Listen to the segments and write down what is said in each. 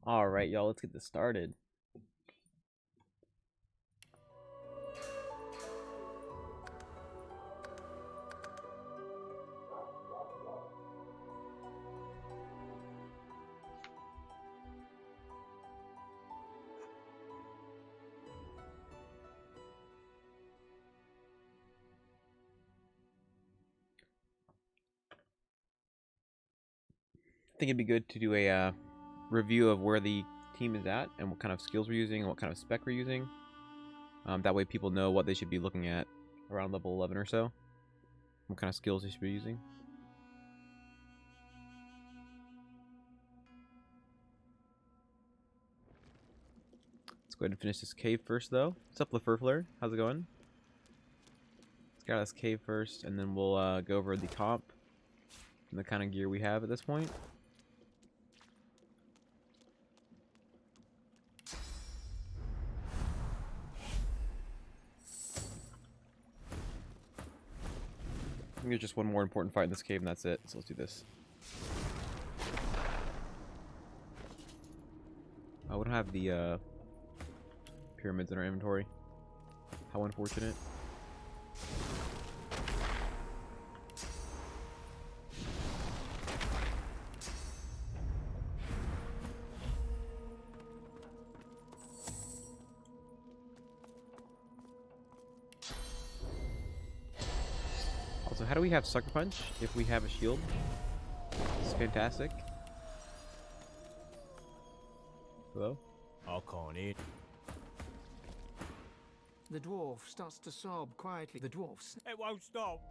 Alright, y'all, let's get this started. I think it'd be good to do a review of where the team is at and what kind of skills we're using and what kind of spec we're using. That way people know what they should be looking at around level 11 or so. What kind of skills they should be using. Let's go ahead and finish this cave first, though. What's up, LaFurfler? How's it going? Let's get out of this cave first, and then we'll go over the comp and the kind of gear we have at this point. I think there's just one more important fight in this cave, and that's it. So let's do this. Oh, we don't have the pyramids in our inventory. How unfortunate. Also, how do we have Sucker Punch if we have a shield? It's fantastic. Hello? I can't eat. The dwarf starts to sob quietly. The dwarfs. It won't stop.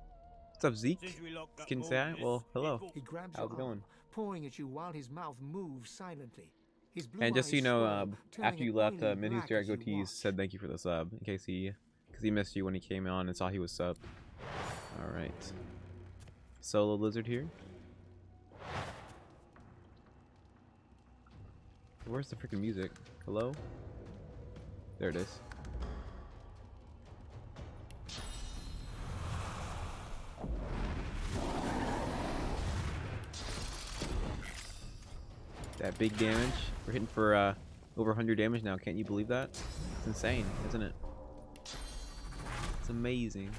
What's up, Zeke? Since we locked up Skin say, Mordus, well, hello. He grabs How's your it going? arm, pawing at you while his mouth moves silently. His blue And just so eyes you know, swirl, turning after you an left, oily Min Who's black Derek as you Goatees watch. said thank you for the sub, in case because he missed you when he came on and saw he was subbed. Alright. Solo Lizard here. Where's the freaking music? Hello? There it is. That big damage. We're hitting for over 100 damage now. Can't you believe that? It's insane, isn't it? It's amazing.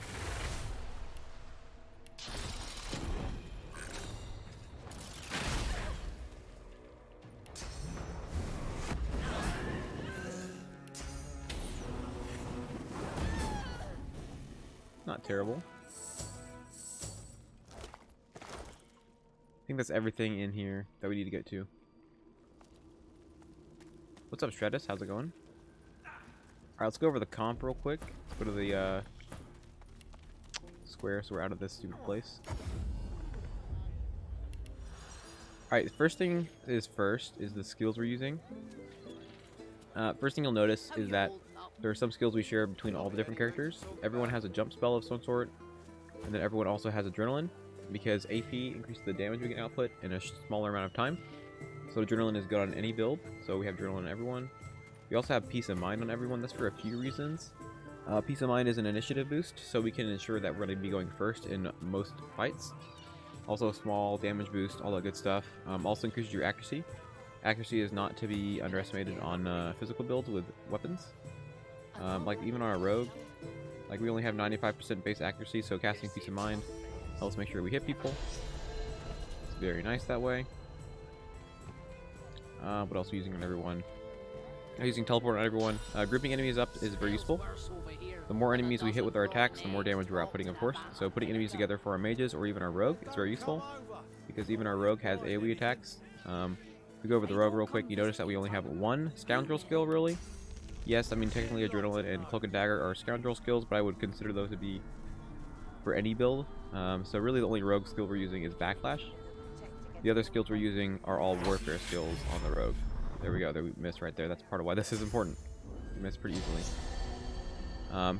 Not terrible. I think that's everything in here that we need to get to. What's up, Shredus? How's it going? Alright, let's go over the comp real quick. Let's go to the square so we're out of this stupid place. Alright, first thing is the skills we're using. First thing you'll notice is that there are some skills we share between all the different characters. Everyone has a jump spell of some sort, and then everyone also has adrenaline, because AP increases the damage we can output in a smaller amount of time. So adrenaline is good on any build, so we have adrenaline on everyone. We also have peace of mind on everyone. That's for a few reasons. Peace of mind is an initiative boost, so we can ensure that we're going to be going first in most fights. Also a small damage boost, all that good stuff. Also increases your accuracy. Accuracy is not to be underestimated on physical builds with weapons. Like even on a rogue, like we only have 95% base accuracy, so casting peace of mind helps make sure we hit people. It's very nice that way. What else are we using on everyone? Using teleport on everyone. Grouping enemies up is very useful. The more enemies we hit with our attacks, the more damage we're outputting, of course. So putting enemies together for our mages or even our rogue is very useful, because even our rogue has AoE attacks. If we go over the rogue real quick, you notice that we only have one scoundrel skill, really. Yes, I mean technically adrenaline and cloak and dagger are scoundrel skills, but I would consider those to be for any build. So really the only rogue skill we're using is backlash. The other skills we're using are all warfare skills on the rogue. There we go, there we missed right there. That's part of why this is important. We missed pretty easily.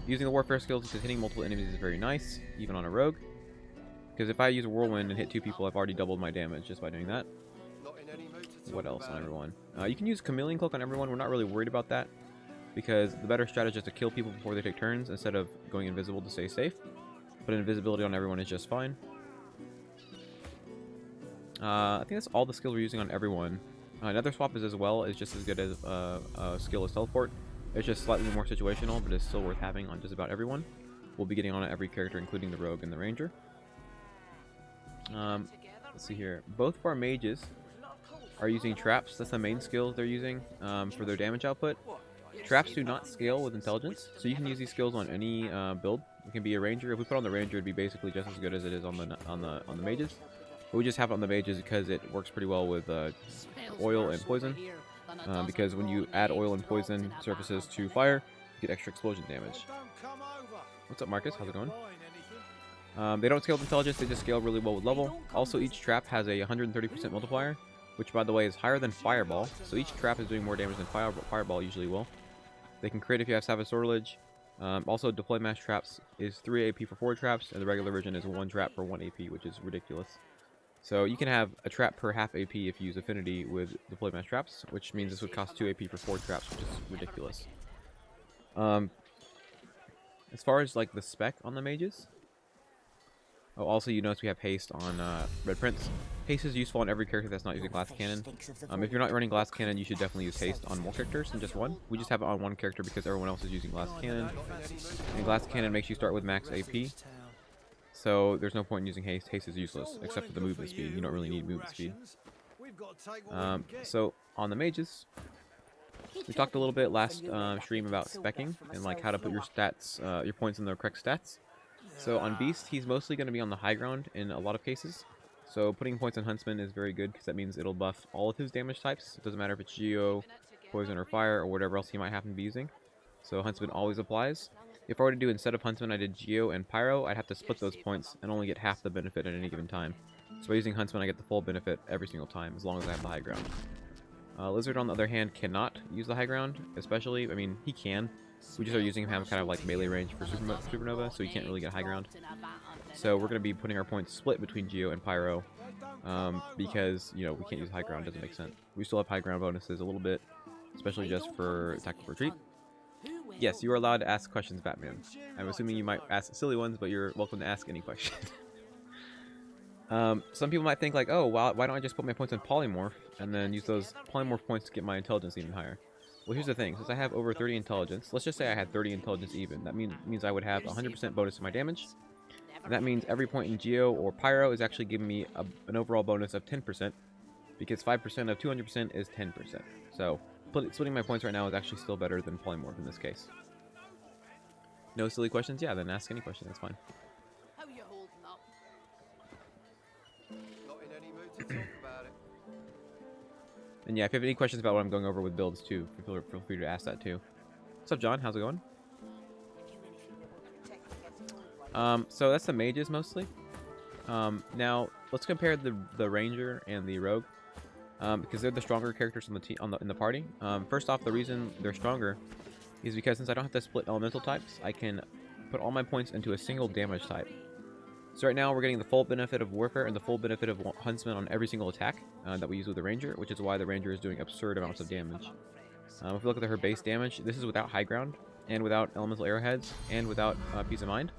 Using the warfare skills because hitting multiple enemies is very nice, even on a rogue. Because if I use a whirlwind and hit 2 people, I've already doubled my damage just by doing that. What else on everyone? You can use Chameleon Cloak on everyone. We're not really worried about that, because the better strategy is to kill people before they take turns instead of going invisible to stay safe. But invisibility on everyone is just fine. I think that's all the skills we're using on everyone. Another swap is as well. Is just as good as skill as teleport. It's just slightly more situational, but it's still worth having on just about everyone. We'll be getting on it every character, including the rogue and the ranger. Let's see here. Both of our mages are using traps. That's the main skill they're using for their damage output. Traps do not scale with intelligence, so you can use these skills on any build. It can be a ranger. If we put on the ranger, it'd be basically just as good as it is on the mages. But we just have it on the mages because it works pretty well with oil and poison. Because when you add oil and poison surfaces to fire, you get extra explosion damage. What's up, Marcus? How's it going? They don't scale with intelligence, they just scale really well with level. Also, each trap has a 130% multiplier, which by the way is higher than Fireball. So each trap is doing more damage than Fireball usually will. They can crit if you have Savage Sortilege. Also, Deploy Mass Traps is 3 AP for 4 traps, and the regular version is 1 trap for 1 AP, which is ridiculous. So you can have a trap per half AP if you use Affinity with Deploy Mass Traps, which means this would cost 2 AP for 4 traps, which is ridiculous. As far as like the spec on the mages, also you notice we have haste on Red Prince. Haste is useful on every character that's not using Glass Cannon. If you're not running Glass Cannon, you should definitely use haste on more characters than just one. We just have it on one character because everyone else is using Glass Cannon, and Glass Cannon makes you start with max AP. So there's no point in using haste. Haste is useless, except for the movement speed. You don't really need movement speed. So on the mages, we talked a little bit last stream about speccing and like how to put your stats, your points in the correct stats. So on Beast, he's mostly going to be on the high ground in a lot of cases. So putting points on Huntsman is very good because that means it'll buff all of his damage types. It doesn't matter if it's Geo, Poison, or Fire, or whatever else he might happen to be using. So Huntsman always applies. If I were to do instead of Huntsman, I did Geo and Pyro, I'd have to split those points and only get half the benefit at any given time. So by using Huntsman, I get the full benefit every single time, as long as I have the high ground. Lizard, on the other hand, cannot use the high ground, especially, I mean, he can. We just are using him kind of like melee range for Supernova, so he can't really get high ground. So we're going to be putting our points split between Geo and Pyro, because, you know, we can't use high ground, doesn't make sense. We still have high ground bonuses a little bit, especially just for Tactical Retreat. Yes, you are allowed to ask questions, Batman. I'm assuming you might ask silly ones, but you're welcome to ask any question. Some people might think like, oh, why don't I just put my points on Polymorph and then use those Polymorph points to get my intelligence even higher? Well, here's the thing. Since I have over 30 intelligence, let's just say I had 30 intelligence even. That means I would have 100% bonus to my damage. And that means every point in Geo or Pyro is actually giving me an overall bonus of 10%, because 5% of 200% is 10%. So splitting my points right now is actually still better than Polymorph in this case. No silly questions? Yeah, then ask any question. That's fine. How you holding up? Not in any mood to talk about it. And yeah, if you have any questions about what I'm going over with builds too, feel free to ask that too. What's up, John? How's it going? So that's the mages mostly. Now let's compare the ranger and the rogue, because they're the stronger characters on the team in the party. First off, the reason they're stronger is because since I don't have to split elemental types, I can put all my points into a single damage type. So right now we're getting the full benefit of Warfare and the full benefit of Huntsman on every single attack that we use with the Ranger, which is why the Ranger is doing absurd amounts of damage. If we look at her base damage, this is without high ground, and without elemental arrowheads, and without Peace of Mind.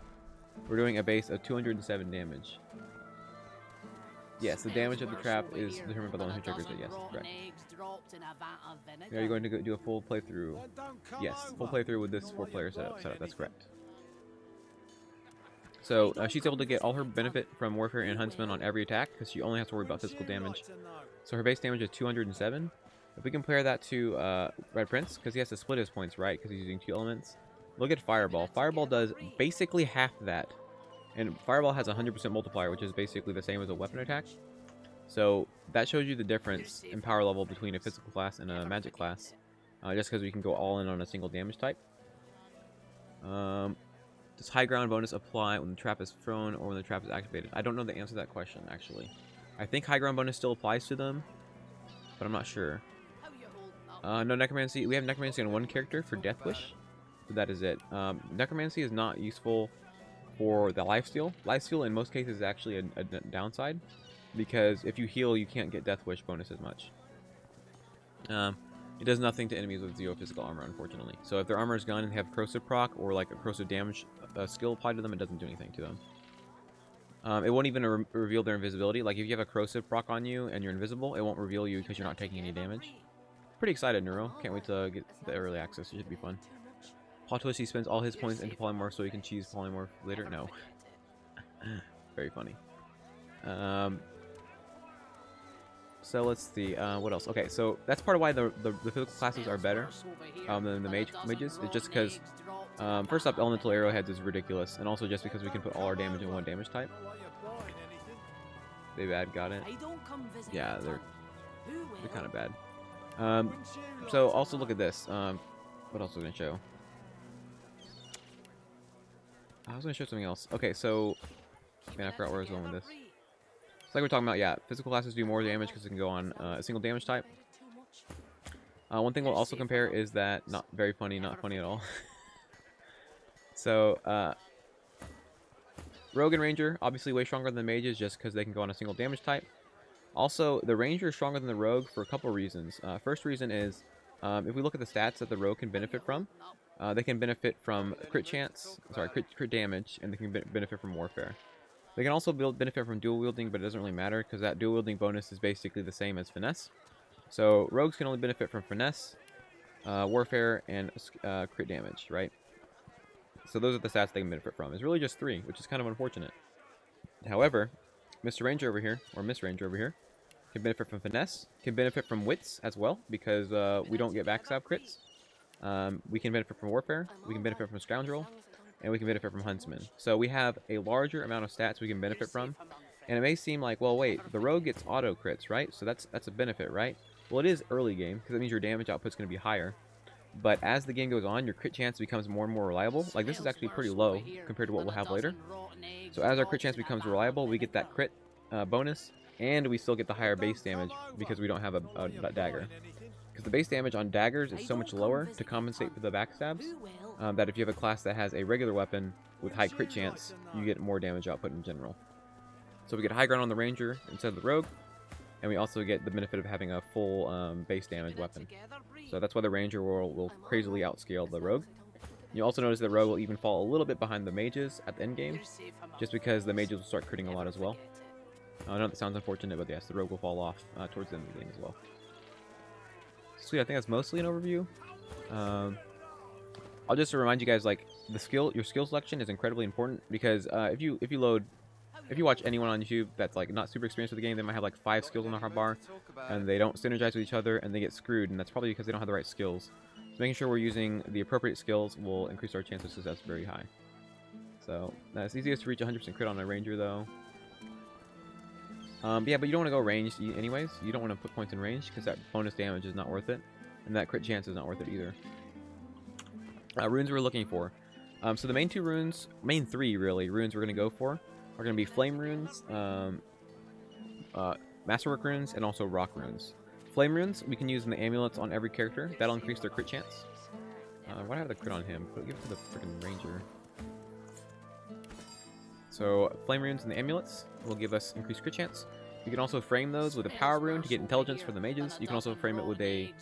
We're doing a base of 207 damage. Yes, the damage of the trap is determined by the one who triggers it. Yes, that's correct. Are you going to do a full playthrough? Yes, full playthrough with this 4-player setup. That's correct. So she's able to get all her benefit from Warfare and Huntsman on every attack because she only has to worry about physical damage. So her base damage is 207. If we compare that to Red Prince, because he has to split his points, right? Because he's using 2 elements. Look at Fireball. Fireball does basically half that. And Fireball has a 100% multiplier, which is basically the same as a weapon attack. So that shows you the difference in power level between a physical class and a magic class. Just because we can go all in on a single damage type. Does high ground bonus apply when the trap is thrown or when the trap is activated? I don't know the answer to that question, actually. I think high ground bonus still applies to them, but I'm not sure. No Necromancy. We have Necromancy on one character for Death Wish. So that is it. Necromancy is not useful for the lifesteal. Lifesteal in most cases is actually a downside, because if you heal, you can't get Death Wish bonus as much. It does nothing to enemies with 0 physical armor, unfortunately. So if their armor is gone and they have corrosive proc or like a corrosive damage skill applied to them, it doesn't do anything to them. It won't even reveal their invisibility. Like if you have a corrosive proc on you and you're invisible, it won't reveal you because you're not taking any damage. Pretty excited, Neuro. Can't wait to get the early access. It should be fun. Plot twist, he spends all his points into polymorph so he can cheese polymorph later. No. Very funny. So let's see. What else? Okay, so that's part of why the physical classes are better than the mages. It's just because, first off, elemental arrowheads is ridiculous, and also just because we can put all our damage in one damage type. They bad, got it. Yeah, they're kind of bad. So also look at this. What else was I gonna show? I was gonna show something else. Okay, so man, I forgot where I was going with this. It's like we're talking about, yeah, physical classes do more damage because it can go on a single damage type. One thing we'll also compare is that, not very funny, not funny at all. So, Rogue and Ranger, obviously way stronger than the Mages just because they can go on a single damage type. Also, the Ranger is stronger than the Rogue for a couple of reasons. First reason is, if we look at the stats that the Rogue can benefit from, they can benefit from crit chance, sorry, crit damage, and they can benefit from warfare. They can also benefit from dual wielding, but it doesn't really matter because that dual wielding bonus is basically the same as finesse. So rogues can only benefit from finesse, warfare, and crit damage, right? So those are the stats they can benefit from. It's really just 3, which is kind of unfortunate. However, Mr. Ranger over here, or Miss Ranger over here, can benefit from finesse, can benefit from wits as well, because we don't get backstab crits. We can benefit from warfare, we can benefit from scoundrel, and we can benefit from huntsman. So we have a larger amount of stats we can benefit from. And it may seem like, well, wait, the rogue gets auto crits, right? So that's a benefit, right? Well, it is early game, because that means your damage output's going to be higher. But as the game goes on, your crit chance becomes more and more reliable. Like, this is actually pretty low compared to what we'll have later. So as our crit chance becomes reliable, we get that crit bonus, and we still get the higher base damage because we don't have a dagger. Because the base damage on daggers is so much lower to compensate for the backstabs, that if you have a class that has a regular weapon with high crit chance, you get more damage output in general. So we get high ground on the Ranger instead of the Rogue, and we also get the benefit of having a full base damage weapon. So that's why the Ranger will crazily outscale the Rogue. You also notice the Rogue will even fall a little bit behind the Mages at the end game, just because the Mages will start critting a lot as well. I know that sounds unfortunate, but yes, the Rogue will fall off towards the end of the game as well. Sweet, I think that's mostly an overview. I'll just remind you guys, like, your skill selection is incredibly important, because if you watch anyone on YouTube that's like not super experienced with the game, they might have like 5 skills on their hotbar, and they don't synergize with each other, and they get screwed, and that's probably because they don't have the right skills. So making sure we're using the appropriate skills will increase our chance of success very high. So it's easiest to reach 100% crit on a Ranger, though. Yeah, but you don't want to go ranged anyways. You don't want to put points in range because that bonus damage is not worth it, and that crit chance is not worth it either. Runes we're looking for. So the main 3 runes really, runes we're going to go for are going to be Flame runes, Masterwork runes, and also Rock runes. Flame runes we can use in the amulets on every character. That'll increase their crit chance. Why do I have the crit on him? Give it to the freaking Ranger. So Flame runes and the amulets will give us increased crit chance. You can also frame those with a power rune to get intelligence for the mages. You can also frame it with a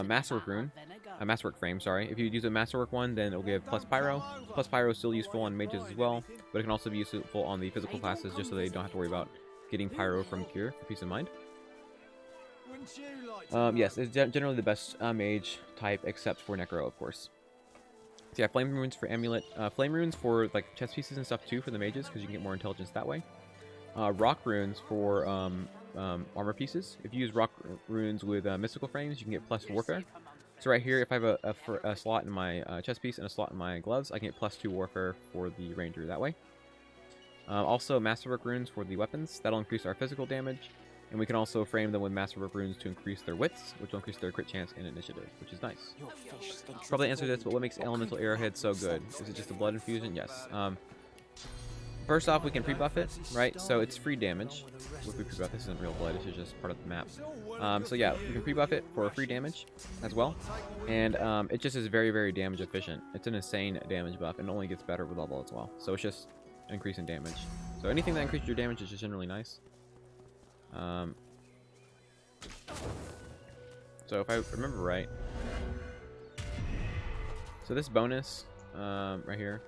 masterwork rune, a masterwork frame. Sorry, if you use a masterwork one, then it will give plus pyro. Plus pyro is still useful on mages as well, but it can also be useful on the physical classes, just so they don't have to worry about getting pyro from cure for peace of mind. Yes, it's generally the best mage type, except for necro, of course. So yeah, flame runes for amulet, flame runes for like chest pieces and stuff too for the mages, because you can get more intelligence that way. Rock runes for armor pieces. If you use rock runes with mystical frames, you can get plus warfare. So right here, if I have a slot in my chest piece and a slot in my gloves, I can get plus 2 warfare for the Ranger that way. Also, masterwork runes for the weapons. That'll increase our physical damage. And we can also frame them with masterwork runes to increase their wits, which will increase their crit chance and initiative, which is nice. Probably answered this, but what makes elemental arrowhead so good? Is it just a blood infusion? Yes. First off, we can pre-buff it, right? So it's free damage. If we pre-buff, this isn't real blood, this is just part of the map. So yeah, we can pre-buff it for free damage as well. And it just is very, very damage efficient. It's an insane damage buff, and it only gets better with level as well. So it's just increasing damage. So anything that increases your damage is just generally nice. So if I remember right, so this bonus right here,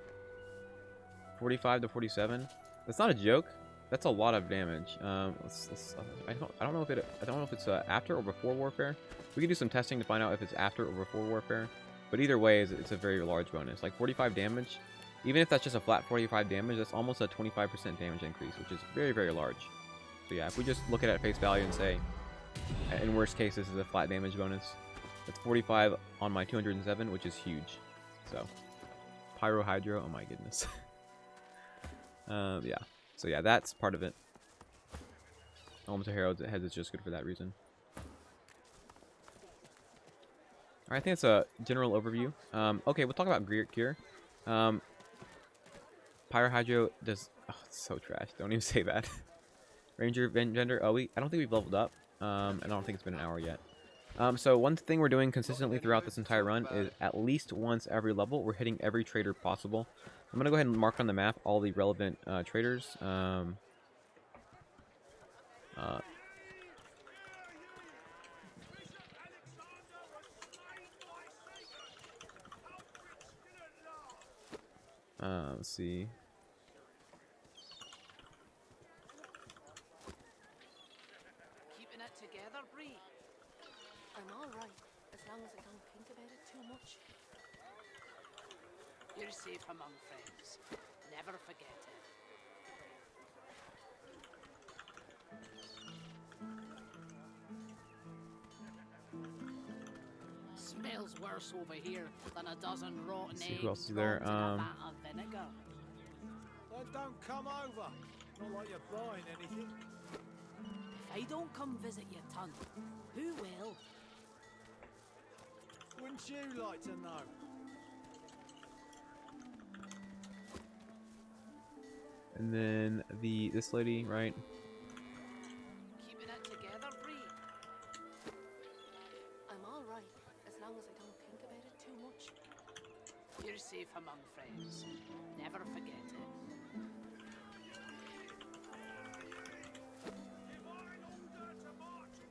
45 to 47, that's not a joke. that's a lot of damage. I don't know if it's after or before warfare. We can do some testing to find out if it's after or before warfare. But either way, it's a very large bonus. Like 45 damage, even if that's just a flat 45 damage, that's almost a 25% damage increase, which is very, very large. So yeah, if we just look at it at face value and say, in worst case, this is a flat damage bonus. That's 45 on my 207, which is huge. So, Pyro Hydro, oh my goodness. Yeah. So yeah, that's part of it. Almost a Herald's Head is just good for that reason. Alright, I think it's a general overview. Okay, we'll talk about gear. Pyro Hydro does... Oh, it's so trash. Don't even say that. Ranger Vendor. Oh, I don't think we've leveled up. And I don't think it's been an hour yet. So one thing we're doing consistently throughout this entire run is at least once every level, we're hitting every trader possible. I'm going to go ahead and mark on the map all the relevant traders. Let's see. Keeping it together, Bree. I'm all right, as long as I don't think about it too much. You're safe among friends. Never forget it. Smells worse over here than a dozen rotten See eggs who else is there. dropped in a vat of vinegar. Then don't come over. Not like you're buying anything. If I don't come visit you, ton, who will? Wouldn't you like to know? And then this lady, right? Keeping it together, Bree. I'm all right, as long as I don't think about it too much. You're safe among friends. Never forget it.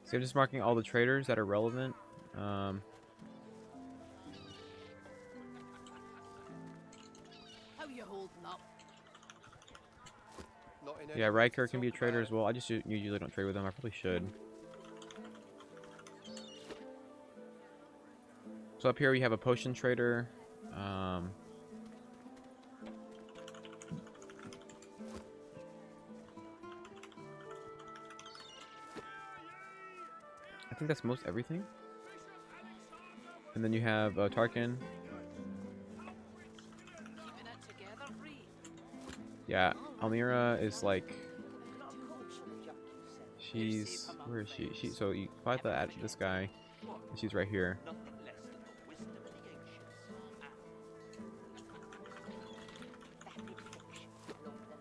So I'm just marking all the traders that are relevant. How you holding up? Not in any Yeah, mood Riker to can be a talk trader about as well. I just usually don't trade with them. I probably should. So up here we have a potion trader. I think that's most everything. And then you have Tarkin. Keeping it together, Bree. Yeah, Almira is like... She's... Where is she? So you fight this guy. And she's right here.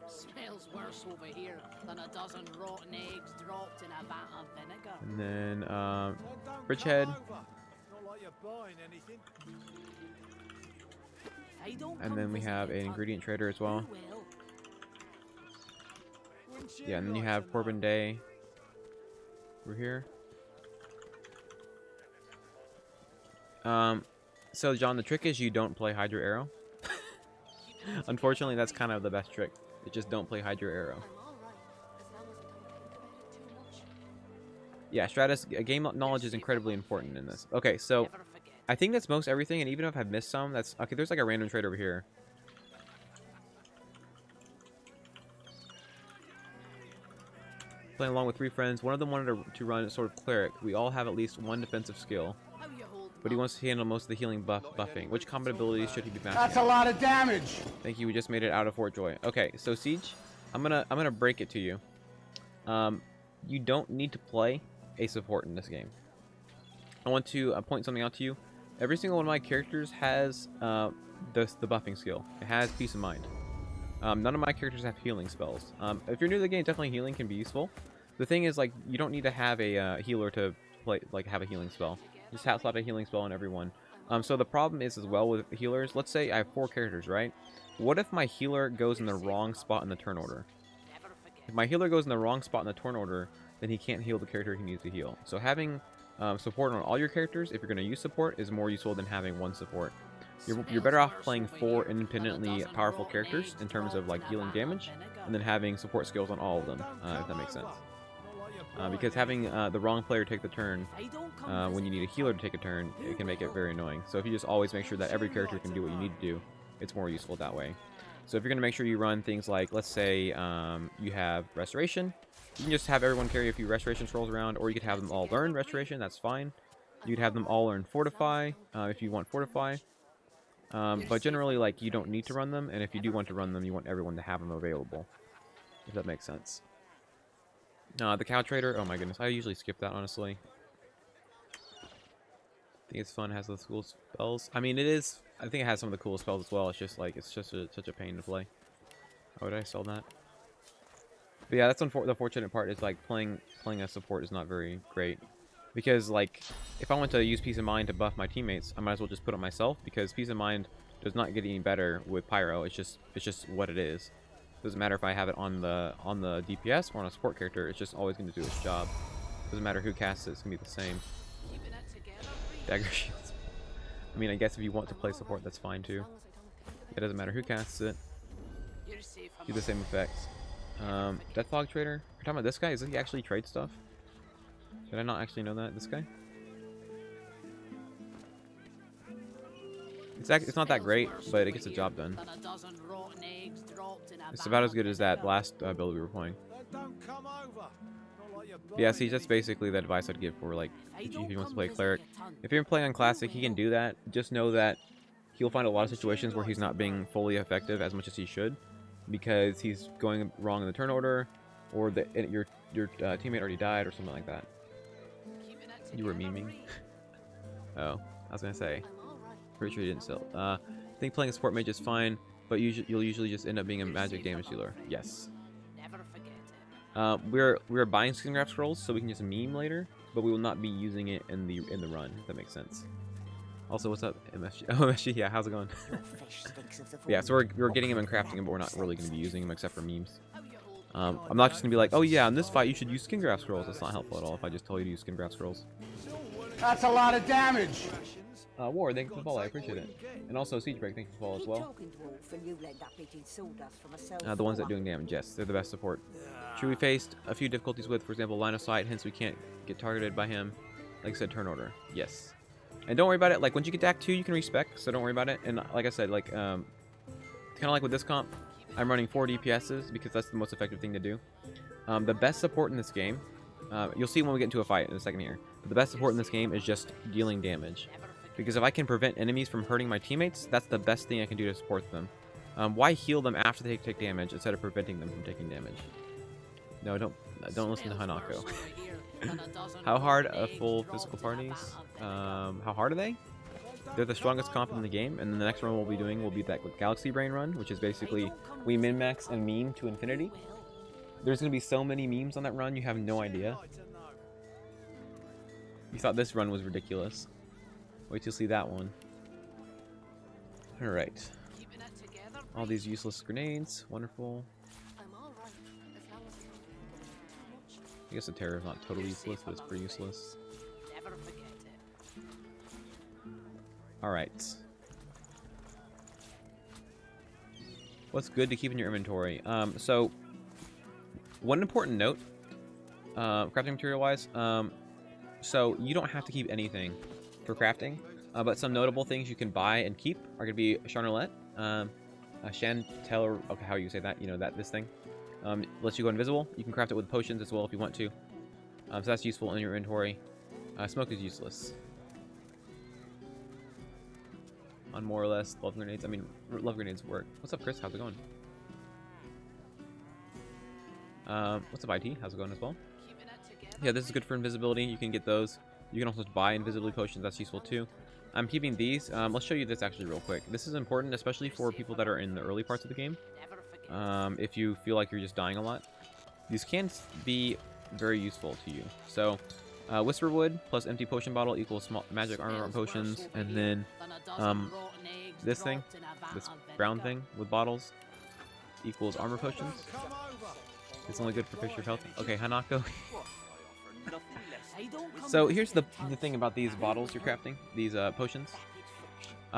Smells worse over here than a dozen rotten eggs dropped in a vat of vinegar. And then, Then don't Bridgehead. come over. Not like you're buying anything. If I don't And come then we visit have you, an ton, ingredient trader as who well. will? Wouldn't Yeah, and then you like have to Corbin know? Day. Over here. So John, the trick is you don't play Hydro Arrow. Unfortunately, that's kind of the best trick. You just don't play Hydro Arrow. I'm all right, as long as I don't think about it too much. Yeah, Stratus, game knowledge is incredibly important in this. Okay, so Never forget. I think that's most everything, and even if I've missed some, that's... Okay, there's like a random trade over here. Playing along with 3 friends. One of them wanted to run sort of cleric. We all have at least one defensive skill, How you holding but he up? wants to handle most of the healing buffing. Which combat abilities should he be mastering? That's a lot of damage. Thank you. We just made it out of Fort Joy. Okay, so Siege, I'm gonna break it to you. You don't need to play a support in this game. I want to point something out to you. Every single one of my characters has the buffing skill. It has peace of mind. None of my characters have healing spells. If you're new to the game, definitely healing can be useful. The thing is, like, you don't need to have a healer to play, like, have a healing spell. Just slap a healing spell on everyone. So the problem is as well with healers. Let's say I have 4 characters, right? What if my healer goes in the wrong spot in the turn order? Never forget. If my healer goes in the wrong spot in the turn order, then he can't heal the character he needs to heal. So having support on all your characters, if you're going to use support, is more useful than having one support. You're better off playing 4 independently powerful characters in terms of like healing damage, and then having support skills on all of them, if that makes sense. Because having the wrong player take the turn when you need a healer to take a turn, it can make it very annoying. So if you just always make sure that every character can do what you need to do, it's more useful that way. So if you're going to make sure you run things like, let's say you have Restoration, you can just have everyone carry a few Restoration scrolls around, or you could have them all learn Restoration, that's fine. You could have them all learn Fortify, if you want Fortify. But generally, like, you don't need to run them, and if you do want to run them, you want everyone to have them available, if that makes sense. The Cow Trader, oh my goodness, I usually skip that, honestly. I think it's fun, it has those cool spells. I mean, it is, I think it has some of the coolest spells as well, it's just like, it's just such a pain to play. Why would I sell that? But yeah, that's the fortunate part, is like, playing a support is not very great. Because, like, if I want to use Peace of Mind to buff my teammates, I might as well just put it myself, because Peace of Mind does not get any better with Pyro, it's just what it is. Doesn't matter if I have it on the DPS or on a support character, it's just always going to do its job. Doesn't matter who casts it, it's going to be the same. Dagger shields. I mean, I guess if you want to play support, that's fine too. It doesn't matter who casts it. Do the same effects. Deathfog Trader? You're talking about this guy? Is he actually trade stuff? Did I not actually know that? This guy? It's not that great, but it gets the job done. It's about as good as that last build we were playing. Yeah, see, that's basically the advice I'd give for, like, if he wants to play Cleric. If you're playing on Classic, he can do that. Just know that he'll find a lot of situations where he's not being fully effective as much as he should, because he's going wrong in the turn order, or your teammate already died, or something like that. You were memeing? Oh, I was gonna say. Pretty sure you didn't sell. I think playing a support mage is fine, but you'll usually just end up being a magic damage dealer. Yes. We're buying skin graph scrolls so we can just meme later, but we will not be using it in the run. If that makes sense. Also, what's up, MSG? Oh, MSG, yeah, how's it going? Yeah, so we're getting him and crafting him, but we're not really going to be using him except for memes. I'm not just going to be like, oh yeah, in this fight you should use skin graph scrolls. That's not helpful at all if I just tell you to use skin graph scrolls. That's a lot of damage! War, thank you for the follow, I appreciate it. And also, Siegebreak, thank you for the follow as well. The ones that doing damage, yes, they're the best support. True, we faced a few difficulties with, for example, line of sight, hence we can't get targeted by him. Like I said, turn order, yes. And don't worry about it, like, once you get to Act 2, you can respec, so don't worry about it. And like I said, like, kind of like with this comp, I'm running 4 DPSs, because that's the most effective thing to do. The best support in this game, you'll see when we get into a fight in a second here, but the best support in this game is just dealing damage. Because if I can prevent enemies from hurting my teammates, that's the best thing I can do to support them. Why heal them after they take damage instead of preventing them from taking damage? No, don't listen to Hanako. How hard are full physical parties? How hard are they? They're the strongest comp in the game, and then the next run we'll be doing will be that Galaxy Brain run, which is basically we min-max and meme to infinity. There's going to be so many memes on that run, you have no idea. You thought this run was ridiculous. Wait till you see that one. Alright. All these useless grenades. Wonderful. I guess the terror is not totally useless, but it's pretty useless. Alright. What's good to keep in your inventory? So, one important note, crafting material wise, so you don't have to keep anything for crafting, but some notable things you can buy and keep are going to be Charnelette, Chantel, okay, how you say that, you know, this thing, lets you go invisible. You can craft it with potions as well if you want to, so that's useful in your inventory. Smoke is useless. On more or less love grenades, I mean, love grenades work. What's up, Chris? How's it going? What's up, IT? How's it going as well? Yeah, this is good for invisibility. You can get those. You can also buy invisibility potions. That's useful too. I'm keeping these. Let's show you this actually real quick. This is important, especially for people that are in the early parts of the game. If you feel like you're just dying a lot, these can be very useful to you. So, Whisperwood plus empty potion bottle equals small magic armor potions, and then this thing, this brown thing with bottles, equals armor potions. It's only good for picture of health. Okay, Hanako. So here's the thing about these bottles you're crafting, these potions.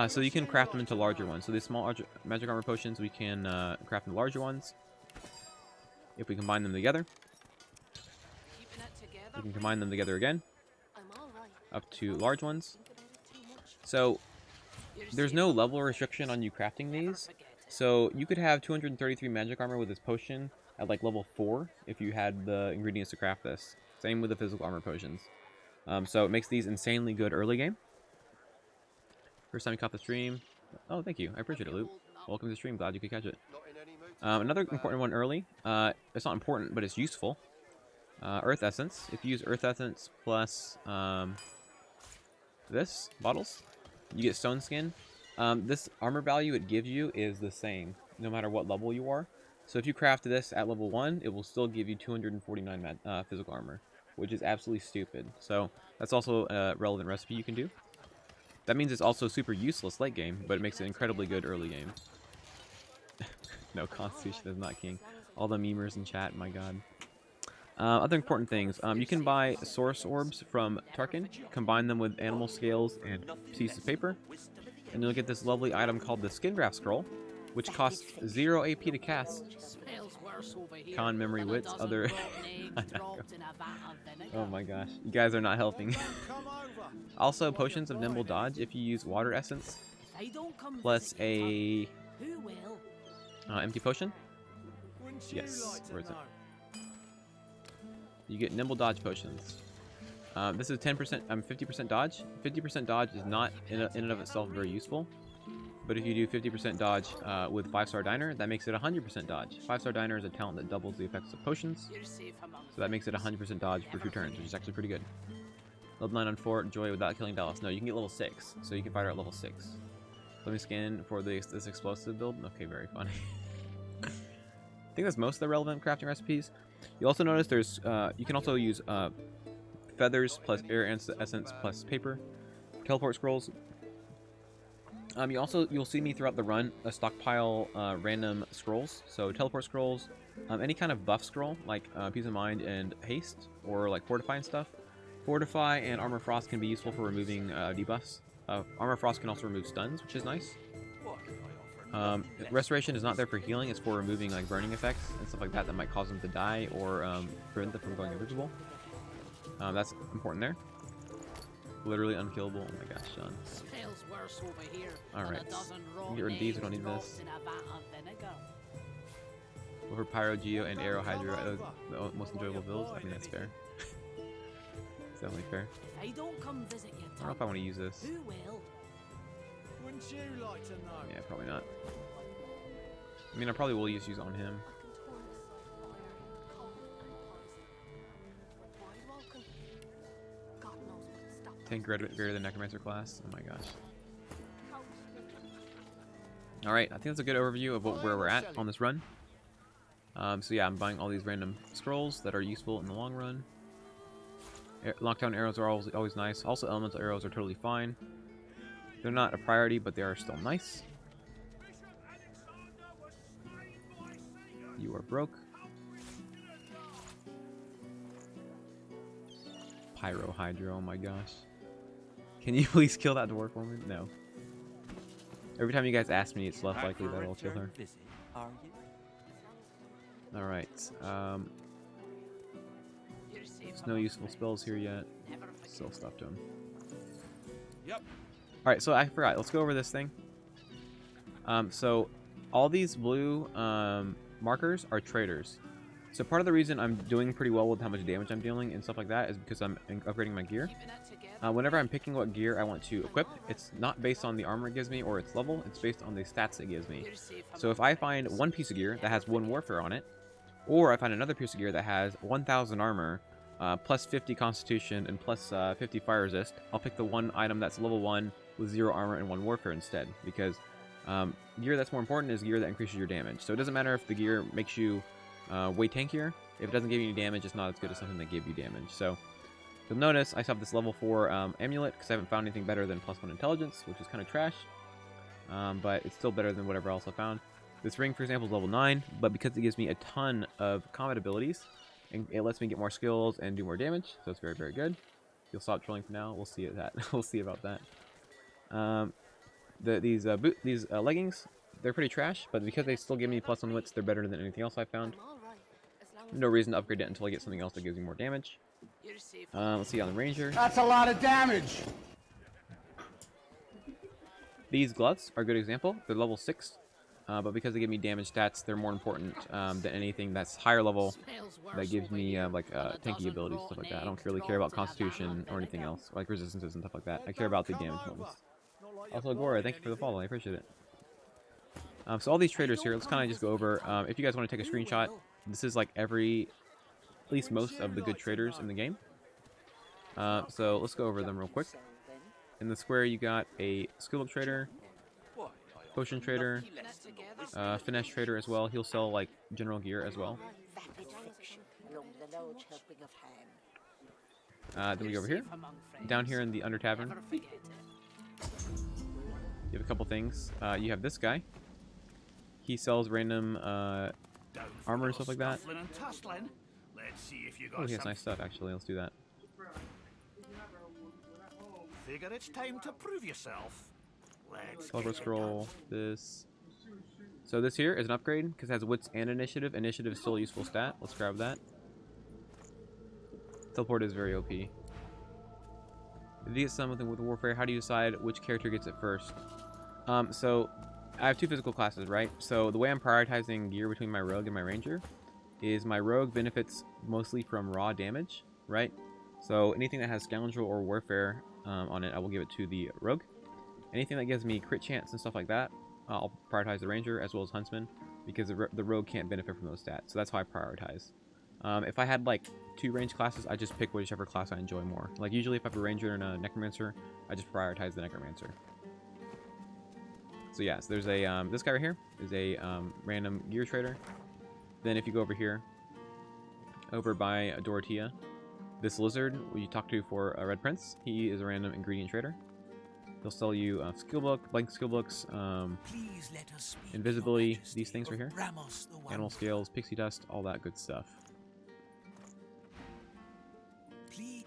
So you can craft them into larger ones. So these small magic armor potions, we can craft into larger ones. If we combine them together, Keeping it together. we can combine them together again, I'm all right. up to large ones. Think about it too much. So You're there's safe no among level the restriction on you crafting Never these. forget it. So you could have 233 magic armor with this potion at like level 4 if you had the ingredients to craft this. Same with the physical armor potions. So it makes these insanely good early game. First time you caught the stream. Oh, thank you. I appreciate it, Luke. Welcome to the stream. Glad you could catch it. Not in any mood to talk Another about important it. one early. It's not important, but it's useful. Earth Essence. If you use Earth Essence plus this, bottles, you get Stone Skin. This armor value it gives you is the same, no matter what level you are. So if you craft this at level 1, it will still give you 249 physical armor, which is absolutely stupid. So that's also a relevant recipe you can do. That means it's also super useless late game, but it makes it incredibly good early game. No, Constitution is not king. All the memers in chat, my god. Other important things. You can buy source orbs from Tarkin, combine them with animal scales and pieces of paper, and you'll get this lovely item called the Skin Graft Scroll, which costs 0 AP to cast. Smells worse over here Con, memory, than a wits, dozen other... rotten eggs dropped in a vat of vinegar. Oh my gosh, you guys are not helping. Don't come over. Also, potions of Nimble Dodge if you use Water Essence, If I don't come plus visit your a tub, who will? empty potion. Wouldn't you Yes, like to where is it? know? You get Nimble Dodge potions. This is 10%, 50% dodge. 50% dodge is not in and of itself very useful. But if you do 50% dodge with 5-star Diner, that makes it 100% dodge. 5-star Diner is a talent that doubles the effects of potions. You're safe among So that makes it 100% dodge for 2 turns, which is actually pretty good. Level 9 on Fort, Joy without killing Dallas. No, you can get level 6, so you can fight her at level 6. Let me scan for this explosive build. Okay, very funny. I think that's most of the relevant crafting recipes. You also notice there's, you can also use feathers plus air essence plus paper. Teleport scrolls. You'll see me throughout the run stockpile random scrolls. So teleport scrolls, any kind of buff scroll like Peace of Mind and Haste, or like Fortify and stuff. Fortify and Armor Frost can be useful for removing debuffs. Armor Frost can also remove stuns, which is nice. Restoration is not there for healing, it's for removing like burning effects and stuff like that that might cause them to die or prevent them from going invisible. That's important there. Literally unkillable. Oh my gosh, Sean. Smells worse over here All than right. a dozen rotten Get rid of these, we don't eggs need this. dropped in a vat of vinegar. Over Pyro, Geo, and Arrow Hydra, the most enjoyable builds. I think that's fair. It's definitely fair. If I don't come visit your I don't know if I want to use this. who will? Wouldn't you like to know? Yeah, probably not. I mean, I probably will use on him. Tank greater than Necromancer class. Oh my gosh. Alright, I think that's a good overview of where we're at on this run. So yeah, I'm buying all these random scrolls that are useful in the long run. Lockdown arrows are always nice. Also, elemental arrows are totally fine. They're not a priority, but they are still nice. You are broke. Pyro Hydra, oh my gosh. Can you please kill that dwarf woman? No. Every time you guys ask me, it's less likely that I'll kill her. Alright, You're safe there's no among useful spells here yet. Never forget. Still stuff to him. Yep. Alright, so I forgot. Let's go over this thing. So all these blue markers are traders. So part of the reason I'm doing pretty well with how much damage I'm dealing and stuff like that is because I'm upgrading my gear. Keeping it together. Whenever I'm picking what gear I want to equip, it's not based on the armor it gives me or its level, it's based on the stats it gives me. You're safe So if I find one piece of gear that has 1 warfare on it, or I find another piece of gear that has 1000 armor, plus 50 constitution, and plus 50 fire resist, I'll pick the one item that's level 1 with 0 armor and 1 warfare instead, because gear that's more important is gear that increases your damage. So it doesn't matter if the gear makes you way tankier. If it doesn't give you any damage, it's not as good as something that gave you damage. So you'll notice I still have this level 4 amulet because I haven't found anything better than +1 intelligence, which is kind of trash. But it's still better than whatever else I found. This ring, for example, is level 9, but because it gives me a ton of combat abilities, and it lets me get more skills and do more damage, so it's very, very good. You'll stop trolling for now. We'll see we'll see about that. These leggings, they're pretty trash, but because they still give me +1 wits, they're better than anything else I found. I'm all right, as No reason to upgrade it until I get something else that gives me more damage. You're safe. Let's see on the ranger. That's a lot of damage. These gloves are a good example. They're level 6, but because they give me damage stats, they're more important than anything that's higher level Smells worse that gives over me here like than a tanky dozen abilities, stuff like that. I don't rotten really eggs care about dropped in a vat constitution of or anything vinegar. else, like resistances and stuff like that. I Well, care about the don't damage come bonus. over. Not like Also, you're Agora, buying thank you for the anything. follow. I appreciate it. So all these traders here, let's kind of just go over. If you guys want to take a screenshot, this is like at least most of the good traders in the game. So let's go over them real quick. In the square, you got a skill book trader, potion trader, Keeping it together. finesse trader as well. He'll sell like general gear as well. Vapid fiction, along the large helping of ham. Then we go over You're here. safe among friends. Down here in the Under Tavern, Never forget it. you have a couple things. You have this guy. He sells random armor and stuff like that. And tussling. Let's see if you got Oh, he has nice stuff actually. Let's do that. Figure it's time to prove yourself. Let's Teleport get it scroll. This. So this here is an upgrade because it has wits and initiative. Initiative is still a useful stat. Let's grab that. Teleport is very OP. If you get something with warfare, how do you decide which character gets it first? So I have 2 physical classes, right? So the way I'm prioritizing gear between my rogue and my ranger is my rogue benefits mostly from raw damage, right? So anything that has scoundrel or warfare on it, I will give it to the rogue. Anything that gives me crit chance and stuff like that, I'll prioritize the ranger as well as huntsman because the rogue can't benefit from those stats. So that's how I prioritize. If I had like 2 range classes, I just pick whichever class I enjoy more. Like usually if I have a ranger and a necromancer, I just prioritize the necromancer. So yeah, so there's a this guy right here is a random gear trader. Then if you go over here, over by Dorothea, this lizard who you talk to for a red prince, he is a random ingredient trader. He'll sell you skill book, blank skill books, Please let us speak, invisibility, Your Majesty, these things right of here, Ramos the animal Wonderful. scales, pixie dust, all that good stuff. Please.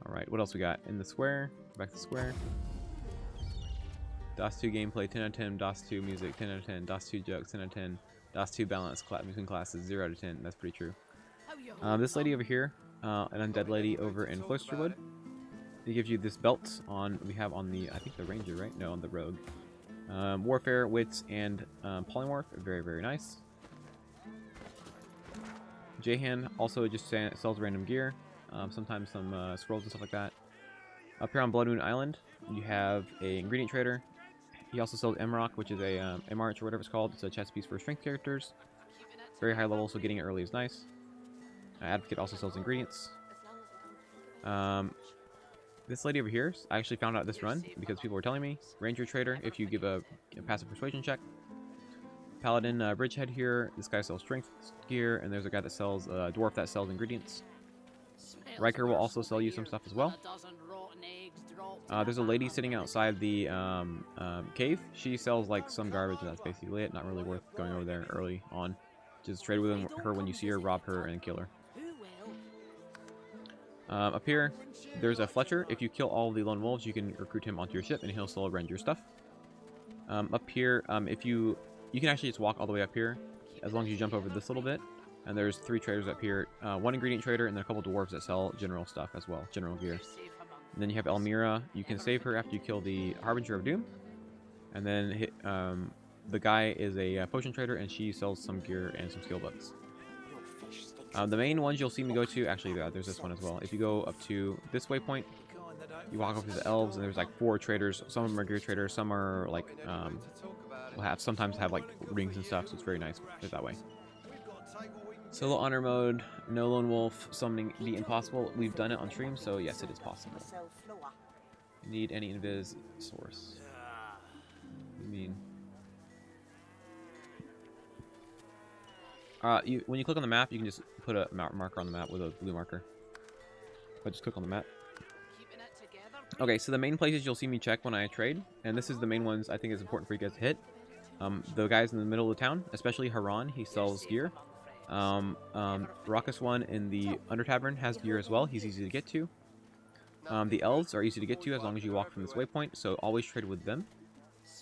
All right, what else we got in the square? Back to the square. DOS 2 gameplay 10 out of 10. DOS 2 music 10 out of 10. DOS 2 jokes 10 out of 10. DOS 2 balance between classes 0 out of 10. That's pretty true. How you This lady over here, an undead lady over in Cloisterwood, it gives you this belt on we have on the I think the ranger, right? No, on the rogue. Warfare, wits, and polymorph. Very, very nice. Jahan also just sells random gear, sometimes some scrolls and stuff like that. Up here on Blood Moon Island, you have a ingredient trader. He also sells Emrock, which is a March or whatever it's called. It's a chest piece for strength characters. Very high level, so getting it early is nice. Advocate also sells ingredients. This lady over here, I actually found out this run because people were telling me. Ranger trader, if you give a passive persuasion check. Paladin bridgehead here. This guy sells strength gear, and there's a guy that sells dwarf that sells ingredients. Riker will also sell you some stuff as well. There's a lady sitting outside the cave. She sells like some garbage, and that's basically it. Not really worth going over there early on. Just trade with her when you see her, rob her, and kill her. Up here, there's a Fletcher. If you kill all the lone wolves, you can recruit him onto your ship, and he'll still rend your stuff. Up here, if you can actually just walk all the way up here, as long as you jump over this little bit. And there's 3 traders up here, 1 ingredient trader, and then a couple dwarves that sell general stuff as well, general gear. And then you have Elmira. You can save her after you kill the Harbinger of Doom. And then the guy is a potion trader, and she sells some gear and some skill books. The main ones you'll see me go to, actually, there's this one as well. If you go up to this waypoint, you walk up to the elves, and there's like 4 traders. Some of them are gear traders, some are like will sometimes have like rings and stuff. So it's very nice that way. Solo honor mode, no lone wolf, summoning the impossible. We've done it on stream, so yes, it is possible. Need any invis source? What do you mean? When you click on the map, you can just put a marker on the map with a blue marker. But just click on the map. Okay, so the main places you'll see me check when I trade, and this is the main ones I think is important for you guys to hit. The guys in the middle of the town, especially Haran, he sells gear. Raucous one in the Under Tavern has gear as well. He's easy to get to. The elves are easy to get to as long as you walk from this waypoint, so always trade with them.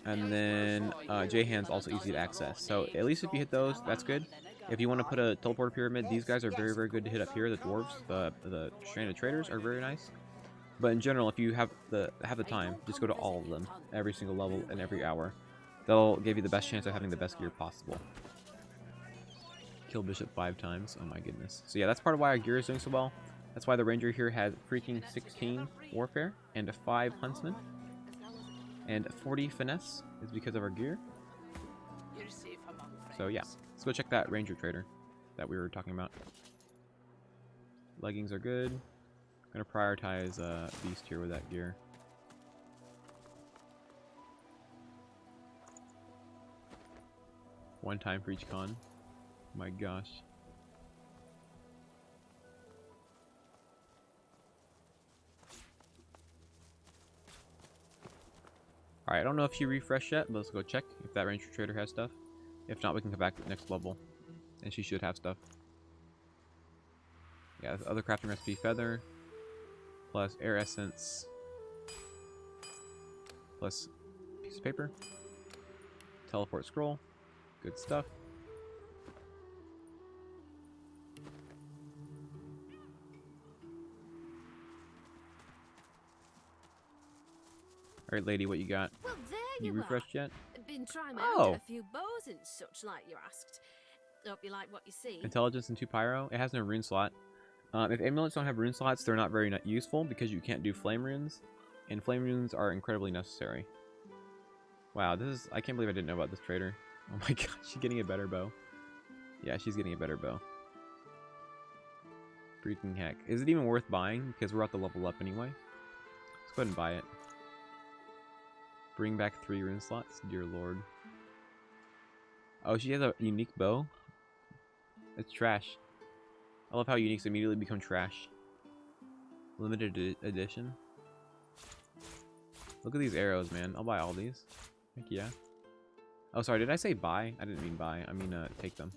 And then Jahan's also easy to access. So at least if you hit those, that's good. If you want to put a teleporter pyramid, these guys are very, very good to hit up here. The dwarves, the stranded traders are very nice. But in general, if you have the time, just go to all of them, every single level and every hour. They'll give you the best chance of having the best gear possible. Kill Bishop 5 times. Oh my goodness. So yeah, that's part of why our gear is doing so well. That's why the Ranger here has freaking 16 Warfare and 5 Huntsman and 40 Finesse is because of our gear. So yeah, let's go check that Ranger Trader that we were talking about. Leggings are good. I'm gonna prioritize Beast here with that gear. One time for each con. My gosh. Alright, I don't know if she refreshed yet, but let's go check if that Ranger Trader has stuff. If not, we can come back next level. And she should have stuff. Yeah, the other crafting recipe, feather. Plus air essence. Plus piece of paper. Teleport scroll. Good stuff. Alright, lady, what you got? Well, there You refreshed yet? Been trying my hand at a few bows and such, like you asked. Hope you like what you see. Intelligence and 2 pyro. It has no rune slot. If amulets don't have rune slots, they're not very useful because you can't do flame runes, and flame runes are incredibly necessary. Wow, this is... I can't believe I didn't know about this trader. Oh my god, she's getting a better bow. Yeah, she's getting a better bow. Freaking heck. Is it even worth buying? Because we're at the level up anyway. Let's go ahead and buy it. Bring back 3 rune slots? Dear lord. Oh, she has a unique bow? It's trash. I love how uniques immediately become trash. Limited edition. Look at these arrows, man. I'll buy all these. Heck yeah. Oh, sorry. Did I say buy? I didn't mean buy. I mean take them.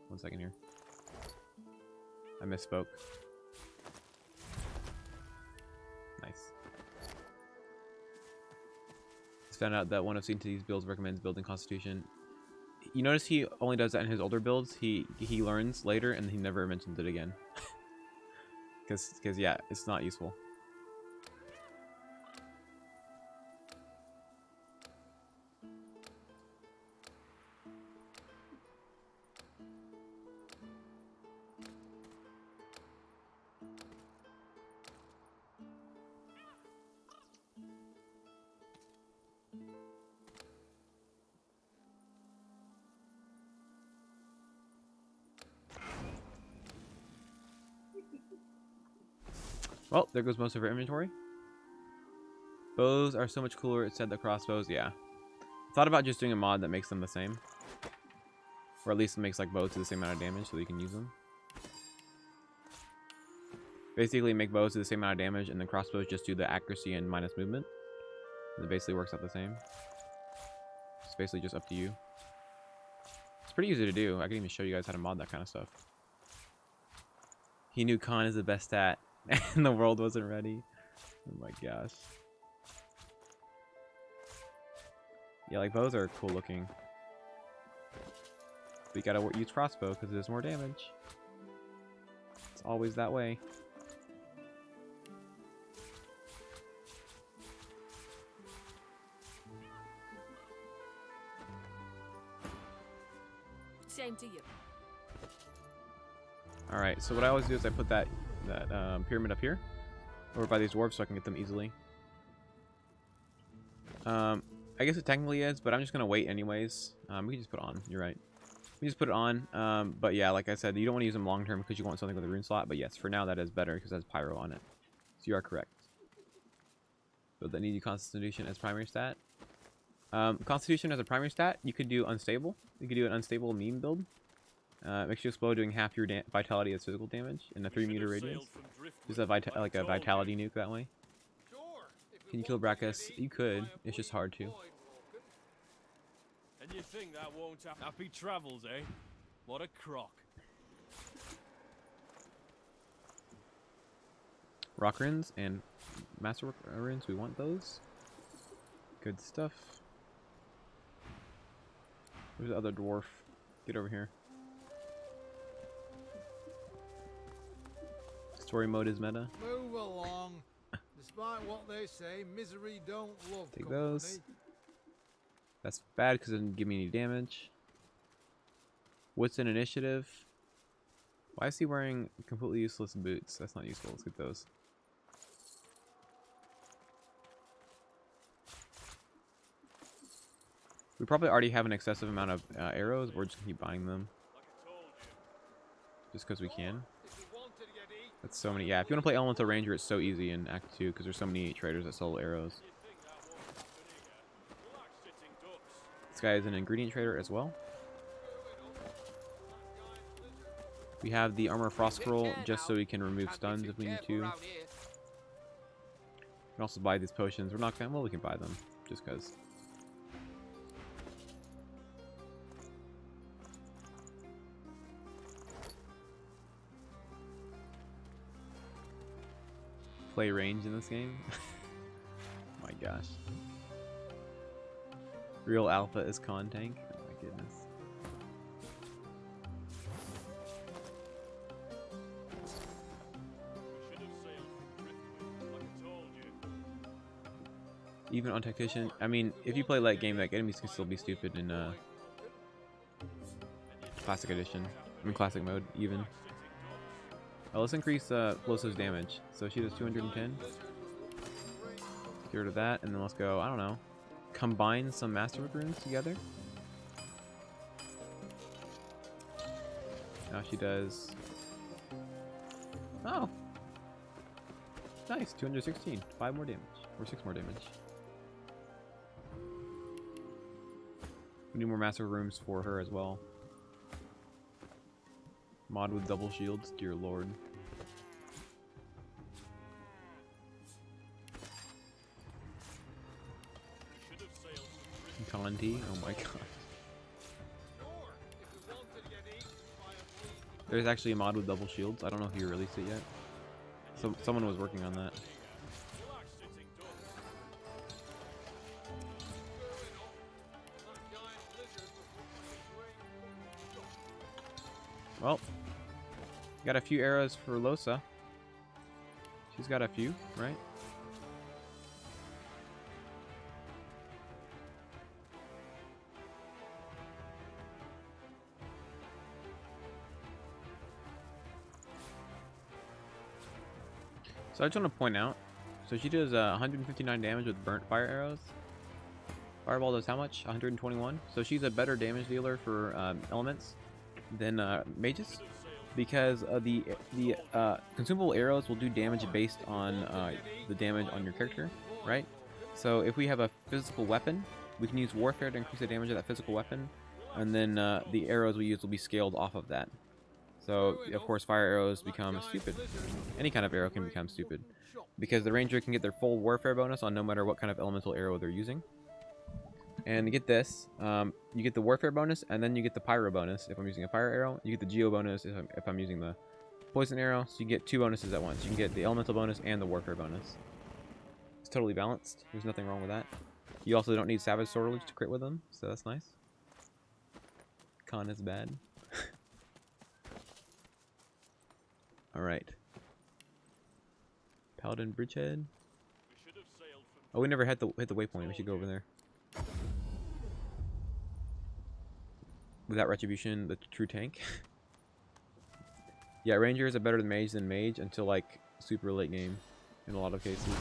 One second here. I misspoke. Nice. Just found out that one of CT's builds recommends building Constitution. You notice he only does that in his older builds. He learns later and he never mentions it again. Because yeah, it's not useful. Well, there goes most of our inventory. Bows are so much cooler, it said the crossbows, yeah. Thought about just doing a mod that makes them the same. Or at least makes like bows do the same amount of damage so you can use them. Basically make bows do the same amount of damage and then crossbows just do the accuracy and minus movement. And it basically works out the same. It's basically just up to you. It's pretty easy to do. I can even show you guys how to mod that kind of stuff. He knew con is the best stat. And the world wasn't ready. Oh my gosh. Yeah, like bows are cool looking. But you gotta use crossbow because it does more damage. It's always that way. Same to you. Alright, so what I always do is I put that pyramid up here over by these dwarves so I can get them easily. I guess it technically is, but I'm just gonna wait anyways. We can just put it on. You're right. We just put it on. But yeah, like I said, you don't want to use them long term because you want something with a rune slot. But yes, for now that is better because it has pyro on it. So you are correct. Build that need you Constitution as primary stat. Constitution as a primary stat, you could do unstable. You could do an unstable meme build. Makes you explode doing half your vitality as physical damage in a 3-meter radius. Just a like a vitality nuke that way. Can you kill Brackus? You could. It's just hard to. And you think that won't happen? Happy travels, eh? What a crock. Rock runes and master runes. We want those. Good stuff. There's the other dwarf. Get over here. Story mode is meta. Move along. Despite what they say, misery don't love Take company. those. That's bad because it didn't give me any damage. What's in initiative? Why is he wearing completely useless boots? That's not useful. Let's get those. We probably already have an excessive amount of arrows. We're just going to keep buying them. Just because we can. That's so many. Yeah, if you want to play Elemental Ranger, it's so easy in Act 2 because there's so many traders that sell arrows. This guy is an ingredient trader as well. We have the Armor Frost Scroll just so we can remove stuns if we need to. We can also buy these potions. We're not gonna, well, we can buy them just because. Play range in this game. Oh my gosh. Real alpha is con tank. Oh my goodness. Even on tactician, I mean, if you play late game, like enemies can still be stupid in classic edition. I mean, classic mode even. Oh, let's increase Flosa's damage. So she does 210. Get rid of that, and then let's go, I don't know, combine some Master Runes together. Now she does... Oh! Nice, 216. 5 more damage. Or 6 more damage. We need more Master Rooms for her as well. Mod with double shields, dear lord. Conti, oh my god. There's actually a mod with double shields. I don't know if you released it yet. So someone was working on that. Well, got a few arrows for Losa. She's got a few, right? So I just want to point out, so she does 159 damage with burnt fire arrows. Fireball does how much? 121. So she's a better damage dealer for elements than mages, because the consumable arrows will do damage based on the damage on your character, right? So if we have a physical weapon, we can use warfare to increase the damage of that physical weapon, and then the arrows we use will be scaled off of that. So of course fire arrows become stupid. Any kind of arrow can become stupid, because the ranger can get their full warfare bonus on no matter what kind of elemental arrow they're using. And to get this, you get the warfare bonus, and then you get the pyro bonus if I'm using a fire arrow. You get the geo bonus if I'm using the poison arrow. So you get 2 bonuses at once. You can get the elemental bonus and the warfare bonus. It's totally balanced. There's nothing wrong with that. You also don't need savage sortilege to crit with them, so that's nice. Con is bad. Alright. Paladin Bridgehead. Oh, we never hit the waypoint. We should go over there. Without Retribution, the true tank. Yeah, Rangers are better than mage until like super late game in a lot of cases.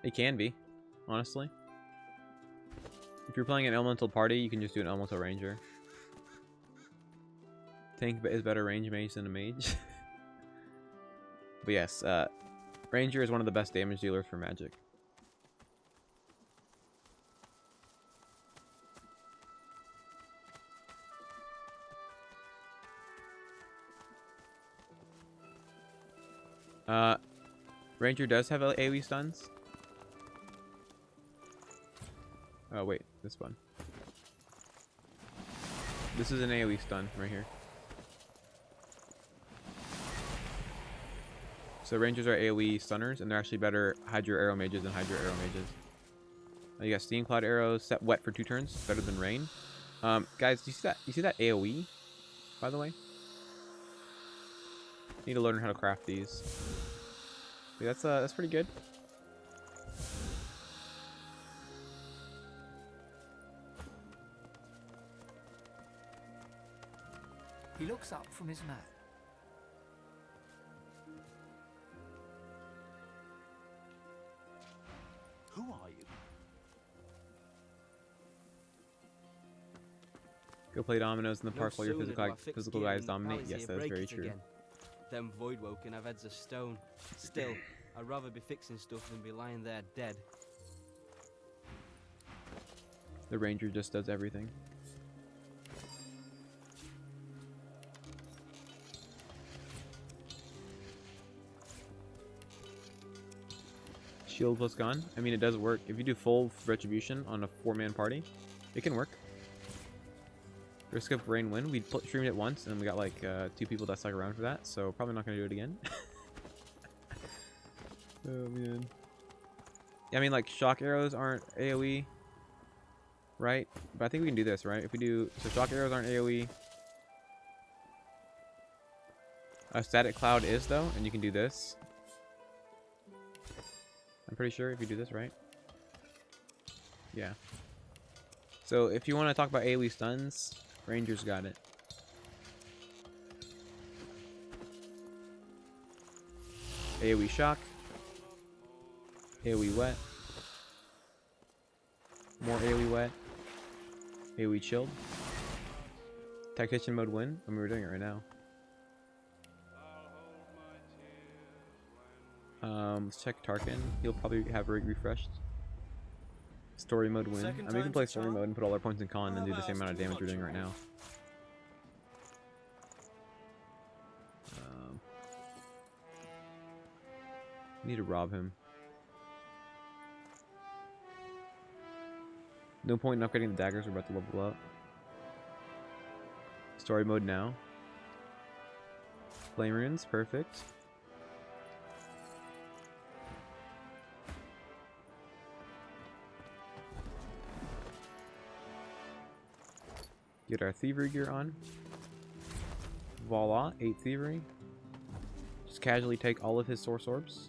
It can be, honestly. If you're playing an elemental party, you can just do an elemental ranger. Tank is better range mage than a mage. But yes, ranger is one of the best damage dealers for magic. Ranger does have AoE stuns. Oh wait, this one. This is an AoE stun right here. So rangers are AoE stunners, and they're actually better Hydra Arrow mages than Hydra Arrow mages. You got Steam Cloud arrows, set wet for 2 turns, better than rain. Guys, do you see that? You see that AoE, by the way? Need to learn how to craft these. Yeah, that's pretty good. He looks up from his map. Who are you? Go play dominoes in the park while your sooner do I fix physical guys gear dominate. and Yes, Palace that's here very break it true. again. Them void woken have heads of stone. Still, I'd rather be fixing stuff than be lying there dead. The ranger just does everything. Shield plus gun. I mean, it does work. If you do full retribution on a 4-man party, it can work. Risk of rain win. We streamed it once, and we got like 2 people that stuck around for that, so probably not gonna do it again. Oh man. Yeah, I mean, like shock arrows aren't AOE, right? But I think we can do this, right? If we do, so shock arrows aren't AOE. A static cloud is though, and you can do this. I'm pretty sure if you do this, right? Yeah. So if you want to talk about AoE stuns, Ranger's got it. AoE shock. AoE wet. More AoE wet. AoE chilled. Tactician mode win. I mean, we're doing it right now. Let's check Tarkin. He'll probably have rig refreshed. Story mode win. I mean, we can play story mode and put all our points in con and do the same amount of damage we're doing right now. Need to rob him. No point in upgrading the daggers. We're about to level up. Story mode now. Flame runes, perfect. Get our thievery gear on. Voila, 8 thievery. Just casually take all of his source orbs.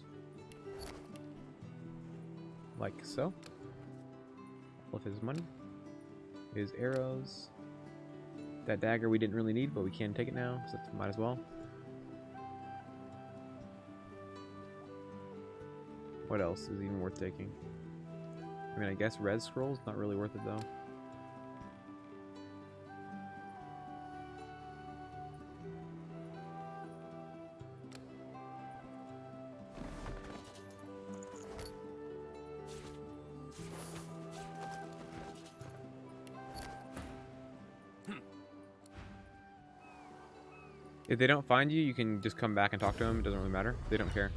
Like so. All of his money. His arrows. That dagger we didn't really need, but we can take it now, so might as well. What else is even worth taking? I mean, I guess red scrolls, not really worth it though. If they don't find you, you can just come back and talk to them. It doesn't really matter. They don't care.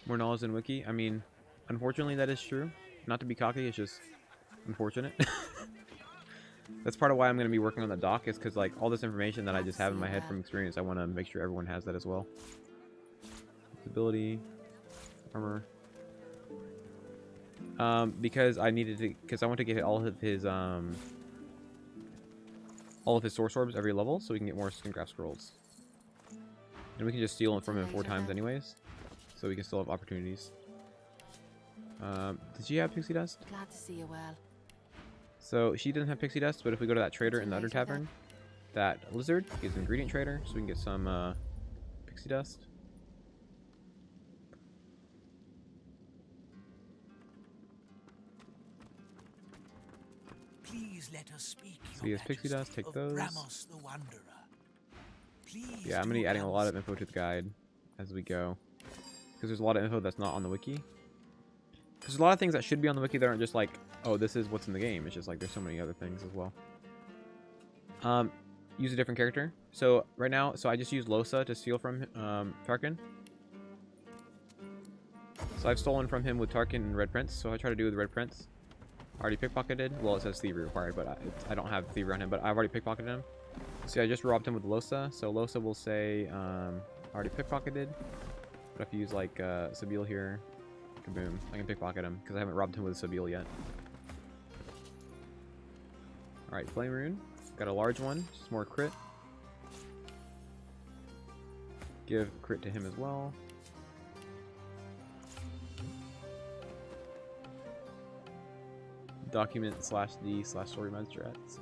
More knowledge than wiki. I mean, unfortunately that is true. Not to be cocky, it's just unfortunate. That's part of why I'm going to be working on the doc, is because like all this information that I just have in my head from experience, I want to make sure everyone has that as well. Ability, armor. Because I needed to, because I want to get all of his source orbs every level, so we can get more skin graph scrolls. And we can just steal them from him 4 times anyways, so we can still have opportunities. Did she have pixie dust? Glad to see you well. So she doesn't have pixie dust, but if we go to that trader in the other tavern, that lizard is an ingredient trader, so we can get some pixie dust. Please let us speak. So he has pixie dust, take those. Ramos the Wanderer. Please Yeah, I'm going to be adding a lot of info to the guide as we go, because there's a lot of info that's not on the wiki. There's a lot of things that should be on the wiki that aren't just like, oh, this is what's in the game. It's just like there's so many other things as well. Use a different character. So right now, I just used Losa to steal from Tarkin. So I've stolen from him with Tarkin and Red Prince. So I try to do with Red Prince. Already pickpocketed. Well, it says thievery required, but I don't have thievery on him. But I've already pickpocketed him. So I just robbed him with Losa. So Losa will say already pickpocketed. But if you use like Sabile here, Kaboom. I can pickpocket him because I haven't robbed him with a Sabile yet. Alright, Flame Rune. Got a large one, just more crit. Give crit to him as well. Document /D/story mod strats.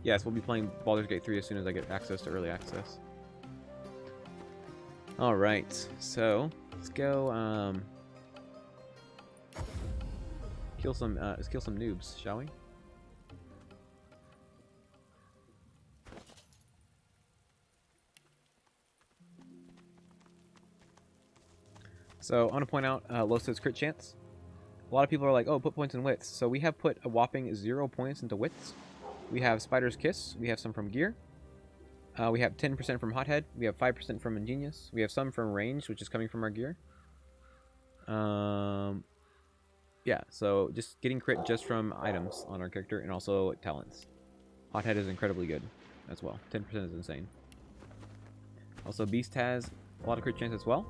Yes, we'll be playing Baldur's Gate 3 as soon as I get access to early access. Alright, so let's go kill some noobs, shall we? So I want to point out Losa's crit chance. A lot of people are like, oh, put points in wits. So we have put a whopping 0 points into wits. We have Spider's Kiss. We have some from gear. We have 10% from Hothead. We have 5% from Ingenious. We have some from range, which is coming from our gear. Yeah, so just getting crit just from items on our character and also talents. Hothead is incredibly good as well. 10% is insane. Also, Beast has a lot of crit chance as well.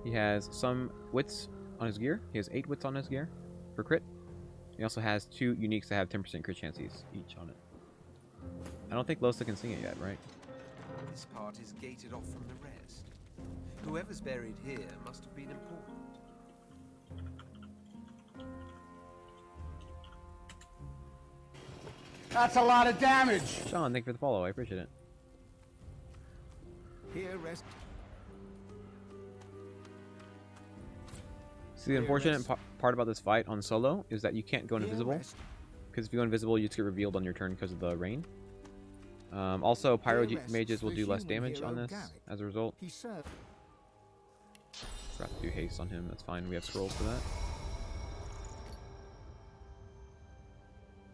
He has some wits on his gear. He has 8 wits on his gear for crit. He also has 2 uniques that have 10% crit chances each on it. I don't think Losa can sing it yet, right? This part is gated off from the rest. Whoever's buried here must have been important. That's a lot of damage. Sean, thank you for the follow. I appreciate it. Here rest. See, the unfortunate part about this fight on solo is that you can't go invisible. Because if you go invisible, you just get revealed on your turn because of the rain. Also, Pyro Mages will do less damage on this as a result. Forgot to do haste on him. That's fine. We have scrolls for that.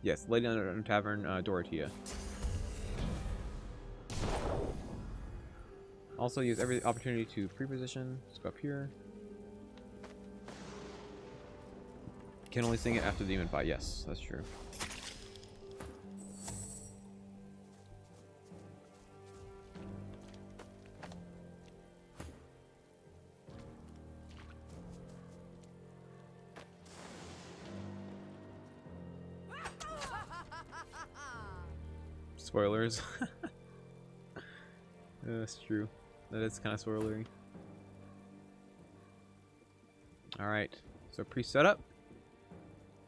Yes, Lady Under Tavern, Dorothea. Also, use every opportunity to pre-position. Let's go up here. Can only sing it after the demon fight. Yes, that's true. Spoilers. Yeah, that's true. That is kind of spoilery. Alright, so pre-setup.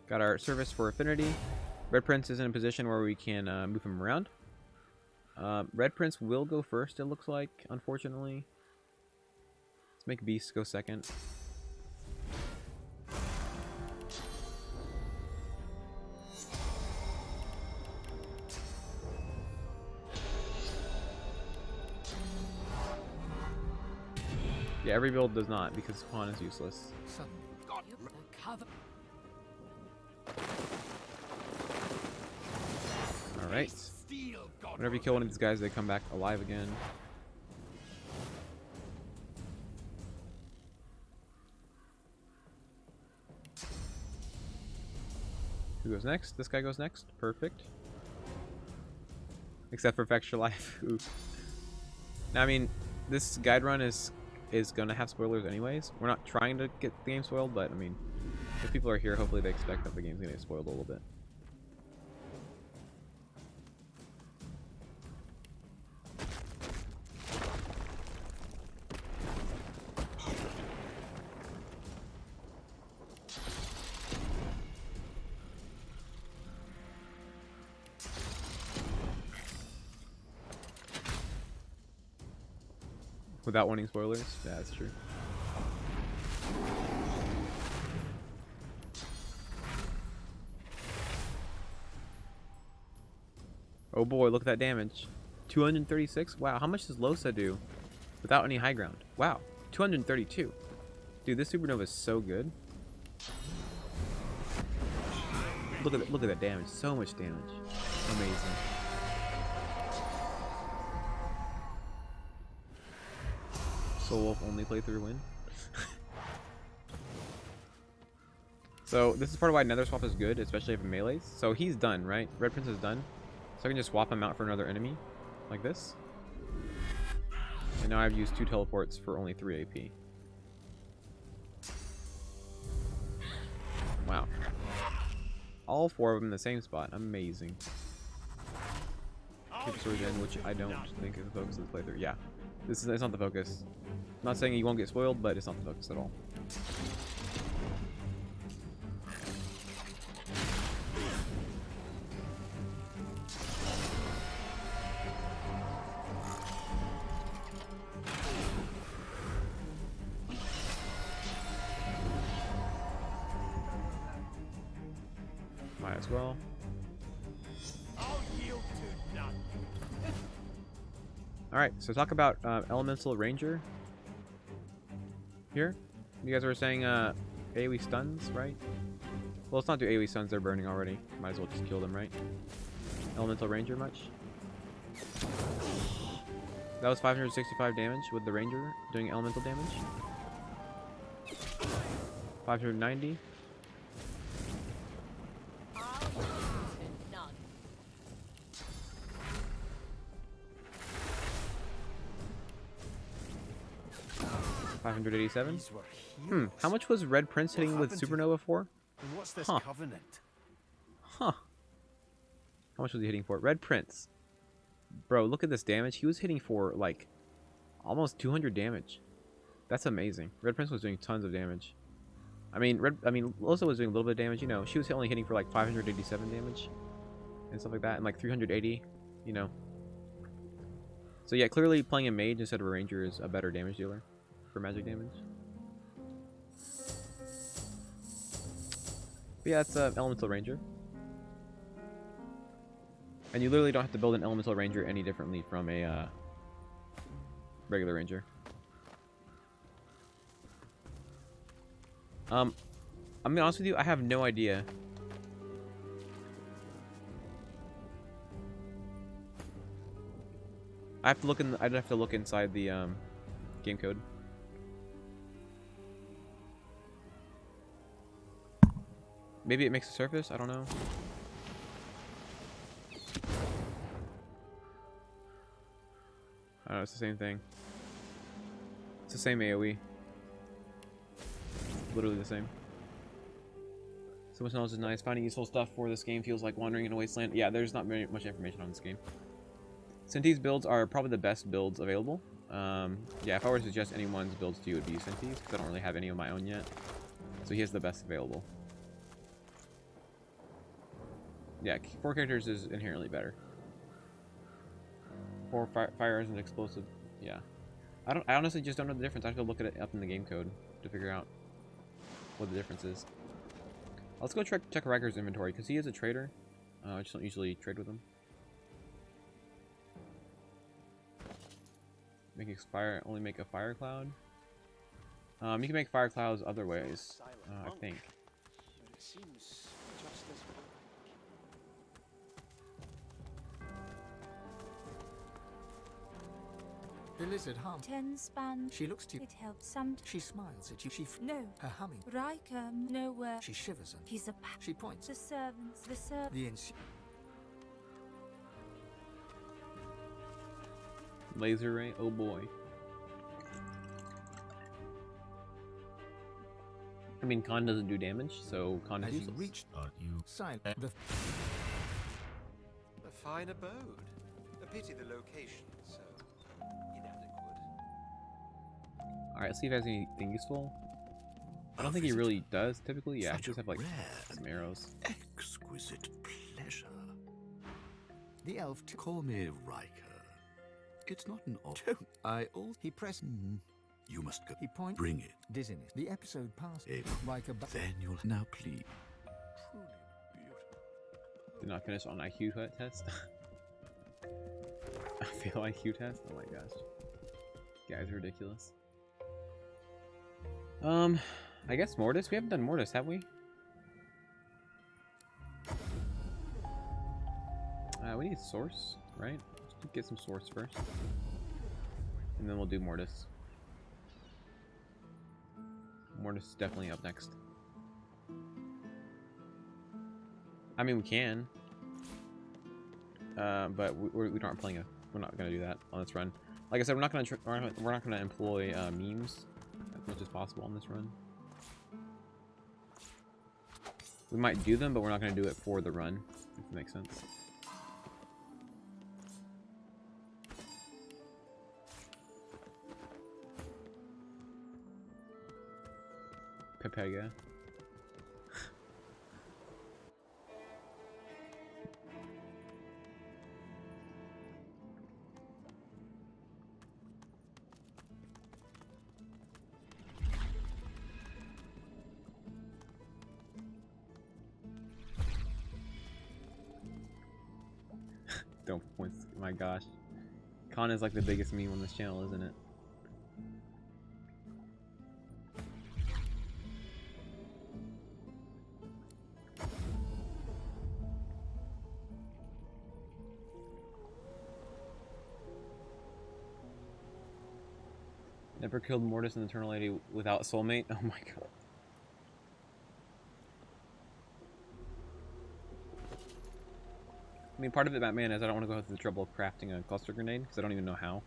Got our service for affinity. Red Prince is in a position where we can move him around. Red Prince will go first, it looks like, unfortunately. Let's make Beast go second. Yeah, every build does not, because Quan is useless. Alright. Whenever you kill one of these guys, they come back alive again. Who goes next? This guy goes next. Perfect. Except for extra life. Oof. Now, I mean, this guide run is going to have spoilers anyways. We're not trying to get the game spoiled, but I mean, if people are here, hopefully they expect that the game's going to get spoiled a little bit. Without wanting spoilers? Yeah, that's true. Oh boy, look at that damage. 236? Wow, how much does Losa do without any high ground? Wow, 232. Dude, this supernova is so good. Look at that damage. So much damage. Amazing. Soul Wolf only playthrough win. So this is part of why Nether Swap is good, especially if it melees. So he's done, right? Red Prince is done. So I can just swap him out for another enemy, like this. And now I've used 2 teleports for only 3 AP. Wow. All 4 of them in the same spot. Amazing. Keep swords in, which I don't think is the focus of the playthrough. Yeah. It's not the focus. I'm not saying you won't get spoiled, but it's not the focus at all. Might as well. Alright, so talk about Elemental Ranger here. You guys were saying AoE stuns, right? Well, let's not do AoE stuns, they're burning already. Might as well just kill them, right? Elemental Ranger much? That was 565 damage with the Ranger doing elemental damage. 590. How much was Red Prince hitting with Supernova for? What's this covenant? Huh. How much was he hitting for? Red Prince. Bro, look at this damage. He was hitting for, like, almost 200 damage. That's amazing. Red Prince was doing tons of damage. I mean, Losa was doing a little bit of damage, you know. She was only hitting for, like, 587 damage. And stuff like that. And, like, 380, you know. So, yeah, clearly playing a mage instead of a ranger is a better damage dealer for magic damage. But yeah, that's Elemental Ranger. And you literally don't have to build an Elemental Ranger any differently from a regular Ranger. I'm gonna be honest with you, I have no idea. I'd have to look inside the game code. Maybe it makes a surface, I don't know. I don't know, it's the same thing. It's the same AoE. Literally the same. So much knowledge is nice. Finding useful stuff for this game feels like wandering in a wasteland. Yeah, there's not very much information on this game. Synti's builds are probably the best builds available. Yeah, if I were to suggest anyone's builds to you, it would be Synti's, because I don't really have any of my own yet. So he has the best available. Yeah, 4 characters is inherently better. 4 fires and explosive. Yeah, I honestly just don't know the difference. I have to look at it up in the game code to figure out what the difference is. Let's go check Riker's inventory because he is a trader. I just don't usually trade with him. Make expire. Only make a fire cloud. You can make fire clouds other ways. I think. The lizard hum. 10 span. She looks to you. It helps some. She smiles at you. No. Her humming. Riker, nowhere. She shivers and He's a she points. The servants. The servants. The Laser ray. Oh boy. I mean, Khan doesn't do damage, so Khan is As you useless. reached, you silent. A fine abode. A pity the location so inadequate. Alright, let's see if he has anything useful. I don't think he really does, typically. Yeah, he just have, like, some arrows. Exquisite pleasure. The elf Call me Riker. It's not an option. He pressed. You must go. He points. Bring it. Dizziness. The episode passed. Riker. Then you'll now please. Did not finish on IQ test. I fail IQ test? Oh my gosh. You guys are ridiculous. I guess Mordus? We haven't done Mordus, have we? We need source, right? Let's get some source first. And then we'll do Mordus. Mordus is definitely up next. I mean, we can. But we aren't playing a. We're not gonna do that on this run. Like I said, we're not gonna employ memes as much as possible on this run. We might do them, but we're not going to do it for the run, if that makes sense. Pepega. Don't put points. My gosh. Con is like the biggest meme on this channel, isn't it? Never killed Mordus and the Eternal Lady without soulmate? Oh my god. I mean, part of it, Batman, is I don't want to go through the trouble of crafting a cluster grenade, because I don't even know how.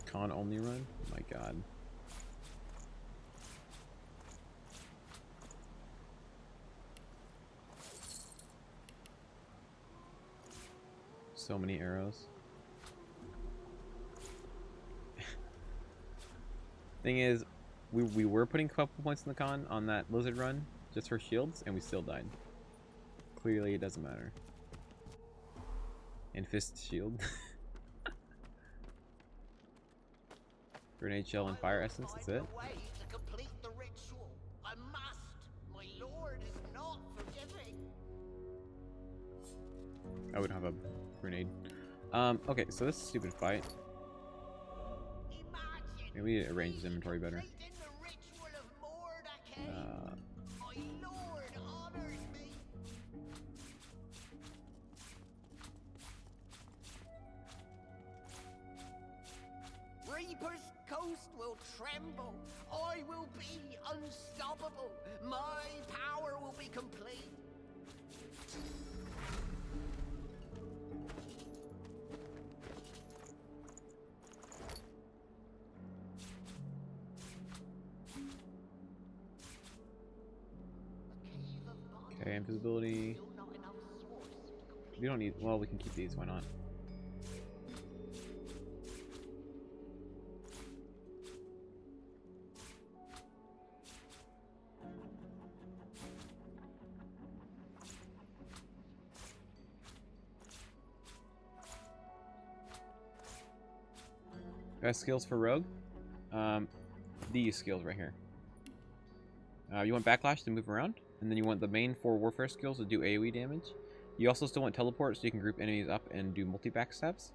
Con only run? Oh my god. So many arrows. Thing is, we were putting a couple points in the con on that lizard run just for shields, and we still died. Clearly, it doesn't matter. And fist shield. Grenade shell and fire essence. That's it. I would have a grenade. Okay, so this stupid fight. Maybe we need to arrange his inventory better. Reaper's coast will tremble. I will be unstoppable. My power will be complete. Okay, invisibility. We don't need. Well, we can keep these. Why not? Best skills for Rogue? These skills right here. You want Backlash to move around, and then you want the main 4 Warfare skills to do AoE damage. You also still want Teleport, so you can group enemies up and do multi-backstabs.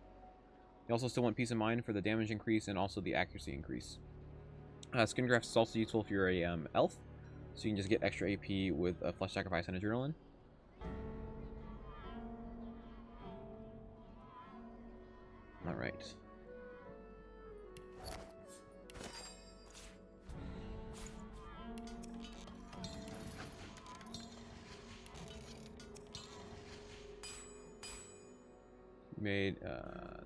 You also still want Peace of Mind for the damage increase and also the accuracy increase. Skin Graft is also useful if you're a elf, so you can just get extra AP with a Flesh Sacrifice and Adrenaline. Alright. Made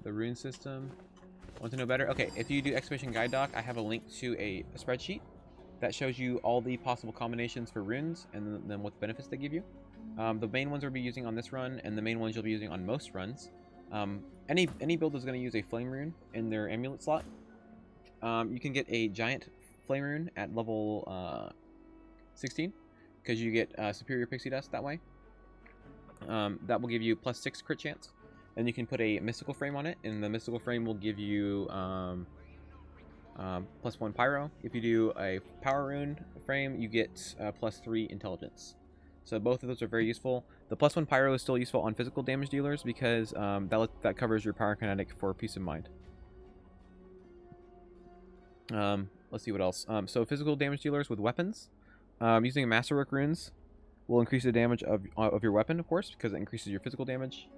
the rune system. Want to know better? Okay, if you do Expedition Guide Doc, I have a link to a spreadsheet that shows you all the possible combinations for runes and then what benefits they give you. The main ones we'll be using on this run, and the main ones you'll be using on most runs. Any build is going to use a flame rune in their amulet slot. You can get a giant flame rune at level 16 because you get superior pixie dust that way. That will give you +6 crit chance. And you can put a mystical frame on it, and the mystical frame will give you +1 pyro. If you do a power rune frame, you get +3 intelligence. So both of those are very useful. The +1 pyro is still useful on physical damage dealers because that covers your power kinetic for Peace of Mind. Let's see what else. So physical damage dealers with weapons, using Masterwork runes will increase the damage of your weapon, of course, because it increases your physical damage.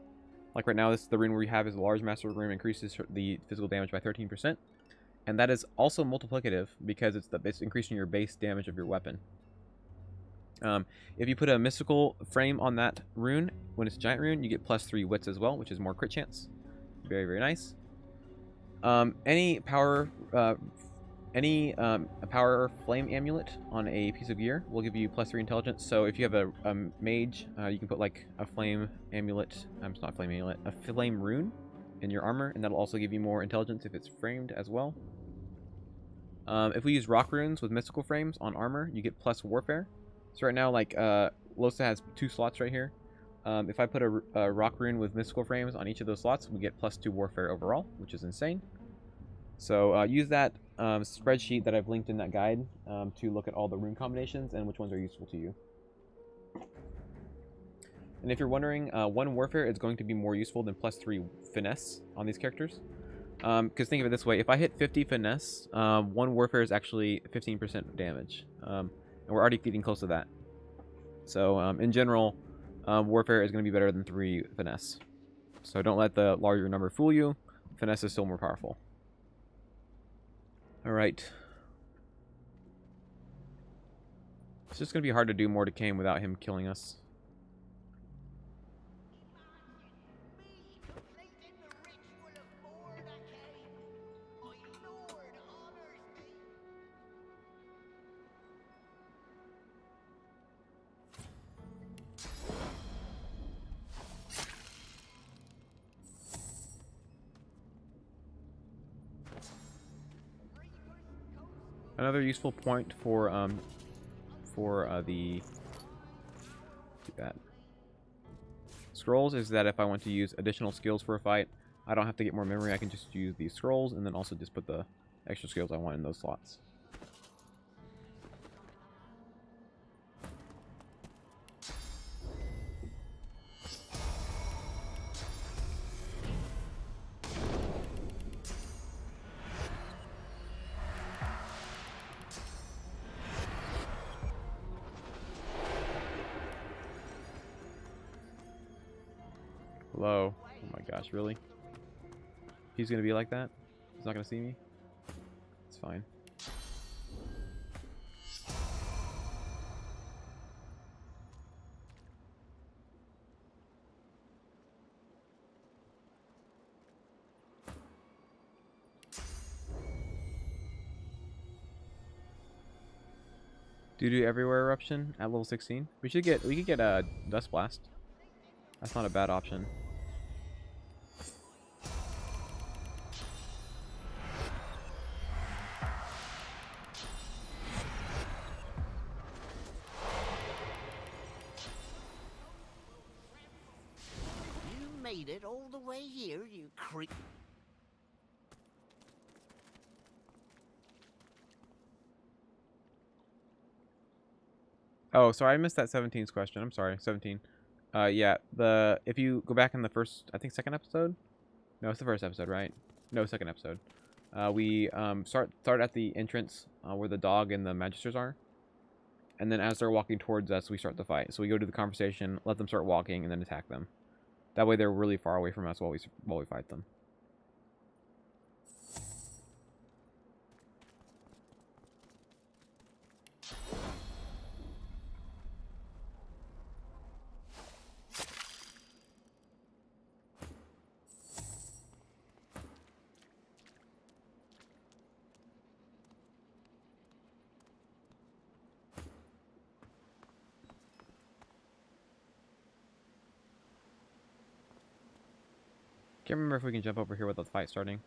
Like right now, the rune we have is a large Masterwork rune, increases the physical damage by 13%. And that is also multiplicative because it's increasing your base damage of your weapon. If you put a mystical frame on that rune, when it's a giant rune, you get +3 wits as well, which is more crit chance. Very, very nice. Any power Any a power flame amulet on a piece of gear will give you +3 intelligence. So if you have a mage, you can put like a flame amulet. It's not a flame amulet, a flame rune in your armor, and that'll also give you more intelligence if it's framed as well. If we use rock runes with mystical frames on armor, you get plus warfare. So right now, like Losa has 2 slots right here. If I put a rock rune with mystical frames on each of those slots, we get +2 warfare overall, which is insane. So use that spreadsheet that I've linked in that guide to look at all the rune combinations and which ones are useful to you. And if you're wondering, 1 warfare is going to be more useful than +3 finesse on these characters. Because think of it this way, if I hit 50 finesse, 1 warfare is actually 15% damage. And we're already getting close to that. So in general, warfare is going to be better than 3 finesse. So don't let the larger number fool you. Finesse is still more powerful. Alright. It's just going to be hard to do Mordecai without him killing us. Another useful point for the scrolls is that if I want to use additional skills for a fight, I don't have to get more memory. I can just use these scrolls and then also just put the extra skills I want in those slots. Hello. Oh my gosh, really? He's gonna be like that? He's not gonna see me? It's fine. Do everywhere eruption at level 16? We could get a dust blast. That's not a bad option. You made it all the way here, you creep. Oh, sorry, I missed that 17's question. I'm sorry, 17. Yeah, if you go back in the first, I think second episode? No, it's the first episode, right? No, second episode. We start at the entrance where the dog and the magisters are. And then as they're walking towards us, we start the fight. So we go to the conversation, let them start walking, and then attack them. That way they're really far away from us while we fight them. Can't remember if we can jump over here without the fight starting.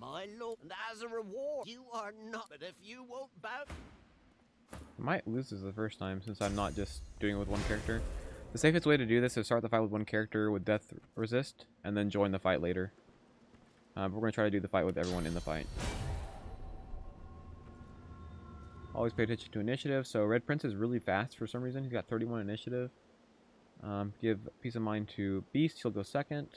My lord, and as a reward, you are not. But if you won't bow. I might lose this the first time since I'm not just doing it with one character. The safest way to do this is start the fight with one character with death resist, and then join the fight later. But we're going to try to do the fight with everyone in the fight. Always pay attention to initiative. So Red Prince is really fast for some reason. He's got 31 initiative. Give peace of mind to Beast. He'll go second.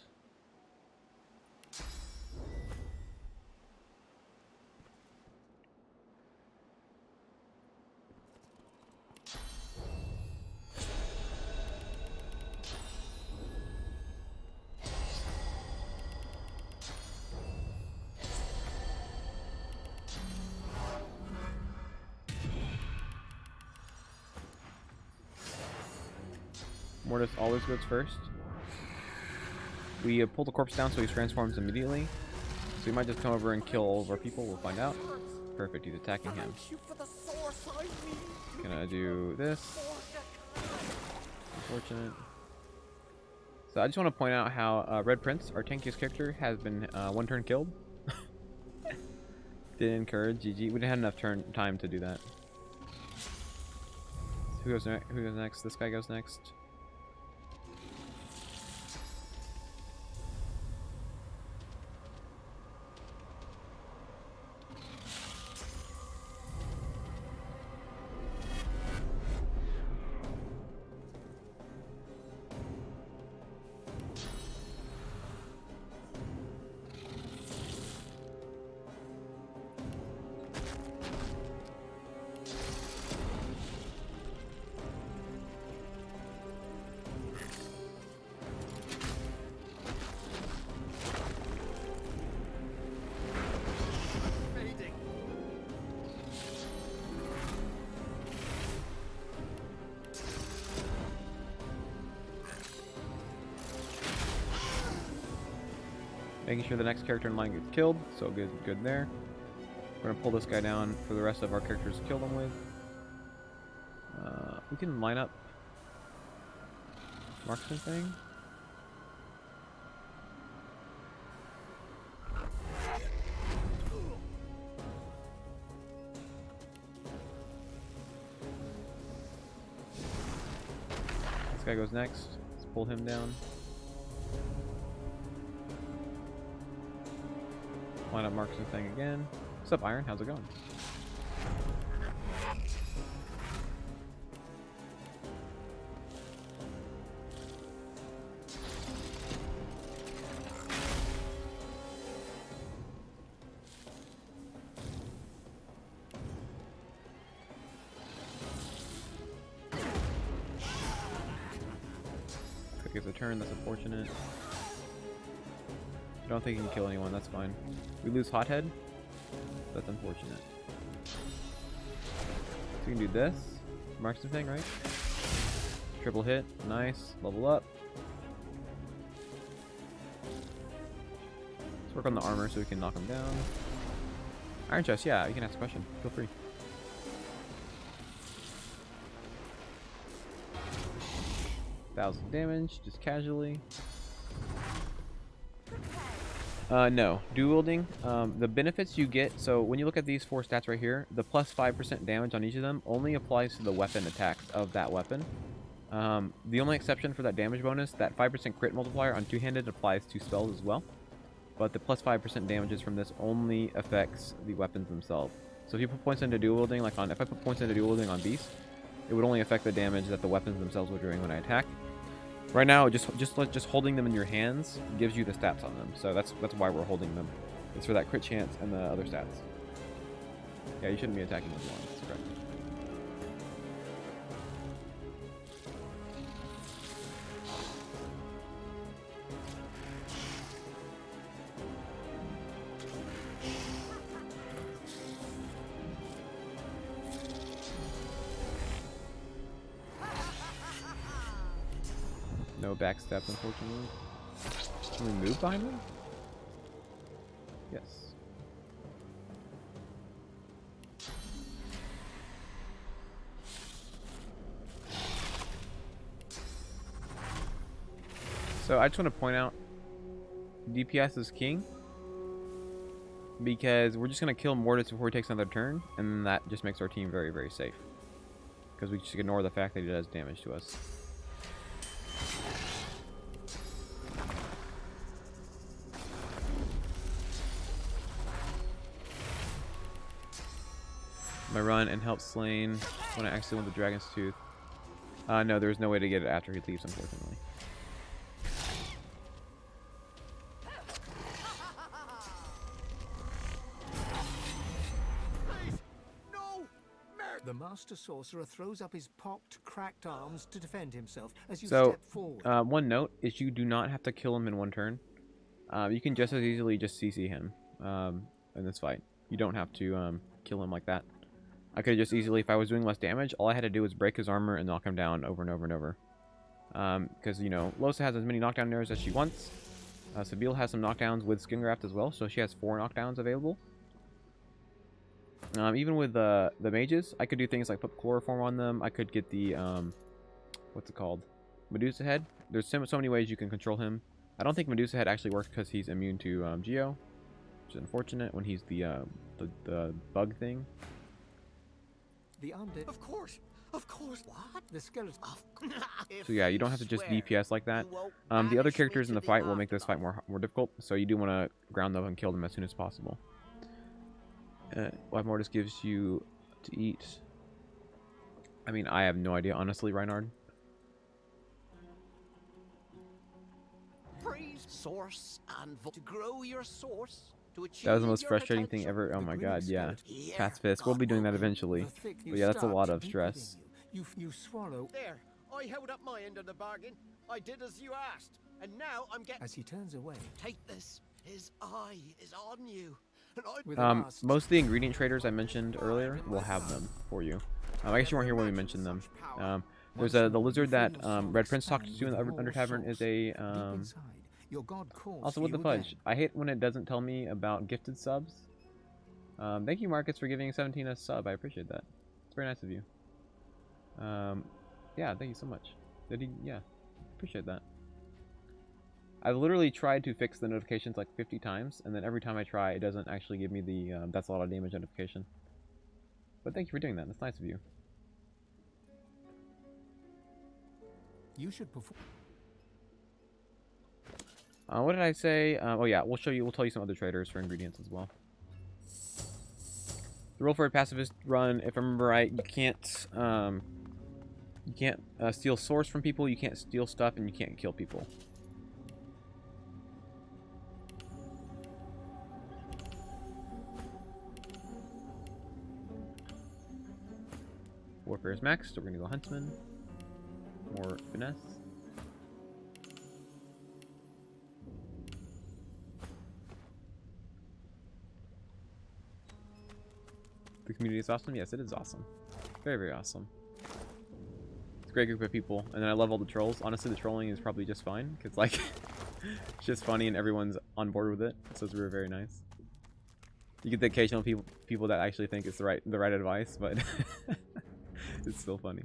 Mordus always goes first. We pull the corpse down so he transforms immediately. So he might just come over and kill all of our people. We'll find out. Perfect, he's attacking him. Gonna do this. Unfortunate. So I just want to point out how Red Prince, our tankiest character, has been one turn killed. Didn't encourage. GG. We didn't have enough time to do that. Who goes next? Who goes next? This guy goes next. Making sure the next character in line gets killed, so good there. We're gonna pull this guy down for the rest of our characters to kill them with. We can line up marksman thing. This guy goes next. Let's pull him down. Line up marksman thing again. What's up, Iron? How's it going? Quick as a turn, that's unfortunate. I don't think he can kill anyone, that's fine. We lose Hothead. That's unfortunate. So we can do this. Marksman thing, right? Triple hit. Nice. Level up. Let's work on the armor so we can knock him down. Iron chest, yeah, you can ask a question. Feel free. $1,000 damage, just casually. No. Dual wielding, the benefits you get, so when you look at these 4 stats right here, the plus 5% damage on each of them only applies to the weapon attacks of that weapon. The only exception for that damage bonus, that 5% crit multiplier on two-handed applies to spells as well. But the plus 5% damages from this only affects the weapons themselves. So if you put points into dual wielding, like if I put points into dual wielding on Beast, it would only affect the damage that the weapons themselves were doing when I attack. Right now, just holding them in your hands gives you the stats on them, so that's why we're holding them. It's for that crit chance and the other stats. Yeah, you shouldn't be attacking with one. That's correct. No backstep, unfortunately. Can we move behind him? Yes. So I just want to point out, DPS is king, because we're just going to kill Mordus before he takes another turn, and that just makes our team very, very safe. Because we just ignore the fact that he does damage to us. My run and help Slain when I actually want the Dragon's Tooth. No, there's no way to get it after he leaves, unfortunately. The Master Sorcerer throws up his pocked, cracked arms to defend himself as you step forward. One note is you do not have to kill him in one turn. You can just as easily just CC him in this fight. You don't have to kill him like that. I could just easily, if I was doing less damage, all I had to do was break his armor and knock him down over and over and over. Because, you know, Losa has as many knockdown arrows as she wants. Sabine has some knockdowns with Skin Graft as well, so she has 4 knockdowns available. Even with the mages, I could do things like put chloroform on them. I could get the, what's it called? Medusa Head. There's so many ways you can control him. I don't think Medusa Head actually works because he's immune to Geo, which is unfortunate when he's the bug thing. The undead. Of course. What? The skeleton. So yeah, you don't have to just DPS like that. The other characters in the fight will make this fight more difficult, so you do want to ground them and kill them as soon as possible. What Mordus gives you to eat? I mean, I have no idea, honestly, Reinhard. Source and to grow your source. That was the most frustrating thing ever. Oh my god, yeah. Fast Fist. We'll be doing that eventually. But yeah, that's a lot of stress. You swallow. There, I held up my end of the bargain. I did as you asked, and now I'm getting. As he turns away. Take this. His eye is on you. Most of the ingredient traders I mentioned earlier will have them for you. I guess you weren't here when we mentioned them. There's the lizard that Red Prince talked to in the Under Tavern is a also with the fudge. I hate when it doesn't tell me about gifted subs. Thank you, Marcus, for giving 17 a sub. I appreciate that. It's very nice of you. Yeah, thank you so much. Yeah, appreciate that. I've literally tried to fix the notifications like 50 times, and then every time I try, it doesn't actually give me the that's a lot of damage notification. But thank you for doing that. That's nice of you. You should perform. What did I say? Oh yeah, we'll tell you some other traders for ingredients as well. The rule for a pacifist run, if I remember right, you can't steal source from people, you can't steal stuff, and you can't kill people. Warfare is maxed, so we're gonna go Huntsman. More finesse. The community is awesome. Yes, it is awesome. Very, very awesome. It's a great group of people. And then I love all the trolls. Honestly, the trolling is probably just fine. Because, like, it's just funny and everyone's on board with it. So it's very, very nice. You get the occasional people that actually think it's the right advice, but it's still funny.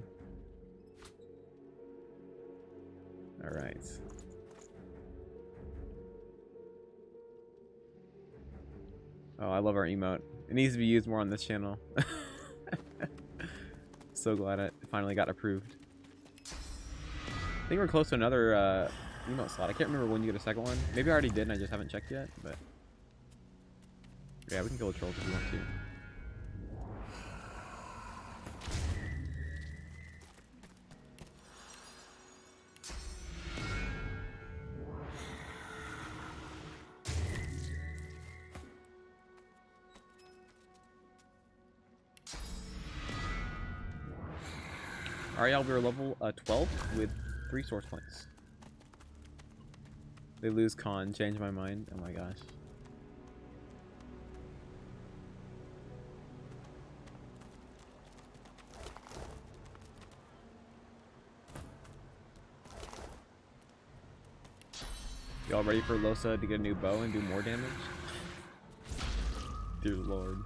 Alright. Oh, I love our emote. It needs to be used more on this channel. So glad it finally got approved. I think we're close to another emote slot. I can't remember when you get a second one. Maybe I already did and I just haven't checked yet, but yeah, we can kill the trolls if we want to. Ariel, we're level 12 with 3 source points. They lose con, change my mind. Oh my gosh. Y'all ready for Losa to get a new bow and do more damage? Dear Lord.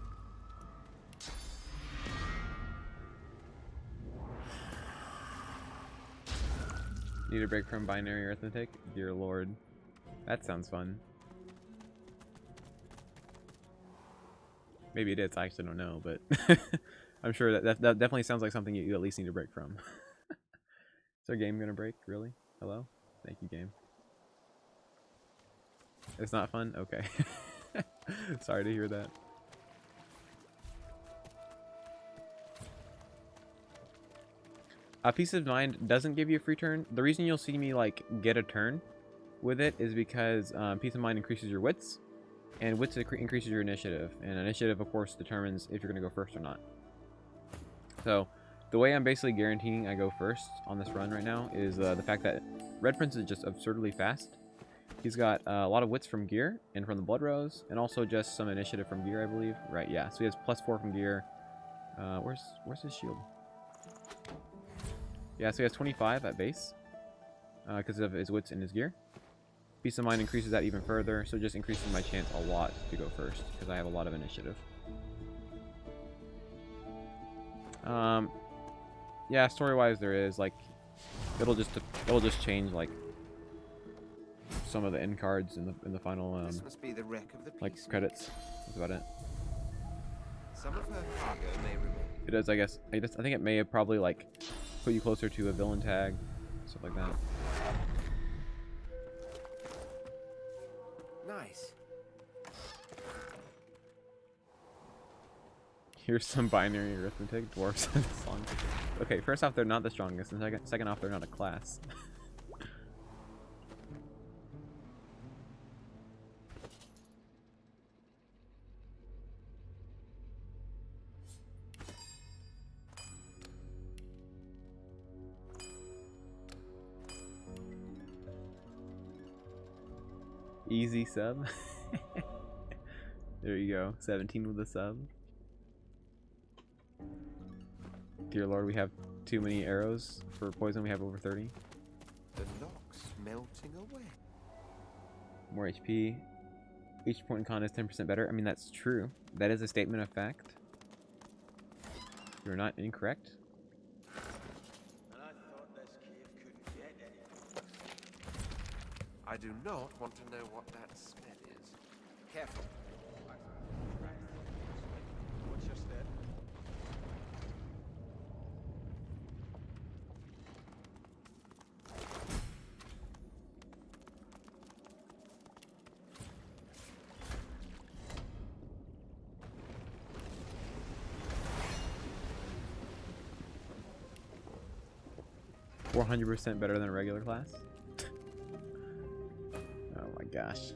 Need a break from binary arithmetic? Dear Lord. That sounds fun. Maybe it is, I actually don't know, but I'm sure that definitely sounds like something you at least need a break from. Is our game gonna break? Really? Hello? Thank you, game. It's not fun? Okay. Sorry to hear that. Peace of Mind doesn't give you a free turn. The reason you'll see me like get a turn with it is because Peace of Mind increases your wits, and wits increases your initiative, and initiative of course determines if you're going to go first or not. So the way I'm basically guaranteeing I go first on this run right now is the fact that Red Prince is just absurdly fast. He's got a lot of wits from gear and from the Blood Rose, and also just some initiative from gear, I believe. Right, yeah. So he has +4 from gear. Where's his shield? Yeah, so he has 25 at base. because of his wits and his gear. Peace of Mind increases that even further, so it just increases my chance a lot to go first, because I have a lot of initiative. Yeah, story-wise there is, like, it'll just change, like, some of the end cards in the final, This must be the wreck of the like, credits. That's about it. Some of her cargo may remain. It does, I guess. I think it may have probably, like, put you closer to a villain tag, stuff like that. Nice. Here's some binary arithmetic. Dwarves are the strongest. Okay, first off, they're not the strongest, and second off, they're not a class. Easy sub. There you go. 17 with a sub. Dear Lord, we have too many arrows for poison. We have over 30. The lock's melting away. More HP. Each point in con is 10% better. I mean, that's true. That is a statement of fact. You're not incorrect. I do not want to know what that smell is. Careful. What's your step? $400% better than a regular class. Oh my gosh.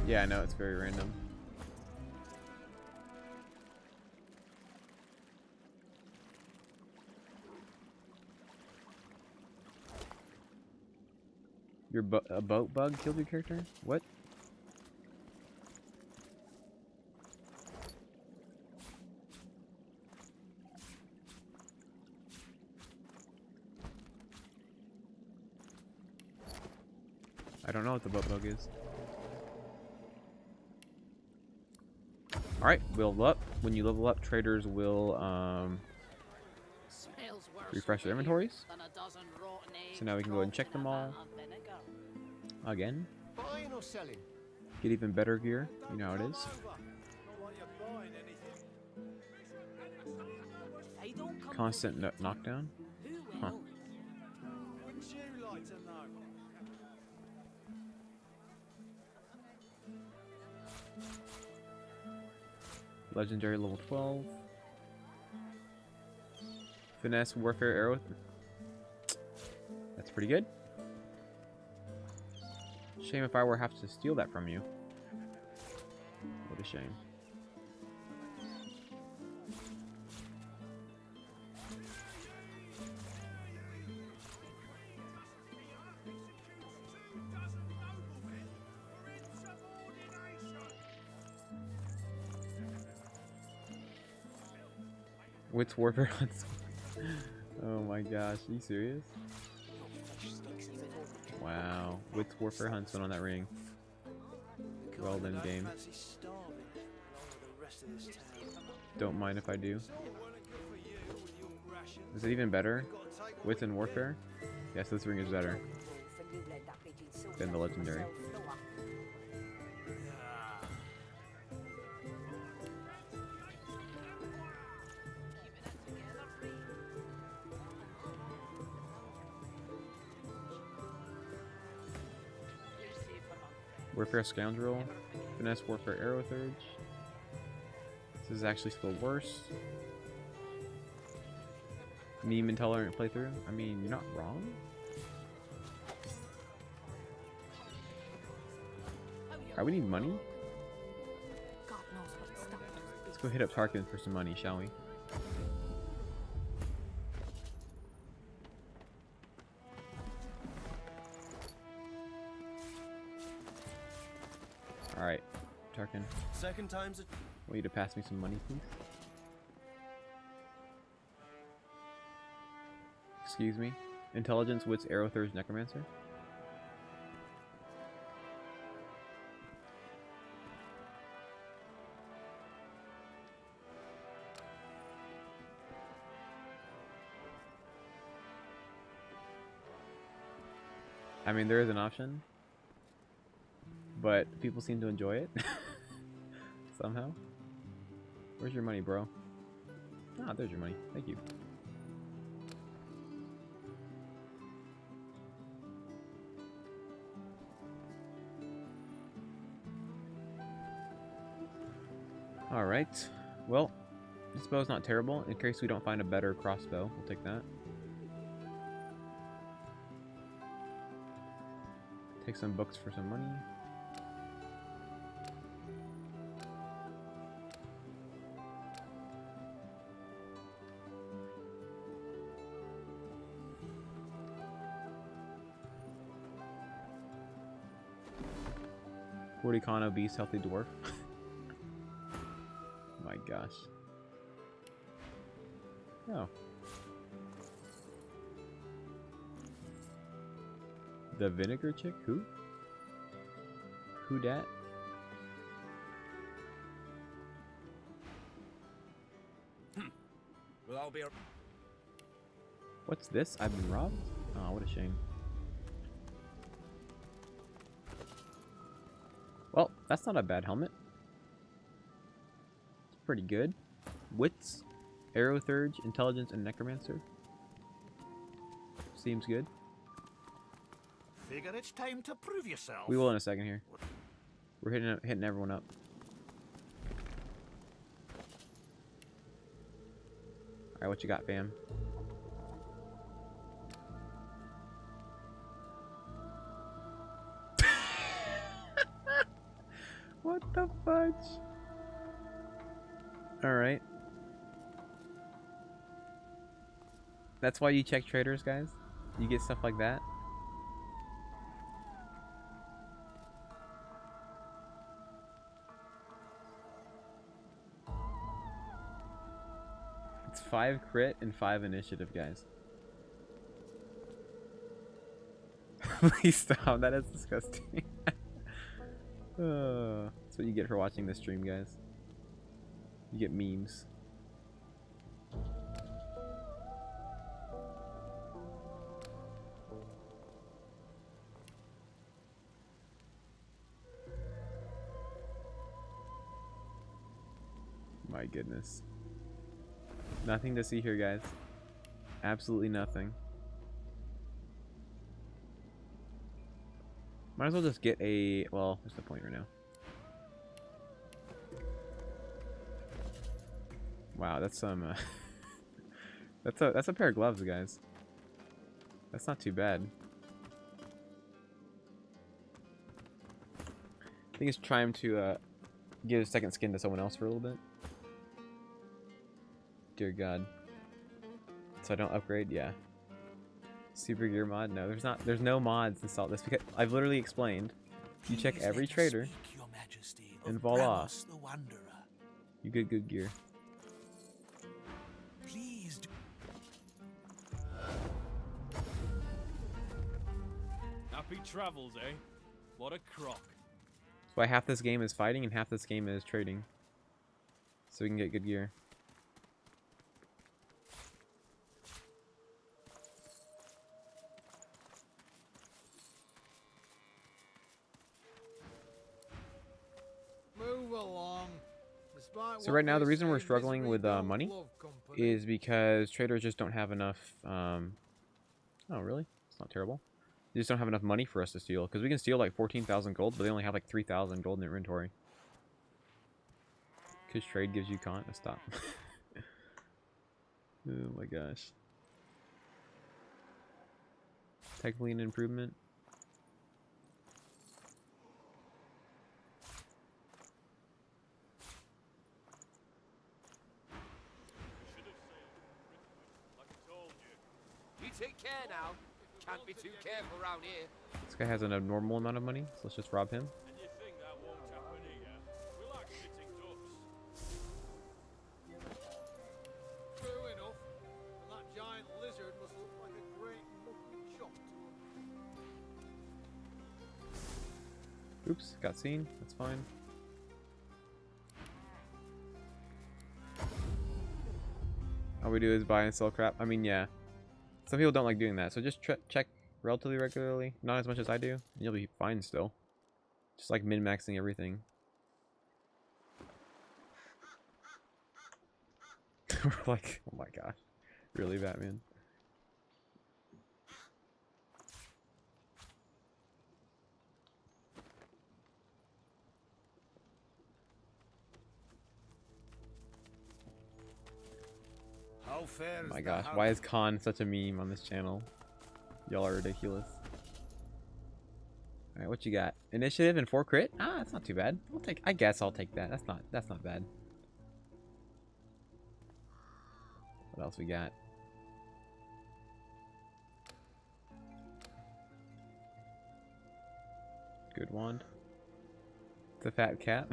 Yeah, I know, it's very random. A boat bug killed your character? What? I don't know what the boat bug is. Alright, we'll level up. When you level up, traders will refresh their inventories. So now we can go ahead and check them all again. Buying or selling? Get even better gear. You know how it is. Constant knockdown. Huh. Wouldn't you like to know? Legendary level 12. Finesse warfare arrow. That's pretty good. Shame if I were have to steal that from you. What a shame. Wits warfare hunts. Oh my gosh, are you serious? Wow, Wits warfare huntsman on that ring. Well done, game. Don't mind if I do. Is it even better? Wits and warfare? Yes, this ring is better than the legendary. Warfare Scoundrel, Finesse Warfare Arrow Thurge. This is actually still worse. Meme intolerant playthrough. I mean, you're not wrong. Alright, we need money. God knows what stopped those Let's go hit up Tarkin for some money, shall we? Alright, Tarkin. Second time's a... Want you to pass me some money, please? Excuse me? Intelligence, wits, arrow, thirst, necromancer? I mean, there is an option, but people seem to enjoy it somehow. Where's your money, bro? Ah, there's your money. Thank you. Alright. Well, this bow's not terrible. In case we don't find a better crossbow, we'll take that. Take some books for some money. Forty-con obese healthy dwarf. My gosh. Oh. The vinegar chick? Who? Who dat? Well, I'll be a... What's this? I've been robbed? Oh, what a shame. Well, that's not a bad helmet. It's pretty good. Wits, arrow thurge, intelligence, and necromancer. Seems good. Figure it's time to prove yourself. We will in a second here. We're hitting everyone up. Alright, what you got, fam? What the fudge? Alright. That's why you check traders, guys? You get stuff like that? It's 5 crit and 5 initiative, guys. Please stop, that is disgusting. That's what you get for watching this stream, guys. You get memes. My goodness. Nothing to see here, guys. Absolutely nothing. Might as well just get a... Well, what's the point right now? Wow, that's some... that's a pair of gloves, guys. That's not too bad. I think it's time to give a second skin to someone else for a little bit. Dear God. So I don't upgrade? Yeah. Super gear mod? No, there's no mods installed. This because I've literally explained. You check every trader, and voila, you get good gear. Please do. Happy travels, eh? What a crock. That's why half this game is fighting and half this game is trading. So we can get good gear. Move along. So right now, the reason we're struggling with money is because traders just don't have enough. Oh, really? It's not terrible. They just don't have enough money for us to steal. Because we can steal like 14,000 gold, but they only have like 3,000 gold in their inventory. Because trade gives you con. Stop. Oh my gosh. Technically an improvement. Can't be too careful round here. This guy has an abnormal amount of money, so let's just rob him. And you think that won't happen here? We like sitting ducks. True enough. And that giant lizard must look like a great mucky chop to him. Oops, got seen. That's fine. All we do is buy and sell crap. I mean, yeah. Some people don't like doing that, so just check relatively regularly. Not as much as I do, and you'll be fine still. Just like min-maxing everything. We're like, oh my gosh. Really, Batman? How fair Oh is my the gosh, house? why is Khan such a meme on this channel? Y'all are ridiculous. Alright, what you got? Initiative and 4 crit? Ah, that's not too bad. I guess I'll take that. That's not bad. What else we got? Good wand. It's a fat cat.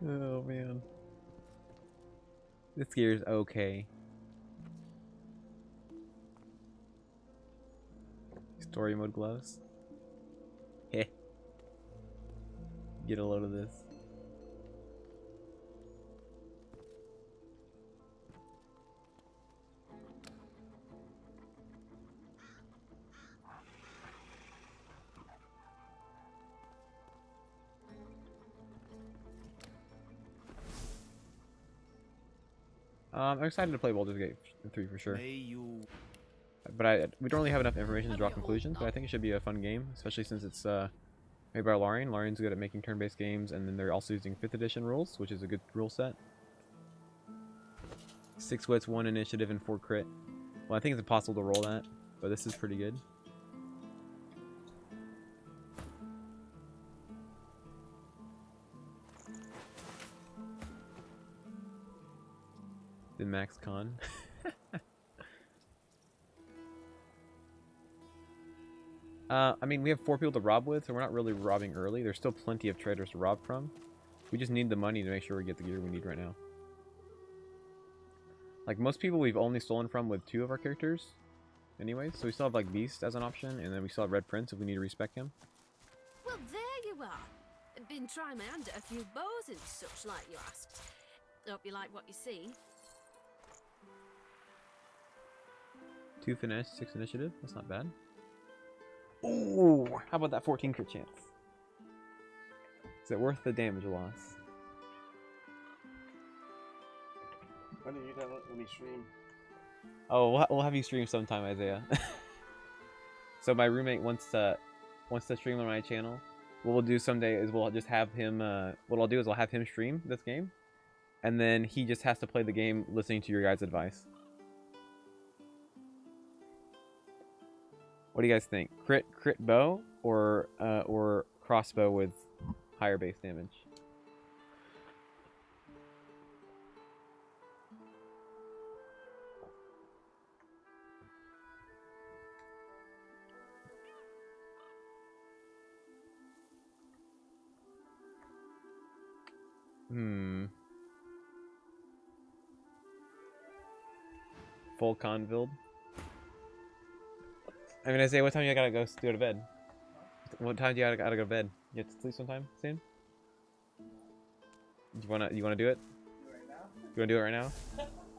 Oh man. This gear's okay. Story mode gloves. Heh. Get a load of this. I'm excited to play Baldur's Gate 3 for sure. But we don't really have enough information to draw conclusions, but I think it should be a fun game, especially since it's made by Larian. Larian's good at making turn-based games, and then they're also using 5th edition rules, which is a good rule set. 6 wits, 1 initiative, and 4 crit. Well, I think it's impossible to roll that, but this is pretty good. The Max Con. I mean, we have 4 people to rob with, so we're not really robbing early. There's still plenty of traders to rob from. We just need the money to make sure we get the gear we need right now. Like, most people we've only stolen from with 2 of our characters. Anyways, so we still have, like, Beast as an option, and then we still have Red Prince if we need to respec him. Well, there you are. Been trying my hand at a few bows and such, like you asked. Hope you like what you see. 2 finesse, 6 initiative. That's not bad. Ooh, how about that 14 crit chance? Is it worth the damage loss? When are you gonna let me stream? Oh, we'll have you stream sometime, Isaiah. So my roommate wants to stream on my channel. What we'll do someday is we'll just have him. What I'll do is I'll have him stream this game, and then he just has to play the game listening to your guys' advice. What do you guys think? Crit bow or crossbow with higher base damage? Full con build. I mean, Isaiah, what time you gotta go to bed? What time do you gotta go to bed? You have to sleep sometime soon? You wanna do it? You wanna do it right now?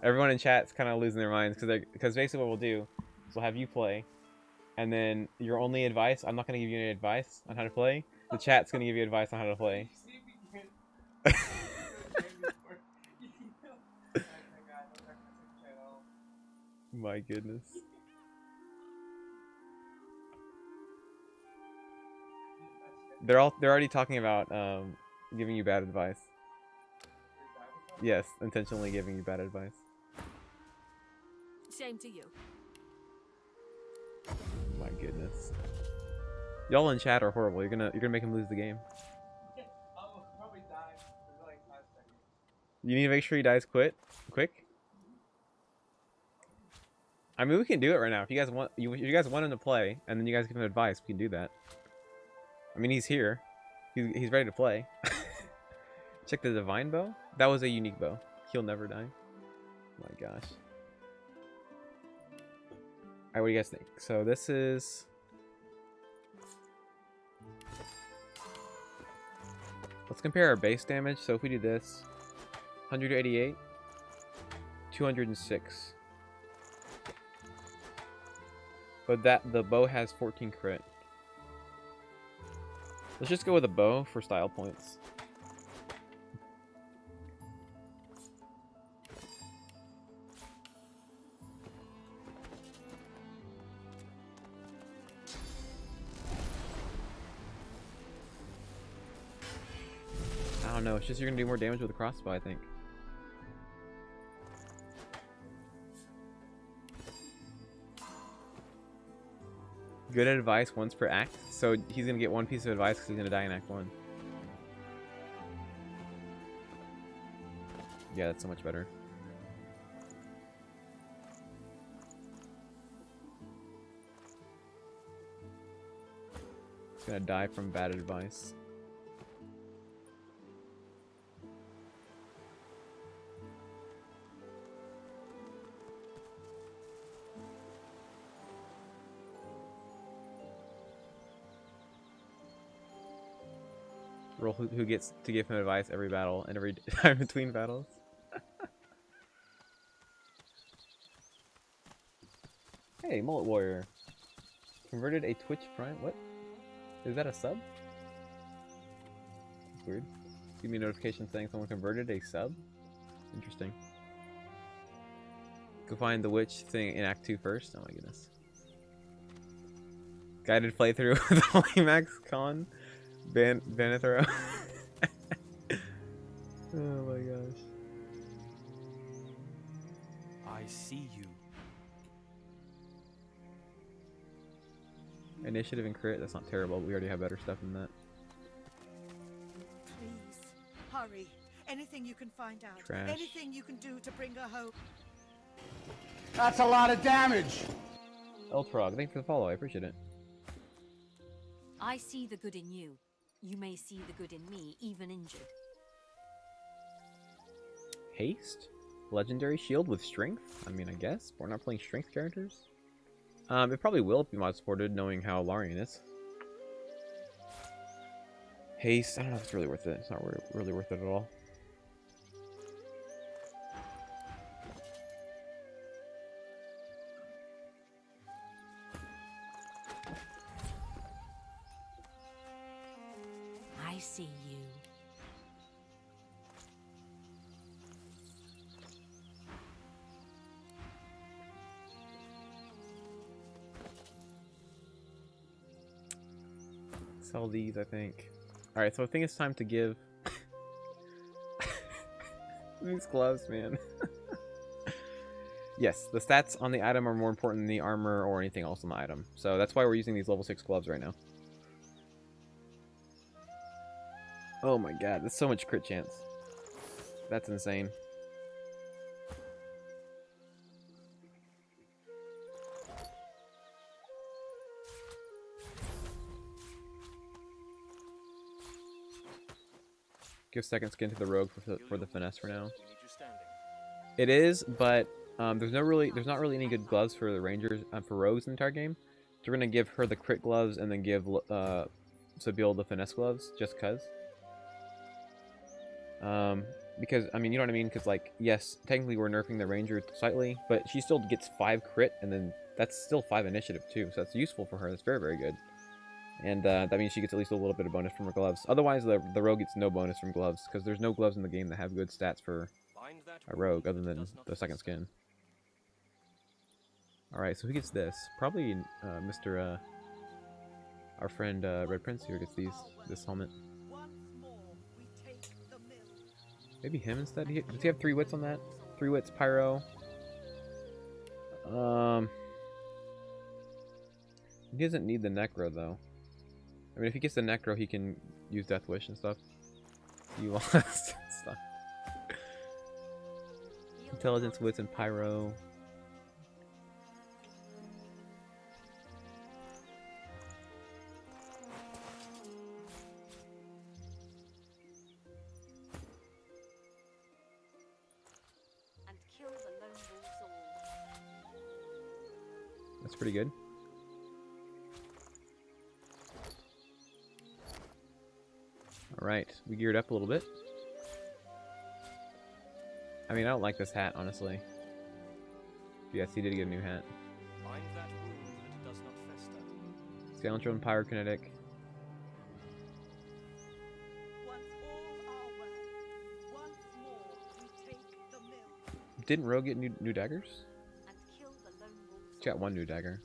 Everyone in chat's kind of losing their minds because basically what we'll do is we'll have you play, and then your only advice. I'm not gonna give you any advice on how to play. The chat's gonna give you advice on how to play. My goodness. They're already talking about giving you bad advice. Yes, intentionally giving you bad advice. Shame to you. My goodness. Y'all in chat are horrible. You're gonna make him lose the game. I'll probably die for like 5 seconds. You need to make sure he dies quick. I mean, we can do it right now. If you guys want, you guys want him to play, and then you guys give him advice, we can do that. I mean, he's here. He's ready to play. Check the divine bow. That was a unique bow. He'll never die. Oh my gosh. Alright, what do you guys think? So this is... Let's compare our base damage. So if we do this, 188, 206. But the bow has 14 crit. Let's just go with a bow for style points. I don't know, it's just you're gonna do more damage with a crossbow, I think. Good advice once per act, so he's gonna get one piece of advice because he's gonna die in Act 1. Yeah, that's so much better. He's gonna die from bad advice. Roll who gets to give him advice every battle and every time between battles. Hey, Mullet Warrior. Converted a Twitch Prime. What? Is that a sub? That's weird. Give me a notification saying someone converted a sub? Interesting. Go find the witch thing in Act 2 first. Oh my goodness. Guided playthrough with Holy Max Con. Vanithro. Oh my gosh. I see you. Initiative and crit, that's not terrible. We already have better stuff than that. Please, hurry. Anything you can find out. Trash. Anything you can do to bring her home. That's a lot of damage. Eltrog, thanks for the follow. I appreciate it. I see the good in you. You may see the good in me, even injured. Haste? Legendary shield with strength? I mean, I guess. We're not playing strength characters. It probably will be mod supported, knowing how Larian is. Haste, I don't know if it's really worth it. It's not really worth it at all. I see you. Sell these, I think. Alright, so I think it's time to give... these gloves, man. Yes, the stats on the item are more important than the armor or anything else on the item. So that's why we're using these level 6 gloves right now. Oh my god, that's so much crit chance. That's insane. Give second skin to the rogue for the finesse for now. It is, but there's not really any good gloves for the rangers for rogues in the entire game. So we're gonna give her the crit gloves and then give Sabil the finesse gloves just cause. Because I mean, you know what I mean? Because like, yes, technically we're nerfing the ranger slightly, but she still gets 5 crit, and then that's still 5 initiative too. So that's useful for her. That's very, very good. And that means she gets at least a little bit of bonus from her gloves. Otherwise, the rogue gets no bonus from gloves, because there's no gloves in the game that have good stats for a rogue other than the second skin. Alright, so who gets this? Probably Mr. Our friend Red Prince here gets this helmet. Maybe him instead? Does he have 3 wits on that? 3 wits, pyro. He doesn't need the necro though. I mean, if he gets the necro, he can use Death Wish and stuff. You lost stuff. Intelligence, wits, and pyro. That's pretty good. Alright, we geared up a little bit. I mean, I don't like this hat, honestly. Yes, he did get a new hat. Find that wound that it does not fester. Scoundrel and Pyrokinetic. Once all are well, once more we take the mill. Didn't Rogue get new daggers? And kill the lone wolves. He's got one new dagger.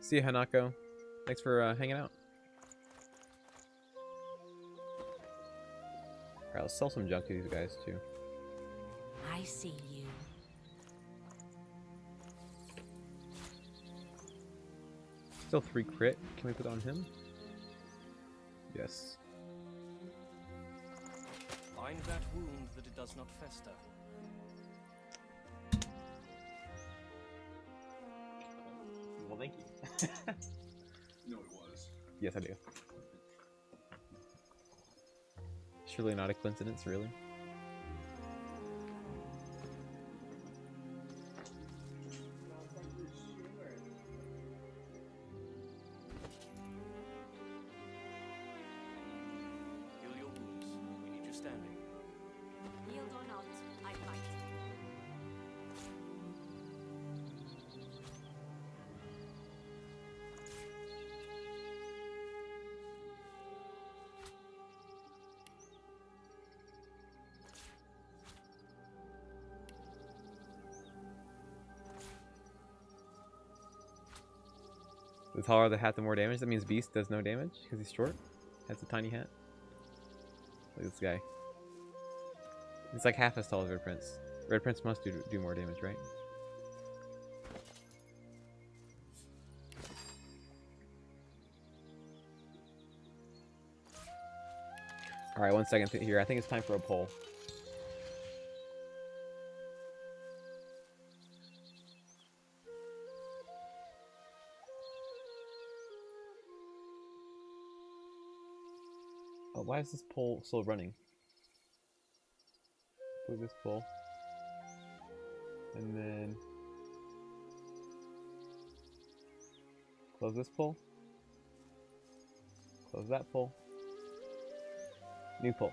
See you, Hanako. Thanks for hanging out. Alright, let's sell some junk to these guys too. I see you. Still 3 crit. Can we put on him? Yes. Find that wound that it does not fester. Well, thank you. No, it was. Yes, I do. Surely not a coincidence, really. Heal your wounds. We need you standing. Yield or not, I fight. The taller the hat, the more damage. That means Beast does no damage because he's short. Has a tiny hat. Look at this guy. It's like half as tall as Red Prince. Red Prince must do more damage, right? Alright, 1 second here. I think it's time for a poll. Oh, why is this poll still running? Put this poll. And then close this poll. Close that poll. New poll.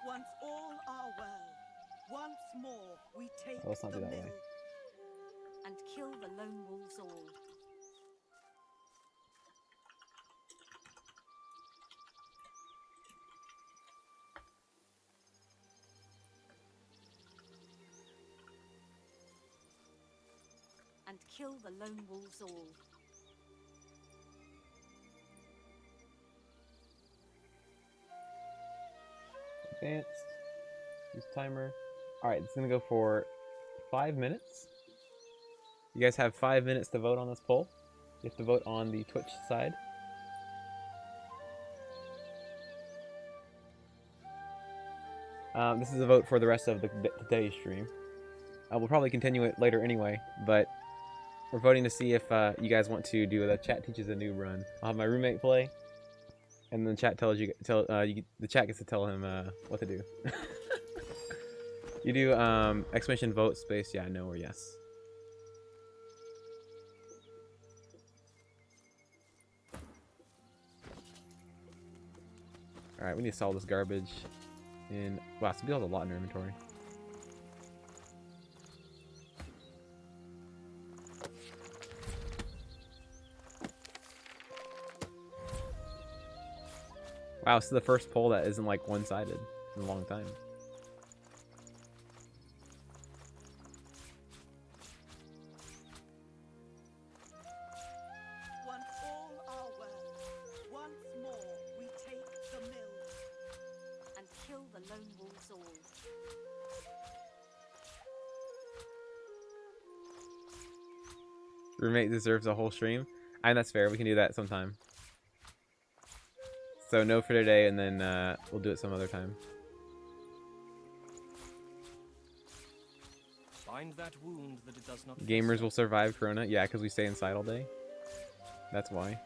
Once all are well, once more we take Oh, let's not the do that mill. way. And kill the lone wolves all. And kill the lone wolves all. Advanced. Use timer. Alright, it's gonna go for 5 minutes. You guys have 5 minutes to vote on this poll. You have to vote on the Twitch side. This is a vote for the rest of today's stream. We'll probably continue it later anyway, but we're voting to see if you guys want to do the chat teaches a new run. I'll have my roommate play, and then the chat tells the chat gets to tell him what to do. You do exclamation vote space yeah, no, or yes. Alright, we need to sell this garbage. And wow, some people have a lot in their inventory. Wow, this is the first poll that isn't like one-sided in a long time. Once all are well, once more we take the mill. And kill the lone wolves all. Roommate deserves a whole stream. And that's fair. We can do that sometime. So no for today, and then we'll do it some other time. Find that wound that it does not. Gamers will survive Corona. Yeah, because we stay inside all day. That's why.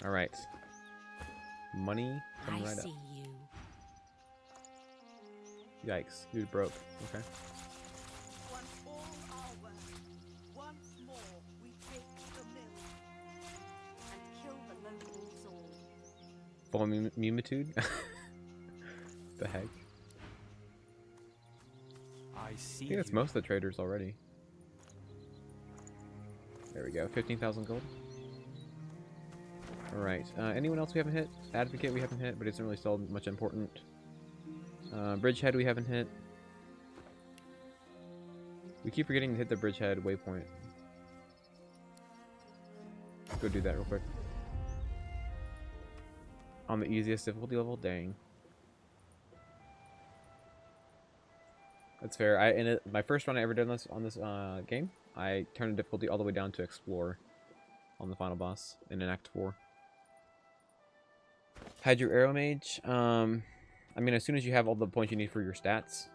All right. Money coming right up. you. Yikes, dude broke. Okay. Once all our work, once more we take the mill. And kill the locals all. Full mumitude? The heck? I see. I think that's most of the traders already. There we go, 15,000 gold. Alright, anyone else we haven't hit? Advocate we haven't hit, but it isn't really still much important. Bridgehead we haven't hit. We keep forgetting to hit the Bridgehead waypoint. Let's go do that real quick. On the easiest difficulty level? Dang. That's fair. My first run I ever did on this game, I turned the difficulty all the way down to Explore on the final boss in an Act 4. Had your Arrow Mage. I mean, as soon as you have all the points you need for your stats.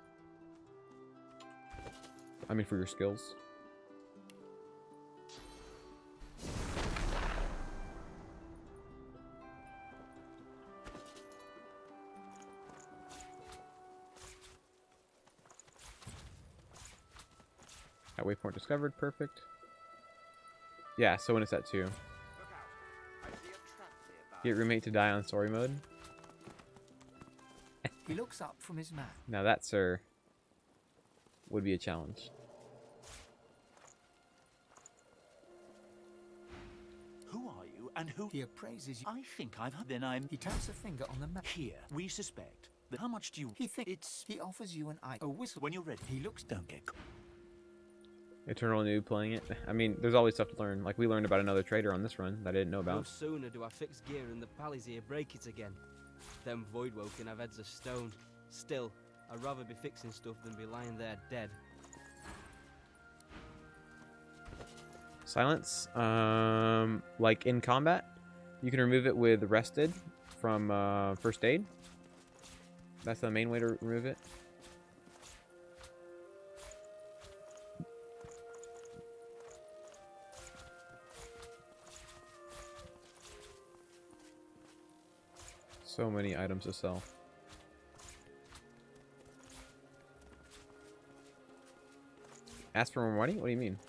I mean, for your skills. That waypoint discovered. Perfect. Yeah, so when it's at 2. Get roommate to die on story mode. He looks up from his map. Now that, sir, would be a challenge. Who are you and who? He appraises you. I think I've. Then I'm. He taps a finger on the map. Here, we suspect that. How much do you? He thinks he offers you a whistle. When you're ready. He looks. Don't get. Eternal noob playing it. I mean, there's always stuff to learn. Like, we learned about another trader on this run that I didn't know No about. sooner do I fix gear and the pallies here break it again. Them voidwoken have heads of stone. Still, I'd rather be fixing stuff than be lying there dead. Silence. Like in combat, you can remove it with rested from first aid. That's the main way to remove it. So many items to sell. Ask for more money? What do you mean?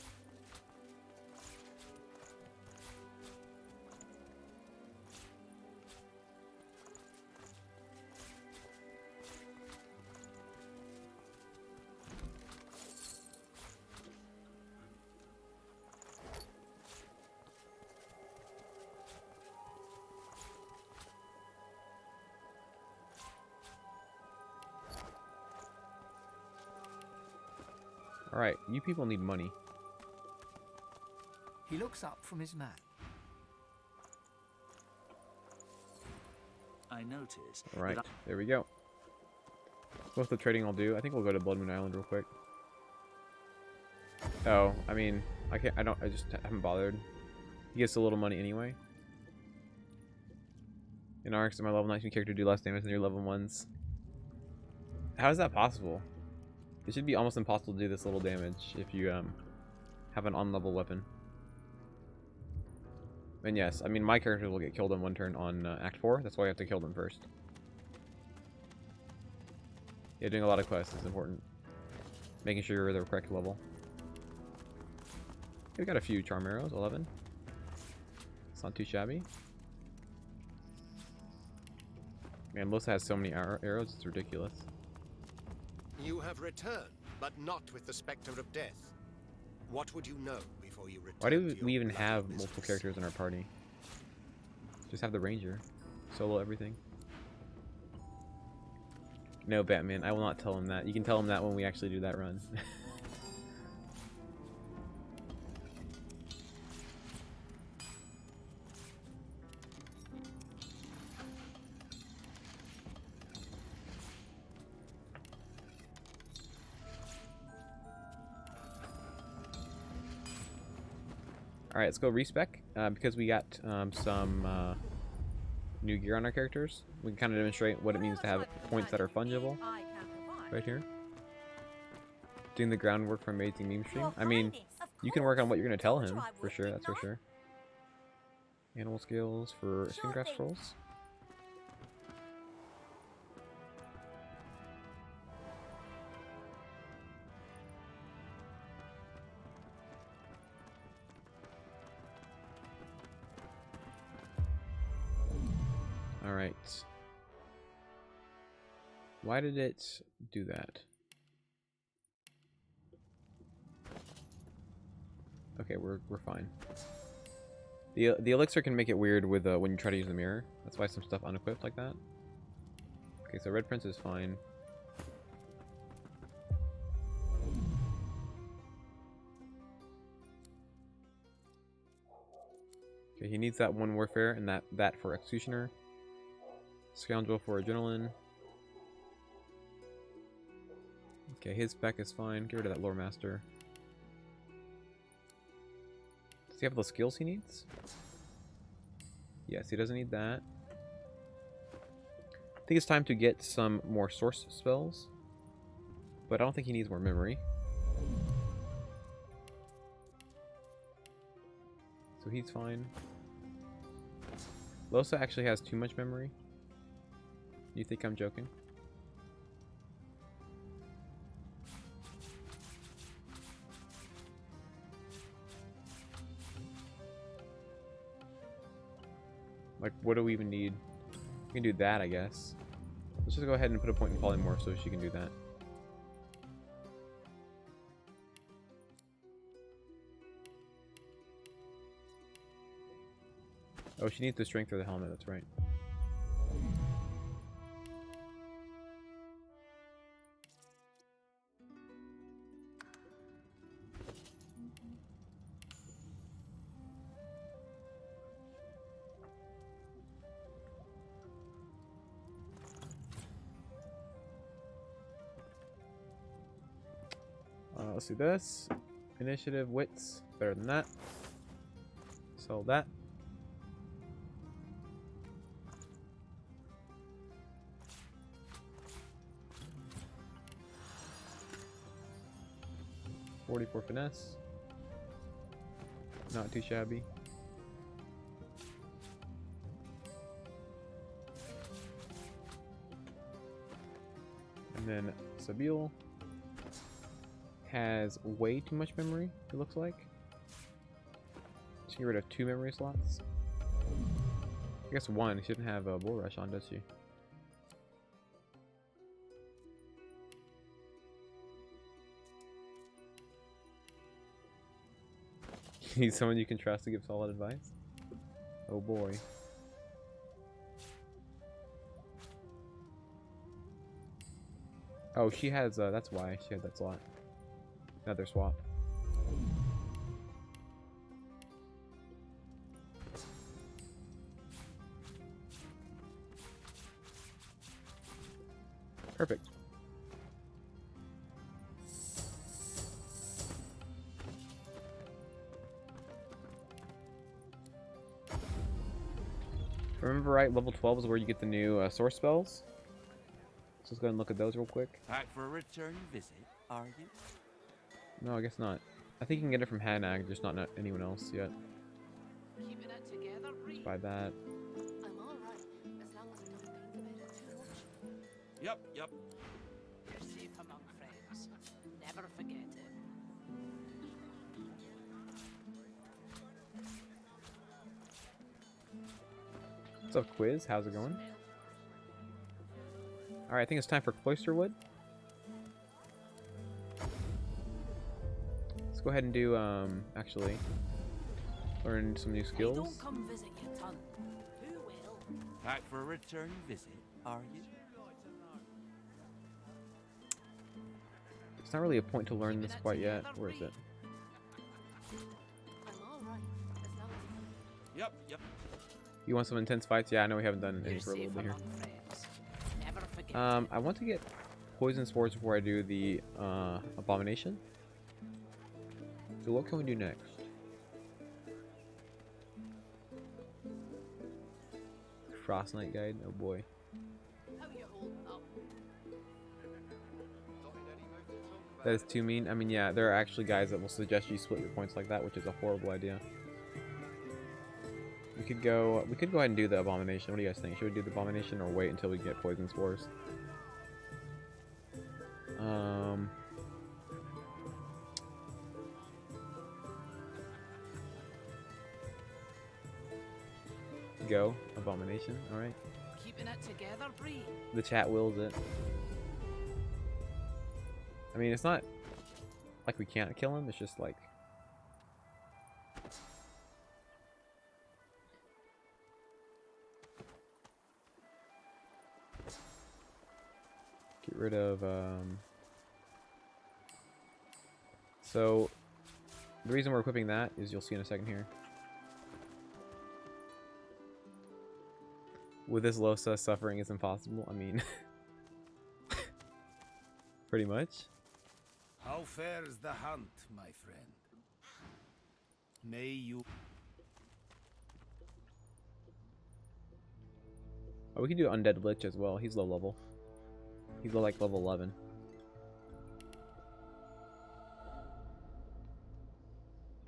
Alright, you people need money. He looks up from his map. I notice. Alright, there we go. Most of the trading I'll do. I think we'll go to Blood Moon Island real quick. Oh, I mean, I just haven't bothered. He gets a little money anyway. In Arcs, my level 19 character do less damage than your level 1s. How is that possible? It should be almost impossible to do this little damage if you have an on-level weapon. And yes, I mean, my character will get killed in one turn on Act 4. That's why I have to kill them first. Yeah, doing a lot of quests is important. Making sure you're the correct level. We got a few charm arrows, 11. It's not too shabby. Man, Melissa has so many arrows, it's ridiculous. You have returned, but not with the specter of death. What would you know before you return? Why do we even have multiple characters in our party? Just have the ranger. Solo everything. No, Batman, I will not tell him that. You can tell him that when we actually do that run. Alright, let's go respec. Because we got some new gear on our characters, we can kind of demonstrate what it means to have points that are fungible. Right here. Doing the groundwork for amazing meme stream. I mean, you can work on what you're going to tell him, for sure, that's for sure. Animal skills for skin grass scrolls. Alright. Why did it do that? Okay, we're fine. The elixir can make it weird with when you try to use the mirror. That's why some stuff unequipped like that. Okay, so Red Prince is fine. Okay, he needs that one warfare and that for executioner. Scoundrel for adrenaline. Okay, his spec is fine. Get rid of that lore master. Does he have the skills he needs? Yes, he doesn't need that. I think it's time to get some more source spells. But I don't think he needs more memory. So he's fine. Losa actually has too much memory. You think I'm joking? Like, what do we even need? We can do that, I guess. Let's just go ahead and put a point in polymorph so she can do that. Oh, she needs the strength for the helmet, that's right. Let's do this. Initiative, wits, better than that. Sell that. $44 finesse. Not too shabby. And then Sabil has way too much memory, it looks like. Just get rid of 2 memory slots. I guess 1. She shouldn't have a bull rush on, does she? You need someone you can trust to give solid advice? Oh boy. Oh, she has, that's why she had that slot. Another swap. Perfect. Remember, right, level 12 is where you get the new source spells. So let's go ahead and look at those real quick. Back for a return visit, are you? No, I guess not. I think you can get it from Hanag, just not anyone else yet. Keeping it together, Let's buy that. I'm all right, as long as I don't think about it too much. Yep. You're safe among friends. Never forget it. What's up, Quiz? How's it going? Alright, I think it's time for Cloisterwood. Let's go ahead and do, actually, learn some new skills. Don't come visit your ton. Who will? Back for a return visit, are you? It's not really a point to learn this quite yet. Where is it? I'm all right, as long as Yep. You want some intense fights? Yeah, I know we haven't done any for a little bit here. I want to get poison spores before I do the abomination. So what can we do next? Frost Knight guide. Oh boy. How you holding up? That is too mean. I mean, yeah, there are actually guys that will suggest you split your points like that, which is a horrible idea. We could go ahead and do the abomination. What do you guys think? Should we do the abomination or wait until we get poison spores? Go abomination. All right. Keeping it together, Bree. The chat wills it. I mean, it's not like we can't kill him. It's just like get rid of. So the reason we're equipping that is you'll see in a second here. With this Losa, suffering is impossible. I mean, pretty much. How fares the hunt, my friend? May you... Oh, we can do Undead Lich as well. He's low level. He's like level 11.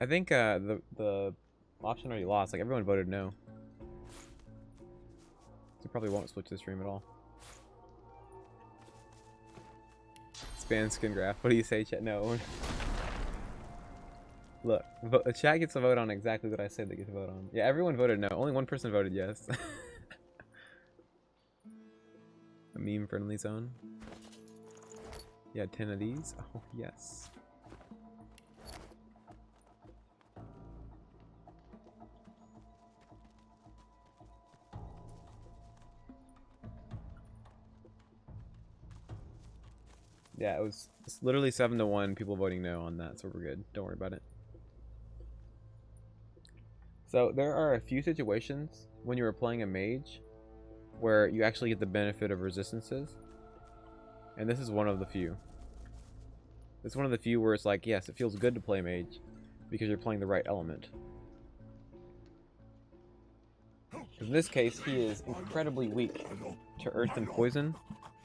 I think the option already lost. Like everyone voted no. So probably won't switch the stream at all. Span skin graph. What do you say, chat? No. Look, the chat gets a vote on exactly what I said they get to vote on. Yeah, everyone voted no. Only one person voted yes. A meme-friendly zone. Yeah, 10 of these. Oh, yes. Yeah, it's literally 7-1 people voting no on that, so we're good. Don't worry about it. So there are a few situations when you're playing a mage where you actually get the benefit of resistances. And this is one of the few. It's one of the few where it's like, yes, it feels good to play mage because you're playing the right element. In this case, he is incredibly weak to earth and poison,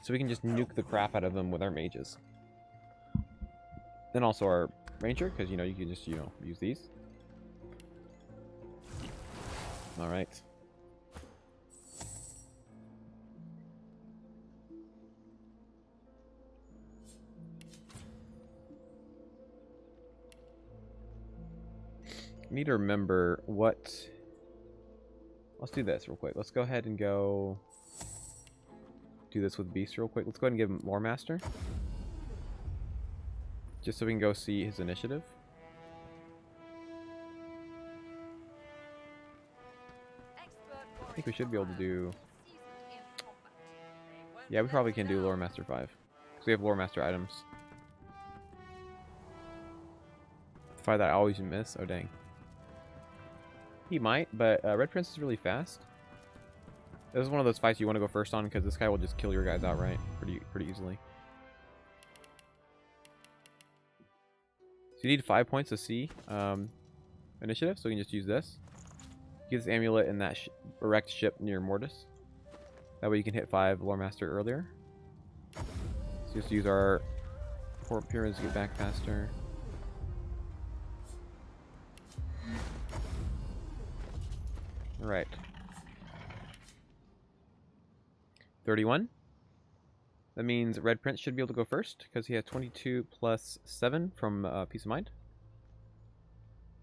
so we can just nuke the crap out of them with our mages. Then also our ranger, because you can just use these. All right. I need to remember what. Let's do this real quick. Let's go ahead and go do this with Beast real quick. Let's go ahead and give him Lore Master. Just so we can go see his initiative. I think we should be able to do... Yeah, we probably can do Lore Master 5. Because we have Lore Master items. 5 that I always miss. Oh, dang. He might, but Red Prince is really fast. This is one of those fights you want to go first on because this guy will just kill your guys outright pretty easily. So you need 5 points to see initiative, so we can just use this. Get this amulet in that erect ship near Mordus. That way you can hit 5 Lore Master earlier. So just use our port pyramids to get back faster. Alright. 31. That means Red Prince should be able to go first because he has 22 plus 7 from Peace of Mind.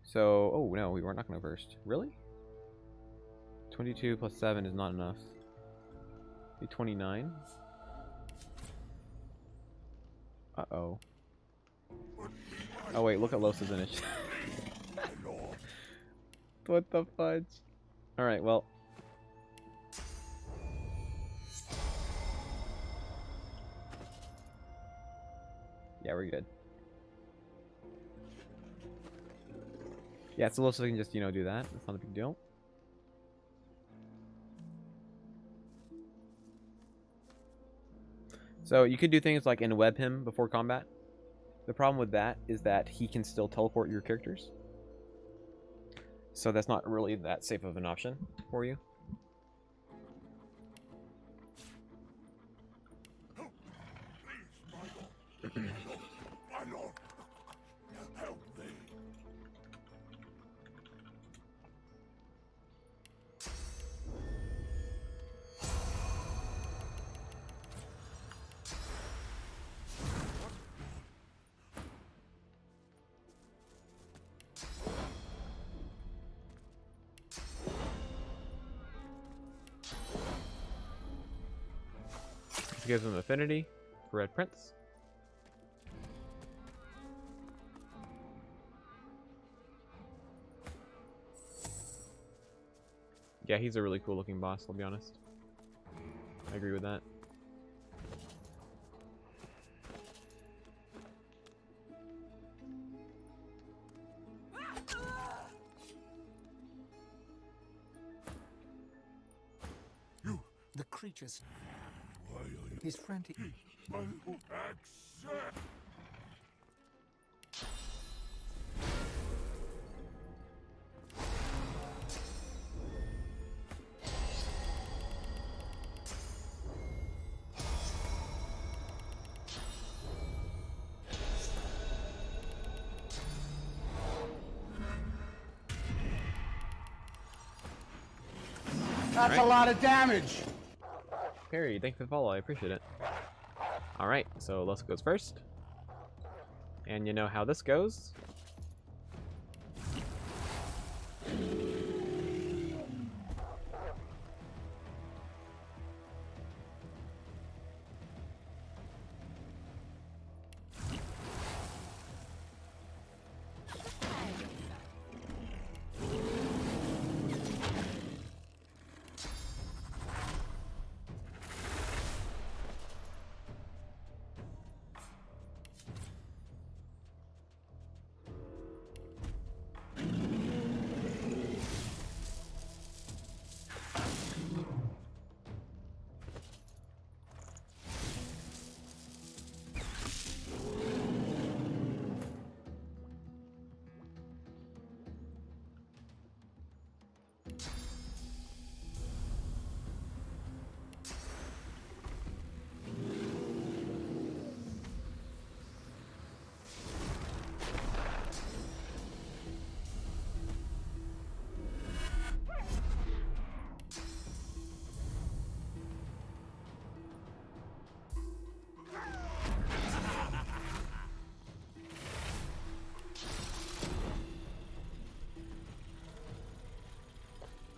So, oh no, we were not going to go first. Really? 22 plus 7 is not enough. Be 29. Uh-oh. Oh wait, look at Losa's initiative. What the fudge? Alright, well. Yeah, we're good. Yeah, it's a little so we can just, do that. It's not a big deal. So you could do things like enweb him before combat. The problem with that is that he can still teleport your characters. So that's not really that safe of an option for you. My lord, help me. This gives him affinity for Red Prince. Yeah, he's a really cool looking boss, I'll be honest. I agree with that. The creatures. His frantic. Accept. That's a lot of damage. Perry, thanks for the follow. I appreciate it. Alright, so Lusk goes first. And you know how this goes.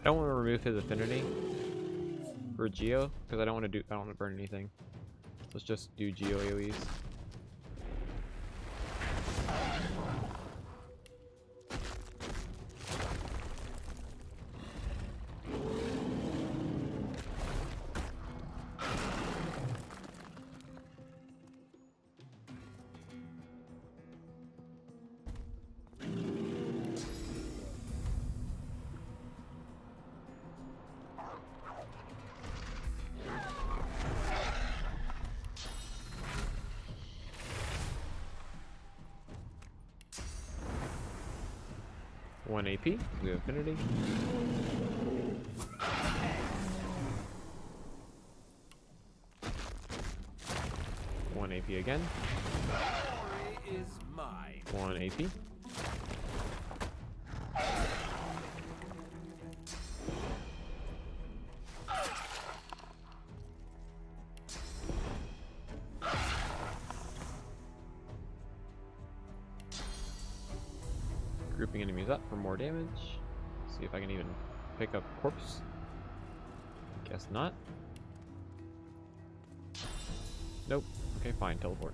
I don't want to remove his affinity for Geo because I don't want to burn anything. Let's just do Geo AoEs. One AP, we have affinity. One AP again. Glory is mine. One AP. Grouping enemies up for more damage. See if I can even pick up corpse. Guess not. Nope. Okay, fine. Teleport.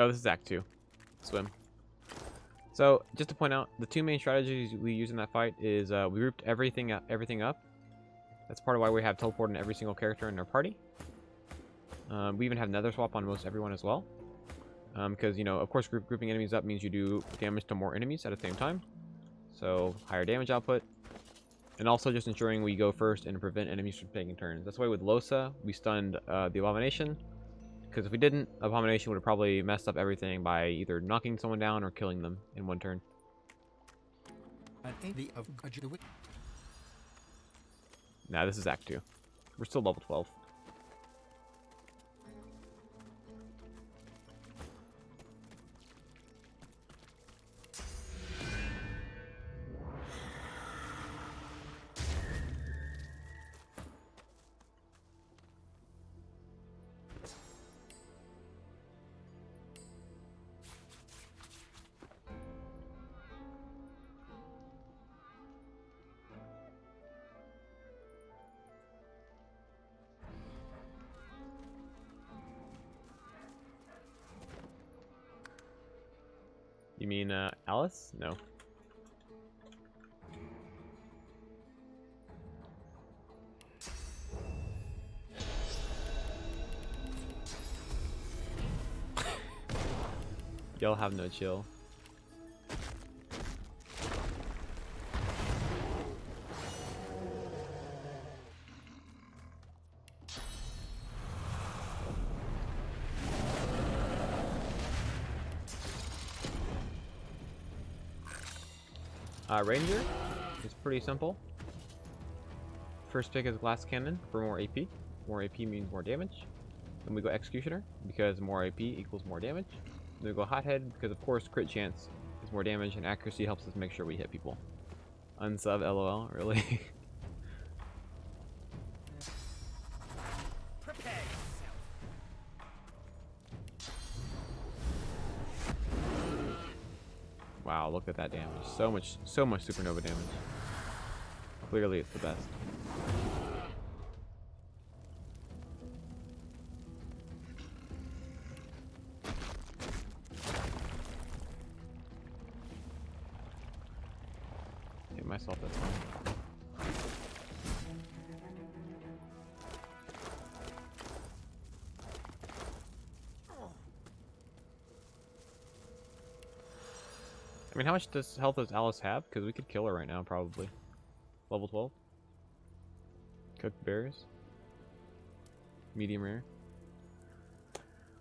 Oh, this is Act 2. Swim. So, just to point out, the two main strategies we use in that fight is we grouped everything up. That's part of why we have teleport in every single character in our party. We even have nether swap on most everyone as well. Because, you know, of course, grouping enemies up means you do damage to more enemies at the same time. So, higher damage output. And also just ensuring we go first and prevent enemies from taking turns. That's why with Losa, we stunned the Abomination. Because if we didn't, Abomination would have probably messed up everything by either knocking someone down or killing them in one turn. Nah, this is Act 2. We're still level 12. You mean Alice? No. Y'all have no chill. Ranger is pretty simple. First pick is Glass Cannon for more AP. More AP means more damage. Then we go Executioner because more AP equals more damage. Then we go Hothead because of course crit chance is more damage and accuracy helps us make sure we hit people. Unsub LOL, really? Wow, look at that damage. So much supernova damage. Clearly it's the best. Hit myself, that's fine. I mean, how much health does Alice have? Because we could kill her right now, probably. Level 12. Cooked berries. Medium rare.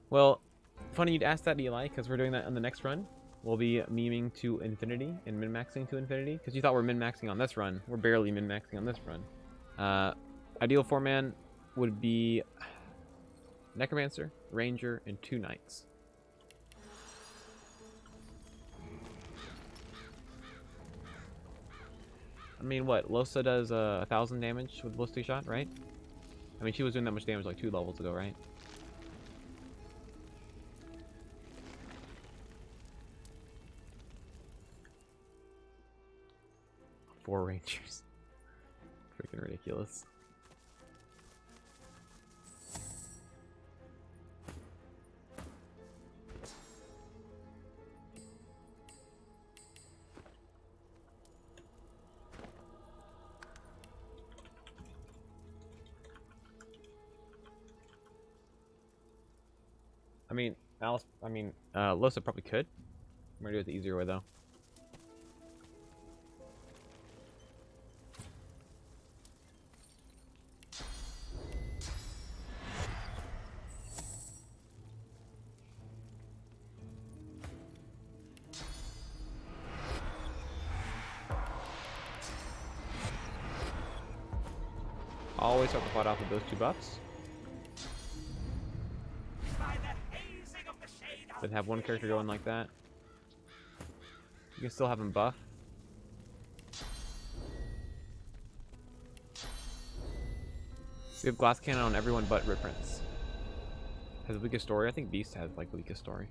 Well, funny you'd ask that, Eli, because we're doing that on the next run. We'll be memeing to infinity and min-maxing to infinity. Because you thought we're min-maxing on this run. We're barely min-maxing on this run. Ideal 4-man would be Necromancer, Ranger, and 2 Knights. I mean, what? Losa does 1,000 damage with Ballistic Shot, right? I mean, she was doing that much damage like 2 levels ago, right? Four Rangers. Freaking ridiculous. I mean, Losa probably could. I'm gonna do it the easier way though. Always start the fight off with those 2 buffs. Then have one character going like that. You can still have him buff. We have Glass Cannon on everyone but Rip Prince. Has the weakest story? I think Beast has like the weakest story.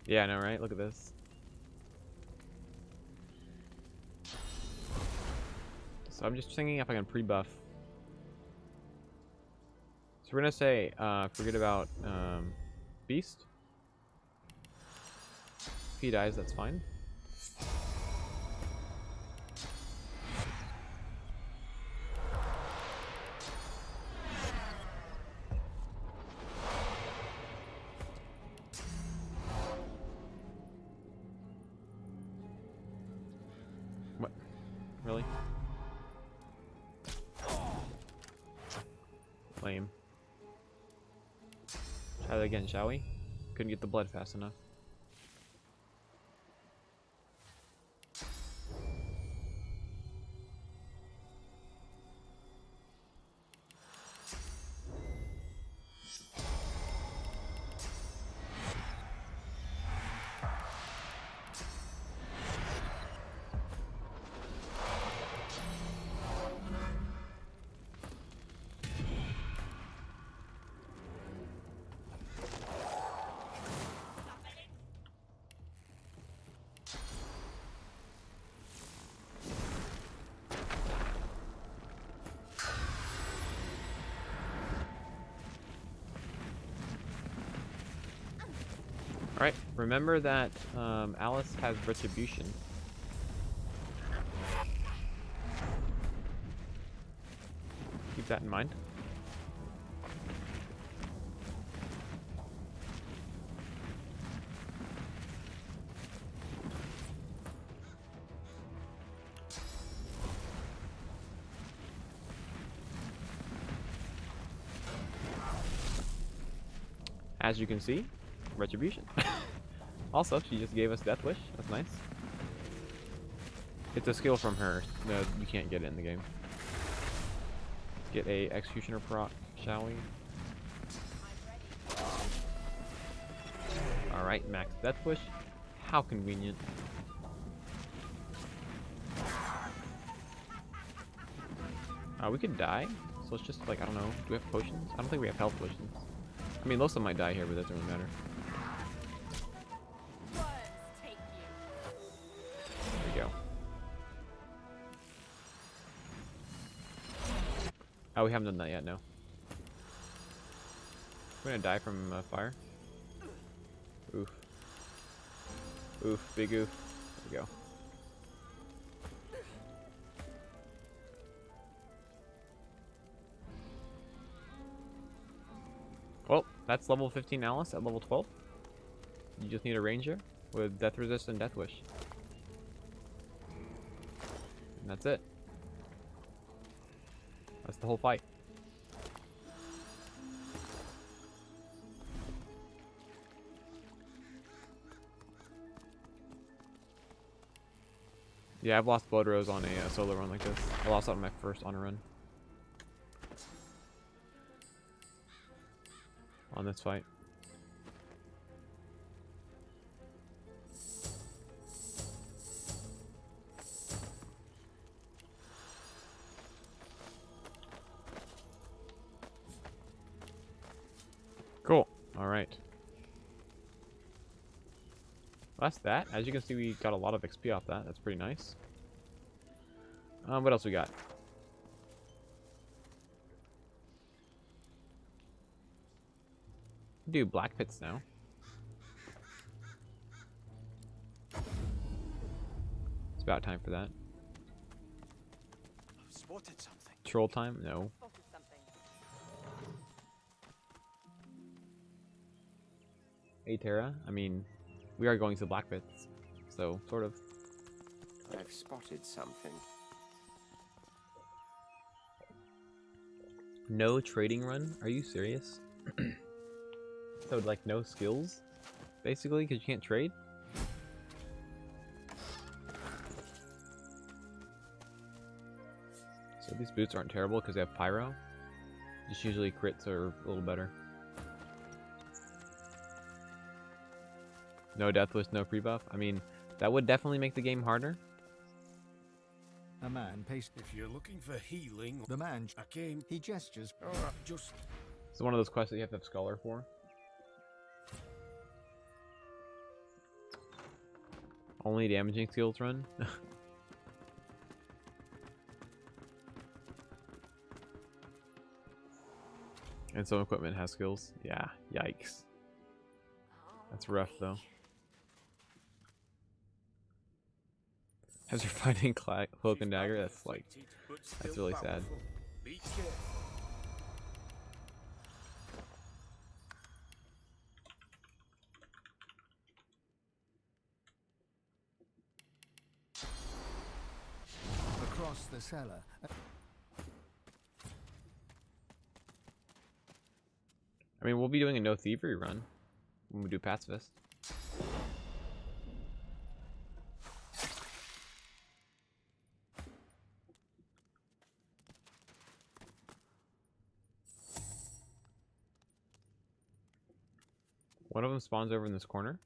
Yeah, I know, right? Look at this. So I'm just thinking if I can pre-buff. So we're gonna say, forget about Beast. If he dies, that's fine. What? Really? Lame. Try that again, shall we? Couldn't get the blood fast enough. Alright, remember that Alice has retribution. Keep that in mind. As you can see, retribution. Also, she just gave us Death Wish. That's nice. It's a skill from her. No, you can't get it in the game. Get a Executioner proc, shall we? Alright, max Death Wish. How convenient. We could die. So let's just, like, I don't know. Do we have potions? I don't think we have health potions. I mean, Losa might die here, but that doesn't really matter. There we go. Oh, we haven't done that yet, no. We're gonna die from fire. Oof. Oof, big oof. There we go. Well, that's level 15 Alice at level 12. You just need a ranger with death resist and death wish. And that's it. That's the whole fight. Yeah, I've lost Blood Rose on a solo run like this. I lost it on my first honor run. On this fight. Cool. All right. That's that. As you can see, we got a lot of XP off that. That's pretty nice. What else we got? Do Blackpits now. It's about time for that. I've spotted something. Troll time? No. Hey Terra, I mean, we are going to Blackpits, so sort of. I've spotted something. No trading run? Are you serious? So like no skills, basically, because you can't trade. So these boots aren't terrible because they have pyro. Just usually crits are a little better. No death wish, no pre-buff. I mean, that would definitely make the game harder. A man paced. If you're looking for healing, The man. I came. He gestures. Just. It's one of those quests that you have to have Scholar for. Only damaging skills run. And some equipment has skills. Yeah, yikes. That's rough though. As you're fighting Cloak and Dagger, that's really sad. Across the cellar. I mean, we'll be doing a no thievery run when we do pacifist. One of them spawns over in this corner.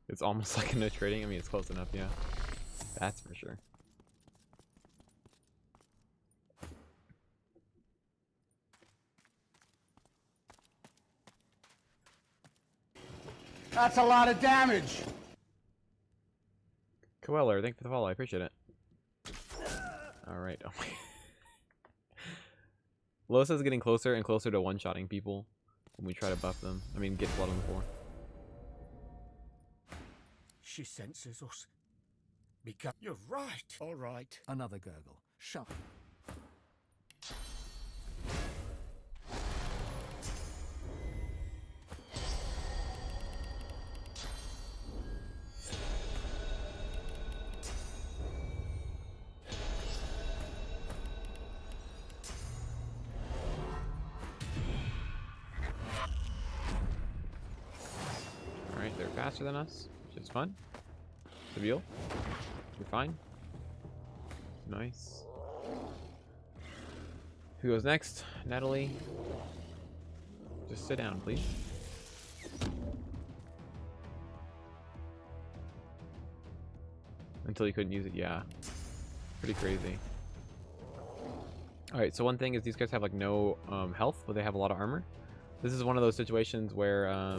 It's almost like a no trading. I mean, it's close enough, yeah. That's for sure. That's a lot of damage. Coeller, thank you for the follow. I appreciate it. Alright. Oh my. Losa's getting closer and closer to one-shotting people when we try to buff them. I mean, get blood on the floor. She senses us. Because you're right. All right. Another gurgle. Shut. Alright, they're faster than us, which is fun. Seville, you're fine. Nice. Who goes next? Natalie. Just sit down, please. Until you couldn't use it, yeah. Pretty crazy. Alright, so one thing is these guys have like no health, but they have a lot of armor. This is one of those situations where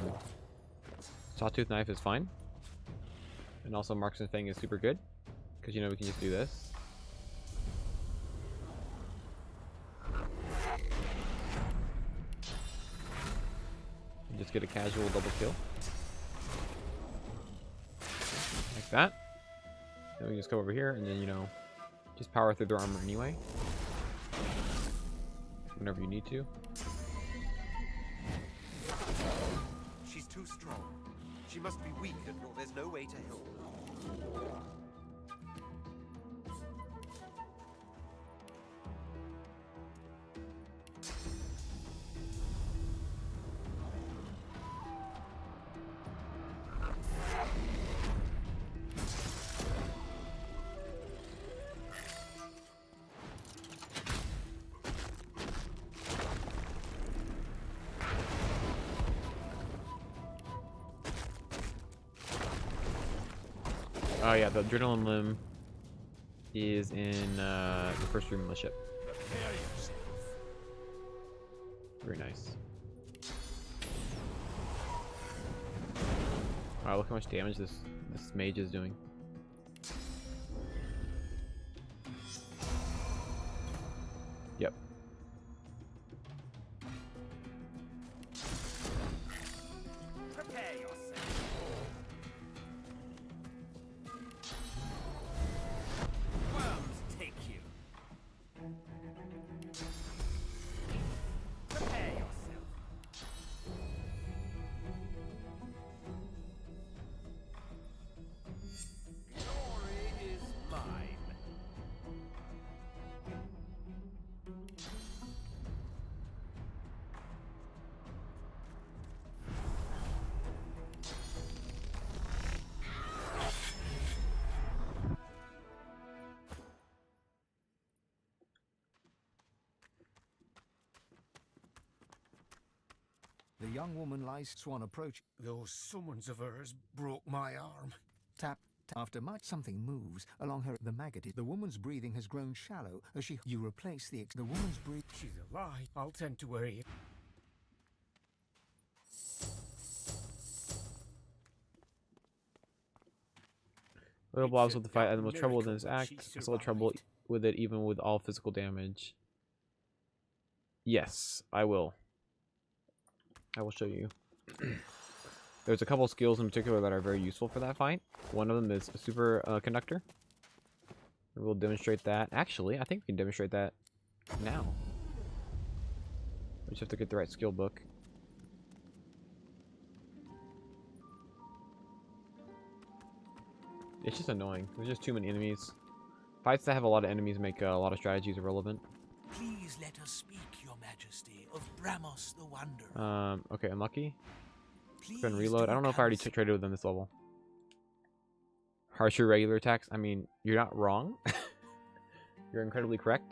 Sawtooth Knife is fine. And also Marksman Fang is super good. Because, you know, we can just do this. And just get a casual double kill. Like that. Then we just go over here and then, you know, just power through their armor anyway. Whenever you need to. She's too strong. She must be weakened or there's no way to help her. Oh yeah, the adrenaline limb is in the first room of the ship. Very nice. Wow, look how much damage this mage is doing. Yep. Prepare yourself. Worms take you. Prepare yourself. Glory is mine. The young woman lies. Swan approach. Those summons of hers broke my arm. Tap. After much, something moves along her. The maggot. The woman's breathing has grown shallow as you replace the woman's breath. She's alive. I'll tend to her here. Little blobs with the fight, and the most trouble within this act. Still trouble with it, even with all physical damage. Yes, I will. I will show you. There's a couple skills in particular that are very useful for that fight. One of them is a super conductor. We'll demonstrate that. Actually, I think we can demonstrate that now. We just have to get the right skill book. It's just annoying. There's just too many enemies. Fights that have a lot of enemies make a lot of strategies irrelevant. Please let us speak, Your Majesty, of Bramos the Wanderer. Okay, unlucky. Go and reload. I don't know if I already traded with them this level. Harsher regular attacks. I mean, you're not wrong. You're incredibly correct.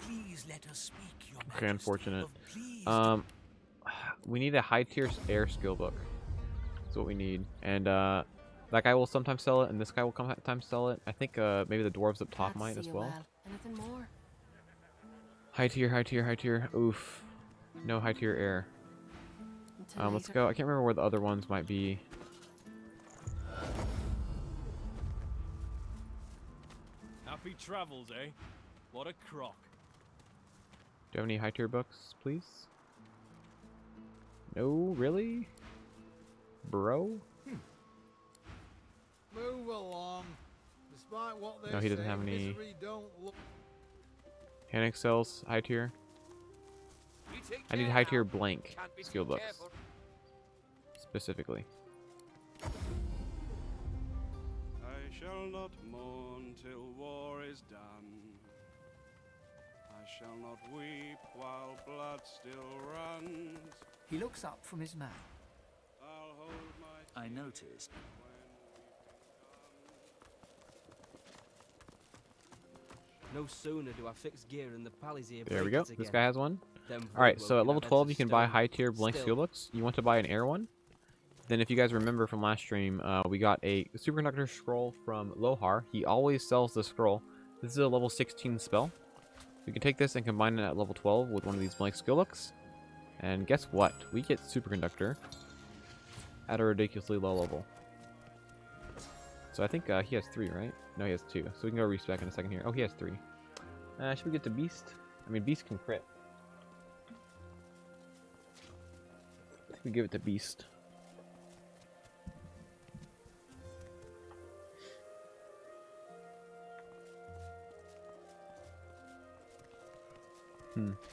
Please let us speak, Your Majesty. Okay, unfortunate. We need a high tier air skill book. That's what we need. And that guy will sometimes sell it, and this guy will sometimes sell it. I think maybe the dwarves up top might as well. Anything more? High tier, high tier, high tier. Oof. No high tier air. Let's go. I can't remember where the other ones might be. Happy travels, eh? What a crock. Do you have any high tier books, please? No, really? Bro? Move along. Despite what they No, he doesn't say, have any. misery don't look. Hand excels, high tier. I need high tier blank skill books. Specifically. I shall not mourn till war is done. I shall not weep while blood still runs. He looks up from his map. I'll hold my I noticed. No sooner do I fix gear in the palace here. There we go. This guy has one. Alright, so at level 12 you can buy high tier blank skill books. You want to buy an air one? Then if you guys remember from last stream, we got a superconductor scroll from Lohar. He always sells the scroll. This is a level 16 spell. We can take this and combine it at level 12 with one of these blank skill books. And guess what? We get superconductor at a ridiculously low level. So I think he has 3, right? No, he has 2. So we can go respec in a second here. Oh, he has 3. Should we get to Beast? I mean, Beast can crit. I think we give it to Beast.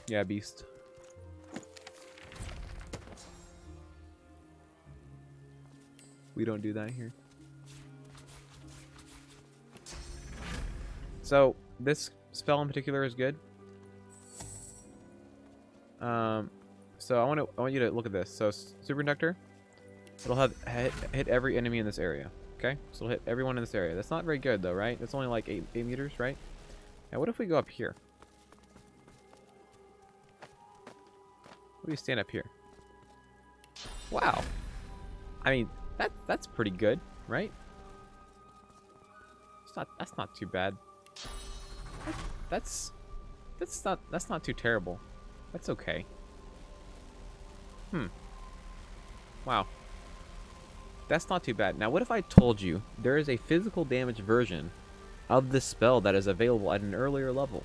Yeah, Beast. We don't do that here. So this spell in particular is good. So I want you to look at this. So superconductor, it'll have hit every enemy in this area. Okay, so it'll hit everyone in this area. That's not very good though, right? That's only like 8 meters, right? Now what if we go up here? What do we stand up here? Wow. I mean, that's pretty good, right? That's not too bad. That's not too terrible. That's okay. Wow. That's not too bad. Now, what if I told you there is a physical damage version of this spell that is available at an earlier level?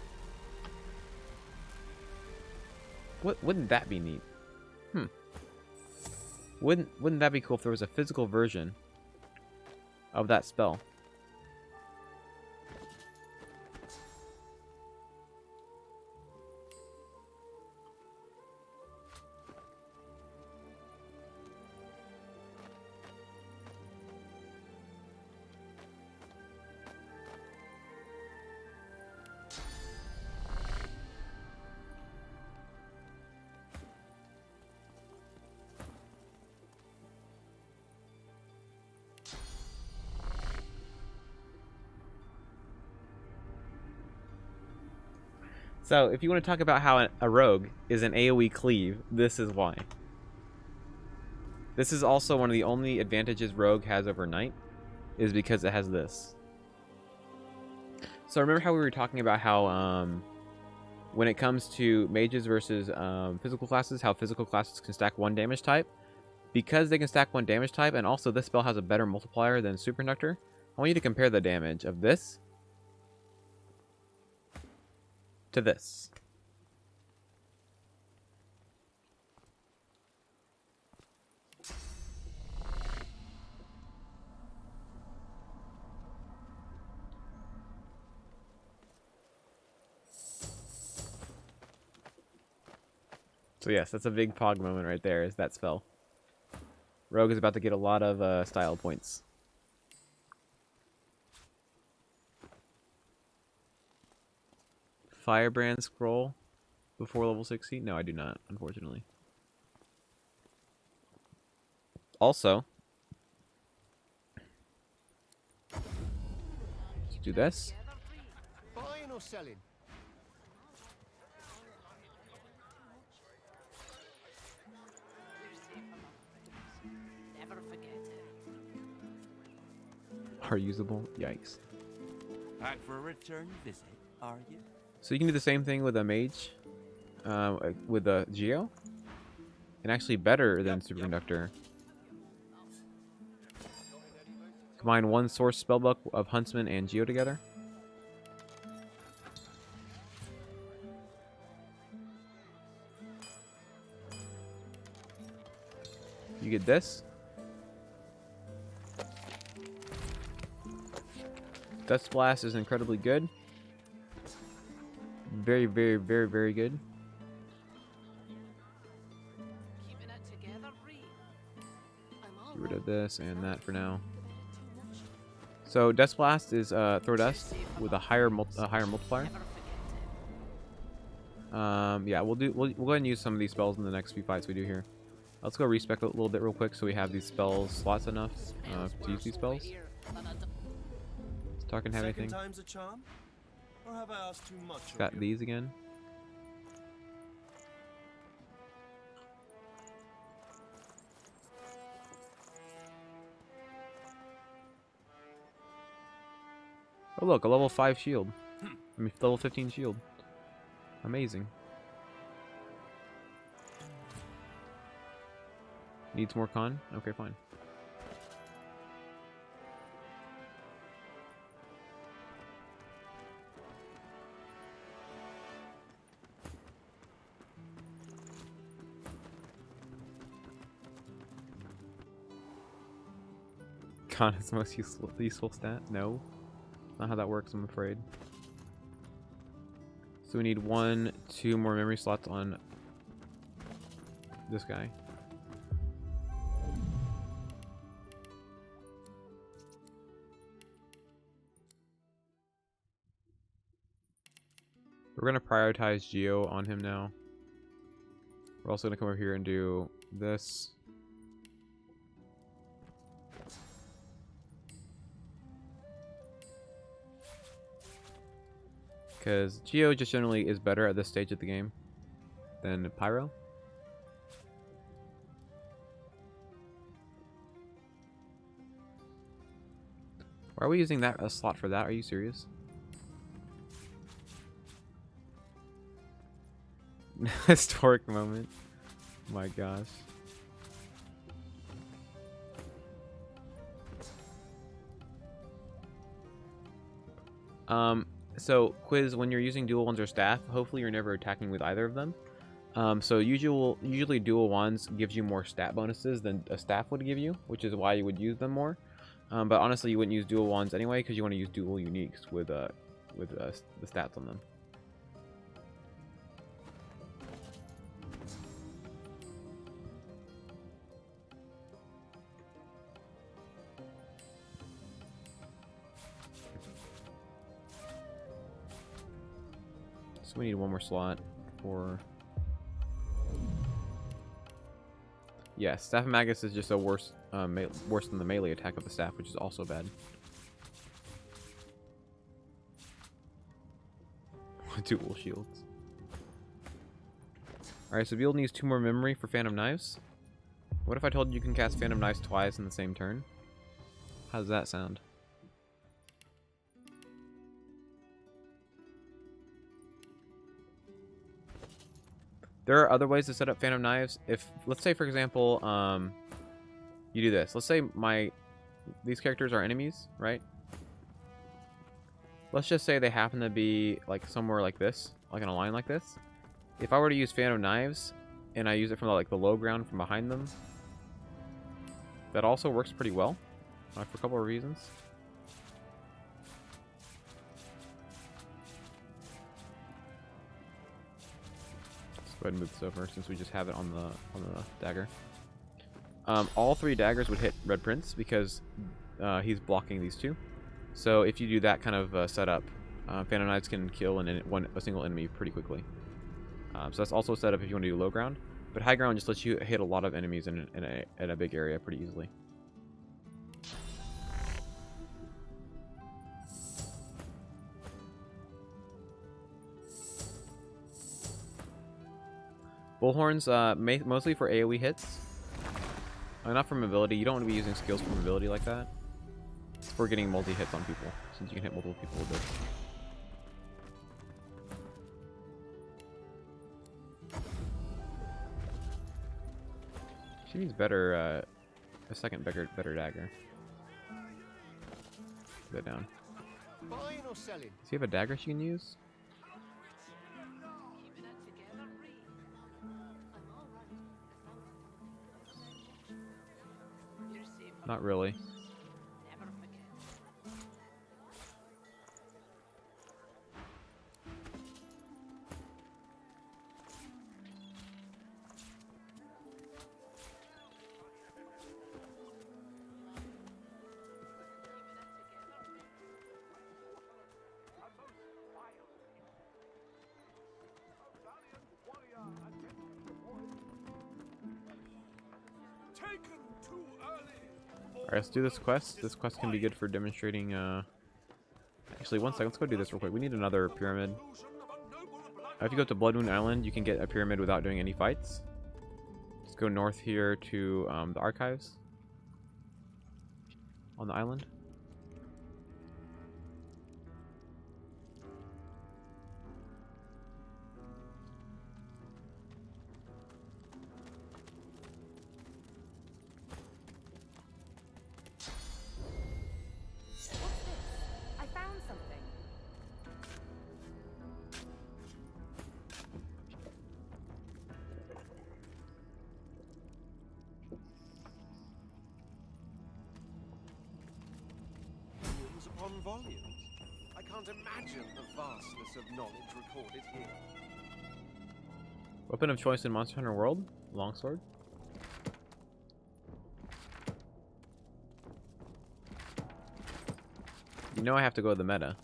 Wouldn't that be neat? Wouldn't that be cool if there was a physical version of that spell? So, if you want to talk about how a rogue is an AoE cleave, this is why. This is also one of the only advantages rogue has over knight, is because it has this. So remember how we were talking about how when it comes to mages versus physical classes, how physical classes can stack one damage type? Because they can stack one damage type, and also this spell has a better multiplier than Superconductor, I want you to compare the damage of this to this. So yes, that's a big pog moment right there, is that spell. Rogue is about to get a lot of style points. Firebrand scroll before level 60? No, I do not, unfortunately. Also, let's do this. Buying or selling? Never forget it. Are usable? Yikes. Back for a return visit, are you? So you can do the same thing with a mage, with a Geo, and actually better than Superconductor. Combine one source spellbook of Huntsman and Geo together. You get this. Dust Blast is incredibly good. Very, very, very, very good. Keeping it together, Re. Get rid of this and that for now. So Dust Blast is throw dust with a higher multiplier. Yeah, we'll go ahead and use some of these spells in the next few fights we do here. Let's go respec a little bit real quick so we have these spells slots enough to use these spells. Does Tarkin have anything? Time's a charm? Or have I asked too much? Got these again. Oh look, a level 5 shield. I mean, level 15 shield. Amazing. Needs more con? Okay, fine. Con is the most useful stat? No. Not how that works, I'm afraid. So we need 2 more memory slots on this guy. We're going to prioritize Geo on him now. We're also going to come over here and do this. Because Geo just generally is better at this stage of the game than Pyro. Why are we using a slot for that? Are you serious? Historic moment. My gosh. So quiz, when you're using dual wands or staff, hopefully you're never attacking with either of them. So usually dual wands gives you more stat bonuses than a staff would give you, which is why you would use them more. But honestly, you wouldn't use dual wands anyway because you want to use dual uniques with the stats on them. So we need one more slot for... Yeah, Staff of Magus is just a worse than the melee attack of the staff, which is also bad. Dual shields. Alright, so Beeld needs 2 more memory for Phantom Knives. What if I told you you can cast Phantom Knives twice in the same turn? How does that sound? There are other ways to set up Phantom Knives. If, let's say for example, you do this. Let's say these characters are enemies, right? Let's just say they happen to be like somewhere like this, like in a line like this. If I were to use Phantom Knives, and I use it from like the low ground from behind them, that also works pretty well, for a couple of reasons. Let's go ahead and move this over since we just have it on the dagger. All 3 daggers would hit Red Prince because he's blocking these 2. So if you do that kind of setup, Phantom Knives can kill a single enemy pretty quickly. So that's also set up if you want to do low ground. But high ground just lets you hit a lot of enemies in a big area pretty easily. Bullhorns, mostly for AoE hits. Not for mobility. You don't want to be using skills for mobility like that. It's for getting multi-hits on people, since you can hit multiple people with this. She needs better, a second better dagger. Put that down. Buying or selling? Does he have a dagger she can use? Not really. Alright, let's do this quest. This quest can be good for demonstrating, Actually, one second, let's go do this real quick. We need another pyramid. If you go to Bloodwound Island, you can get a pyramid without doing any fights. Just go north here to the archives on the island. Upon volumes. I can't imagine the vastness of knowledge recorded here. Weapon of choice in Monster Hunter World? Longsword. You know I have to go to the meta.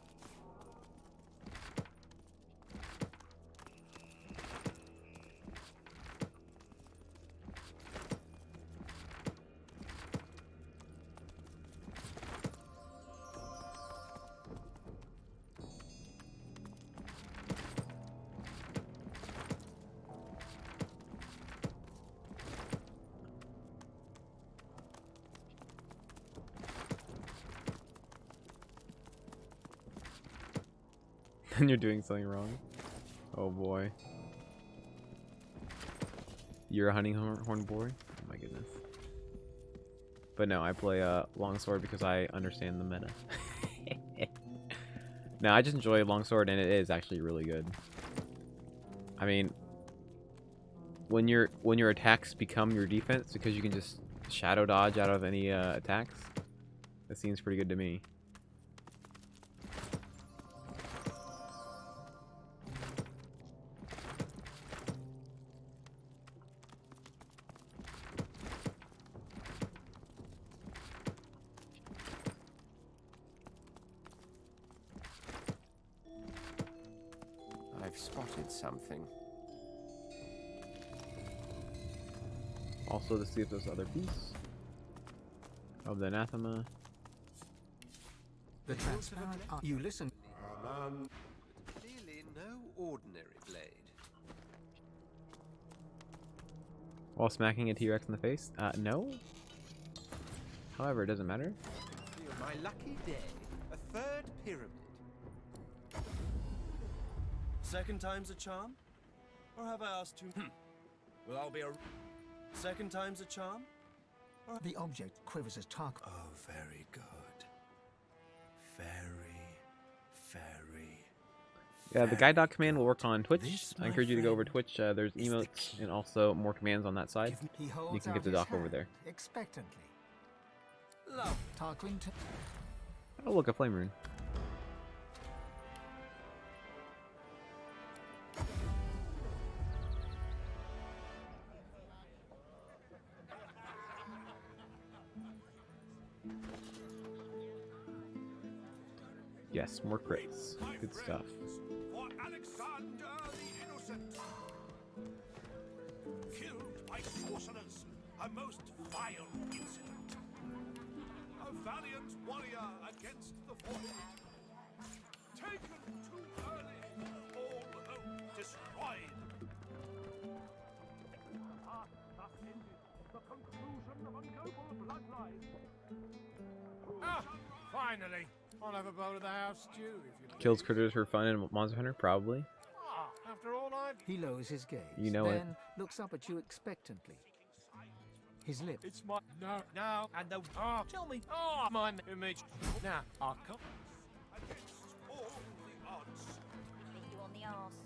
And you're doing something wrong. Oh boy. You're a hunting horn boy? Oh my goodness. But no, I play longsword because I understand the meta. No, I just enjoy longsword and it is actually really good. I mean, when your attacks become your defense because you can just shadow dodge out of any attacks, that seems pretty good to me. I've spotted something. Also to see if there's other piece of the Anathema. The transparent you listen. Clearly no ordinary blade. While smacking a T-Rex in the face? No. However, it doesn't matter. Feel my lucky day. A third pyramid. Second time's a charm? Or have I asked too much? Well, I'll be a... Second time's a charm? Or... The object quivers as Tark. Oh, very good. Very, very... Yeah, the guide dog command will work on Twitch. I encourage you to go over Twitch. There's emotes and also more commands on that side. He holds You can out get the his doc over hand there. expectantly. Love. Tarquin. Oh, look, a flame rune. Yes, more crits. Good stuff. For Alexander the Innocent. Killed by sorcerers. A most vile incident. A valiant warrior against the void. Taken too early. All hope destroyed. Thus ended the conclusion of a noble bloodline. Ah, finally. I'll have a bowl of the house stew if you Kills critters for fun in Monster Hunter? Probably. After all I've... He lowers his gaze. You know then it. looks up at you expectantly. His lip. It's my... No, and the... Oh, tell me. Oh, my image. Now, I'll come. Against all the odds. Hit you on the arse.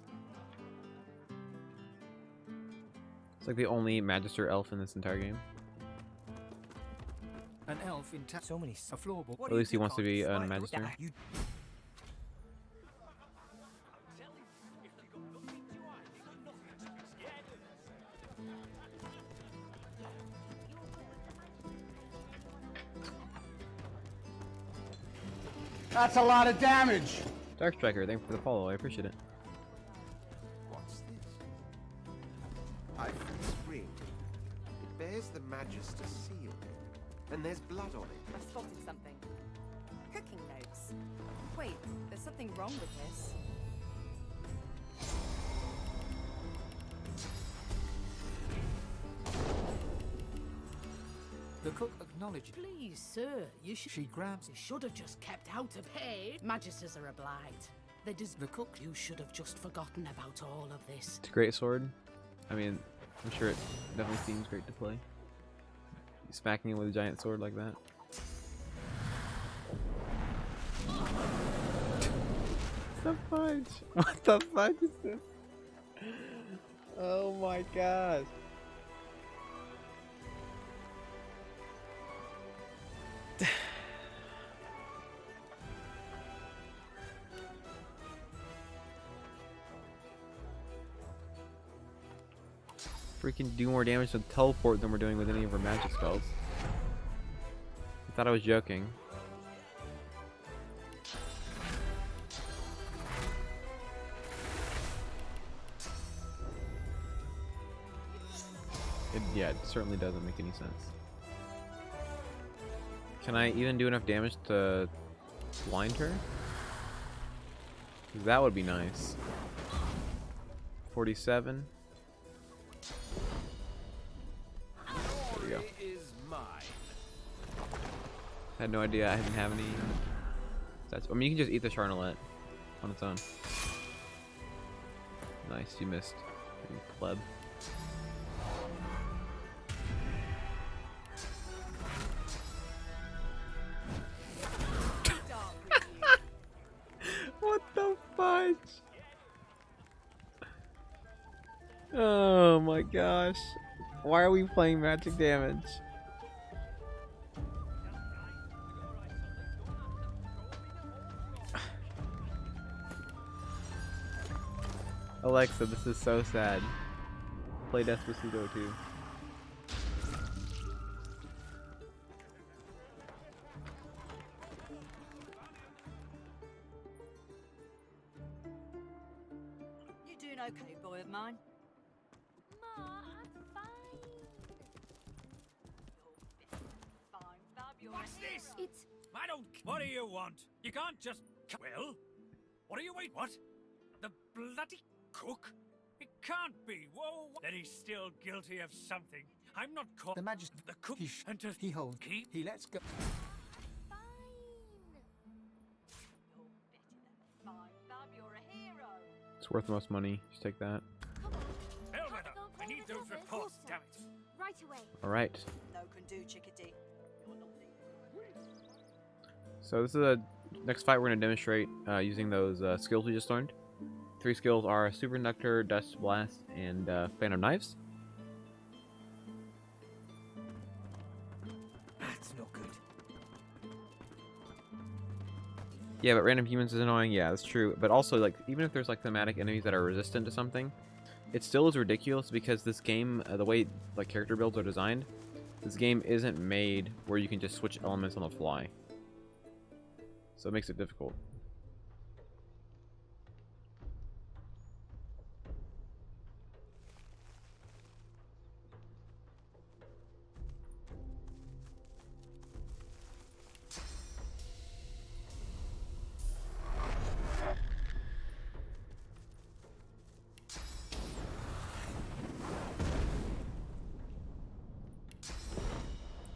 It's like the only Magister elf in this entire game. An elf in so many a floorboard. At least he wants to be a Magister. That's a lot of damage. Dark Striker, thank you for the follow. I appreciate it. What's this? Ivory spring. It bears the Magister seal. And there's blood on it. I've spotted something. Cooking notes. Wait, there's something wrong with this. The cook acknowledges. Please, sir, you should. She grabs. You should have just kept out of pay. Magisters are a blight. They The cook. You should have just forgotten about all of this. It's a great sword. I mean, I'm sure it definitely seems great to play. Smacking it with a giant sword like that. What the fudge? What the fudge is this? Oh my gosh. Freaking do more damage with teleport than we're doing with any of our magic spells. I thought I was joking. Yeah, it certainly doesn't make any sense. Can I even do enough damage to blind her? 'Cause that would be nice. 47. There we go. Is mine. I had no idea I didn't have any. I mean, you can just eat the Charnolet on its own. Nice, you missed. You pleb. What the fudge? Oh my gosh. Why are we playing magic damage? Alexa, this is so sad. Play Despacito 2. You doing okay, boy of mine? Ma, I'm fine. Fine, fabulous. What's this? It's... I don't... What do you want? You can't just... Well? What are you waiting? What? The bloody cook? can't be. Whoa. That he's still guilty of something. I'm not caught. The Majesty. The cook. And to He holds. keep. He lets go. Fine, Bab, you're a hero. It's worth the most money. Just take that. Hell with her. I need those reports, damn it. Right away. Alright. No can do, chickadee. So this is the next fight we're going to demonstrate using those skills we just learned. 3 skills are Superconductor, Dust Blast, and Phantom Knives. That's not good. Yeah, but random humans is annoying. Yeah, that's true. But also, like, even if there's like thematic enemies that are resistant to something, it still is ridiculous because this game, the way like character builds are designed, this game isn't made where you can just switch elements on the fly. So it makes it difficult.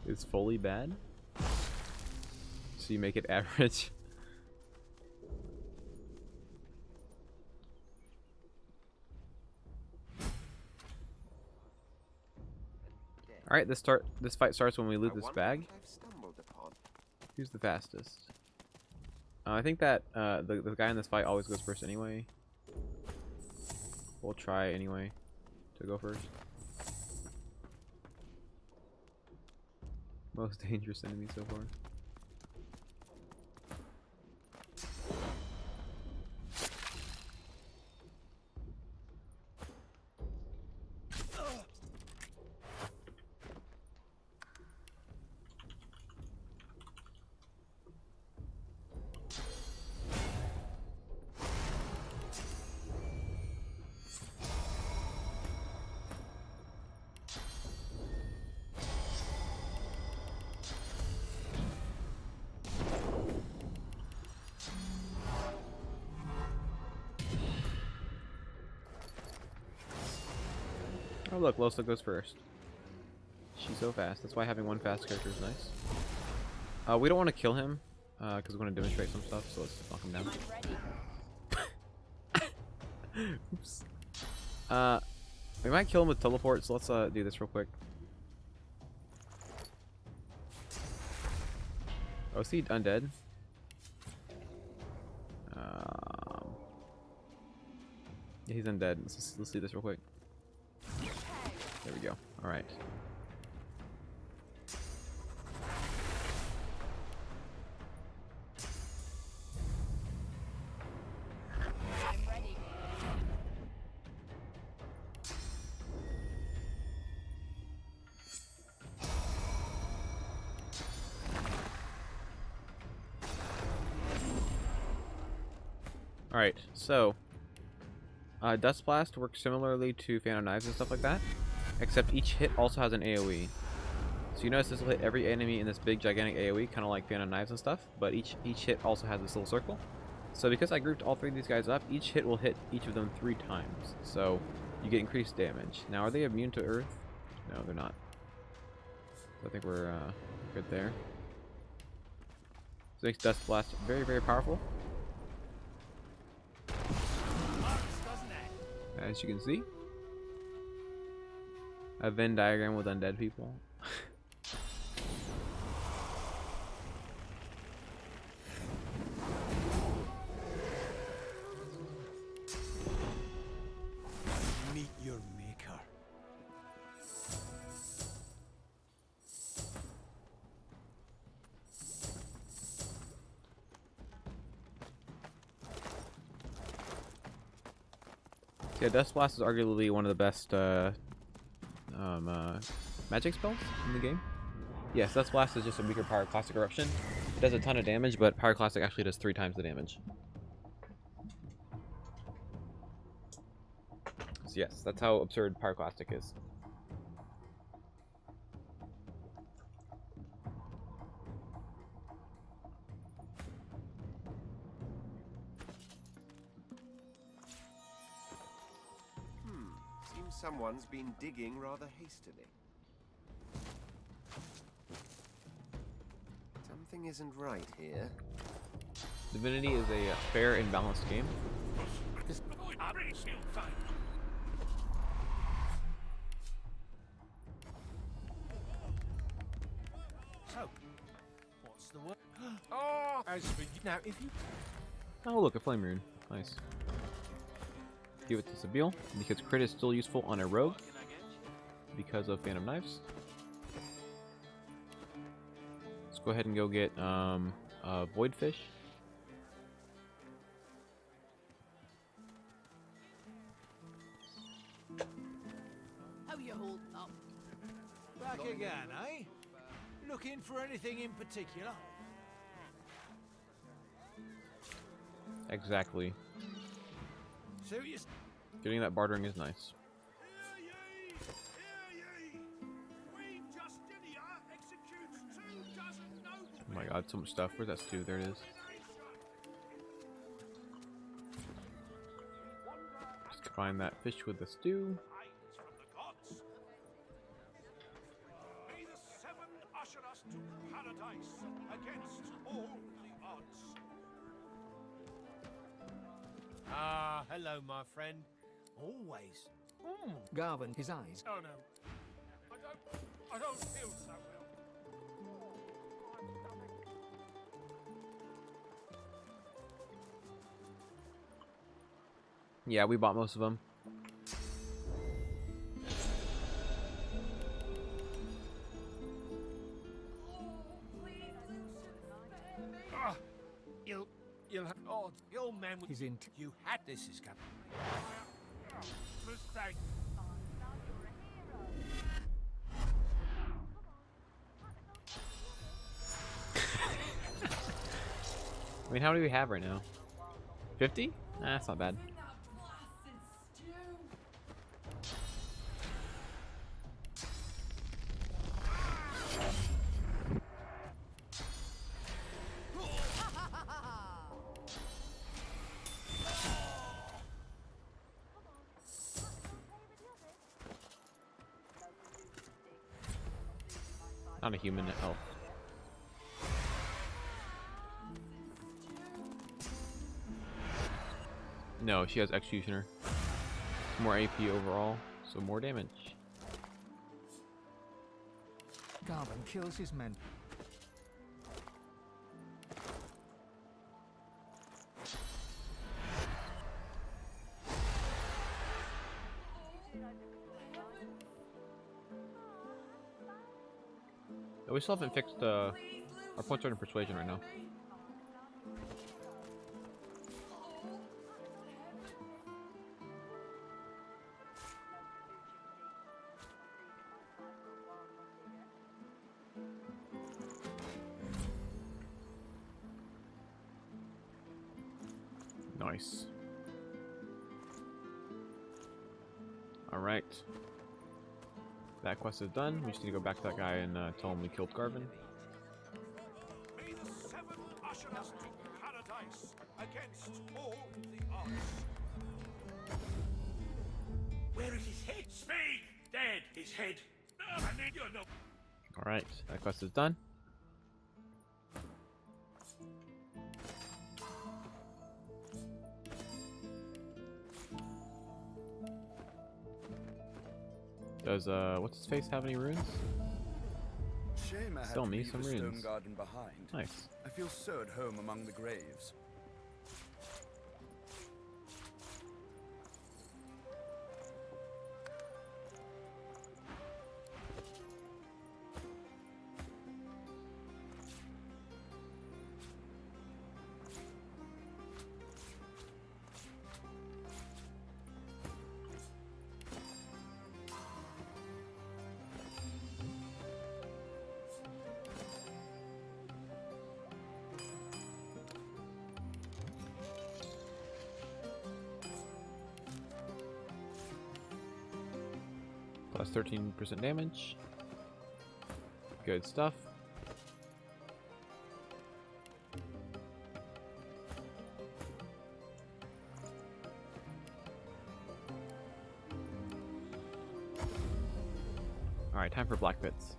Is fully bad? So you make it average? Alright, this fight starts when we loot this bag. Who's the fastest? I think that the guy in this fight always goes first anyway. We'll try anyway to go first. Most dangerous enemy so far. Oh look, Losa goes first. She's so fast. That's why having one fast character is nice. We don't want to kill him, because we want to demonstrate some stuff, so let's knock him down. Oops. We might kill him with teleport, so let's do this real quick. Oh, see Undead. Yeah, he's undead. Let's do this real quick. There we go. Alright. I'm ready. Alright, so Dust Blast works similarly to Phantom Knives and stuff like that, except each hit also has an AoE. So you notice this will hit every enemy in this big gigantic AoE, kind of like Phantom Knives and stuff, but each hit also has this little circle. So because I grouped all 3 of these guys up, each hit will hit each of them 3 times. So you get increased damage. Now, are they immune to Earth? No, they're not. So I think we're good there. So it makes Dust Blast very, very powerful. As you can see, a Venn diagram with undead people. Meet your maker. Yeah, Dust Blast is arguably one of the best magic spells in the game. Yes, Dust Blast is just a weaker Pyroclastic Eruption. It does a ton of damage, but Pyroclastic actually does 3 times the damage. So yes, that's how absurd Pyroclastic is. seems someone's been digging rather hastily. Something isn't right here. Divinity is a fair and balanced game. So, what's the word? Oh, as for you now, if you Oh, look, a flame rune. Nice. Give it to Sabile, because crit is still useful on a rogue because of Phantom Knives. Let's go ahead and go get Void Fish. How you holding up? Back again, eh? Looking for anything in particular? Exactly. Serious? Getting that bartering is nice. Oh my god, so much stuff. Where's that stew? There it is. Just combine that fish with the stew. May the seven usher us to paradise against all the odds. Ah, hello, my friend. Always. Garvin, his eyes. Oh no, I don't feel so well. Yeah, we bought most of them. Ah, you'll have the old man. He's in. You had this is coming. Mistake. I mean, how do we have right now? 50? Nah, that's not bad. Not a human elf. No, she has Executioner. More AP overall, so more damage. Garvin kills his men. We still haven't fixed our points are in persuasion right now. Nice. All right. That quest is done. We just need to go back to that guy and tell him we killed Garvin. May the seven usher us to paradise against all the odds. Where is his head? Speak! Dead! His head! I need your no. Alright, that quest is done. Does what's his face have any runes? Shame I Still had to me leave some the stone runes. garden behind. Nice. I feel so at home among the graves. Plus 13% damage. Good stuff. Alright, time for Blackpits.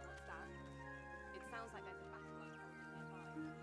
What's that? It sounds like there's a battle going on nearby.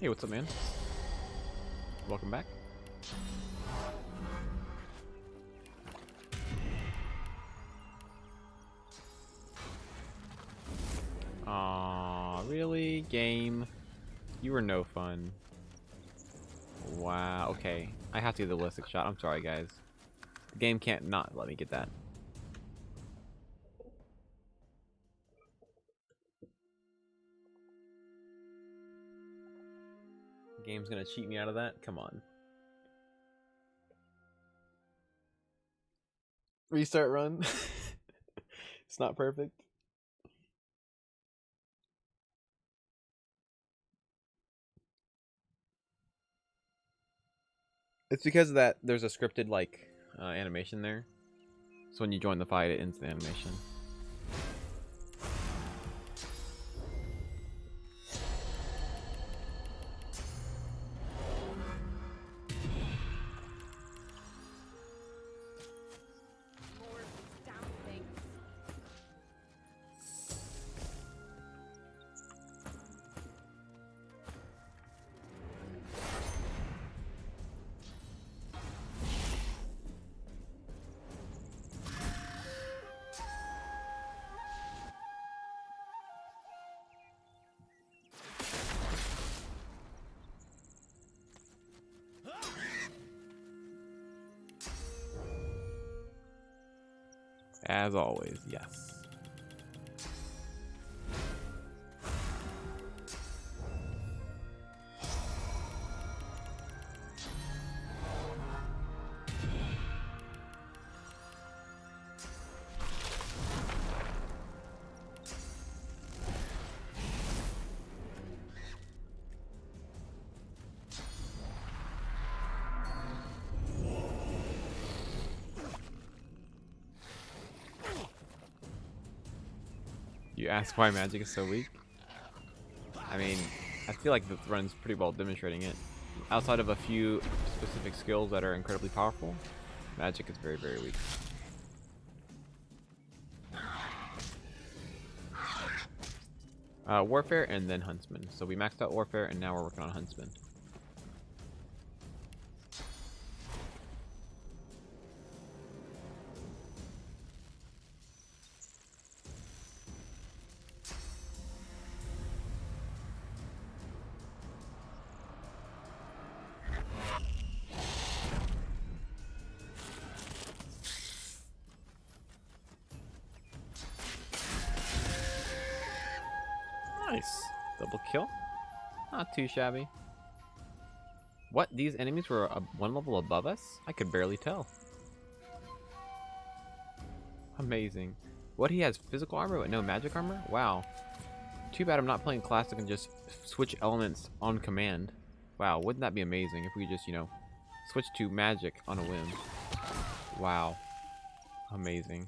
Hey, what's up, man? Welcome back. Aw, really? Game? You were no fun. Wow, okay. I have to get the ballistic shot. I'm sorry, guys. The game can't not let me get that. The game's gonna cheat me out of that? Come on. Restart run. It's not perfect. It's because of that there's a scripted like animation there. So when you join the fight, it ends the animation. More of these damn things. As always, yes. You ask why magic is so weak? I mean, I feel like the run's pretty well demonstrating it. Outside of a few specific skills that are incredibly powerful, magic is very, very weak. Warfare and then Huntsman. So we maxed out Warfare and now we're working on Huntsman. Nice. Double kill. Not too shabby. What? These enemies were one level above us? I could barely tell. Amazing. What, he has physical armor but no magic armor? Wow. Too bad I'm not playing classic and just switch elements on command. Wow, wouldn't that be amazing if we just, you know, switch to magic on a whim. Wow. Amazing.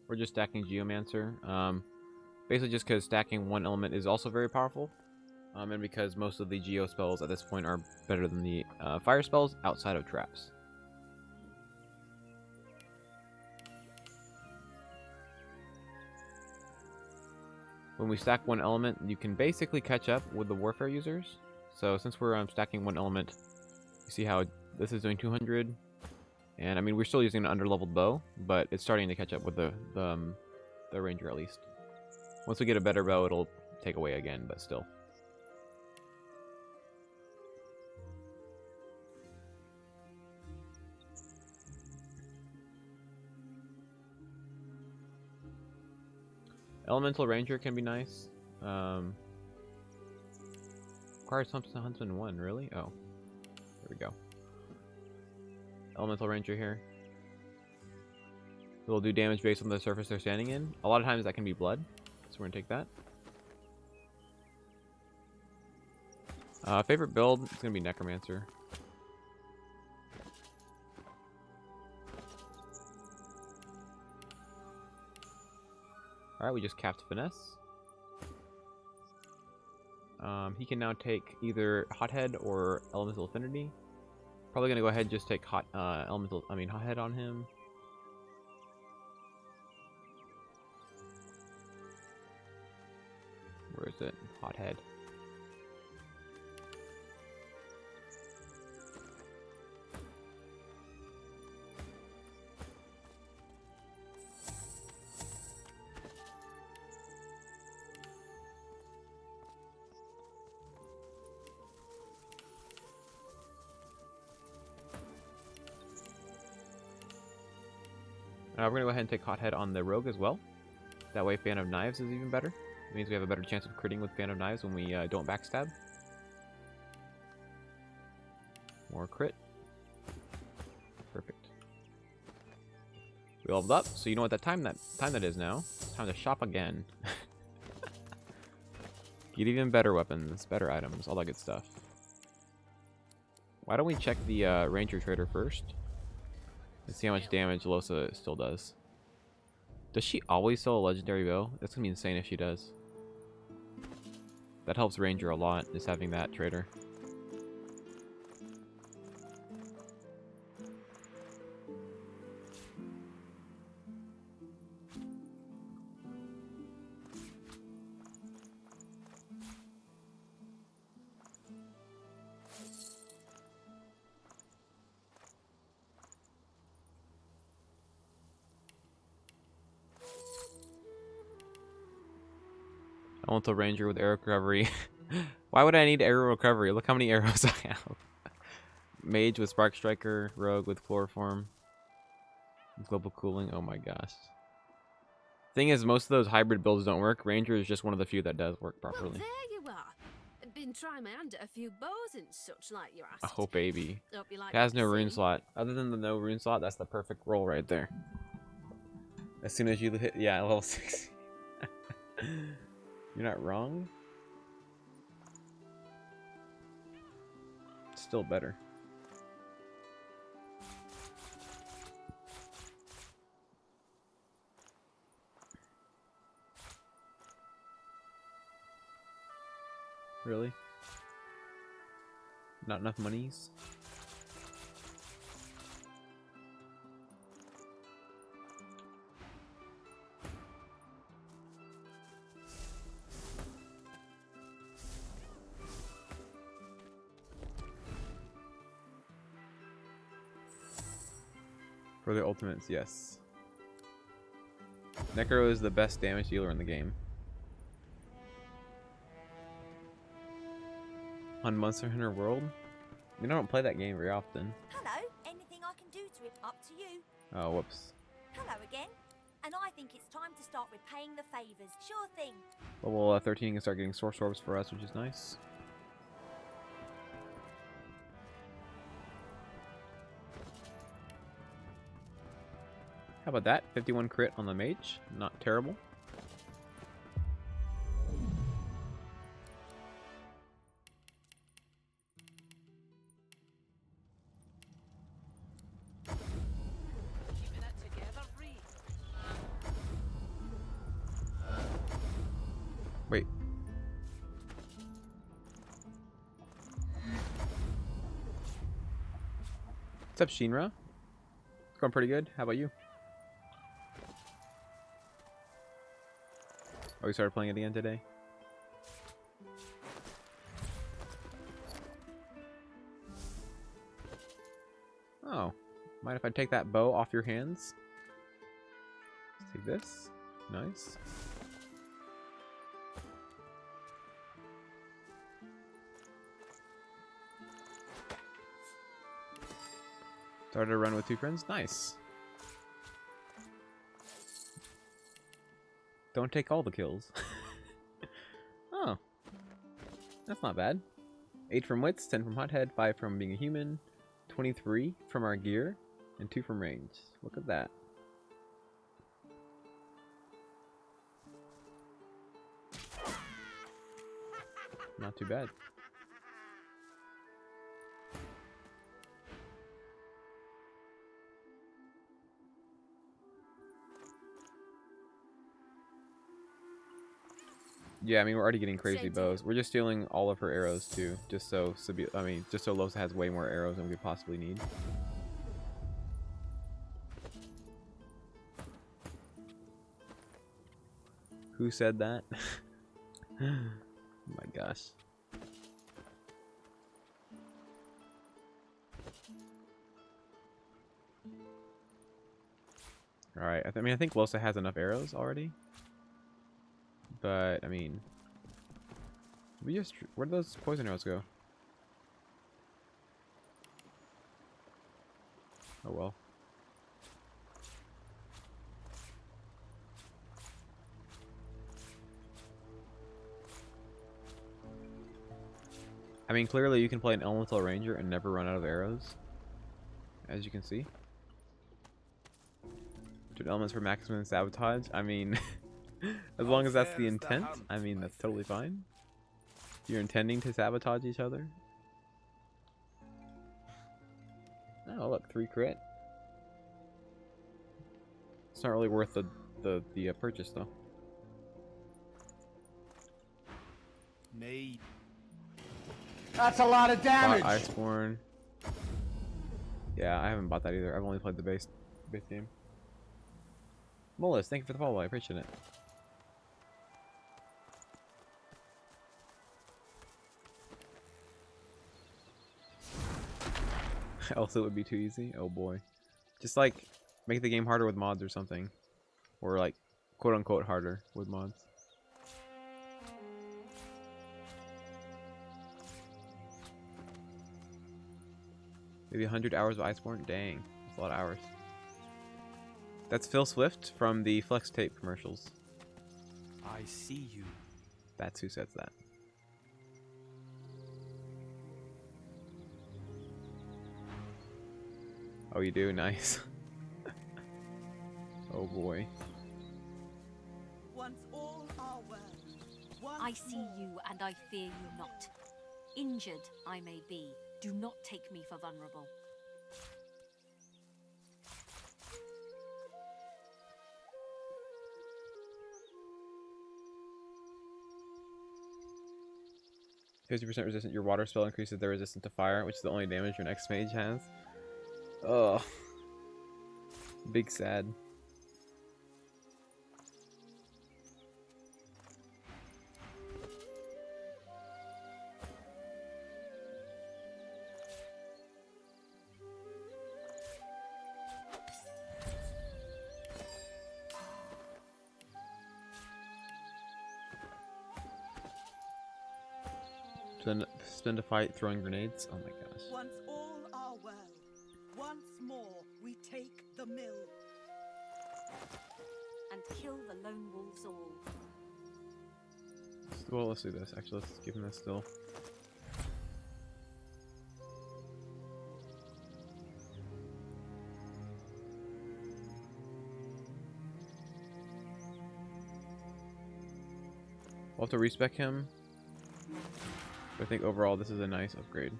We're just stacking Geomancer. Basically just because stacking one element is also very powerful. And because most of the Geo spells at this point are better than the fire spells outside of traps. When we stack one element, you can basically catch up with the Warfare users. So since we're stacking one element, you see how this is doing 200. And I mean, we're still using an underleveled bow, but it's starting to catch up with the Ranger at least. Once we get a better bow, it'll take away again, but still. Elemental Ranger can be nice. Requires Huntsman 1, really? Oh. There we go. Elemental Ranger here. It'll do damage based on the surface they're standing in. A lot of times that can be blood, so we're gonna take that. Favorite build is gonna be Necromancer. Alright, we just capped Finesse. He can now take either Hothead or Elemental Affinity. Probably gonna go ahead and just take Hothead on him. Where is it? Hothead. We're going to go ahead and take Hothead on the Rogue as well. That way Fan of Knives is even better. It means we have a better chance of critting with Fan of Knives when we don't backstab. More crit. Perfect. We leveled up, so you know what time that is now. It's time to shop again. Get even better weapons, better items, all that good stuff. Why don't we check the Ranger Trader first? Let's see how much damage Losa still does. Does she always sell a legendary bow? That's gonna be insane if she does. That helps Ranger a lot, is having that trader. I want the Ranger with arrow recovery. Why would I need arrow recovery? Look how many arrows I have. Mage with Spark Striker, Rogue with Chloroform, Global Cooling. Oh my gosh. Thing is, most of those hybrid builds don't work. Ranger is just one of the few that does work properly. Well, there you are. Been trying my hand at a few bows and such like you asked. Oh baby. Hope you like It has what no you rune see. slot. Other than the no rune slot, that's the perfect roll right there. As soon as you hit, yeah, level 6. You're not wrong. Still better. Really? Not enough monies? For the ultimates, yes. Necro is the best damage dealer in the game. On Monster Hunter World? I mean, I don't play that game very often. Hello, anything I can do to it, up to you. Oh, whoops. Hello again. And I think it's time to start repaying the favors. Sure thing. Level 13 can start getting Source Orbs for us, which is nice. How about that? 51 crit on the mage. Not terrible. What's up, Shinra? It's going pretty good. How about you? Oh, we started playing it again today? Oh. Mind if I take that bow off your hands? Let's take this. Nice. Started a run with 2 friends. Nice. Don't take all the kills. Oh. That's not bad. 8 from wits, 10 from hothead, 5 from being a human, 23 from our gear, and 2 from range. Look at that. Not too bad. Yeah, I mean, we're already getting crazy bows. We're just stealing all of her arrows too, just so just so Losa has way more arrows than we could possibly need. Who said that? Oh my gosh. All right. I think Losa has enough arrows already. But I mean, where'd those poison arrows go? Oh well. I mean, clearly you can play an elemental ranger and never run out of arrows, as you can see. 2 elements for maximum sabotage. I mean, as long as that's the intent, I mean, that's totally fine. You're intending to sabotage each other. Oh, look, 3 crit. It's not really worth the purchase, though. Made. That's a lot of damage. Bought Iceborne. Yeah, I haven't bought that either. I've only played the base game. Mordus, thank you for the follow. I appreciate it. Also, it would be too easy. Oh boy. Just like make the game harder with mods or something, or like quote unquote harder with mods. Maybe 100 hours of Iceborne? Dang, that's a lot of hours. That's Phil Swift from the Flex Tape commercials. I see you. That's who says that. Oh, you do? Nice. Oh boy. Once all are well. I see you and I fear you not. Injured I may be. Do not take me for vulnerable. %50 resistant. Your water spell increases their resistance to fire, which is the only damage your next mage has. Oh, big sad. Spend a fight throwing grenades. Oh my gosh. Once all are well. Once more we take the mill. And kill the lone wolves all. Well, let's do this. Actually, let's give him this still. We'll have to respec him. But I think overall this is a nice upgrade.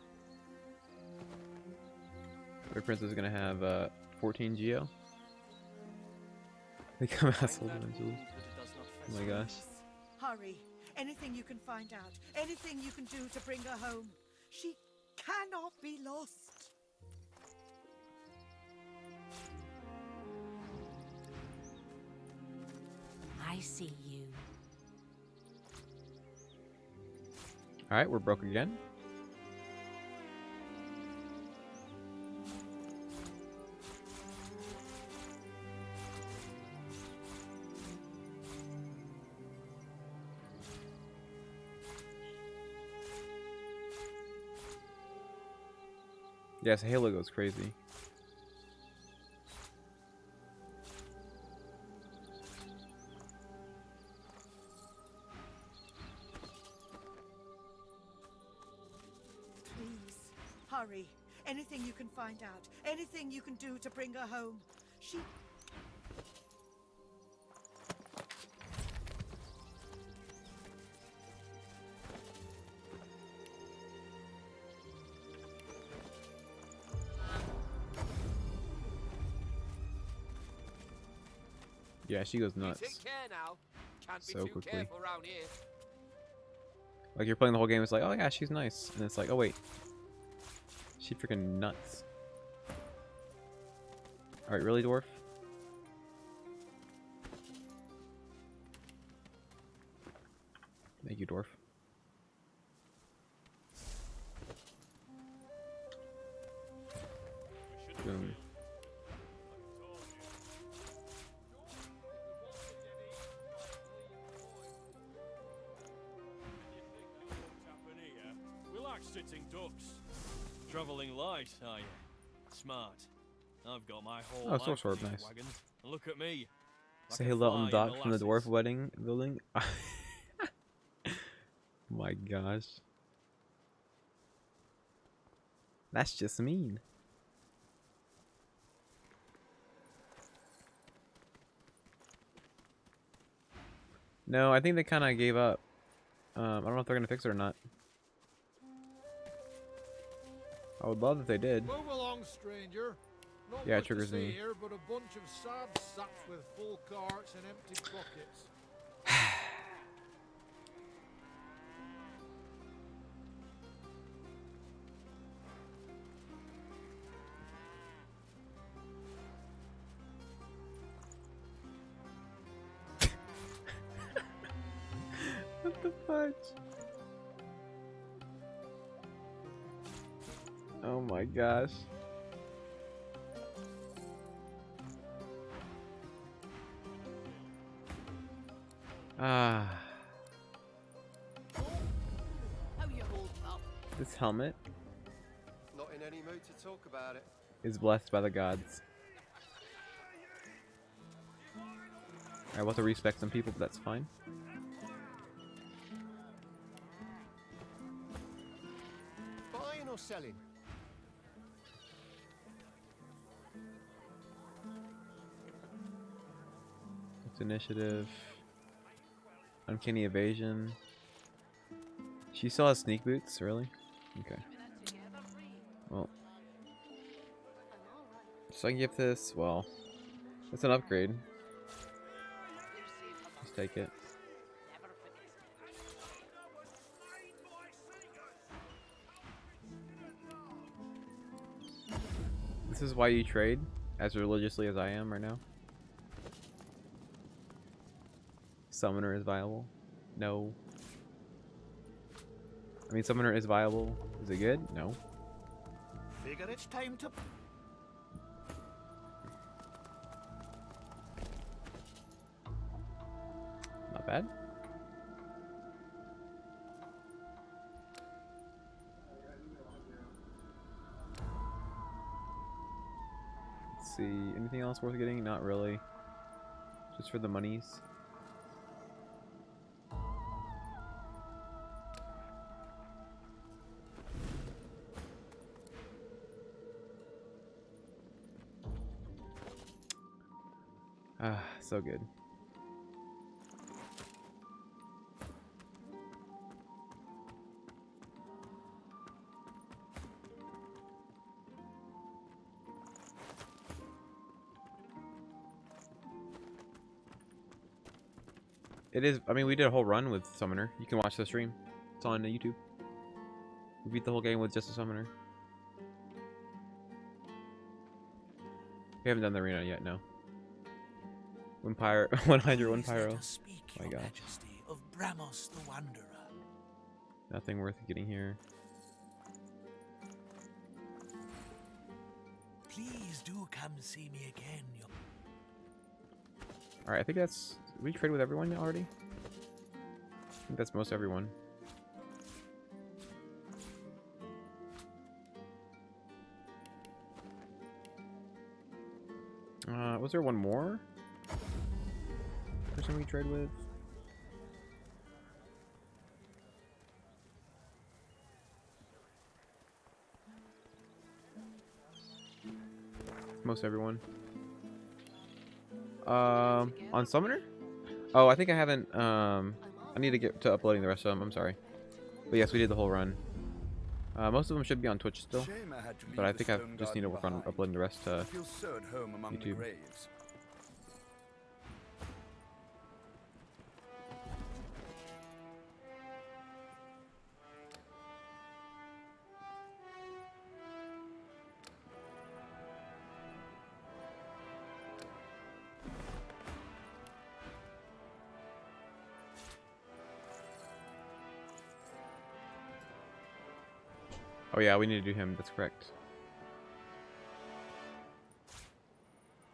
Our princess is gonna have 14 geo. Become assholes eventually. Oh my gosh. Hurry. Anything you can find out. Anything you can do to bring her home. She cannot be lost. I see you. Alright, we're broke again. Yes, Halo goes crazy. Please, hurry. Anything you can find out. Anything you can do to bring her home. She... Yeah, she goes nuts. Take care now. Can't be So too quickly. careful around here. Like, you're playing the whole game, it's like, oh yeah, she's nice. And it's like, oh wait. She freaking nuts. Alright, really, dwarf? Thank you, dwarf. Boom. Sitting ducks. Travelling light, are you? Smart. I've got my whole Oh, life sword, in these nice. wagons. And look at me. Say like a hello fly on in Doc from the dwarf molasses. wedding building. My gosh. That's just mean. No, I think they kind of gave up. I don't know if they're going to fix it or not. I would love if they did. Move along, stranger. Not Yeah, it much to triggers see me. here, but a bunch of sad saps with full carts and empty buckets. What the fudge? Oh my gosh. Ah. How you holding up? This helmet Not in any mood to talk about it. is blessed by the gods. I want to respect some people, but that's fine. Buying or selling? It's initiative. Uncanny evasion. She still has sneak boots, really? Okay. Well. So I can give this, well, it's an upgrade. Just take it. This is why you trade as religiously as I am right now. Summoner is viable. No. I mean, Summoner is viable. Is it good? No. Figure it's time to... Not bad. Let's see. Anything else worth getting? Not really. Just for the monies. Ah, so good. It is, I mean, we did a whole run with Summoner. You can watch the stream. It's on YouTube. We beat the whole game with just a Summoner. We haven't done the arena yet, no. One pyro, 100, one pyro. Let us speak, Oh my your gosh. majesty, of Bramos the Wanderer. Nothing worth getting here. Please do come see me again, your... Alright, I think that's... Did we trade with everyone already? I think that's most everyone. Was there one more person we trade with? Most everyone. On Summoner? Oh, I think I haven't, I need to get to uploading the rest of them, I'm sorry. But yes, we did the whole run. Most of them should be on Twitch still, but I think I just need to work on uploading the rest to YouTube. Oh yeah, we need to do him, that's correct.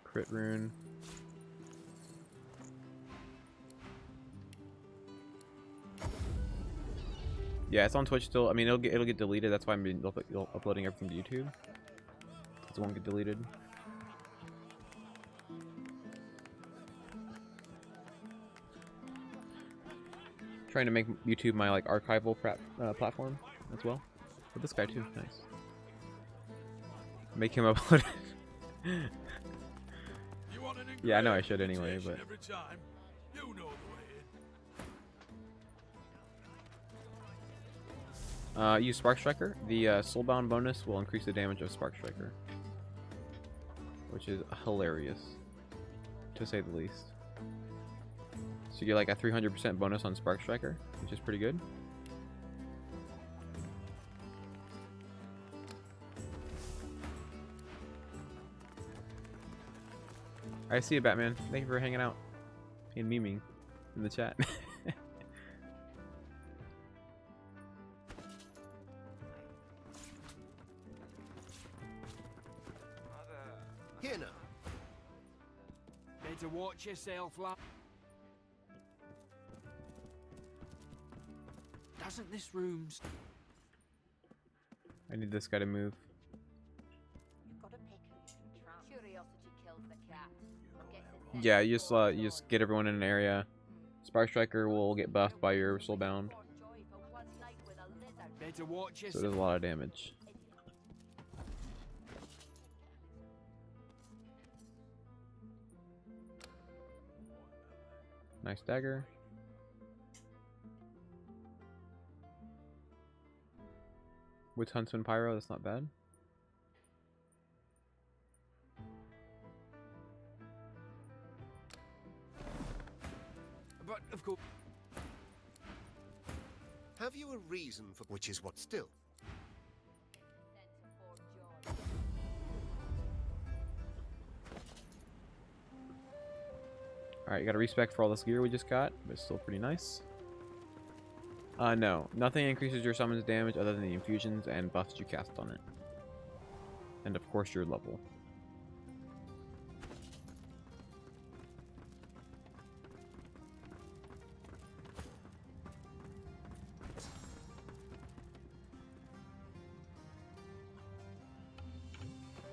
Crit Rune. Yeah, it's on Twitch still. I mean, it'll get deleted. That's why I'm uploading everything to YouTube. It won't get deleted. Trying to make YouTube my like archival platform as well. But this guy too, nice. Make him upload it. Yeah, I know I should anyway, but. Use Spark Striker. The Soulbound bonus will increase the damage of Spark Striker, which is hilarious, to say the least. So you get like a 300% bonus on Spark Striker, which is pretty good. I see you, Batman. Thank you for hanging out and memeing in the chat. Here now. Better watch yourself, lad. Doesn't this room... I need this guy to move. Yeah, you just get everyone in an area. Spark Striker will get buffed by your Soulbound. So it does a lot of damage. Nice dagger. With Huntsman Pyro, that's not bad. But of course. Have you a reason for which is what still? Alright, you got a respec for all this gear we just got, but it's still pretty nice. No. Nothing increases your summon's damage other than the infusions and buffs you cast on it. And of course your level.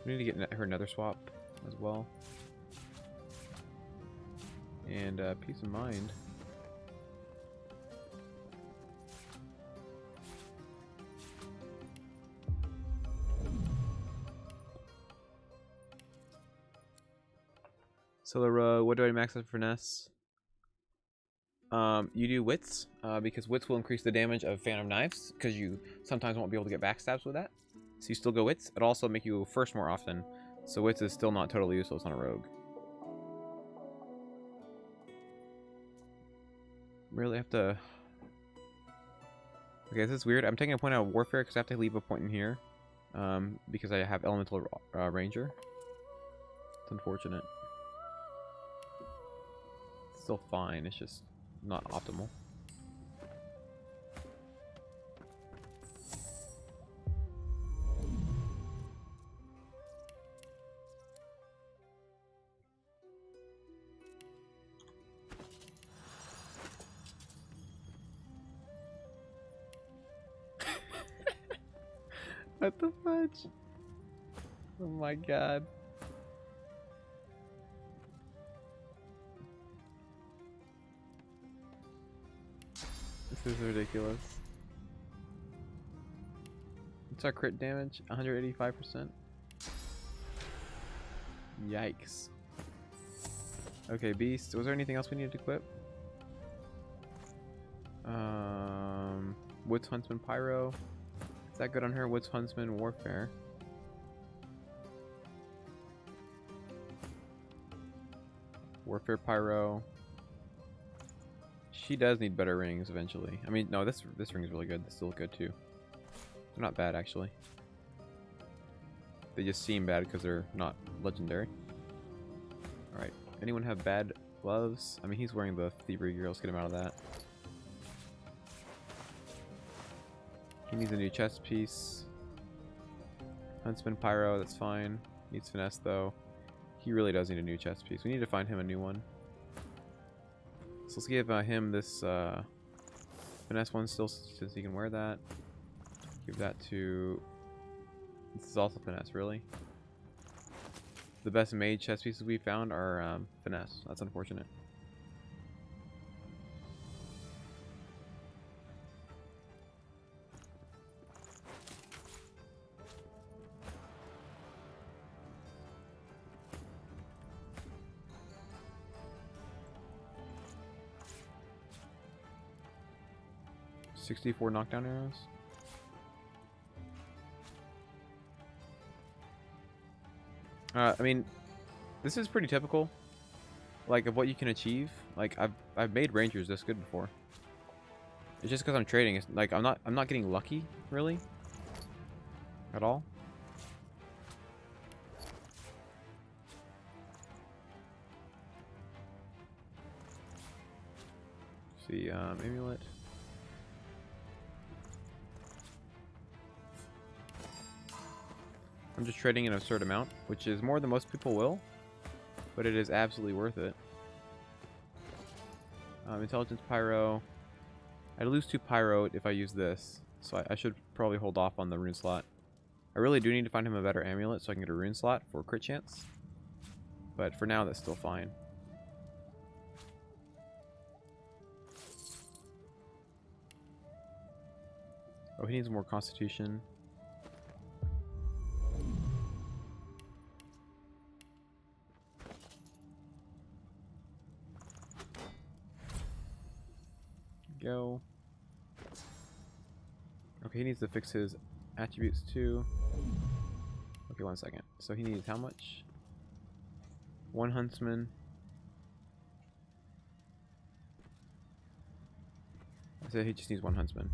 We need to get her nether swap as well. And peace of mind. So what do I max out for finesse? You do wits, because wits will increase the damage of Phantom Knives, because you sometimes won't be able to get backstabs with that. So you still go wits. It'll also make you go first more often, so wits is still not totally useless on a rogue. Really have to... Okay, this is weird. I'm taking a point out of Warfare because I have to leave a point in here, because I have Elemental Ranger. It's unfortunate. still fine. It's just not optimal. What the fudge? Oh my god. This is ridiculous. What's our crit damage? 185%? Yikes. Okay, beast. Was there anything else we needed to equip? Woods Huntsman Pyro. Is that good on her? Woods Huntsman Warfare. Warfare Pyro. She does need better rings eventually. I mean, no, this ring is really good. This still good too. They're not bad actually. They just seem bad because they're not legendary. Alright. Anyone have bad gloves? I mean, he's wearing the thievery gear. Let's get him out of that. He needs a new chest piece. Huntsman Pyro, that's fine. Needs finesse though. He really does need a new chest piece. We need to find him a new one. So let's give him this finesse one still, since he can wear that. Give that to... This is also finesse, really. The best made chest pieces we found are finesse. That's unfortunate. .64 knockdown arrows. I mean, this is pretty typical, like, of what you can achieve. Like, I've made rangers this good before. It's just because I'm trading. It's like I'm not getting lucky really at all. Let's see, amulet. I'm just trading an absurd amount, which is more than most people will, but it is absolutely worth it. Intelligence Pyro. I'd lose 2 Pyro if I use this, so I should probably hold off on the rune slot. I really do need to find him a better amulet so I can get a rune slot for crit chance, but for now that's still fine. Oh, he needs more constitution. Go. Okay, he needs to fix his attributes too. Okay, 1 second. So he needs how much? 1 huntsman. I said he just needs 1 huntsman.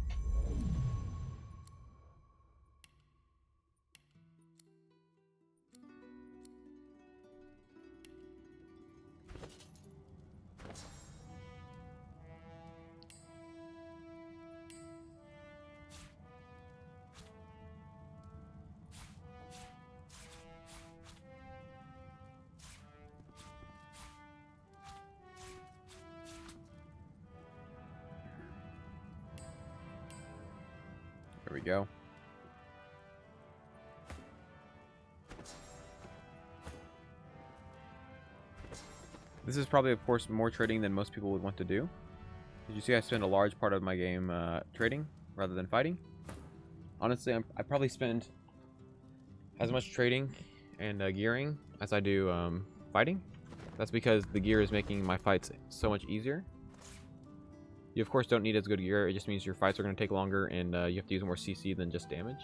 There we go. This is probably, of course, more trading than most people would want to do. As you see, I spend a large part of my game trading rather than fighting. Honestly, I probably spend as much trading and gearing as I do fighting. That's because the gear is making my fights so much easier. You, of course, don't need as good gear. It just means your fights are going to take longer, and you have to use more CC than just damage.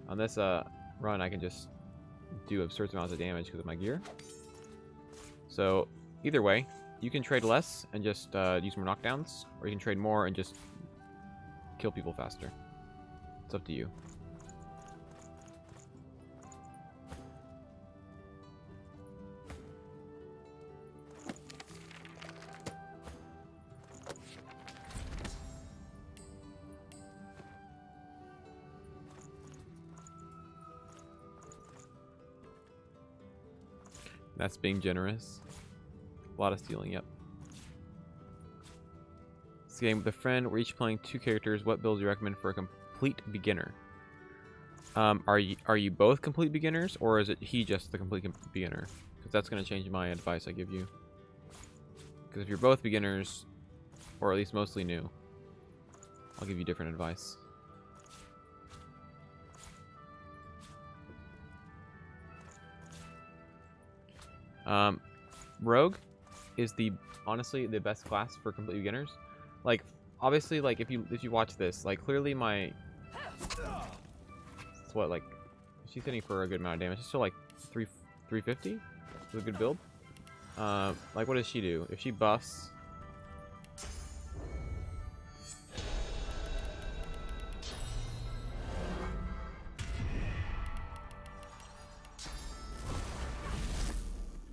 On this run, I can just do absurd amounts of damage because of my gear. So, either way, you can trade less and just use more knockdowns, or you can trade more and just kill people faster. It's up to you. That's being generous. A lot of stealing, yep. This game with a friend. We're each playing 2 characters. What builds do you recommend for a complete beginner? Are you both complete beginners, or is it he just the complete beginner? Because that's going to change my advice I give you. Because if you're both beginners, or at least mostly new, I'll give you different advice. Rogue is honestly the best class for complete beginners. Like, obviously, like if you watch this, like clearly my it's what, like she's hitting for a good amount of damage. It's still like 350 is a good build. Like what does she do? If she buffs,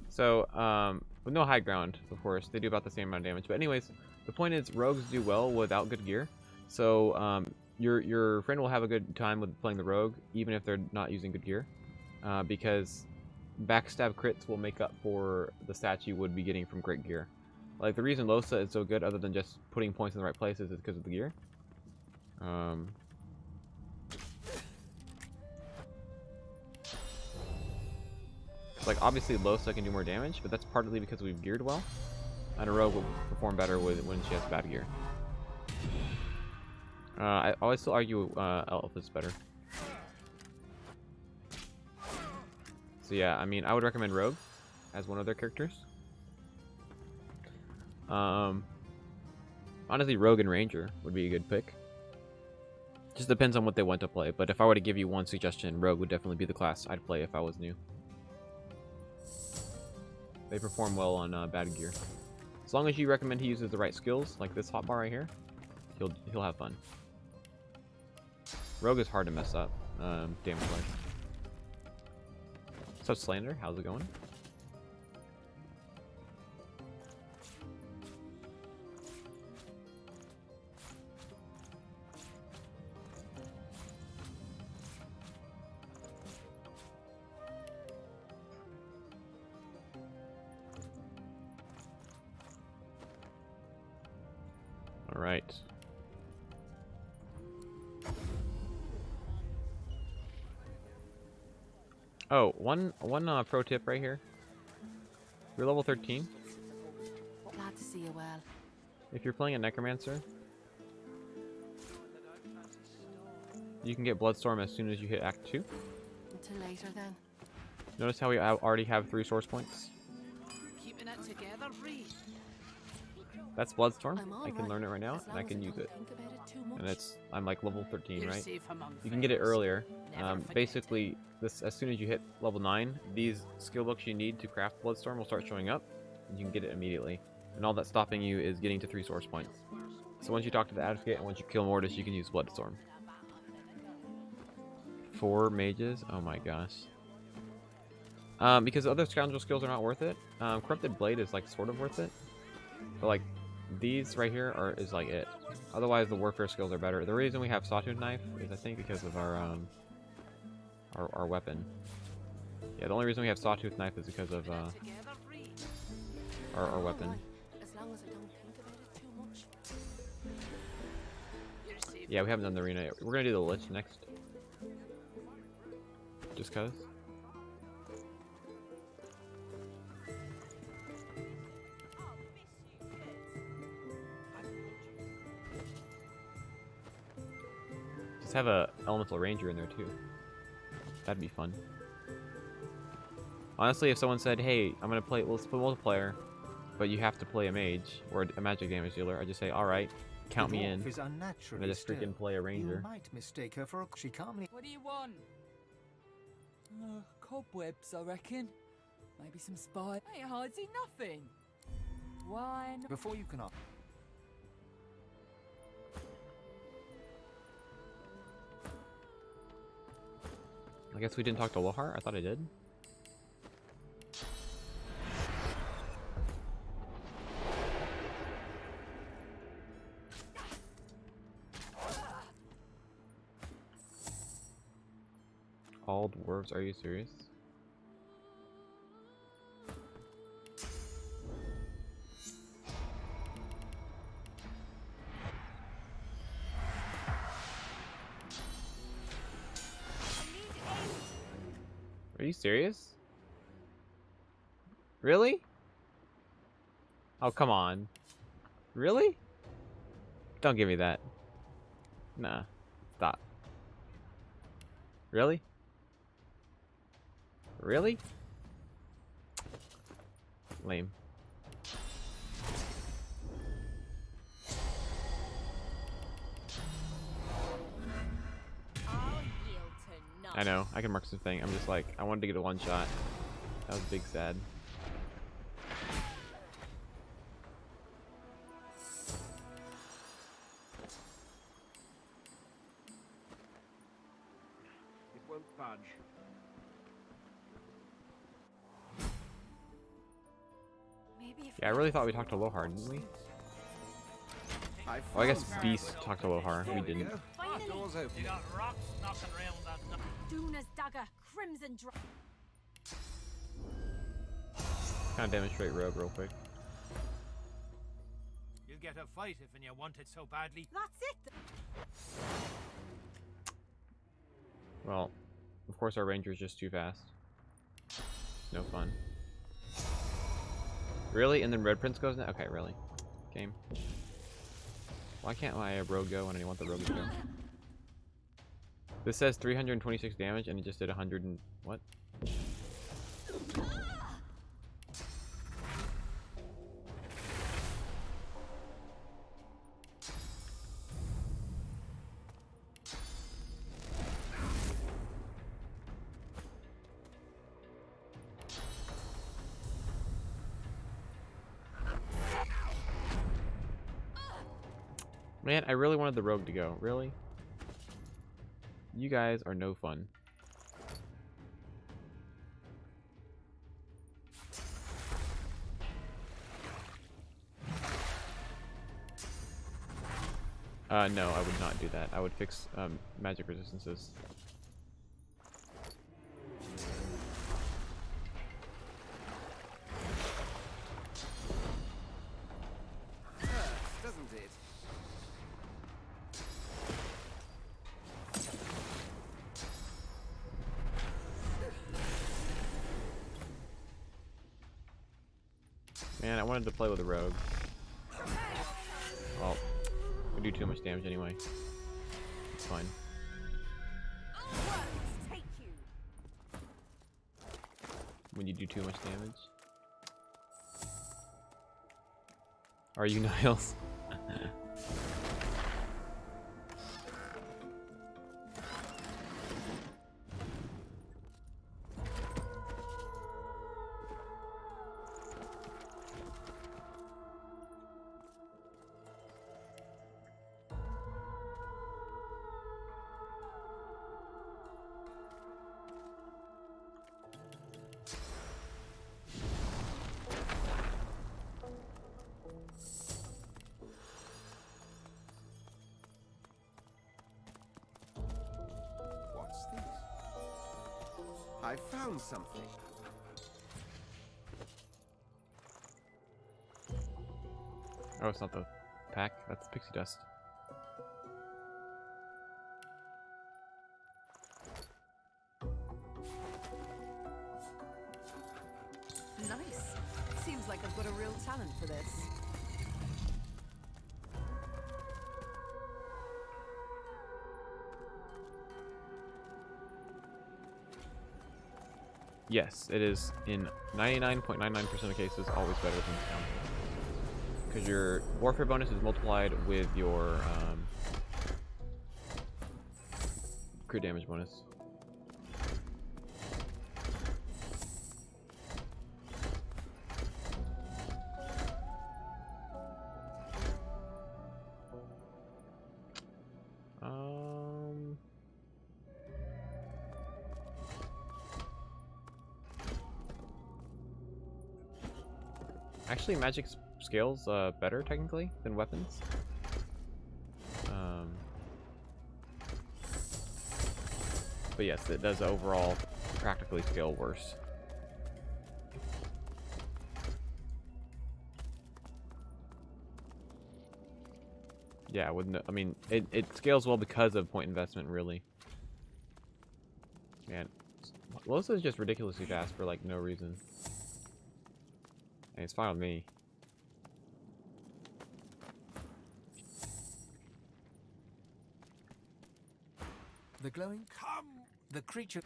so with no high ground, of course, they do about the same amount of damage. But anyways, the point is rogues do well without good gear. So your friend will have a good time with playing the rogue, even if they're not using good gear, because backstab crits will make up for the stats you would be getting from great gear. Like the reason Losa is so good, other than just putting points in the right places, is because of the gear. Like obviously Losa can do more damage, but that's partly because we've geared well, and a rogue will perform better when she has bad gear. I always still argue Elf is better. So yeah, I mean, I would recommend Rogue as one of their characters. Honestly, Rogue and Ranger would be a good pick. Just depends on what they want to play, but if I were to give you one suggestion, Rogue would definitely be the class I'd play if I was new. They perform well on bad gear. As long as you recommend he uses the right skills, like this hotbar right here, he'll have fun. Rogue is hard to mess up, damage-wise. So Slander, how's it going? All right. Oh, one pro tip right here. You're level 13. Glad to see you well. If you're playing a Necromancer, you can get Bloodstorm as soon as you hit Act 2. Until later then. Notice how we already have 3 source points? Keeping it together, Re. That's Bloodstorm. I can learn it right now, and I can use it. And I'm like level 13, right? You can get it earlier. Basically, as soon as you hit level 9, these skill books you need to craft Bloodstorm will start showing up, and you can get it immediately. And all that's stopping you is getting to 3 source points. So once you talk to the Advocate and once you kill Mordus, you can use Bloodstorm. 4 mages? Oh my gosh. Because other scoundrel skills are not worth it. Corrupted Blade is like sort of worth it, but like these right here is like it. Otherwise, the warfare skills are better. The reason we have Sawtooth Knife is I think because of our weapon. Yeah, the only reason we have Sawtooth Knife is because of our weapon. As long as I don't think about it too much. Yeah, we haven't done the arena yet. We're gonna do the Lich next. Just cause. Just have a Elemental Ranger in there too. That'd be fun. Honestly, if someone said, hey, let's play multiplayer, but you have to play a mage or a magic damage dealer, I'd just say, alright, count me in. And I just freaking play a ranger. You might mistake her for a... She calmly... What do you want? Cobwebs, I reckon. Maybe some spice. Ain't hardly nothing. Wine. Before you can... I guess we didn't talk to Lohar? I thought I did. All dwarves, are you serious? you serious? Really? Oh, come on. Really? Don't give me that. Nah. Stop. Really? Really? Lame. I know, I can mark something. I'm just like, I wanted to get a one shot. That was big sad. It won't budge. Yeah, I really thought we talked to Lohar, didn't we? Oh, I guess Beast talked to Lohar. We didn't. Doors open. You got rocks knocking around that. Duna's dagger, crimson drop. Kind of demonstrate rogue real quick. You'll get a fight if you want it so badly. That's it. Well, of course our ranger's just too fast. No fun. Really? And then Red Prince goes now? Okay, really. Game. Why can't my rogue go when I want the rogue to go? This says 326 damage and it just did 100 and... what? Man, I really wanted the rogue to go. Really? You guys are no fun. No, I would not do that. I would fix magic resistances. Doesn't it? Man, I wanted to play with a rogue. Well, we do too much damage anyway. It's fine. When you do too much damage. Are you Niles? What's this? I found something. Oh, it's not the pack. That's pixie dust. Nice. Seems like I've got a real talent for this. Yes, it is in 99.99% of cases always better than down. Because your warfare bonus is multiplied with your crit damage bonus. Actually, magic scales better technically than weapons. But yes, it does overall practically scale worse. Yeah, with no, I mean, it scales well because of point investment, really. Man, Losa is just ridiculously fast for like no reason. And it's fine with me. The glowing the creature.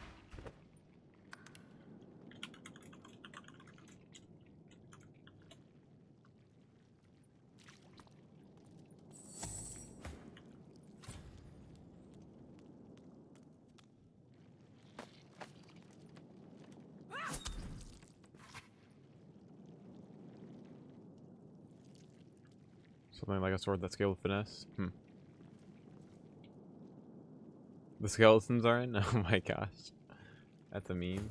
Something like a sword that scaled with finesse. The skeletons are in? Oh my gosh. That's a meme.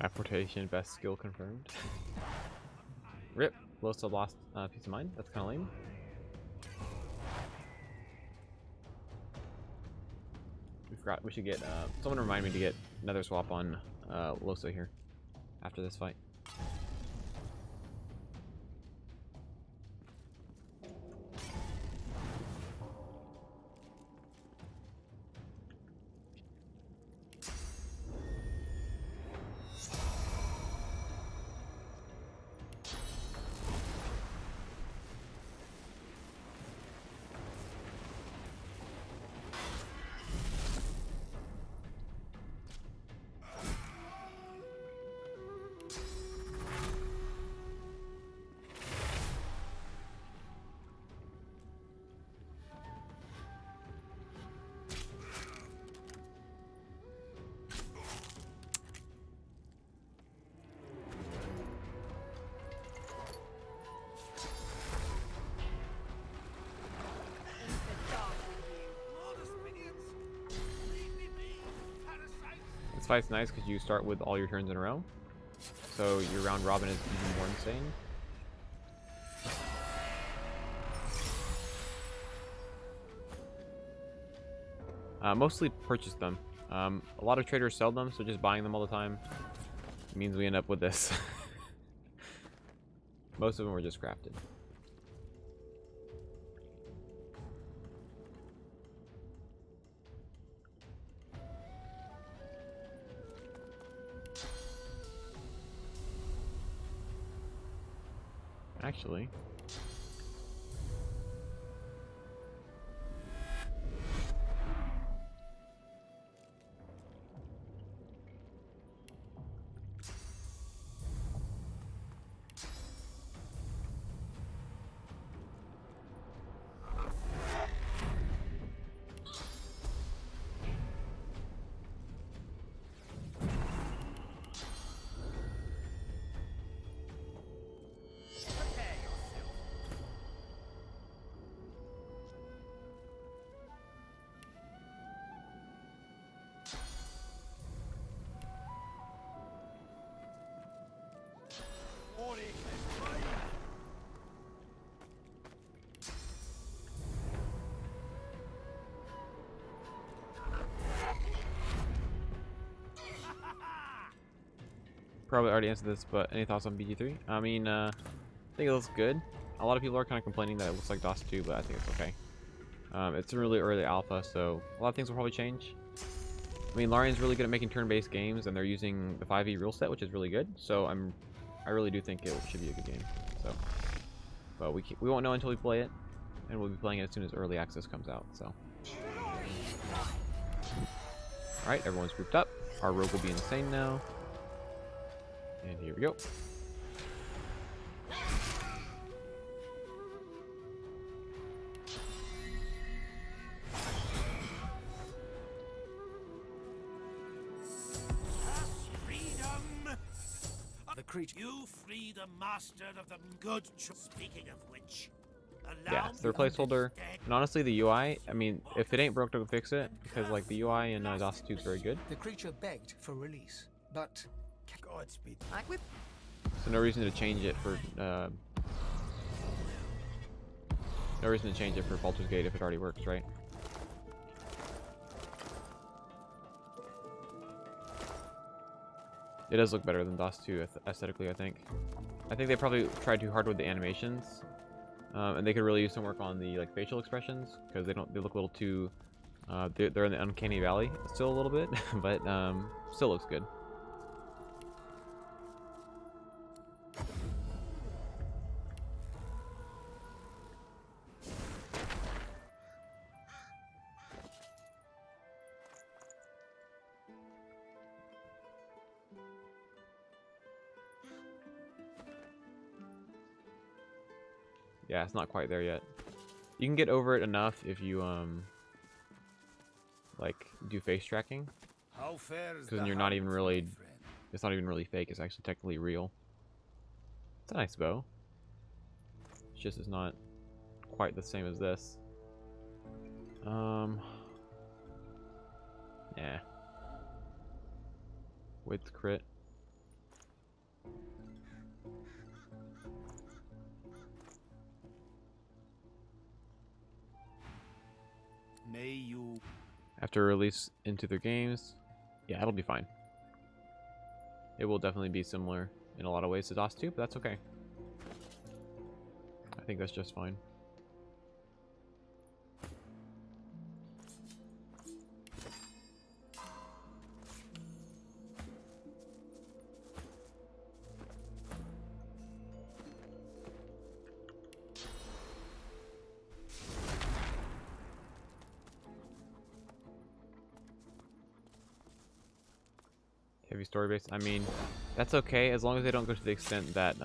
Apportation, best skill confirmed. Rip. Losa lost peace of mind. That's kind of lame. We forgot. We should get. Someone remind me to get another swap on Losa here after this fight. This fight's nice because you start with all your turns in a row, so your round robin is even more insane. Mostly purchase them. A lot of traders sell them, so just buying them all the time means we end up with this. Most of them were just crafted. Actually, probably already answered this, but any thoughts on BG3? I mean, I think it looks good. A lot of people are kind of complaining that it looks like DOS 2, but I think it's okay. It's a really early alpha, so a lot of things will probably change. I mean, Larian's really good at making turn-based games, and they're using the 5e rule set, which is really good. So I really do think it should be a good game. So, but we won't know until we play it, and we'll be playing it as soon as early access comes out. So, all right, everyone's grouped up. Our rogue will be insane now, and here we go. You free the master of the good. Speaking of which, yeah, it's their placeholder. And honestly, the UI, I mean, if it ain't broke, don't fix it, because like the UI in DOS 2 is very good. The creature begged for release, but Godspeed. So no reason to change it for Baldur's Gate if it already works, right? It does look better than DOS 2 aesthetically, I think. I think they probably tried too hard with the animations, and they could really use some work on the like facial expressions because they look a little too. They're in the uncanny valley still a little bit, but still looks good. Yeah, it's not quite there yet. You can get over it enough if you like do face tracking. How fair is Because then you're not even really, it's not even really fake. It's actually technically real. It's a nice bow. It's just it's not quite the same as this. Yeah. Width crit. May you. After release into their games, yeah, it'll be fine. It will definitely be similar in a lot of ways to DOS 2, but that's okay. I think that's just fine. Heavy story based. I mean, that's okay as long as they don't go to the extent that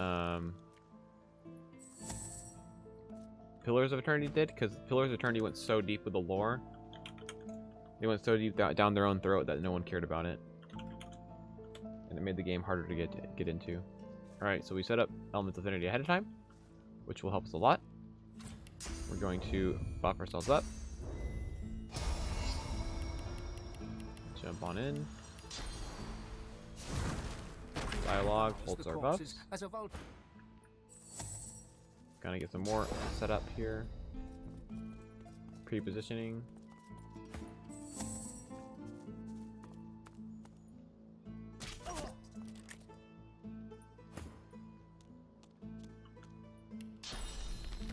Pillars of Eternity did, because Pillars of Eternity went so deep with the lore. They went so deep down their own throat that no one cared about it, and it made the game harder to get into. All right, so we set up Elements of Affinity ahead of time, which will help us a lot. We're going to buff ourselves up. Jump on in. Dialogue holds our buffs. Gonna get some more set up here. Pre-positioning.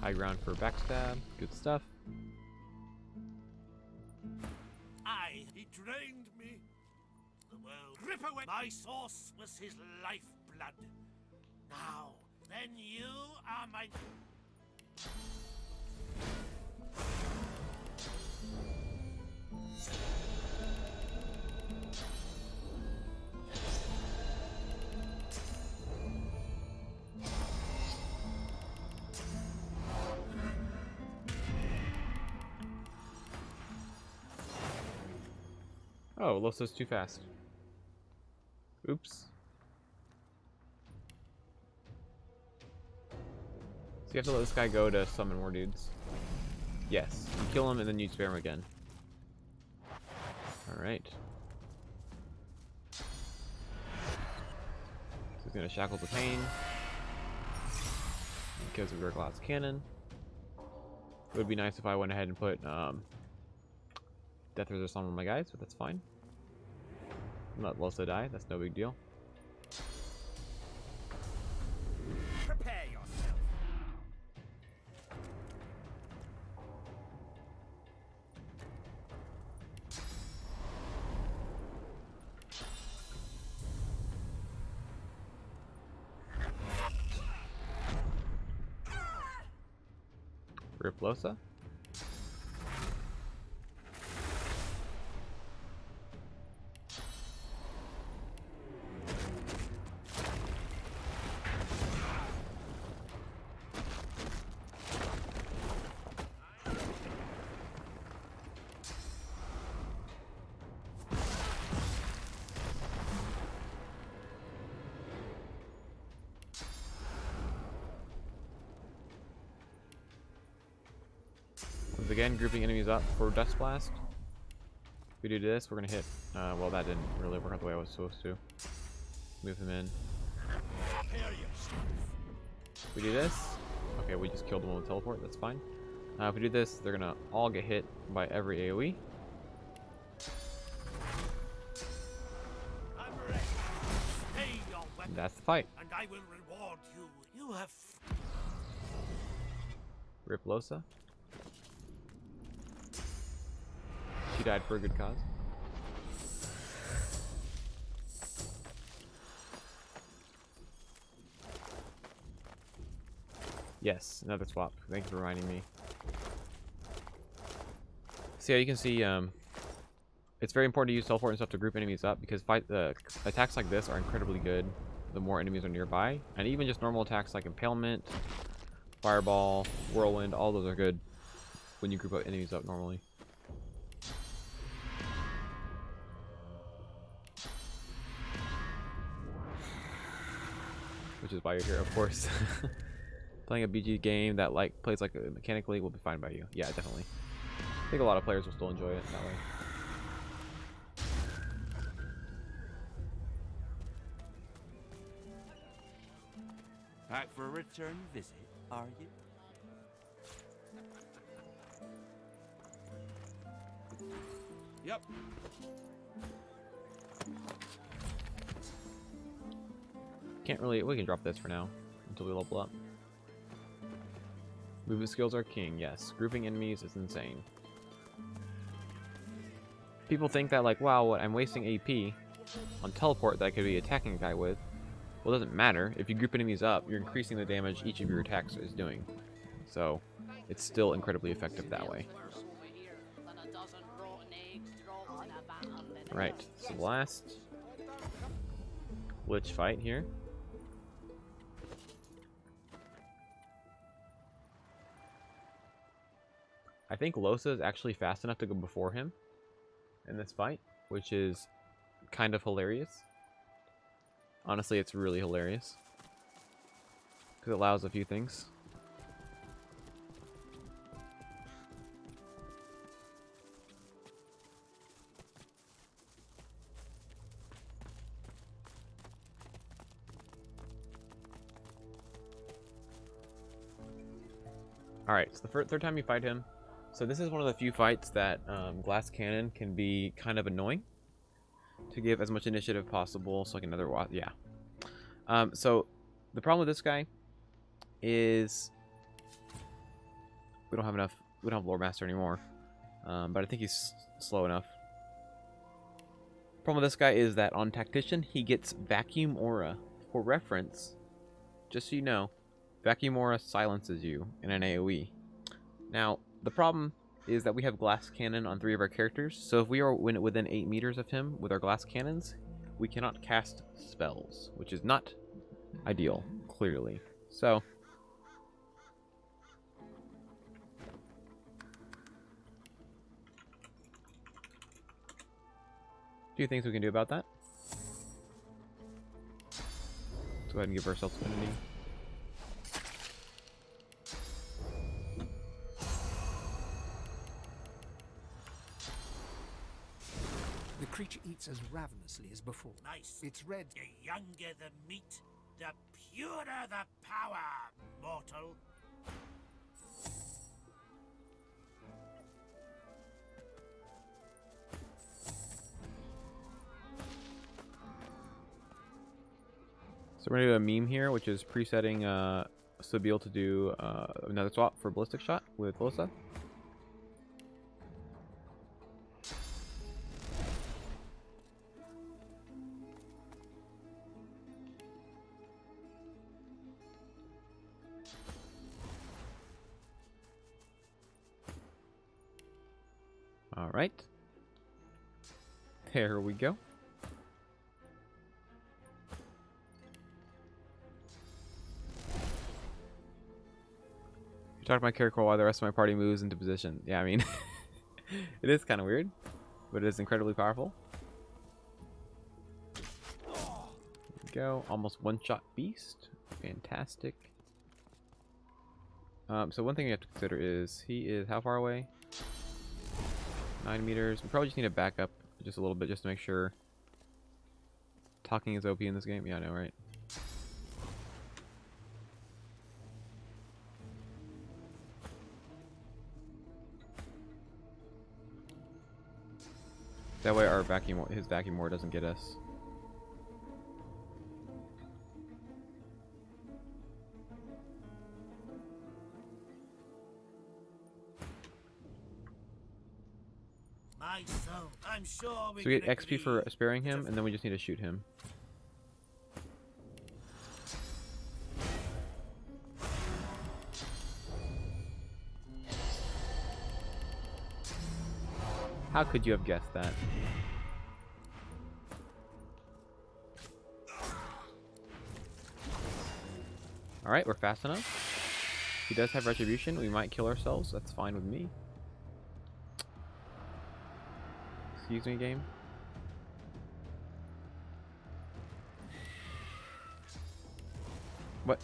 High ground for backstab. Good stuff. Aye, he drained me. The world rip away. My source was his lifeblood. Now, then you are my... Oh, Losa's too fast. Oops. So you have to let this guy go to summon more dudes. Yes. You kill him and then you spare him again. Alright. So he's gonna shackle the pain. Because of our glass cannon. It would be nice if I went ahead and put Death Resist on one of my guys, but that's fine. Let Losa die, that's no big deal. Prepare yourself. Rip Losa. Again, grouping enemies up for Dust Blast. If we do this, we're gonna hit. Well, that didn't really work out the way I was supposed to. Move him in. If we do this, okay, we just killed them with teleport. That's fine. If we do this, they're gonna all get hit by every AOE. And that's the fight. And I will reward you. You have Rip Losa. She died for a good cause. Yes, another swap. Thank you for reminding me. So yeah, you can see it's very important to use teleport and stuff to group enemies up because attacks like this are incredibly good the more enemies are nearby, and even just normal attacks like Impalement, Fireball, Whirlwind, all those are good when you group up enemies up normally. Which is why you're here, of course. Playing a BG game that plays like mechanically will be fine by you. Yeah, definitely. I think a lot of players will still enjoy it that way. Back for a return visit, are you? Yep. Can't really. We can drop this for now until we level up. Movement skills are king. Yes, grouping enemies is insane. People think that like, wow, what I'm wasting AP on teleport that I could be attacking a guy with. Well, it doesn't matter. If you group enemies up, you're increasing the damage each of your attacks is doing. So, it's still incredibly effective that way. Right, so the last Lich fight here. I think Losa is actually fast enough to go before him in this fight, which is kind of hilarious. Honestly, it's really hilarious because it allows a few things. Alright, so the third time you fight him. So this is one of the few fights that Glass Cannon can be kind of annoying to give as much initiative possible. So like another yeah. So the problem with this guy is we don't have Lore Master anymore. But I think he's slow enough. Problem with this guy is that on Tactician he gets Vacuum Aura. For reference, just so you know, Vacuum Aura silences you in an AoE. Now, the problem is that we have Glass Cannon on 3 of our characters, so if we are within 8 meters of him with our Glass Cannons, we cannot cast spells, which is not ideal, clearly. So, a few things we can do about that. Let's go ahead and give ourselves Divinity. The creature eats as ravenously as before. Nice. Its red. The younger the meat, the purer the power, mortal. So we're gonna do a meme here, which is presetting Sibyl to do another swap for Ballistic Shot with Losa. All right. There we go. Talk to my character while the rest of my party moves into position. Yeah, I mean, it is kind of weird, but it is incredibly powerful. There we go. Almost one-shot beast. Fantastic. So one thing you have to consider is he is how far away? 9 meters. We probably just need to back up just a little bit just to make sure Talking is OP in this game? Yeah, I know, right? That way our his vacuum ore doesn't get us. My son, I'm sure we So we get can XP agree. for sparing him, and then we just need to shoot him. How could you have guessed that? Alright, we're fast enough. He does have retribution. We might kill ourselves. That's fine with me. Excuse me, game. What?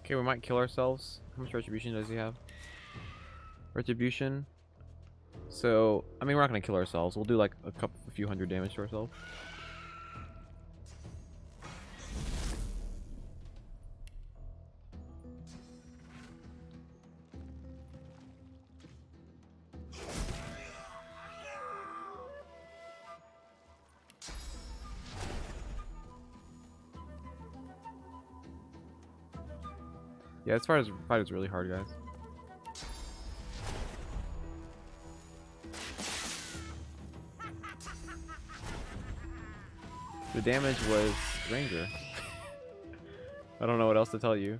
Okay, we might kill ourselves. How much retribution does he have? Retribution. So, I mean, we're not gonna kill ourselves. We'll do like a few hundred damage to ourselves. Yeah, this fight is really hard, guys. The damage was Ranger. I don't know what else to tell you.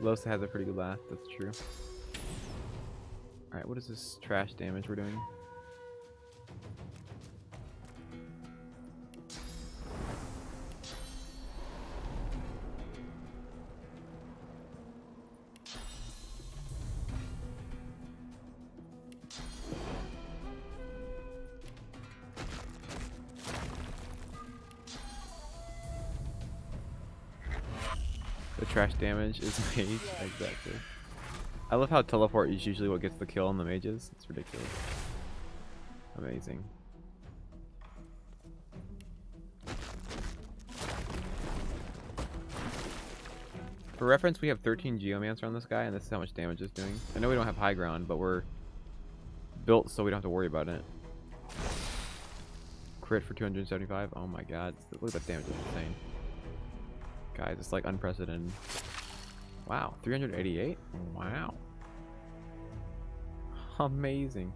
Losa has a pretty good laugh, that's true. Alright, what is this trash damage we're doing? The trash damage is mage, exactly. I love how teleport is usually what gets the kill on the mages. It's ridiculous. Amazing. For reference, we have 13 Geomancer on this guy, and this is how much damage it's doing. I know we don't have high ground, but we're built so we don't have to worry about it. Crit for 275. Oh my god. Look at that damage. It's insane. Guys, it's like unprecedented. Wow, 388? Wow. Amazing.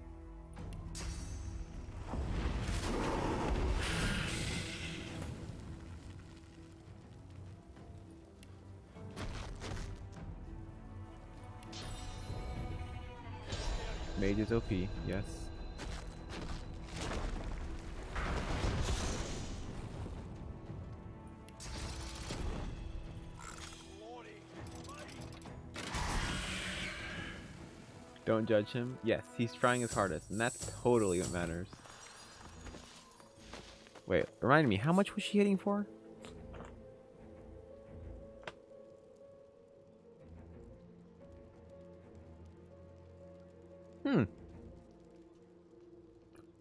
Mage is OP, yes. Don't judge him. Yes, he's trying his hardest, and that's totally what matters. Wait, remind me, how much was she hitting for?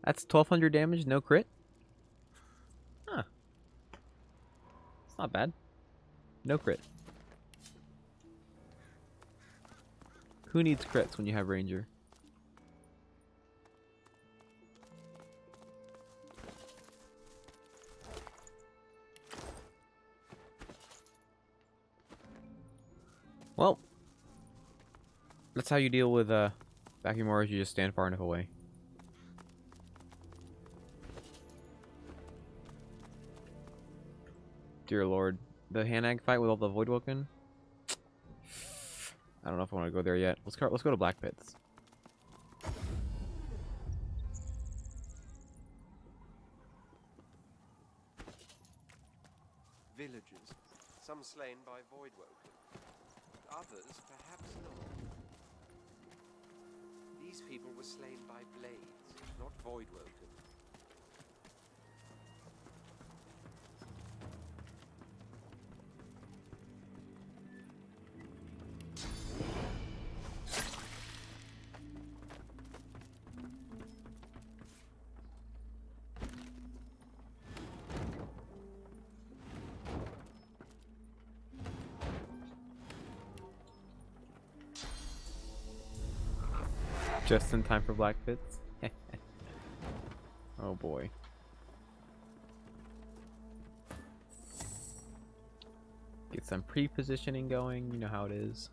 That's 1200 damage, no crit? Huh. It's not bad. No crit. Who needs crits when you have Ranger? Well, that's how you deal with vacuum ores. You just stand far enough away. Dear Lord, the Hanag fight with all the Voidwoken. I don't know if I want to go there yet. Let's go to Blackpits. Some slain by Voidwoken. Others perhaps not. These people were slain by blades, not Voidwoken. Just in time for Blackpits. Oh boy. Get some pre-positioning going, you know how it is.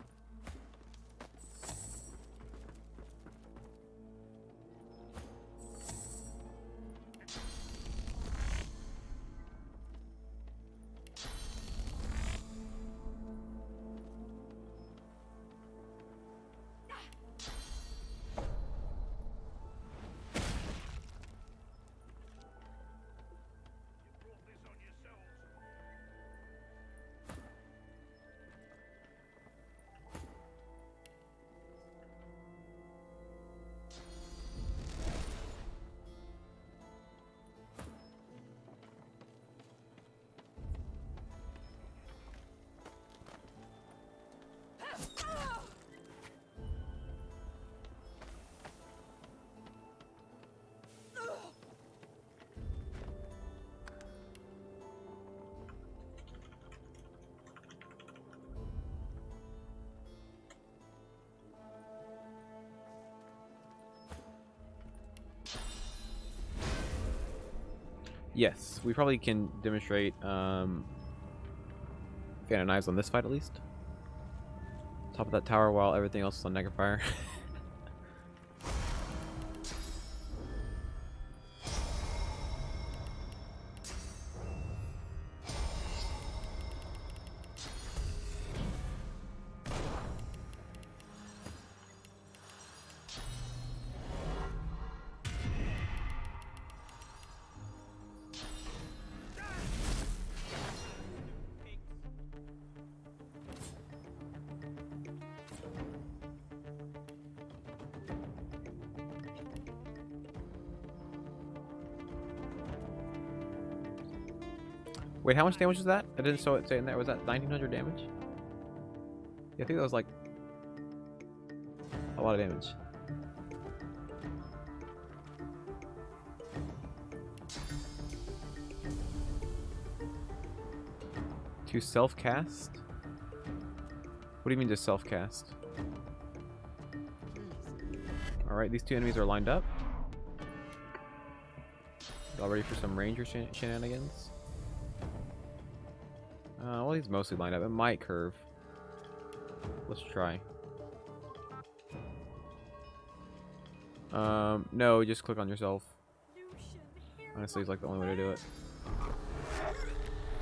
Yes, we probably can demonstrate Fan of Knives on this fight at least. Top of that tower while everything else is on negative fire. Wait, how much damage was that? I didn't say in there. Was that 1900 damage? Yeah, I think that was like a lot of damage. To self-cast? What do you mean to self-cast? Alright, these two enemies are lined up. Y'all ready for some ranger shenanigans? Well, he's mostly lined up. It might curve. Let's try. No, just click on yourself. Honestly, it's like the only way to do it.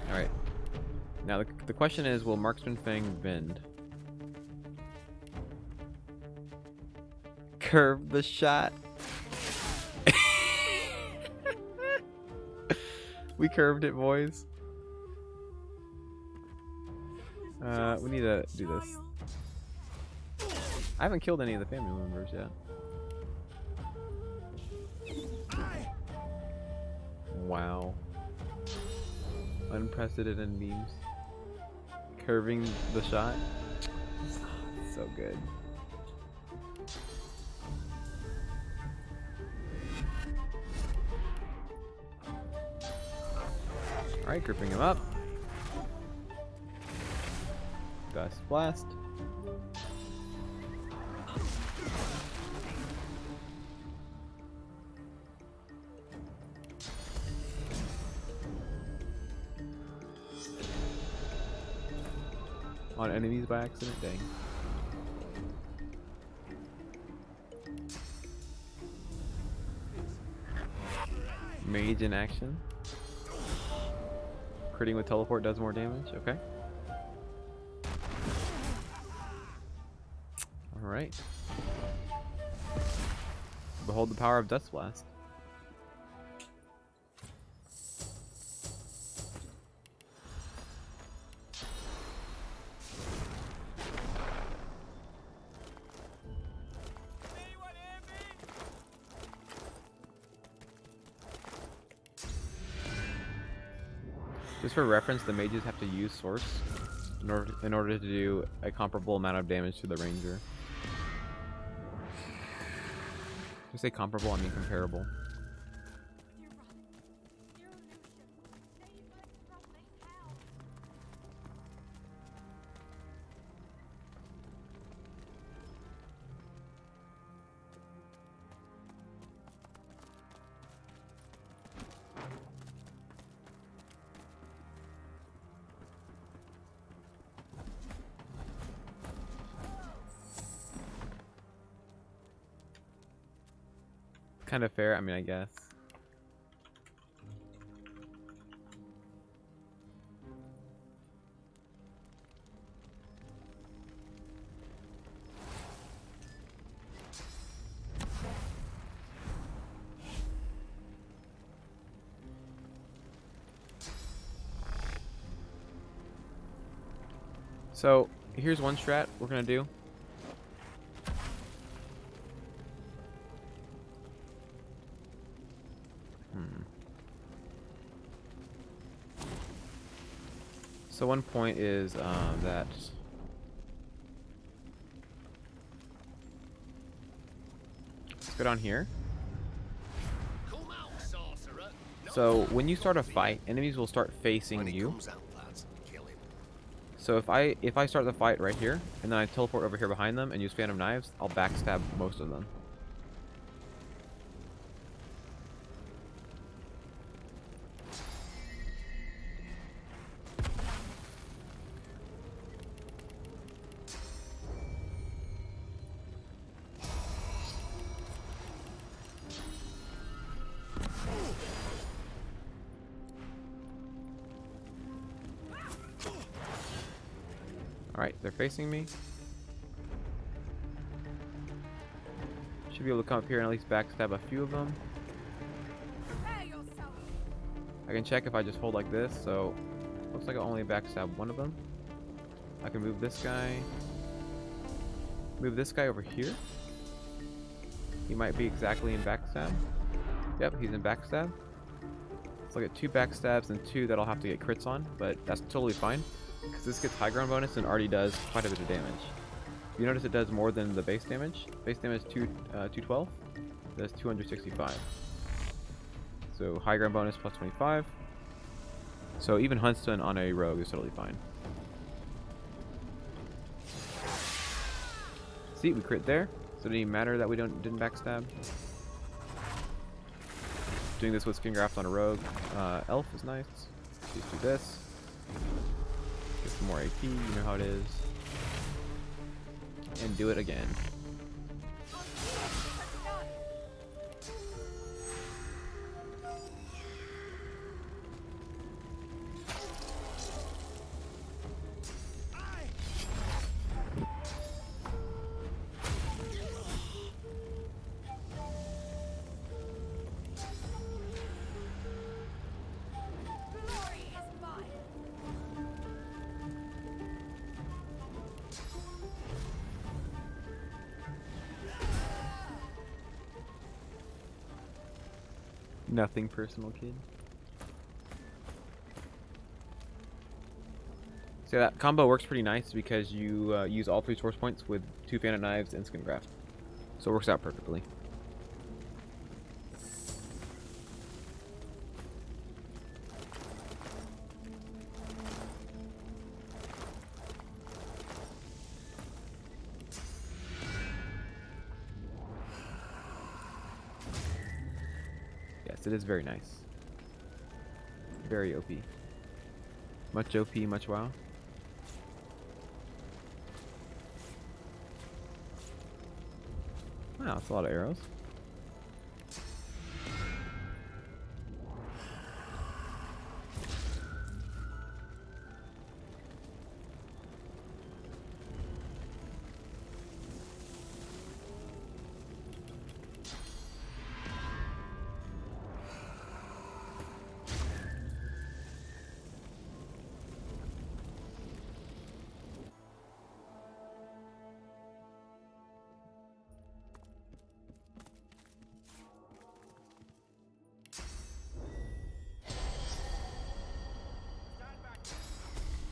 Alright. Now, the question is, will Marksman Fang bend? Curve the shot. We curved it, boys. We need to do this. I haven't killed any of the family members yet. Wow. Unprecedented memes. Curving the shot. So good. Alright, grouping him up. Dust Blast. On enemies by accident, dang. Mage in action. Critting with teleport does more damage, okay. Alright. Behold the power of Dust Blast. Just for reference, the mages have to use source in order to do a comparable amount of damage to the ranger. To say comparable, I mean comparable. Kind of fair, I mean, I guess. So, here's one strat we're gonna do. So one point is that let's go down here. So when you start a fight, enemies will start facing you. So if I start the fight right here and then I teleport over here behind them and use Phantom Knives, I'll backstab most of them. Alright, they're facing me. Should be able to come up here and at least backstab a few of them. I can check if I just hold like this, so looks like I only backstab one of them. I can move this guy. Move this guy over here. He might be exactly in backstab. Yep, he's in backstab. Let's look at 2 backstabs and 2 that I'll have to get crits on, but that's totally fine. Because this gets high ground bonus and already does quite a bit of damage. You notice it does more than the base damage. Base damage 212. It does 265. So high ground bonus plus 25. So even Huntsman on a rogue is totally fine. See, we crit there. So it didn't even matter that we didn't backstab. Doing this with skin graft on a rogue. Elf is nice. Let's do this. Get some more AP, you know how it is. And do it again. Nothing personal, kid. So that combo works pretty nice because you use all 3 source points with 2 Phantom Knives and Skin Graft. So it works out perfectly. It is very nice. Very OP. Much OP, much WoW. Wow, that's a lot of arrows.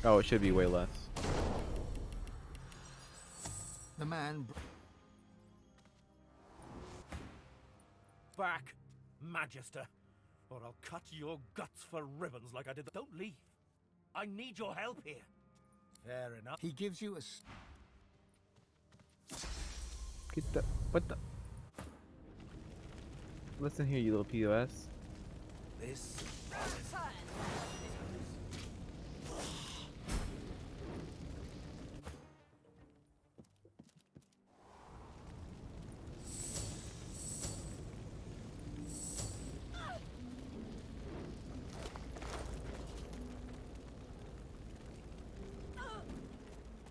Oh, it should be way less. The man. Back, Magister, or I'll cut your guts for ribbons like I did. Don't leave. I need your help here. Fair enough. He gives you a. Get the what the? Listen here, you little POS. This.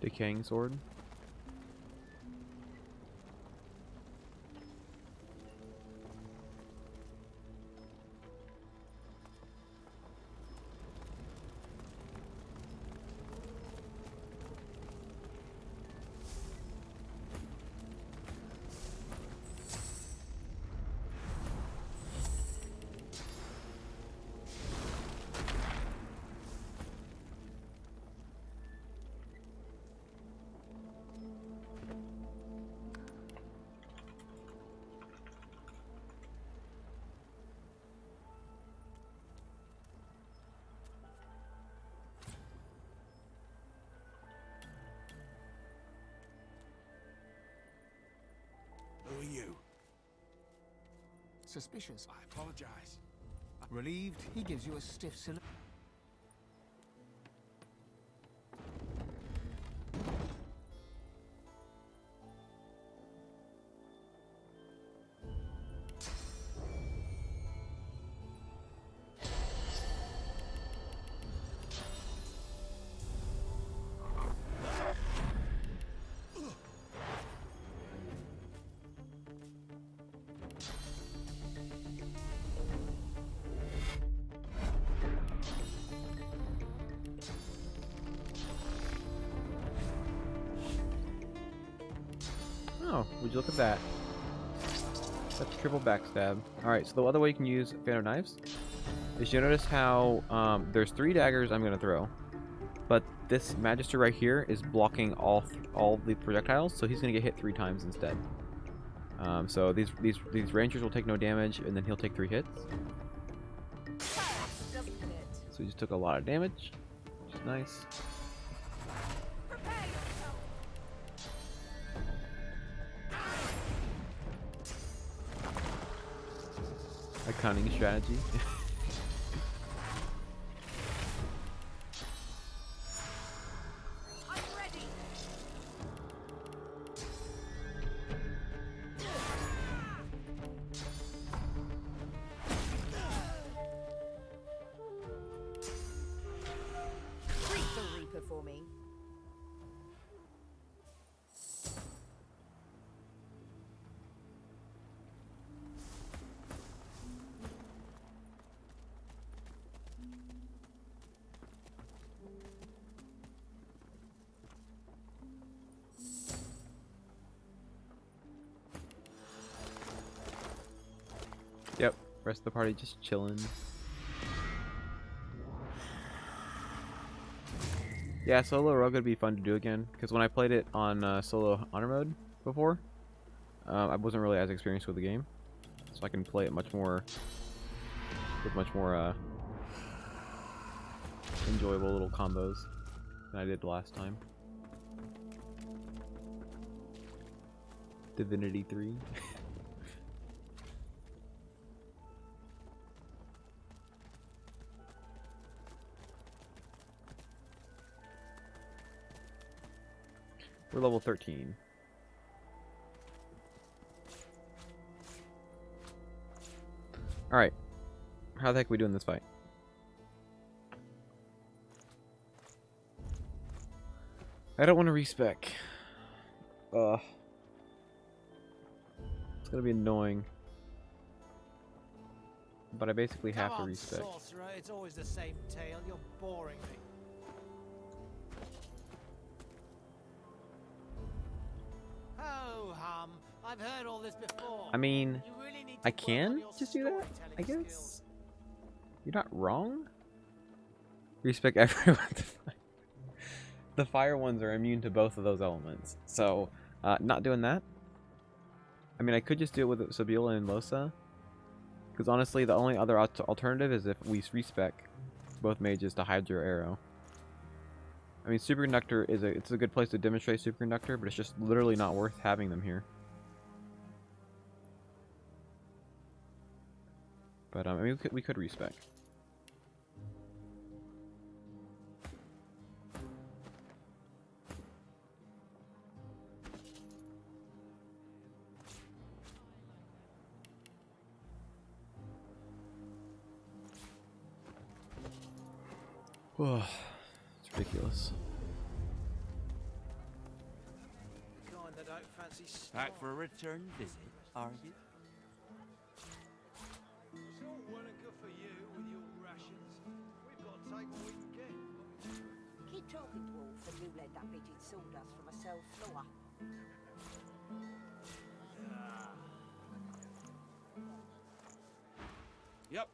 Decaying sword. Who are you? Suspicious. I apologize. Relieved, he gives you a stiff cylinder. Oh, would you look at that? That's triple backstab. Alright, so the other way you can use Phantom Knives is you notice how there's 3 daggers I'm going to throw. But this Magister right here is blocking all the projectiles, so he's going to get hit 3 times instead. So these Rangers will take no damage, and then he'll take 3 hits. So he just took a lot of damage, which is nice. A cunning strategy. I'm ready. Greet the Reaper for me. Yep, rest of the party just chilling. Yeah, solo rogue would be fun to do again, because when I played it on solo honor mode before, I wasn't really as experienced with the game, so I can play it much more with much more enjoyable little combos than I did the last time. Divinity 3. We're level 13. Alright. How the heck are we doing this fight? I don't want to respec. It's gonna be annoying. But I basically have to respec. Sorcerer, it's always the same tale. You're boring me. Oh, I've heard all this before. I mean, You really need to I work on can your just do that, I storytelling guess. skills. You're not wrong. Respec everyone to fight. the fire ones are immune to both of those elements. So, not doing that. I mean, I could just do it with Sabila and Losa. Because honestly, the only other alternative is if we respec both mages to Hydro Arrow. I mean, Superconductor it's a good place to demonstrate Superconductor, but it's just literally not worth having them here. But I mean, we could respec. It's ridiculous. Kind that don't fancy Back for a return visit, are you? It's all well and good for you with your rations. We've got to take what we can get. Keep talking, dwarf, and you let that bitch sawdust from a cell floor. Yep.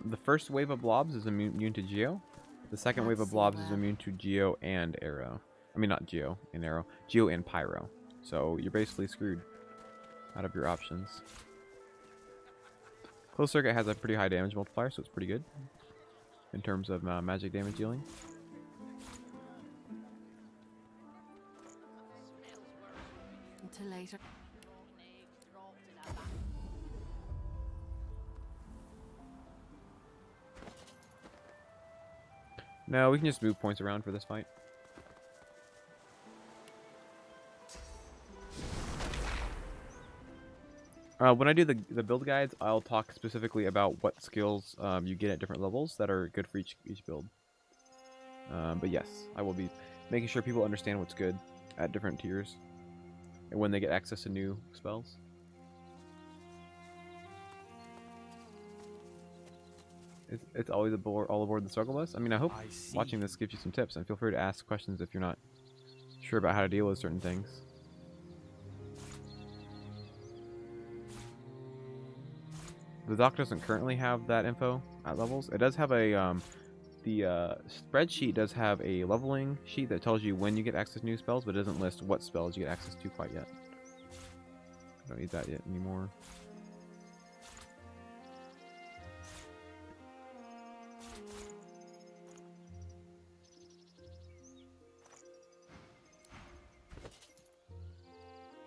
The first wave of blobs is immune to Geo. The second wave of blobs is immune to Geo and Arrow. I mean, not Geo and Arrow. Geo and Pyro. So you're basically screwed out of your options. Close Circuit has a pretty high damage multiplier, so it's pretty good in terms of magic damage dealing. Until later. No, we can just move points around for this fight. When I do the build guides, I'll talk specifically about what skills you get at different levels that are good for each build. But yes, I will be making sure people understand what's good at different tiers and when they get access to new spells. It's always all aboard the struggle bus. I mean, I hope watching this gives you some tips, and feel free to ask questions if you're not sure about how to deal with certain things. The doc doesn't currently have that info at levels. It does have a the spreadsheet does have a leveling sheet that tells you when you get access to new spells, but it doesn't list what spells you get access to quite yet. I don't need that yet anymore.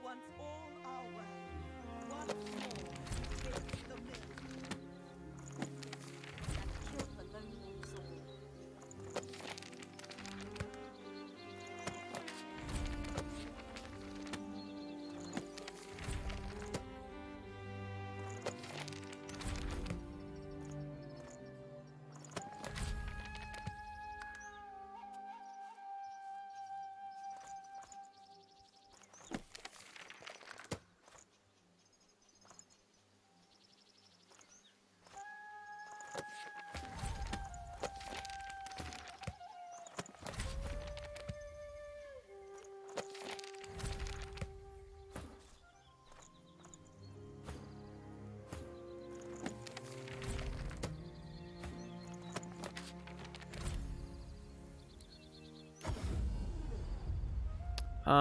Once all are well, once more take the mill. And kill the lone wolves all.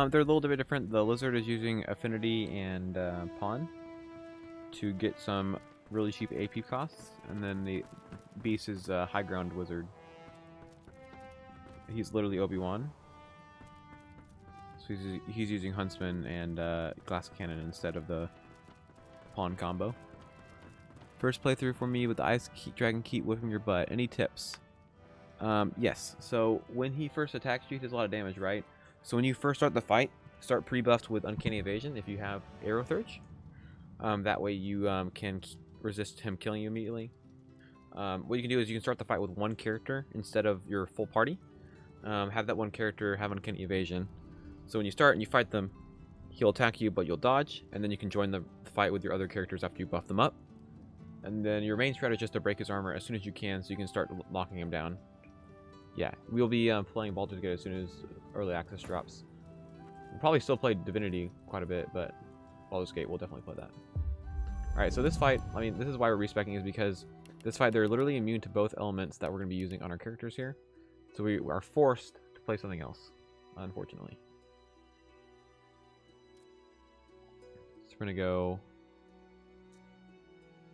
They're a little bit different. The lizard is using affinity and pawn to get some really cheap AP costs, and then the beast is high ground wizard. He's literally Obi-Wan, so he's using huntsman and glass cannon instead of the pawn combo. First playthrough for me with the ice dragon keep whipping your butt. Any tips? Yes. So when he first attacks you, he does a lot of damage, right? So when you first start the fight, start pre-buffed with Uncanny Evasion if you have Arrow Thurge. That way you can resist him killing you immediately. What you can do is you can start the fight with one character instead of your full party. Have that one character have Uncanny Evasion. So when you start and you fight them, he'll attack you, but you'll dodge, and then you can join the fight with your other characters after you buff them up. And then your main strat is just to break his armor as soon as you can, so you can start locking him down. Yeah, we'll be playing Baldur's Gate as soon as early access drops. We'll probably still play Divinity quite a bit, but Baldur's Gate, we'll definitely play that. Alright, so this fight, I mean, this is why we're respecing, is because this fight, they're literally immune to both elements that we're going to be using on our characters here. So we are forced to play something else, unfortunately. So we're gonna go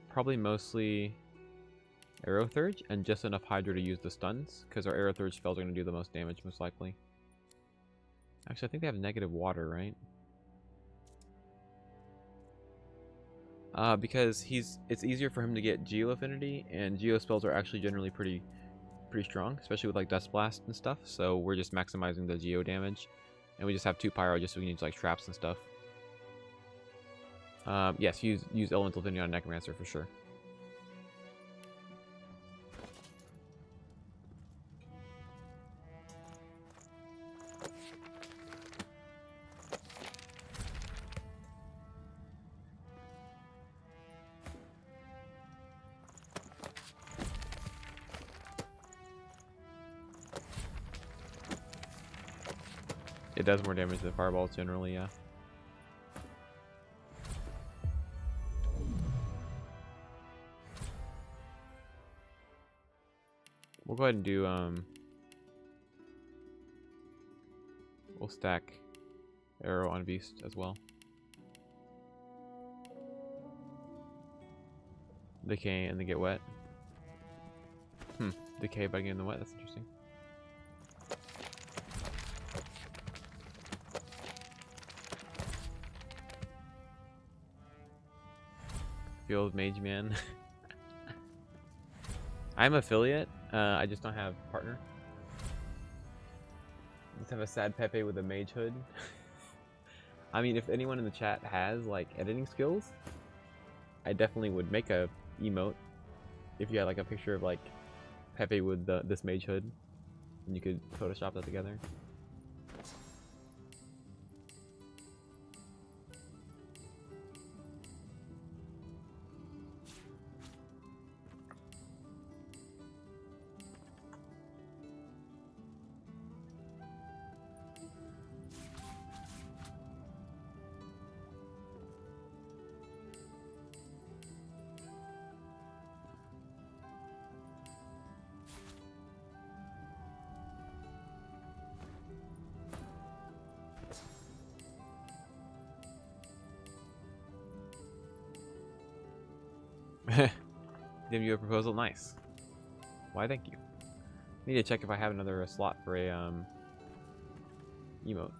probably mostly Arrow Thurge and just enough Hydra to use the stuns, because our Arrow Thurge spells are gonna do the most damage most likely. Actually, I think they have negative water, right? Because it's easier for him to get Geo Affinity, and Geo spells are actually generally pretty strong, especially with like Dust Blast and stuff. So we're just maximizing the Geo damage, and we just have 2 Pyro just so we can use like traps and stuff. Yes, use Elemental Affinity on Necromancer for sure. It does more damage than fireballs generally, yeah. We'll go ahead and do we'll stack Arrow on Beast as well. Decay and then get wet. Decay by getting the wet, that's interesting. Field Mage Man. I'm affiliate. I just don't have partner. Just have a sad Pepe with a mage hood. I mean, if anyone in the chat has like editing skills, I definitely would make a emote. If you had like a picture of like Pepe with this mage hood, and you could Photoshop that together. Give you a proposal, nice. Why, thank you. Need to check if I have another slot for a emote.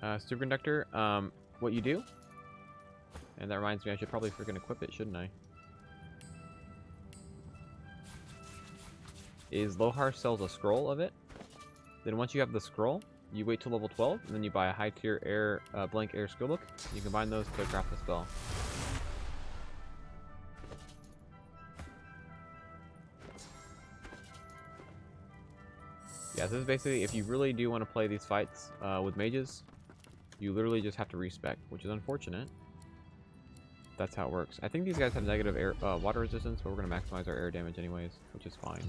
Superconductor, what you do, and that reminds me I should probably freaking equip it, shouldn't I? Is Lohar sells a scroll of it. Then once you have the scroll, you wait till level 12, and then you buy a high tier air blank air skill book. You combine those to craft the spell. Yeah, this is basically if you really do want to play these fights with mages. You literally just have to respec, which is unfortunate. That's how it works. I think these guys have negative air, water resistance, but we're going to maximize our air damage anyways, which is fine.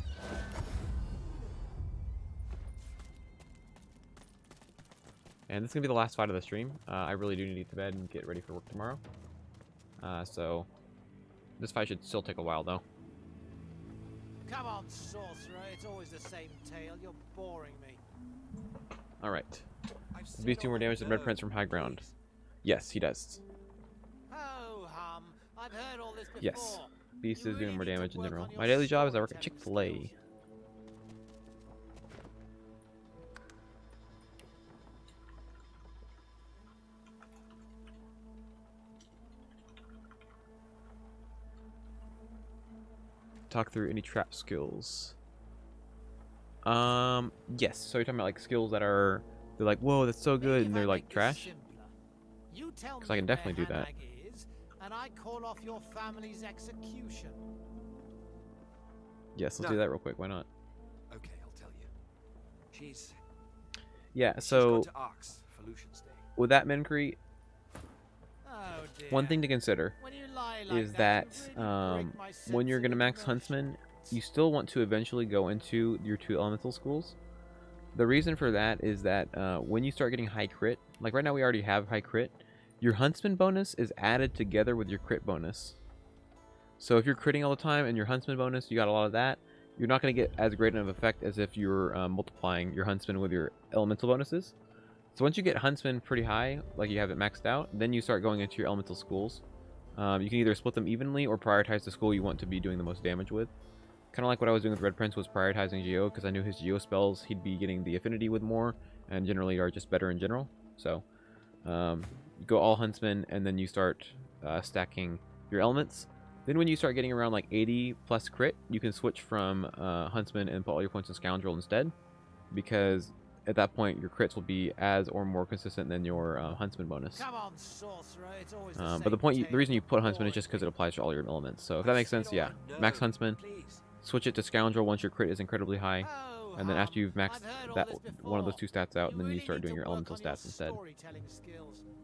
And this is going to be the last fight of the stream. I really do need to get to bed and get ready for work tomorrow. So this fight should still take a while, though. Come on, sorcerer. It's always the same tale. You're boring me. Alright. Does Beast do more damage than Red Prince from high ground? Yes, he does. Oh, I've heard all this before. Yes. Beast is doing more damage in general. My daily job is I work at Chick-fil-A. Talk through any trap skills. Yes. So you're talking about like skills that are they're like, whoa, that's so good, and they're like trash. Because I can definitely do that. And I call off your family's execution. Yes, let's do that real quick. Why not? Okay, I'll tell you. She's Yeah, gone so to Arx for Lucian's Day. with that Mencrete, Oh dear. one thing to consider When you lie like is that, that you really break my when you're sense going to of max Huntsman, you still want to eventually go into your 2 elemental schools. The reason for that is that when you start getting high crit, like right now we already have high crit, your Huntsman bonus is added together with your crit bonus. So if you're critting all the time and your Huntsman bonus, you got a lot of that, you're not going to get as great of an effect as if you're multiplying your Huntsman with your elemental bonuses. So once you get Huntsman pretty high, like you have it maxed out, then you start going into your elemental schools. You can either split them evenly or prioritize the school you want to be doing the most damage with. Kind of like what I was doing with Red Prince was prioritizing Geo, because I knew his Geo spells, he'd be getting the affinity with more, and generally are just better in general. So, you go all Huntsman, and then you start stacking your elements. Then when you start getting around like 80 plus crit, you can switch from Huntsman and put all your points in Scoundrel instead, because at that point your crits will be as or more consistent than your Huntsman bonus. Come on, sorcerer. It's always But the reason you put Huntsman is just because it applies to all your elements. So if that makes sense, yeah, max Huntsman. Switch it to Scoundrel once your crit is incredibly high, and then after you've maxed that one of those 2 stats out, then you start doing your elemental stats instead.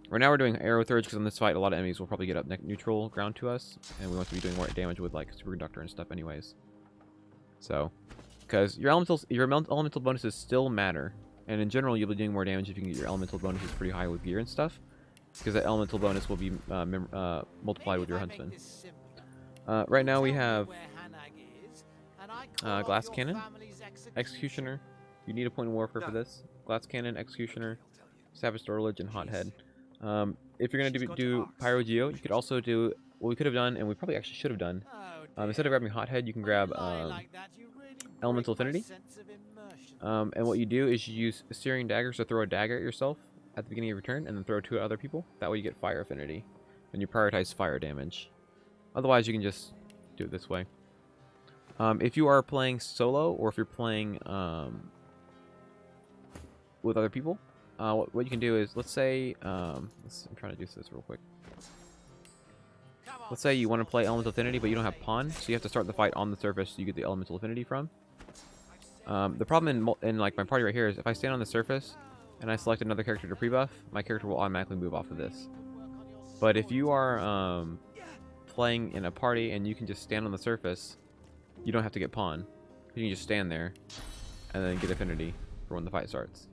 Right now we're doing Arrow Thurge because in this fight a lot of enemies will probably get up neutral ground to us, and we want to be doing more damage with like Super Conductor and stuff anyways. So, because your elemental bonuses still matter, and in general you'll be doing more damage if you can get your elemental bonuses pretty high with gear and stuff, because that elemental bonus will be multiplied with your Huntsman. Right now we have Glass Cannon, Executioner. You need a point of warfare for this. Glass Cannon, Executioner, Savage Storage, and Hothead. If you're going to do Pyro Geo, you could also do what we could have done, and we probably actually should have done. Instead of grabbing Hothead, you can grab Elemental Affinity. And what you do is you use Searing Daggers to throw a dagger at yourself at the beginning of your turn, and then throw it to other people. That way you get Fire Affinity, and you prioritize fire damage. Otherwise, you can just do it this way. If you are playing solo, or if you're playing with other people, what you can do is, let's say, I'm trying to do this real quick. Let's say you want to play Elemental Affinity, but you don't have Pawn, so you have to start the fight on the surface so you get the Elemental Affinity from. The problem in like my party right here is if I stand on the surface and I select another character to pre-buff, my character will automatically move off of this. But if you are playing in a party and you can just stand on the surface, you don't have to get Pawn. You can just stand there and then get Affinity for when the fight starts.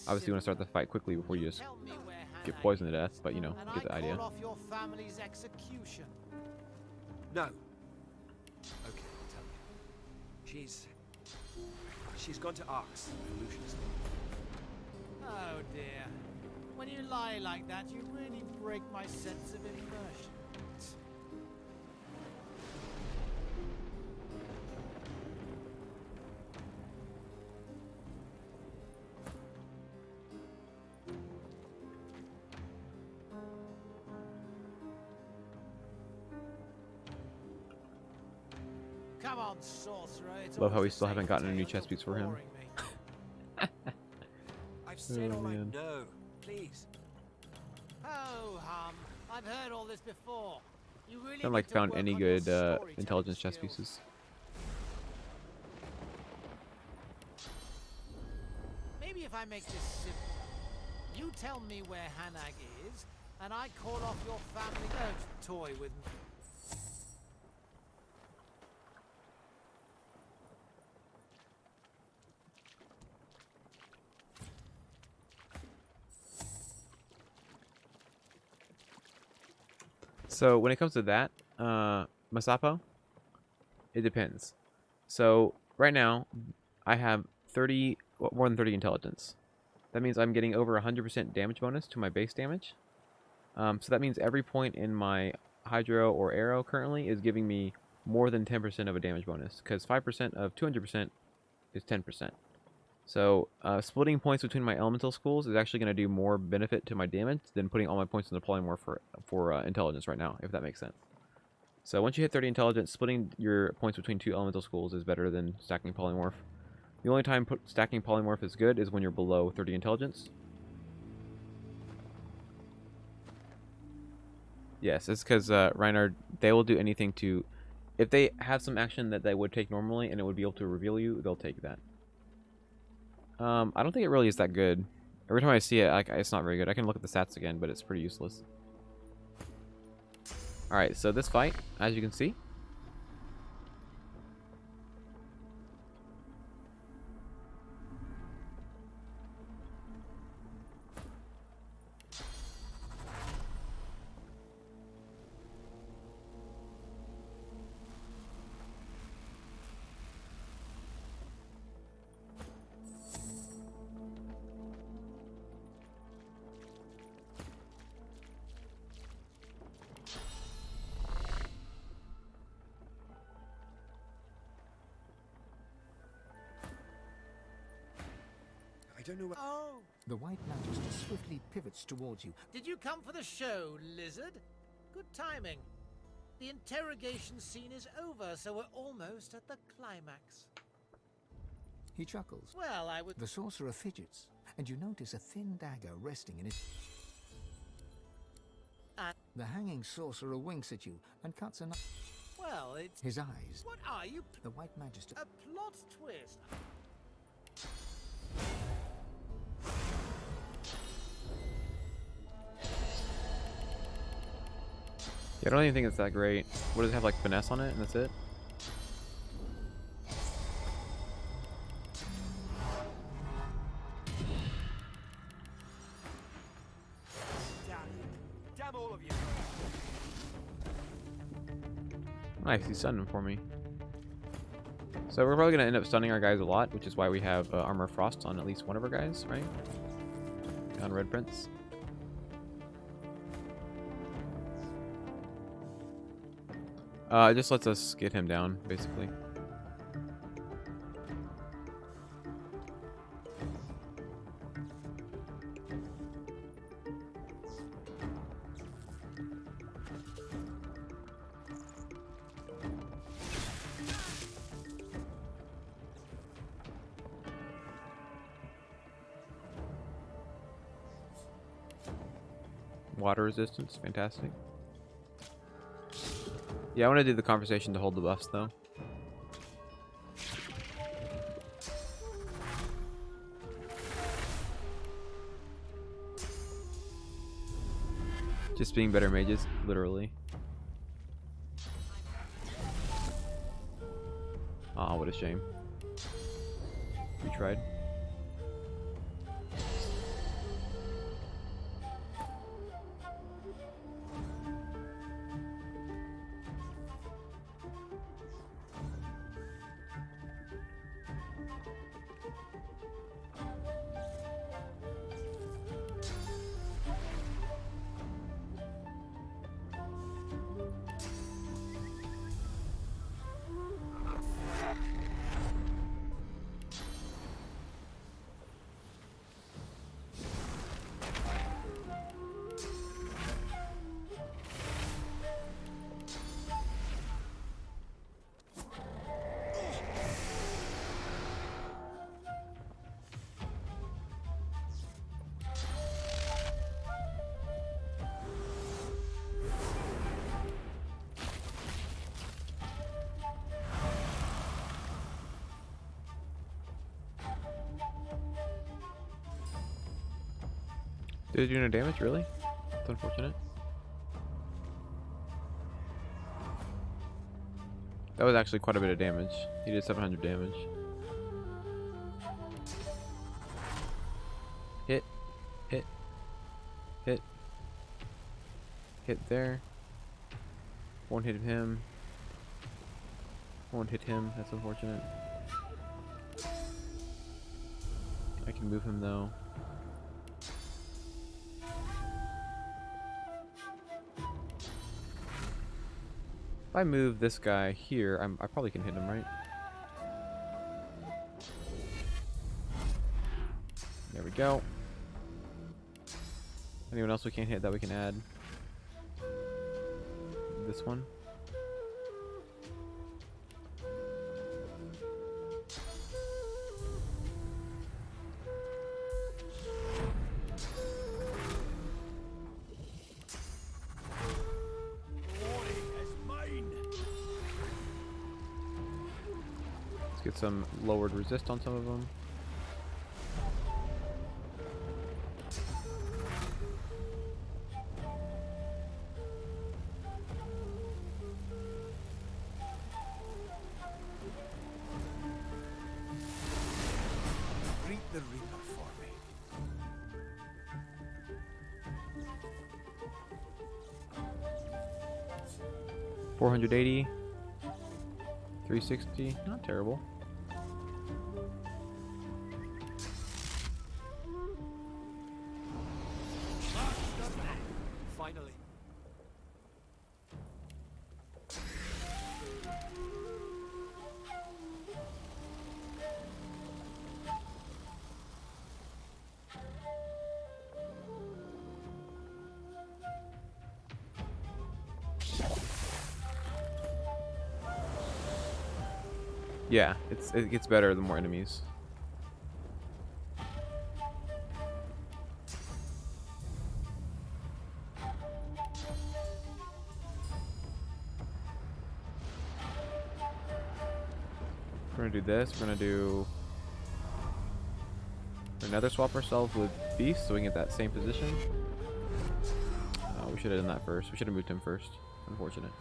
Obviously you want to start the fight quickly before you just get poisoned to death, but you know, you get the idea. Off your family's execution. No. Okay, I'll tell you. She's gone to Arx for Lucian's Day. Oh dear. When you lie like that, you really break my sense of immersion. Come on, sorcerer. Love how we still haven't gotten a new chest piece for him. I've said all I man. know. Please. Oh, I've heard all this before. You really Haven't like need to found work any on your good storytelling intelligence chest skills. pieces. Maybe if I make this simple, you tell me where Hanag is, and I call off your family. Don't toy with me. So when it comes to that, Masapo, it depends. So right now, I have more than 30 intelligence. That means I'm getting over 100% damage bonus to my base damage. So that means every point in my Hydro or Arrow currently is giving me more than 10% of a damage bonus, because 5% of 200% is 10%. So splitting points between my elemental schools is actually going to do more benefit to my damage than putting all my points in the polymorph for intelligence right now, if that makes sense. So once you hit 30 intelligence, splitting your points between 2 elemental schools is better than stacking polymorph. The only time stacking polymorph is good is when you're below 30 intelligence. Yes, it's because Reinhard, they will do anything to if they have some action that they would take normally and it would be able to reveal you, they'll take that. I don't think it really is that good. Every time I see it, it's not very good. I can look at the stats again, but it's pretty useless. Alright, so this fight, as you can see, I don't know what... Oh, The White Magister swiftly pivots towards you. did you come for the show, lizard? Good timing. The interrogation scene is over, so we're almost at the climax. He chuckles. Well, I would... The sorcerer fidgets, and you notice a thin dagger resting in his... The hanging sorcerer winks at you and cuts a knife. Well, it's... His eyes. What are you... The White Magister... A plot twist. yeah, I don't even think it's that great. What does it have, like finesse on it, and that's it? Damn all of you. Nice, he stunned him for me. So we're probably going to end up stunning our guys a lot, which is why we have Armor Frost on at least one of our guys, right? On Red Prince. It just lets us get him down, basically. Water resistance, fantastic. Yeah, I want to do the conversation to hold the buffs, though. Just being better mages, literally. Aw, what a shame. We tried. Did it do no damage, really? That's unfortunate. That was actually quite a bit of damage. He did 700 damage. Hit. Hit. Hit. Hit there. Won't hit him. Won't hit him. That's unfortunate. I can move him, though. If I move this guy here, I probably can hit him, right? There we go. Anyone else we can't hit that we can add? This one. Get some lowered resist on some of them. Greet the Reaper for me. 480, 360, not terrible. Finally. Yeah, it gets better the more enemies. We're gonna do this. We're gonna do another swap ourselves with Beast so we can get that same position. We should have done that first. We should have moved him first. Unfortunate.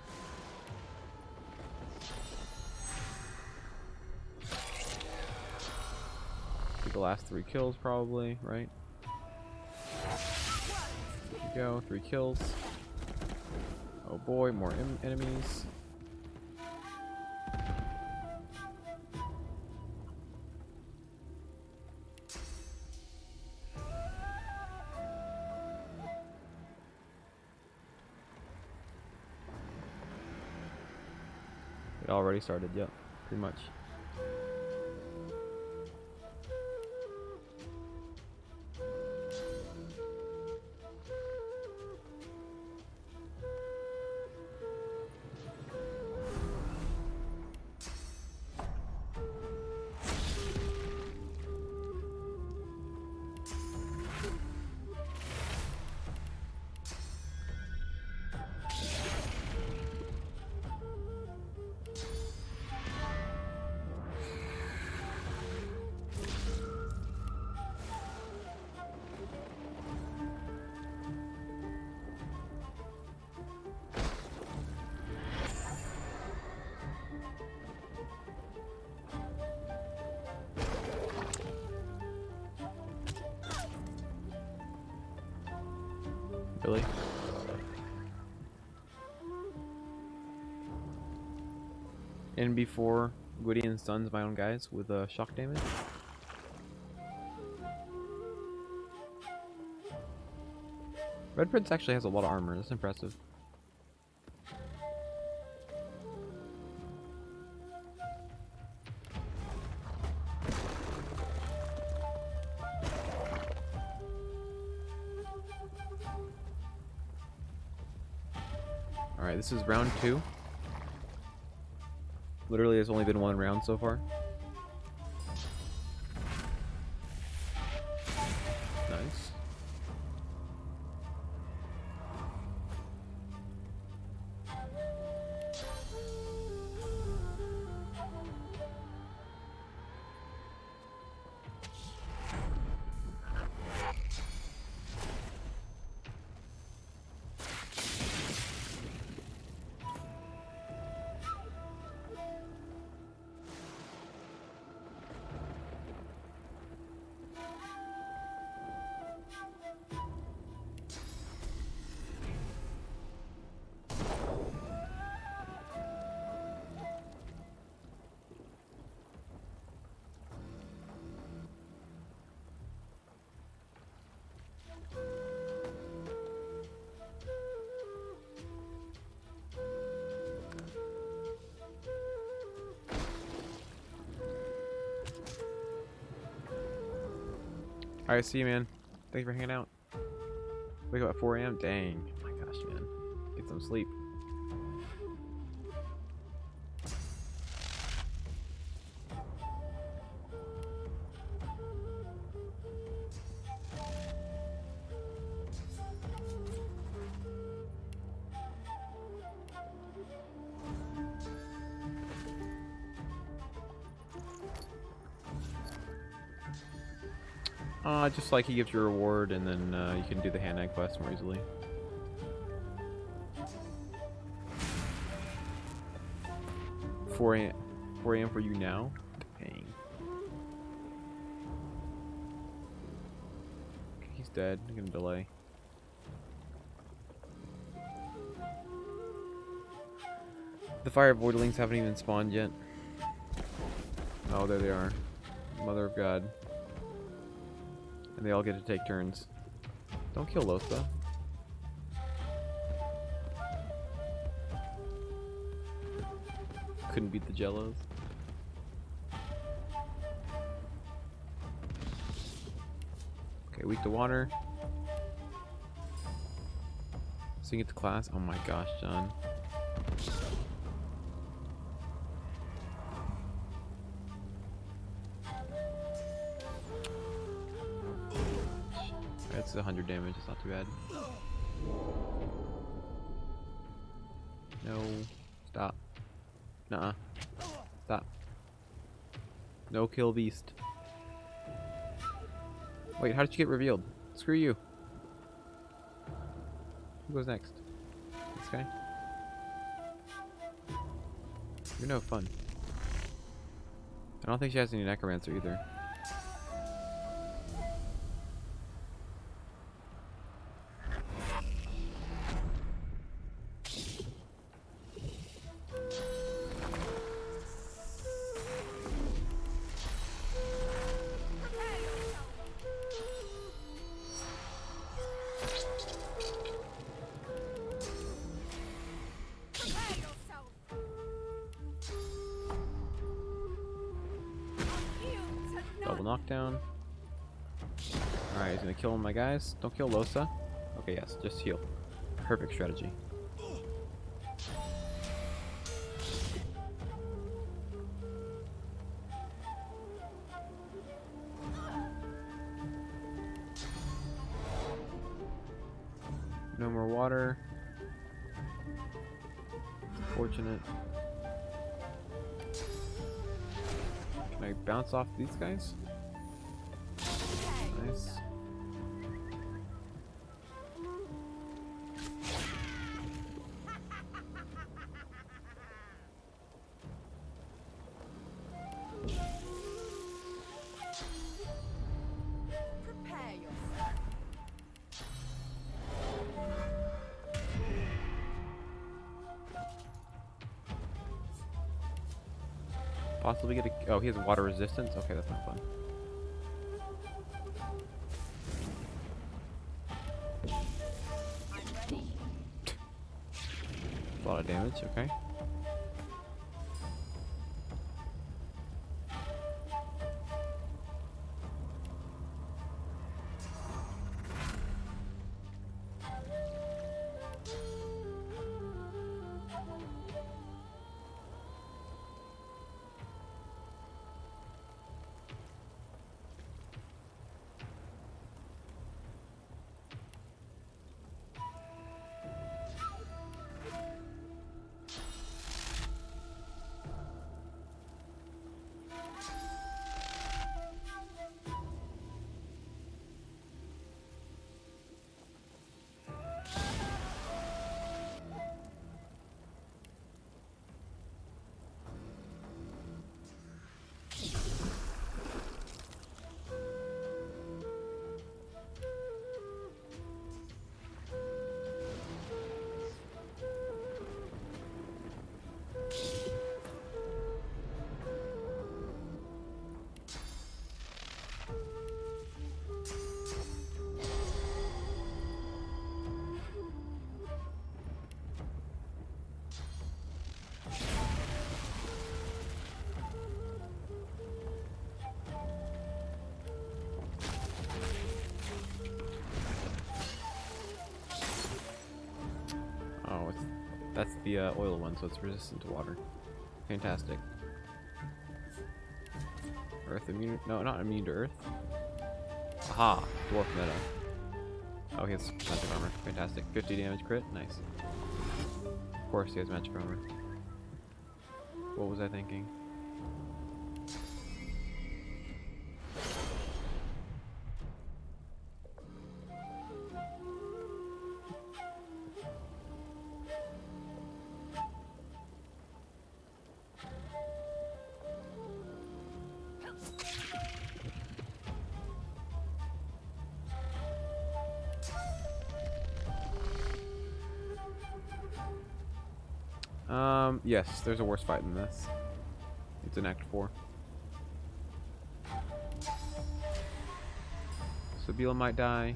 Get the last 3 kills probably, right? There you go, 3 kills. Oh boy, more enemies. It already started, yep, pretty much. Really? And before Gwydion stuns my own guys with shock damage. Red Prince actually has a lot of armor. That's impressive. Alright, this is round 2. Literally, there's only been 1 round so far. Nice. Alright, see you, man. Thanks for hanging out. Wake up at 4 AM? Dang. Oh my gosh, man. Get some sleep. Just like he gives you a reward, and then you can do the hand egg quest more easily. Four a.m. for you now? Dang. He's dead. I'm gonna delay. The fire voidlings haven't even spawned yet. Oh, there they are. Mother of God. And they all get to take turns. Don't kill Losa. Couldn't beat the Jellos. Okay, weak to water. So you get the class. Oh my gosh, John. That's 100 damage, it's not too bad. No. Stop. Nuh-uh. Stop. No kill beast. Wait, how did you get revealed? Screw you. Who goes next? This guy? You're no fun. I don't think she has any necromancer either. Double knockdown. Alright, he's gonna kill one of my guys. Don't kill Losa. Okay, yes, just heal. Perfect strategy. No more water. Fortunate. Can I bounce off these guys? Nice. Prepare yourself. Possibly get a... Oh, he has water resistance? Okay, that's not fun. A lot of damage, okay. Oh, that's the oil one, so it's resistant to water. Fantastic. Earth immune? No, not immune to earth. Aha! Dwarf meta. Oh, he has magic armor. Fantastic. 50 damage crit. Nice. Of course he has magic armor. What was I thinking? Yes, there's a worse fight than this. It's in Act 4. Sabila might die.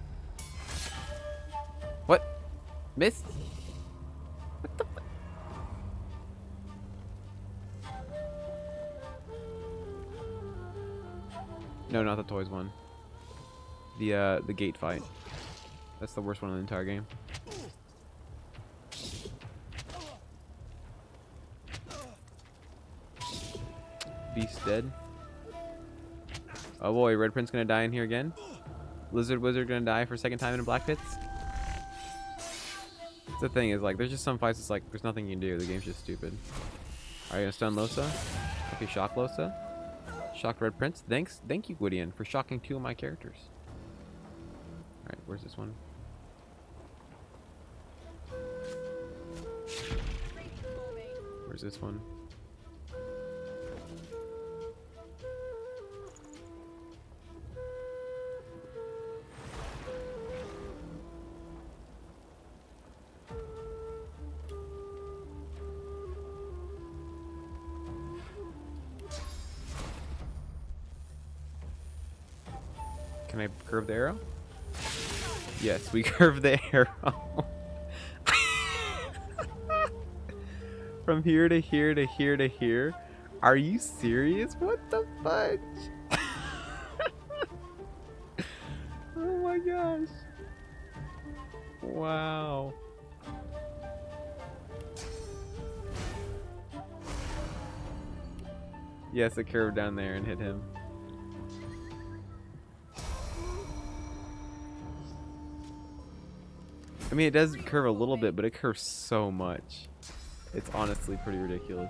What? Missed? What the fuck? No, not the toys one. The gate fight. That's the worst one in the entire game. Beast dead. Oh boy, Red Prince gonna die in here again. Lizard Wizard gonna die for a second time in Blackpits. The thing is, like, there's just some fights it's like there's nothing you can do. The game's just stupid. Are you gonna stun Losa? Okay, shock Losa. Shocked Red Prince. Thank you, Gwydion, for shocking 2 of my characters. Alright, where's this one? Where's this one? Can I curve the arrow? Yes, we curve the arrow. From here to here to here to here. Are you serious? What the fudge? Oh my gosh. Wow. Yes, it curved down there and hit him. I mean, it does curve a little bit, but it curves so much. It's honestly pretty ridiculous.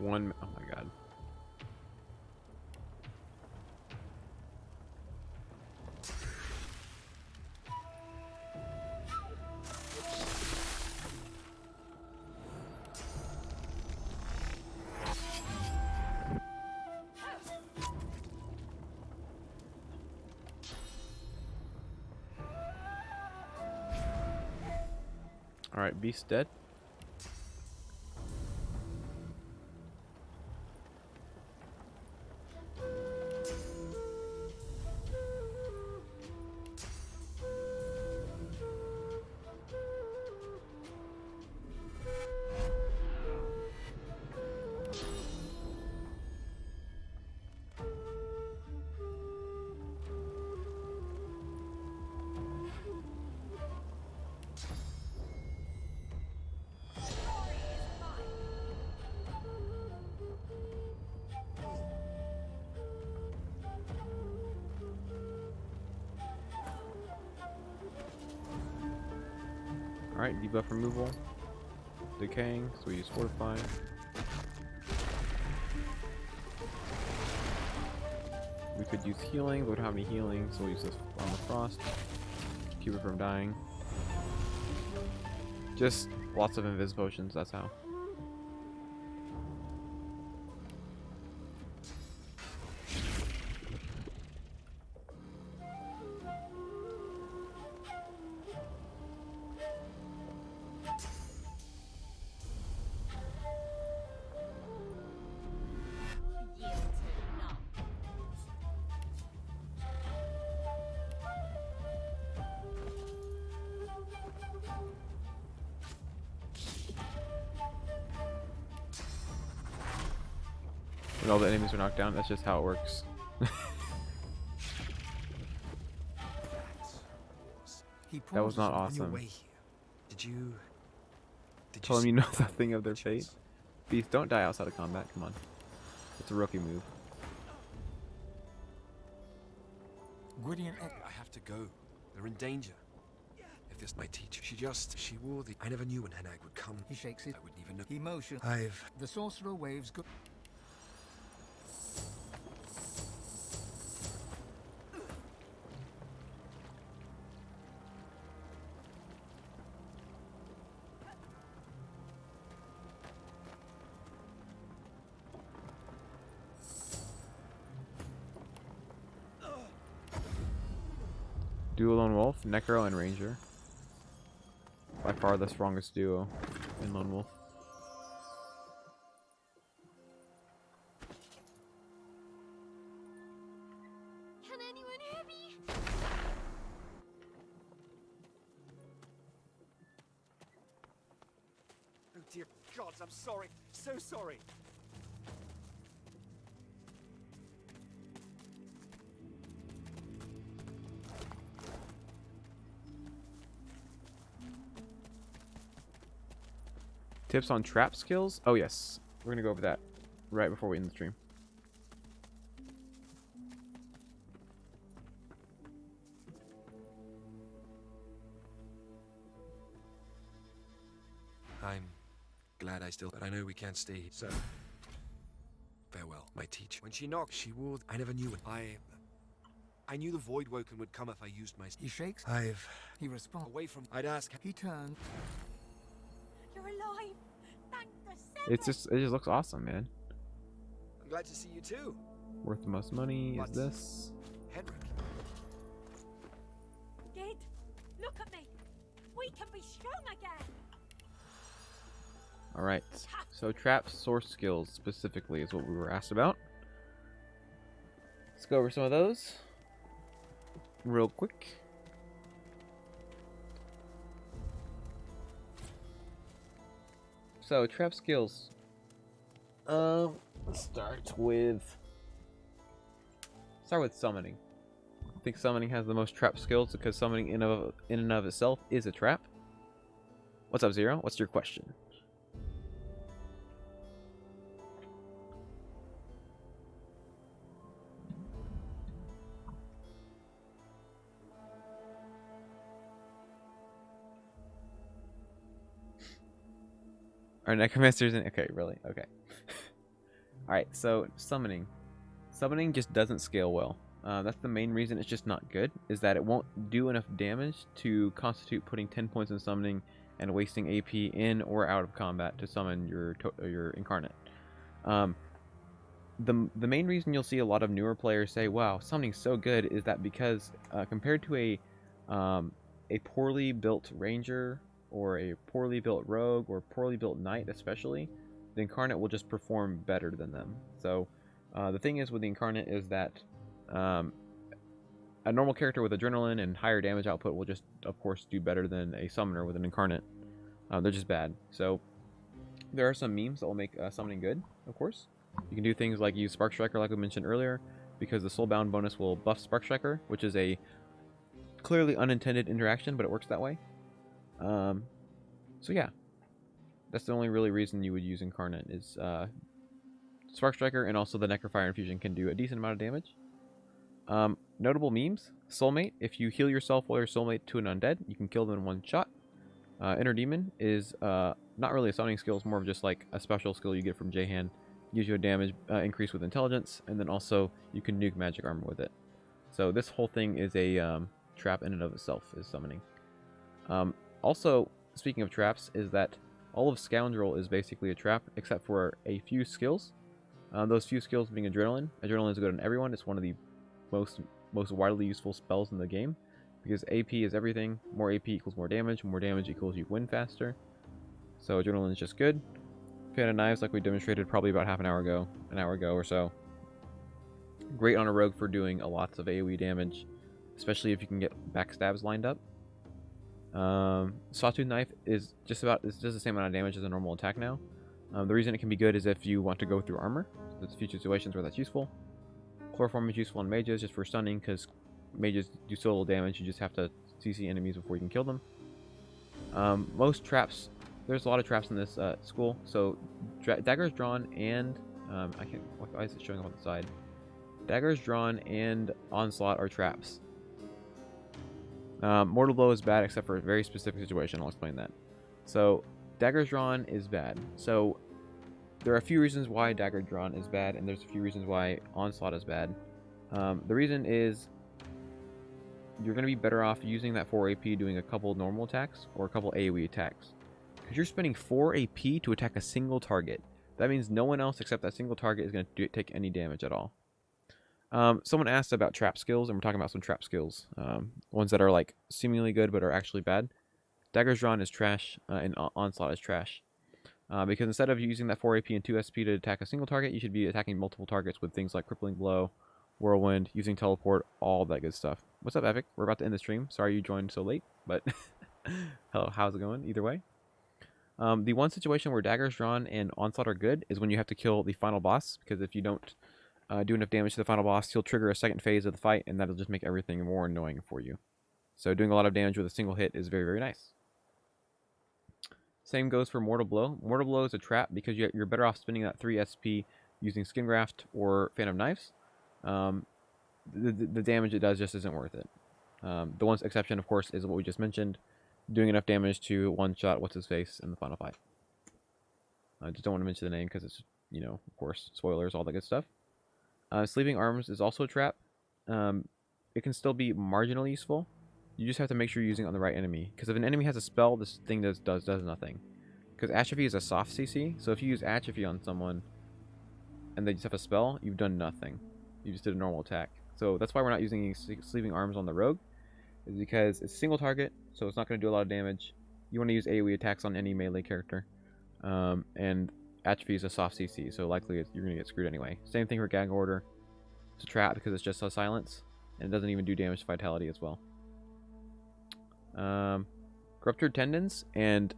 Oh my god. Alright, beast dead. Alright, debuff removal. Decaying, so we use Fortify. We could use healing, but we don't have any healing, so we'll use this on the Frost. Keep it from dying. Just lots of invis potions, that's how. When all the enemies are knocked down, that's just how it works. That was not awesome. Did you Tell them you know nothing of their fate? Beast, don't die outside of combat. Come on. It's a rookie move. Gwydion, I have to go. They're in danger. If this my teacher, she wore the. I never knew when Henag would come. He shakes it. I wouldn't even know. He motions. The sorcerer waves. Duo Lone Wolf, Necro, and Ranger. By far the strongest duo in Lone Wolf. Can anyone hear me? Oh dear gods, I'm sorry. So sorry. Tips on trap skills? Oh yes, we're gonna go over that right before we end the stream. I'm glad I still, but I know we can't stay. So, farewell, my teacher. When she knocked, she wore. I never knew it. I knew the Voidwoken would come if I used my. He shakes. He responds. Away from. I'd ask. He turns. You're alive. Thank the It just looks awesome, man. I'm glad to see you too. Worth the most money is this. Henrik. Dead. Look at me. We can be strong again. Alright, so trap source skills specifically is what we were asked about. Let's go over some of those real quick. So trap skills. Let's start with summoning. I think summoning has the most trap skills because summoning in and of itself is a trap. What's up, Zero? What's your question? Our necromancers in. Okay, really? Okay. Alright, so summoning. Summoning just doesn't scale well. That's the main reason it's just not good, is that it won't do enough damage to constitute putting 10 points in summoning and wasting AP in or out of combat to summon your incarnate. The main reason you'll see a lot of newer players say, wow, summoning's so good, is that because compared to a poorly built ranger or a poorly built rogue or poorly built knight especially, the incarnate will just perform better than them. So the thing is with the incarnate is that a normal character with adrenaline and higher damage output will just of course do better than a summoner with an incarnate. They're just bad. So there are some memes that will make summoning good, of course. You can do things like use Spark Striker like we mentioned earlier, because the Soulbound bonus will buff Spark Striker, which is a clearly unintended interaction, but it works that way. So yeah, that's the only really reason you would use Incarnate is Spark Striker, and also the Necrofire Infusion can do a decent amount of damage. Notable memes: Soulmate. If you heal yourself while you're Soulmate to an undead, you can kill them in one shot. Inner Demon is not really a summoning skill, it's more of just like a special skill you get from Jahan. Gives you a damage increase with intelligence, and then also you can nuke magic armor with it. So this whole thing is a trap in and of itself, is summoning. Also, speaking of traps, is that all of Scoundrel is basically a trap, except for a few skills. Those few skills being Adrenaline. Adrenaline is good on everyone. It's one of the most widely useful spells in the game, because AP is everything. More AP equals more damage equals you win faster. So Adrenaline is just good. Fan of Knives, like we demonstrated probably about an hour ago or so. Great on a rogue for doing lots of AoE damage, especially if you can get backstabs lined up. Sawtooth Knife is does the same amount of damage as a normal attack now. The reason it can be good is if you want to go through armor. So there's a few situations where that's useful. Chloroform is useful on mages just for stunning, because mages do so little damage, you just have to CC enemies before you can kill them. Most traps, there's a lot of traps in this school. So daggers drawn and I can't. Why is it showing up on the side? Daggers drawn and onslaught are traps. Mortal blow is bad except for a very specific situation. I'll explain that. So daggers drawn is bad. So there are a few reasons why dagger drawn is bad, and there's a few reasons why onslaught is bad. The reason is you're going to be better off using that 4 AP doing a couple normal attacks or a couple AoE attacks. Because you're spending 4 AP to attack a single target. That means no one else except that single target is going to take any damage at all. Someone asked about trap skills, and we're talking about some trap skills. Ones that are like seemingly good but are actually bad. Daggers drawn is trash, and onslaught is trash. Because instead of using that 4 AP and 2 SP to attack a single target, you should be attacking multiple targets with things like crippling blow, whirlwind, using teleport, all that good stuff. What's up, Epic? We're about to end the stream. Sorry you joined so late, but how's it going? Either way. The one situation where daggers drawn and onslaught are good is when you have to kill the final boss, because if you don't do enough damage to the final boss, he'll trigger a second phase of the fight, and that'll just make everything more annoying for you. So doing a lot of damage with a single hit is very, very nice. Same goes for Mortal Blow. Mortal Blow is a trap because you're better off spending that 3 SP using Skin Graft or Phantom Knives. The damage it does just isn't worth it. The one exception, of course, is what we just mentioned. Doing enough damage to one-shot what's-his-face in the final fight. I just don't want to mention the name because it's, you know, of course, spoilers, all that good stuff. Sleeping Arms is also a trap. It can still be marginally useful. You just have to make sure you're using it on the right enemy. Because if an enemy has a spell, this thing does nothing. Because Atrophy is a soft CC, so if you use Atrophy on someone and they just have a spell, you've done nothing. You just did a normal attack. So that's why we're not using Sleeping Arms on the Rogue. Is because it's a single target, so it's not going to do a lot of damage. You want to use AoE attacks on any melee character. And Atrophy is a soft CC, so likely you're going to get screwed anyway. Same thing for Gag Order. It's a trap because it's just a silence, and it doesn't even do damage to Vitality as well. Ruptured Tendons and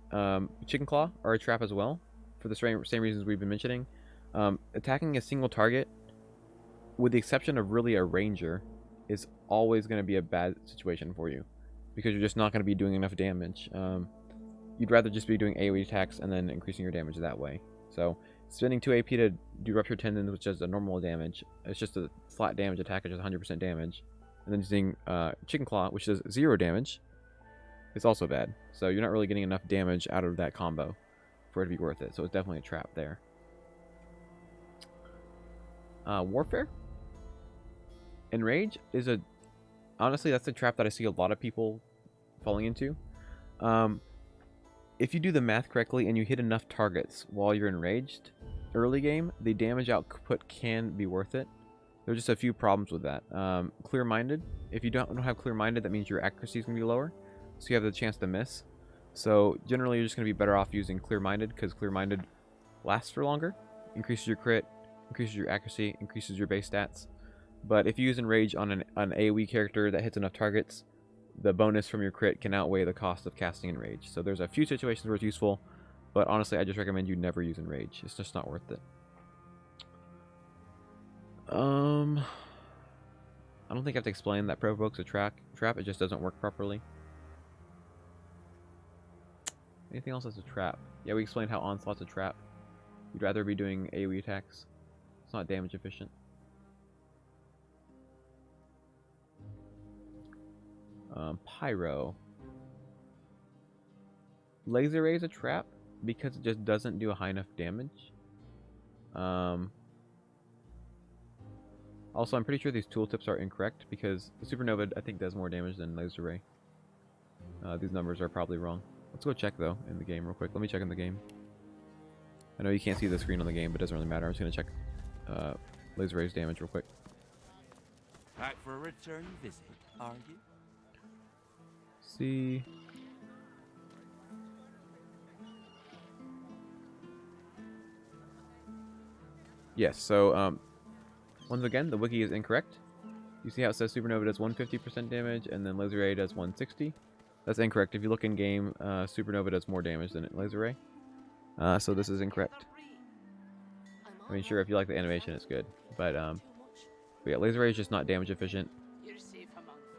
Chicken Claw are a trap as well, for the same reasons we've been mentioning. Attacking a single target, with the exception of really a ranger, is always going to be a bad situation for you, because you're just not going to be doing enough damage. You'd rather just be doing AoE attacks and then increasing your damage that way. So spending 2 AP to do Ruptured Tendons, which is a normal damage, it's just a flat damage attack, which is 100% damage, and then using Chicken Claw, which does 0 damage, is also bad. So you're not really getting enough damage out of that combo for it to be worth it. So it's definitely a trap there. Warfare? Enrage is a... Honestly, that's a trap that I see a lot of people falling into. If you do the math correctly and you hit enough targets while you're enraged, early game, the damage output can be worth it. There's just a few problems with that. Clear-minded. If you don't have clear-minded, that means your accuracy is going to be lower, so you have the chance to miss. So generally, you're just going to be better off using clear-minded, because clear-minded lasts for longer, increases your crit, increases your accuracy, increases your base stats. But if you use Enrage on an AoE character that hits enough targets, the bonus from your crit can outweigh the cost of casting Enrage. So there's a few situations where it's useful, but honestly, I just recommend you never use Enrage. It's just not worth it. I don't think I have to explain that Provoke's a trap. It just doesn't work properly. Anything else that's a trap? Yeah, we explained how Onslaught's a trap. You'd rather be doing AoE attacks. It's not damage efficient. Pyro. Laser Ray is a trap because it just doesn't do a high enough damage. Also, I'm pretty sure these tooltips are incorrect because the Supernova, I think, does more damage than Laser Ray. These numbers are probably wrong. Let's go check, though, in the game real quick. Let me check in the game. I know you can't see the screen on the game, but it doesn't really matter. I'm just going to check Laser Ray's damage real quick. Back for a return visit, are you? See. Yes, so once again, the wiki is incorrect. You see how it says Supernova does 150% damage and then Laser Ray does 160? That's incorrect. If you look in game, Supernova does more damage than Laser Ray. So this is incorrect. I mean, sure, if you like the animation, it's good. But yeah, Laser Ray is just not damage efficient.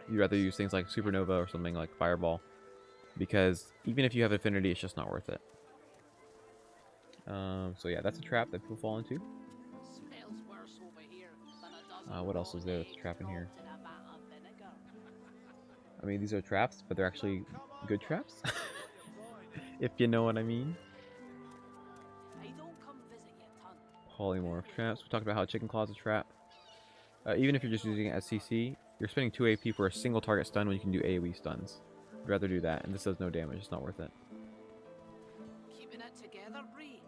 You'd rather use things like Supernova or something like Fireball, because even if you have Affinity, it's just not worth it. So yeah, that's a trap that people fall into. Smells worse over here than a dozen What else is there that's a rotten trap in here? eggs dropped in a vat of vinegar. I mean, these are traps, but they're actually good traps. If you know what I mean. I don't come visit you, ton. Polymorph traps. We talked about how Chicken Claw's a trap. Even if you're just using it as CC, you're spending 2 AP for a single target stun when you can do AoE stuns. I'd rather do that, and this does no damage. It's not worth it. Keeping it together, Bree.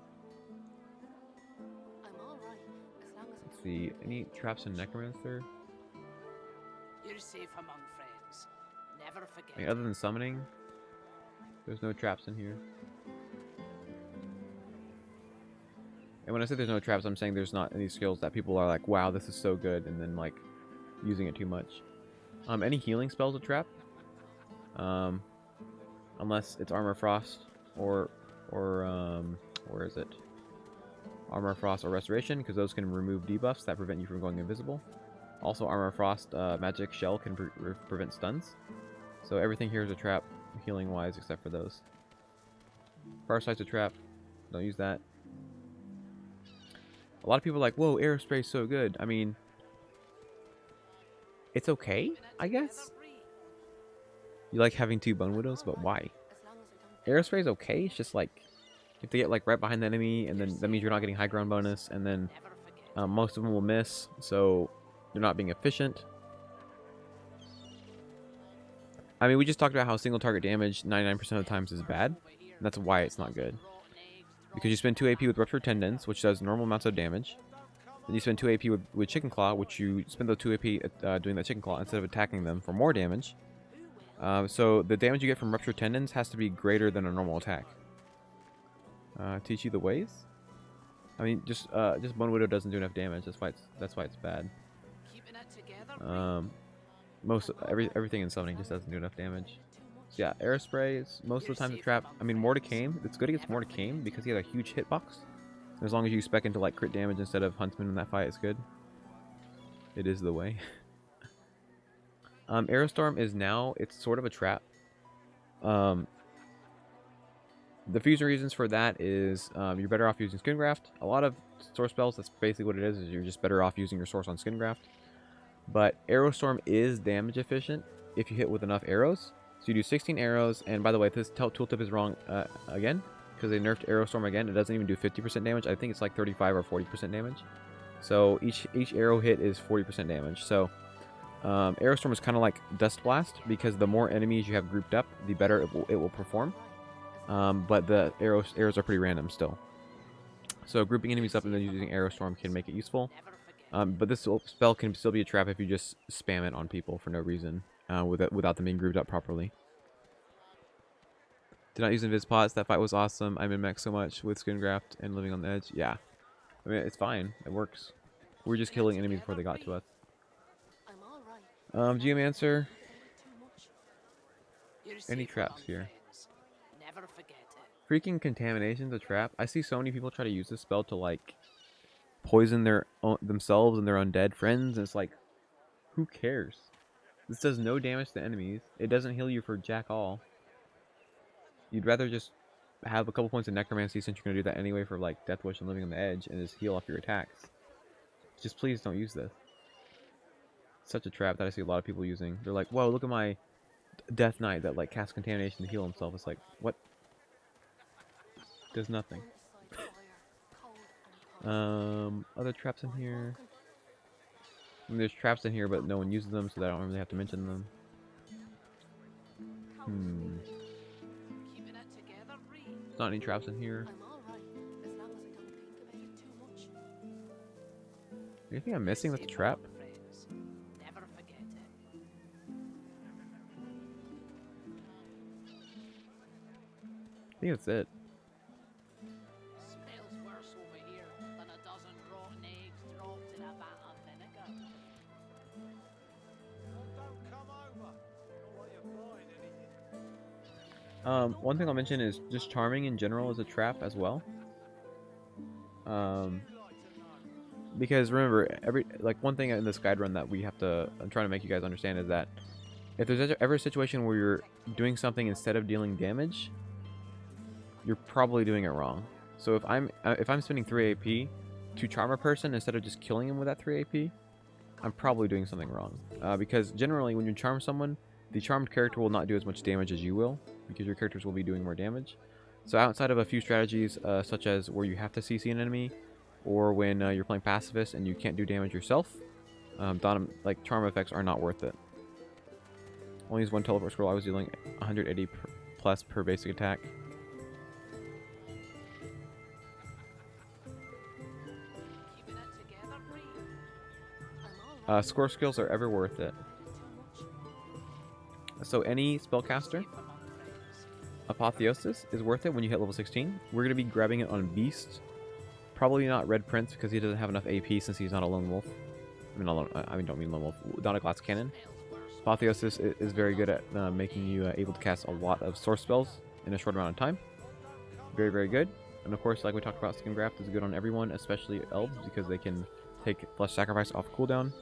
I'm all right, as long as Let's see. Any traps in Necromancer? You're safe among friends. Never forget. I mean, other than summoning, there's no traps in here. And when I say there's no traps, I'm saying there's not any skills that people are like, wow, this is so good, and then like using it too much. Any healing spells a trap, unless it's Armor Frost or where is it? Armor Frost or Restoration, because those can remove debuffs that prevent you from going invisible. Also, Armor Frost Magic Shell can prevent stuns. So everything here is a trap, healing wise, except for those. Farsight's a trap. Don't use that. A lot of people are like, whoa, Aerospray is so good. I mean, it's okay, I guess. You like having 2 Bone Widows, but why? Aerospray is okay, it's just like, if they get like right behind the enemy, and then that means you're not getting high ground bonus, and then most of them will miss, so you're not being efficient. I mean, we just talked about how single target damage 99% of the times is bad, and that's why it's not good. Because you spend 2 AP with Ruptured Tendons, which does normal amounts of damage. Then you spend 2 AP with Chicken Claw, which you spend those 2 AP doing that Chicken Claw instead of attacking them for more damage. So the damage you get from Ruptured Tendons has to be greater than a normal attack. Teach you the ways? I mean, just Bone Widow doesn't do enough damage. That's why it's bad. Everything in summoning just doesn't do enough damage. So yeah, Aerospray is most of the time a trap. I mean, Mordecane, it's good against Mordecane because he has a huge hitbox. As long as you spec into like crit damage instead of Huntsman in that fight, it's good. It is the way. Aerostorm is now, it's sort of a trap. The few reasons for that is you're better off using Skingraft. A lot of source spells, that's basically what it is you're just better off using your source on Skingraft. But Aerostorm is damage efficient if you hit with enough arrows. So you do 16 arrows, and by the way, this tooltip is wrong again, because they nerfed Aerostorm again. It doesn't even do 50% damage. I think it's like 35 or 40% damage. So each arrow hit is 40% damage. So Aerostorm is kind of like Dust Blast, because the more enemies you have grouped up, the better it will perform. But the arrows are pretty random still. So grouping enemies up and then using Aerostorm can make it useful. But this spell can still be a trap if you just spam it on people for no reason, without them being grouped up properly. Did not use Invis Pots. That fight was awesome. I min-max so much with Skingraft and Living on the Edge. Yeah. I mean, it's fine. It works. We're just killing enemies before they got to us. Geomancer. Any traps here? Freaking Contamination's a trap. I see so many people try to use this spell to, like, poison themselves and their undead friends, and it's like, who cares? This does no damage to enemies. It doesn't heal you for jack all. You'd rather just have a couple points of Necromancy, since you're going to do that anyway for like Death Wish and Living on the Edge, and just heal off your attacks. Just please don't use this. It's such a trap that I see a lot of people using. They're like, whoa, look at my Death Knight that like casts Contamination to heal himself. It's like, what? Does nothing. Other traps in here. I mean, there's traps in here, but no one uses them, so I don't really have to mention them. Not any traps in here. Anything I'm missing that's a trap? I think that's it. Smells worse over here than a dozen rotten eggs dropped in a vat of vinegar. Don't come over. While you're buying anything. One thing I'll mention is just Charming in general is a trap as well. Because remember, one thing in this guide run that I'm trying to make you guys understand is that if there's ever a situation where you're doing something instead of dealing damage, you're probably doing it wrong. So if I'm spending 3 AP to charm a person instead of just killing him with that 3 AP, I'm probably doing something wrong. Because generally when you charm someone, the charmed character will not do as much damage as you will, because your characters will be doing more damage. So outside of a few strategies, such as where you have to CC an enemy, or when you're playing pacifist and you can't do damage yourself, charm effects are not worth it. Only use one teleport scroll. I was dealing 180 plus per basic attack. Score skills are ever worth it. So any spellcaster, Apotheosis is worth it when you hit level 16. We're going to be grabbing it on Beast. Probably not Red Prince because he doesn't have enough AP since he's not a Lone Wolf. Don't mean Lone Wolf. Not a Glass Cannon. Apotheosis is very good at making you able to cast a lot of source spells in a short amount of time. Very, very good. And of course, like we talked about, Skin Graft is good on everyone, especially elves, because they can take Flesh Sacrifice off cooldown.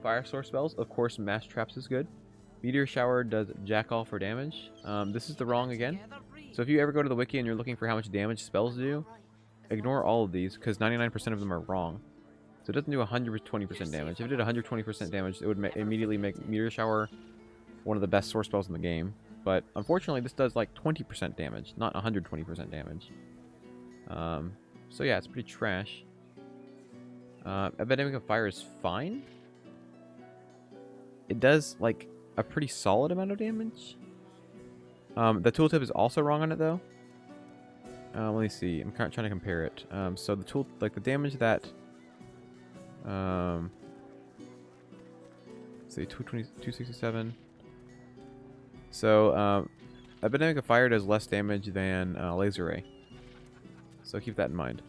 Fire source spells, of course, Mass Traps is good. Meteor Shower does jack all for damage. This is the wrong again. So if you ever go to the wiki and you're looking for how much damage spells do, ignore all of these because 99% of them are wrong. So it doesn't do 120% damage. If it did 120% damage, it would immediately make Meteor Shower one of the best source spells in the game. But unfortunately, this does like 20% damage, not 120% damage. So yeah, it's pretty trash. Epidemic of Fire is fine. It does like a pretty solid amount of damage. The tooltip is also wrong on it though. Let me see. I'm kind of trying to compare it. So the damage that let's see, 267. So Epidemic of Fire does less damage than Laser Ray. So keep that in mind.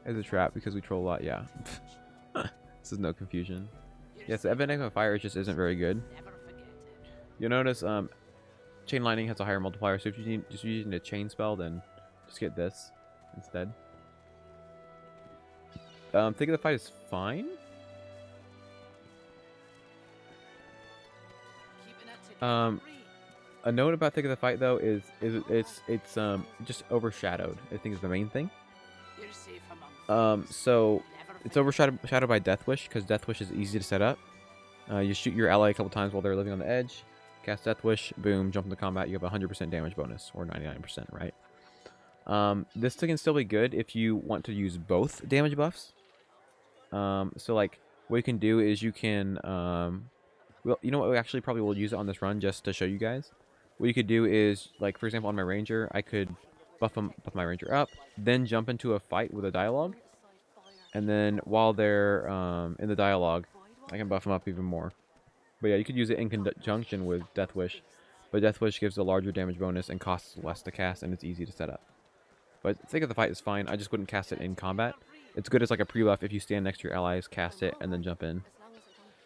As a trap because we troll a lot, yeah. This is no confusion. Yes, the Epidemic of Fire just isn't very good. You'll notice Chain Lightning has a higher multiplier, so if you're just using a chain spell, then just get this instead. Think of the Fight is fine. A note about Thick of the Fight though is it's just overshadowed. I think is the main thing. So it's overshadowed by Death Wish because Death Wish is easy to set up. You shoot your ally a couple times while they're living on the edge, cast Death Wish, boom, jump into combat. You have a 100% damage bonus or 99%, right? This can still be good if you want to use both damage buffs. So like what you can do is you can well, you know what, we actually probably will use it on this run just to show you guys. What you could do is, like, for example, on my ranger, I could buff my ranger up, then jump into a fight with a dialogue, and then while they're in the dialogue, I can buff them up even more. But yeah, you could use it in conjunction with Death Wish, but Death Wish gives a larger damage bonus and costs less to cast, and it's easy to set up. But Think of the Fight is fine. I just wouldn't cast it in combat. It's good as like a pre-buff if you stand next to your allies, cast it, and then jump in.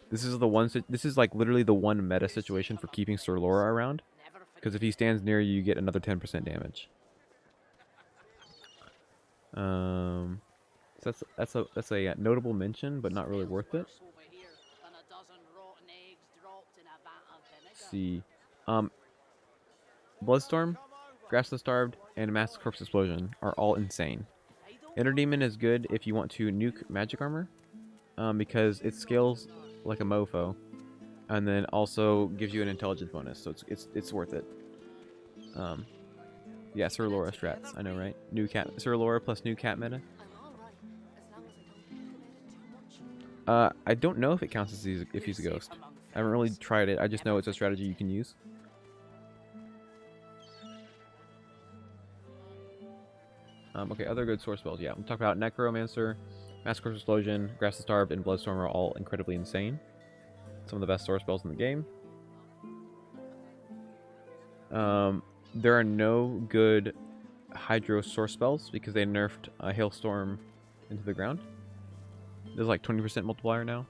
This is like literally the one meta situation for keeping Sir Laura around, because if he stands near you, you get another 10% damage. So that's a notable mention, but not really worth it. Let's see, Bloodstorm, Grasp the Starved, and Mass Corpse Explosion are all insane. Inner Demon is good if you want to nuke magic armor, because it scales like a mofo, and then also gives you an intelligence bonus, so it's worth it. Yeah, Sir Laura strats, I know, right? New cat, Sir Laura plus new cat meta. I don't know if it counts as if he's a ghost. I haven't really tried it. I just know it's a strategy you can use. Okay, other good source spells. Yeah, we'll talk about Necromancer, Mass Corpse Explosion, Grasp the Starved, and Bloodstorm are all incredibly insane. Some of the best source spells in the game. There are no good Hydro source spells because they nerfed Hailstorm into the ground. There's like 20% multiplier now.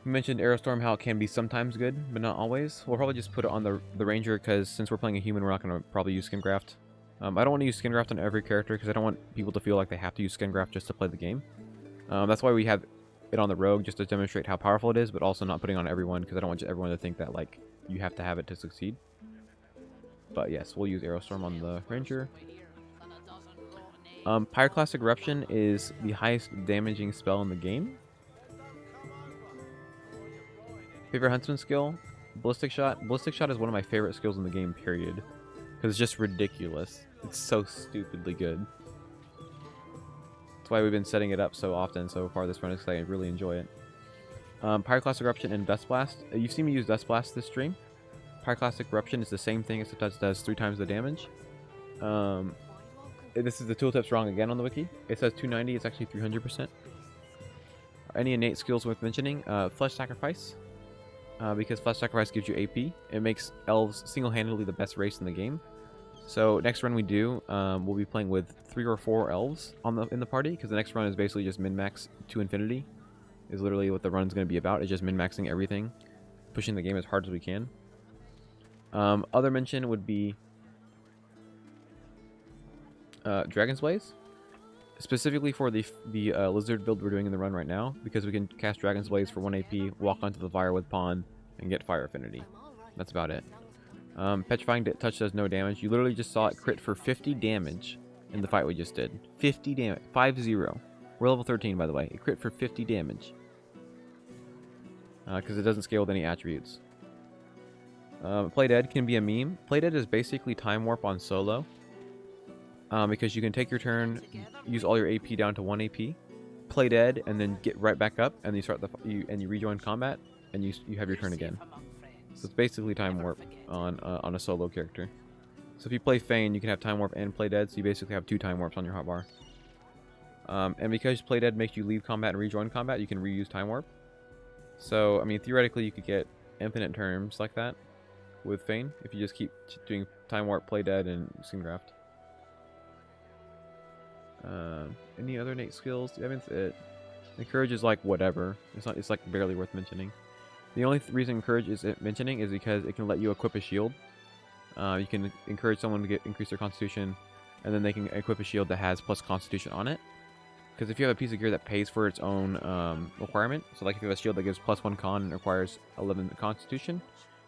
We mentioned Aerostorm, how it can be sometimes good, but not always. We'll probably just put it on the Ranger because since we're playing a human, we're not going to probably use Skin Graft. I don't want to use Skin Graft on every character because I don't want people to feel like they have to use Skin Graft just to play the game. That's why we have it on the rogue just to demonstrate how powerful it is, but also not putting it on everyone because I don't want everyone to think that like you have to have it to succeed. But yes, we'll use Aerostorm on the ranger. Pyroclastic Eruption is the highest damaging spell in the game. Favorite Huntsman skill? Ballistic Shot. Ballistic Shot is one of my favorite skills in the game, period. Because it's just ridiculous. It's so stupidly good. That's why we've been setting it up so often so far this run, because I really enjoy it. Pyroclastic Eruption and Dust Blast. You've seen me use Dust Blast this stream. Pyroclastic Eruption is the same thing, except it does 3 times the damage. This is the tooltips wrong again on the wiki. It says 290, it's actually 300%. Any innate skills worth mentioning? Flesh Sacrifice. Because Flesh Sacrifice gives you AP. It makes elves single-handedly the best race in the game. So next run we do, we'll be playing with 3 or 4 elves in the party, because the next run is basically just min-max to infinity. Is literally what the run's going to be about. It's just min-maxing everything, pushing the game as hard as we can. Other mention would be Dragon's Blaze, specifically for the lizard build we're doing in the run right now, because we can cast Dragon's Blaze for 1 AP, walk onto the fire with Pawn, and get fire affinity. That's about it. Petrifying Touch does no damage. You literally just saw it crit for 50 damage in the fight we just did. 50 damage. 5-0. We're level 13, by the way. It crit for 50 damage. Because it doesn't scale with any attributes. Play Dead can be a meme. Play Dead is basically Time Warp on solo. Because you can take your turn, use all your AP down to 1 AP, play dead, and then get right back up, and you start you rejoin combat, and you have your turn again. So it's basically Time Warp on a solo character. So if you play Feign, you can have Time Warp and play dead, so you basically have 2 Time Warps on your hotbar. And because play dead makes you leave combat and rejoin combat, you can reuse Time Warp. So I mean, theoretically, you could get infinite terms like that with Feign if you just keep doing Time Warp, play dead, and Skingraft. Any other innate skills? I mean, that's it. Encourage is like whatever. It's like barely worth mentioning. The only reason Encourage is mentioning is because it can let you equip a shield. You can encourage someone to increase their Constitution, and then they can equip a shield that has plus Constitution on it. Because if you have a piece of gear that pays for its own requirement, so like if you have a shield that gives +1 con and requires 11 Constitution,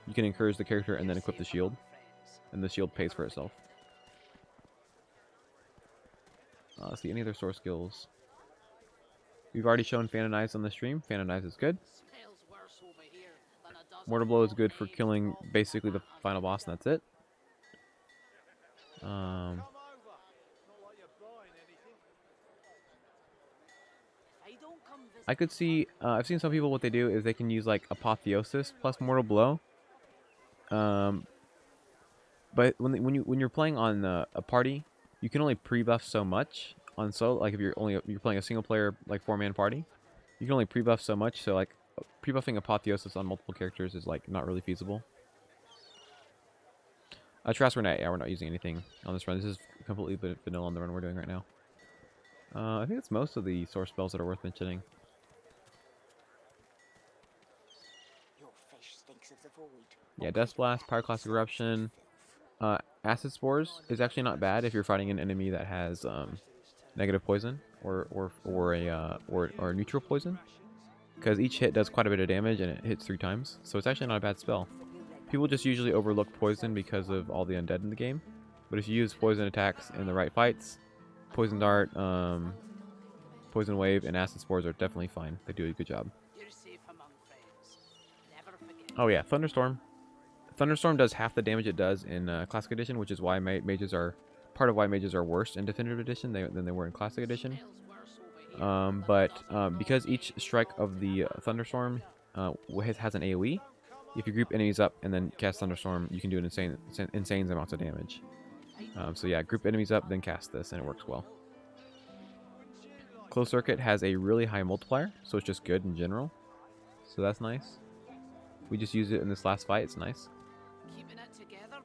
you can encourage the character and then equip the shield, and the shield pays for itself. Let's see, any other source skills? We've already shown Fanonize on the stream. Fanonize is good. Mortar Blow is good for killing basically the final boss, and that's it. I could see, I've seen some people, what they do is they can use like Apotheosis plus Mortal Blow. But when you're playing on a party, you can only pre-buff so much on solo. Like if you're playing a single player like 4-man party, you can only pre-buff so much. So like pre-buffing Apotheosis on multiple characters is like not really feasible. Trust we're not using anything on this run. This is completely vanilla on the run we're doing right now. I think it's most of the source spells that are worth mentioning. Your fish stinks of the void. Yeah, Dust Blast, Pyroclastic Eruption. Acid Spores is actually not bad if you're fighting an enemy that has negative poison or a neutral poison, because each hit does quite a bit of damage and it hits 3 times, so it's actually not a bad spell. People just usually overlook poison because of all the undead in the game, but if you use poison attacks in the right fights, Poison Dart, Poison Wave, and Acid Spores are definitely fine. They do a good job. Oh yeah, Thunderstorm. Thunderstorm does half the damage it does in Classic Edition, which is why mages are part of why mages are worse in Definitive Edition than they were in Classic Edition. Because each strike of the Thunderstorm has an AoE, if you group enemies up and then cast Thunderstorm, you can do an insane amounts of damage. So yeah, group enemies up, then cast this, and it works well. Closed Circuit has a really high multiplier, so it's just good in general. So that's nice. We just used it in this last fight, it's nice.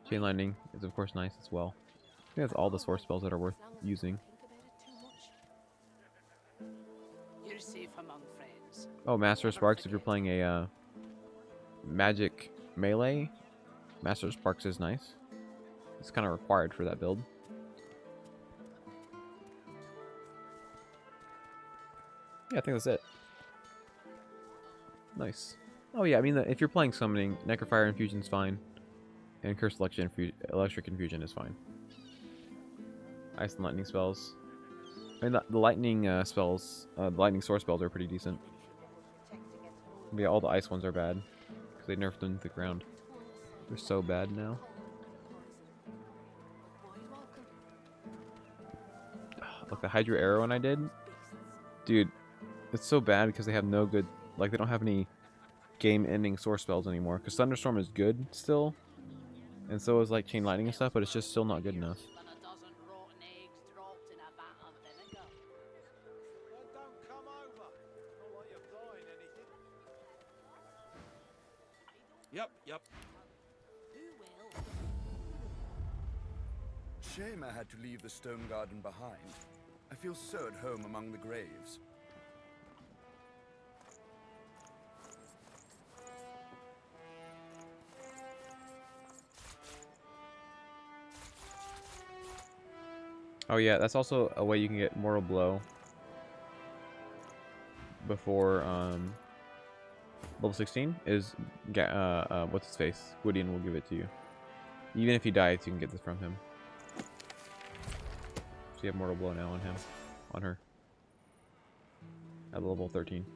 Chain Lightning is of course nice as well. I think that's all the source spells that are worth using. Oh, Master of Sparks, if you're playing a magic melee, Master of Sparks is nice. It's kind of required for that build. Yeah, I think that's it. Nice. Oh yeah, I mean, if you're playing summoning, Necrofire Infusion's fine. And Curse Electric Infusion is fine. Ice and Lightning spells. I mean, the Lightning spells, the Lightning Sword spells are pretty decent. But yeah, all the Ice ones are bad. Because they nerfed them to the ground. They're so bad now. Like the Hydra Arrow one I did. Dude, it's so bad because they have no good... Like, they don't have any game-ending source spells anymore. Because Thunderstorm is good still. And so is, like, Chain Lightning and stuff, but it's just still not good enough. Yep. Shame I had to leave the stone garden behind. I feel so at home among the graves. Oh yeah, that's also a way you can get Mortal Blow before level 16 is what's his face? Gwydion will give it to you. Even if he dies, you can get this from him. So you have Mortal Blow now on him, on her, at level 13.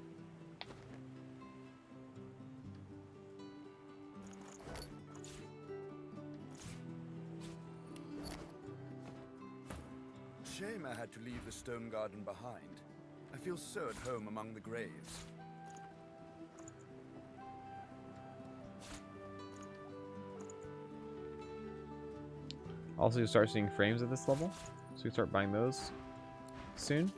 Shame I had to leave the stone garden behind. I feel so at home among the graves. Also, you start seeing frames at this level, so you start buying those soon.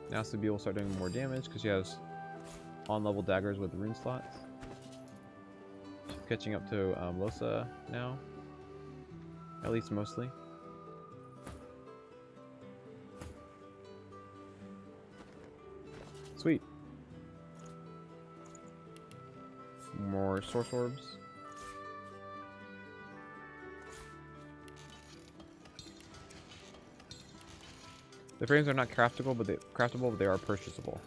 Now Sabi will start doing more damage because she has on-level daggers with rune slots. She's catching up to Losa now, at least mostly. Sweet. More source orbs. The frames are not craftable, but they are purchasable.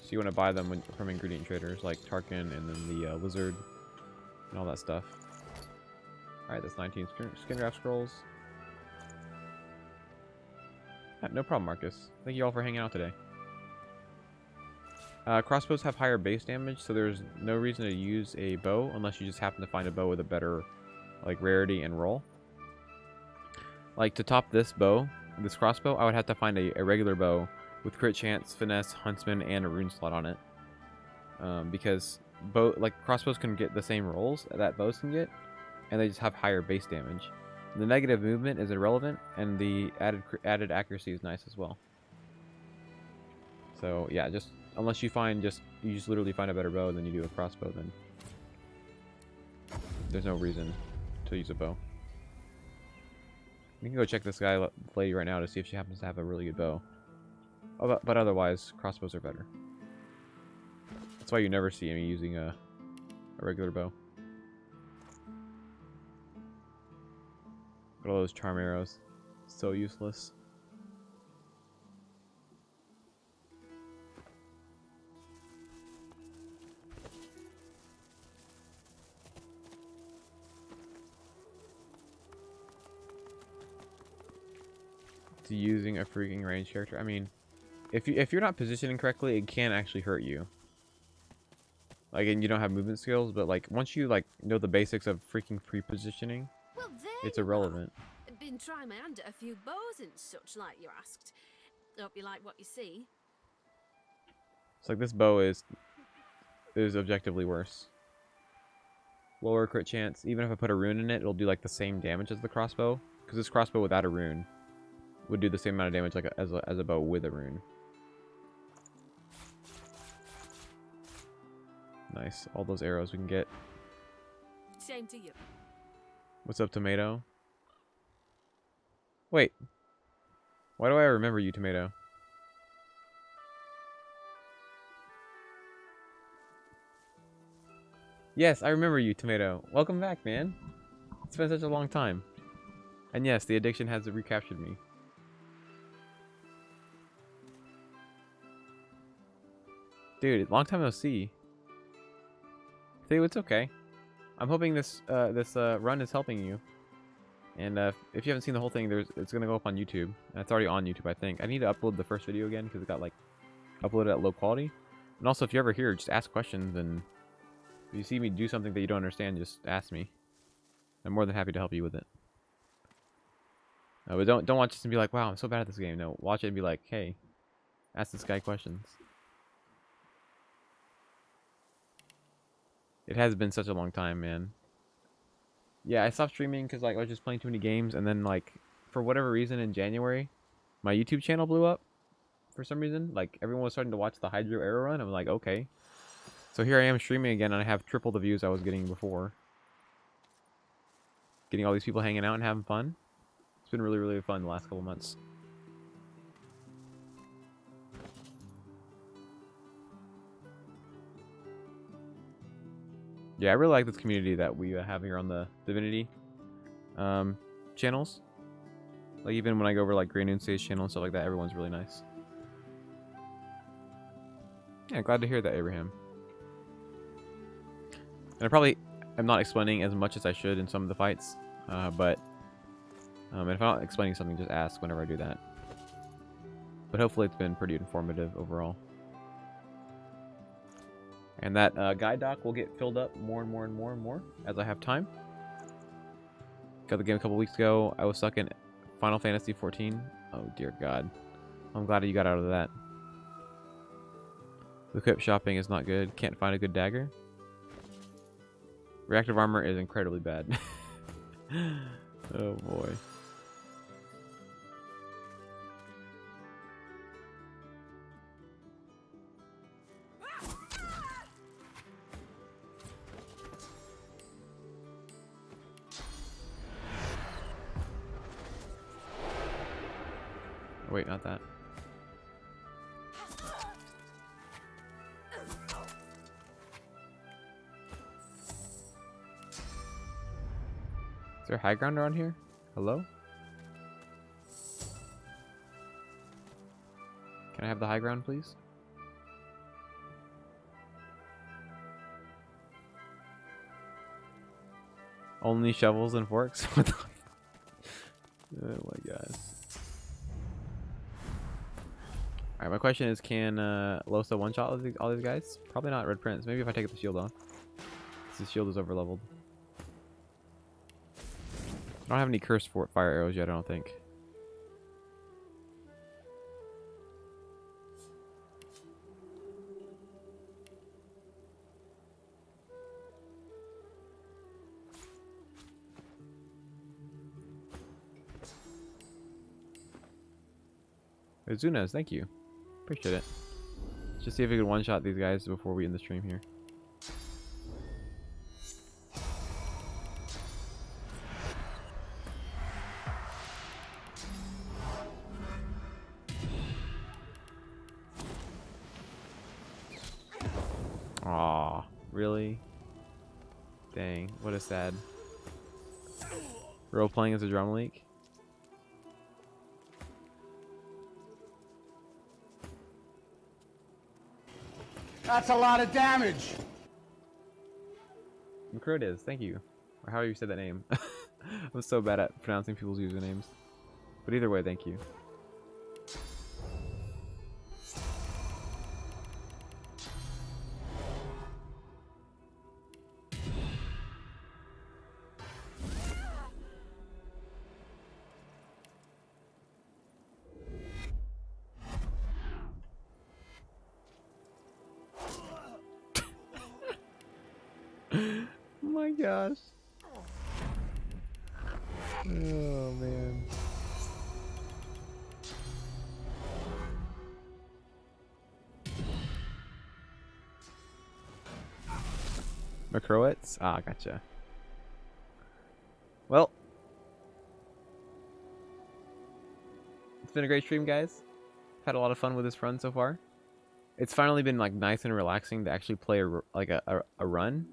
So you want to buy them from ingredient traders like Tarkin and then the Lizard and all that stuff. Alright, that's 19 skin draft scrolls. Yeah, no problem, Marcus. Thank you all for hanging out today. Crossbows have higher base damage, so there's no reason to use a bow unless you just happen to find a bow with a better like rarity and roll. Like to top this bow, this crossbow, I would have to find a regular bow with crit chance, finesse, huntsman, and a rune slot on it. Because crossbows can get the same rolls that bows can get, and they just have higher base damage. The negative movement is irrelevant, and the added accuracy is nice as well. So yeah, just unless you find you just literally find a better bow than you do a crossbow, then there's no reason to use a bow. We can go check this lady right now to see if she happens to have a really good bow. Oh, but otherwise, crossbows are better. That's why you never see me using a regular bow. Look at all those charm arrows. So useless. To using a freaking range character. I mean, if you're not positioning correctly, it can actually hurt you. Like, and you don't have movement skills, but like once you like know the basics of freaking pre-positioning, Well, it's irrelevant. Been trying my hand at a few bows and such, like you asked. Hope you like what you see. It's like this bow is objectively worse. Lower crit chance. Even if I put a rune in it, it'll do like the same damage as the crossbow. Because this crossbow without a rune would do the same amount of damage like as a bow with a rune. Nice. All those arrows we can get. Same to you. What's up, Tomato? Wait. Why do I remember you, Tomato? Yes, I remember you, Tomato. Welcome back, man. It's been such a long time. And yes, the addiction has recaptured me. Dude, long time no see. Theo, it's okay. I'm hoping this run is helping you. And if you haven't seen the whole thing, it's gonna go up on YouTube. And it's already on YouTube, I think. I need to upload the first video again because it got like uploaded at low quality. And also, if you're ever here, just ask questions. And if you see me do something that you don't understand, just ask me. I'm more than happy to help you with it. But don't watch this and be like, "Wow, I'm so bad at this game." No, watch it and be like, "Hey, ask this guy questions." It has been such a long time, man. Yeah, I stopped streaming because like I was just playing too many games, and then like for whatever reason in January, my YouTube channel blew up. For some reason, like everyone was starting to watch the Hydro Arrow run. I'm like, okay. So here I am streaming again, and I have triple the views I was getting before. Getting all these people hanging out and having fun. It's been really, really fun the last couple months. Yeah, I really like this community that we have here on the Divinity channels. Like even when I go over like Grey Noon Stage channel and stuff like that, everyone's really nice. Yeah, glad to hear that, Abraham. And I probably am not explaining as much as I should in some of the fights, but if I'm not explaining something, just ask whenever I do that. But hopefully it's been pretty informative overall. And that guide doc will get filled up more and more and more and more as I have time. Got the game a couple weeks ago. I was stuck in Final Fantasy 14. Oh dear God. I'm glad you got out of that. The equip shopping is not good. Can't find a good dagger. Reactive armor is incredibly bad. Oh boy. Wait, not that. Is there high ground around here? Hello? Can I have the high ground, please? Only shovels and forks? What the oh my god. Alright, my question is, can Losa one-shot all these guys? Probably not Red Prince. Maybe if I take the shield off. This shield is over-leveled. I don't have any cursed fire arrows yet, I don't think. Zunas, thank you. Appreciate it. Let's just see if we can one-shot these guys before we end the stream here. Aw, really? Dang, what a sad. Role playing as a drum leak. That's a lot of damage. Macrotis, thank you. Or however you said that name. I'm so bad at pronouncing people's usernames. But either way, thank you. Oh my gosh. Oh man. Macroits? Ah, gotcha. Well, it's been a great stream, guys. Had a lot of fun with this run so far. It's finally been like nice and relaxing to actually play a run.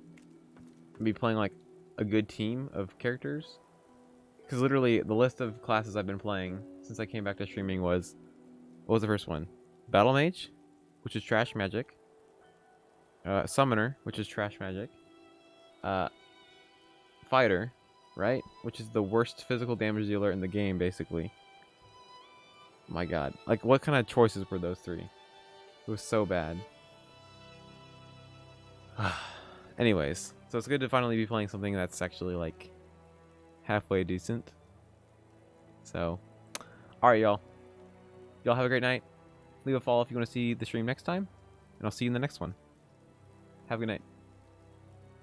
Be playing like a good team of characters. Because literally, the list of classes I've been playing since I came back to streaming was... What was the first one? Battle Mage, which is trash magic. Summoner, which is trash magic. Fighter, right? Which is the worst physical damage dealer in the game, basically. My god. Like, what kind of choices were those three? It was so bad. Anyways, so it's good to finally be playing something that's actually, like, halfway decent. So, alright, y'all. Y'all have a great night. Leave a follow if you want to see the stream next time. And I'll see you in the next one. Have a good night.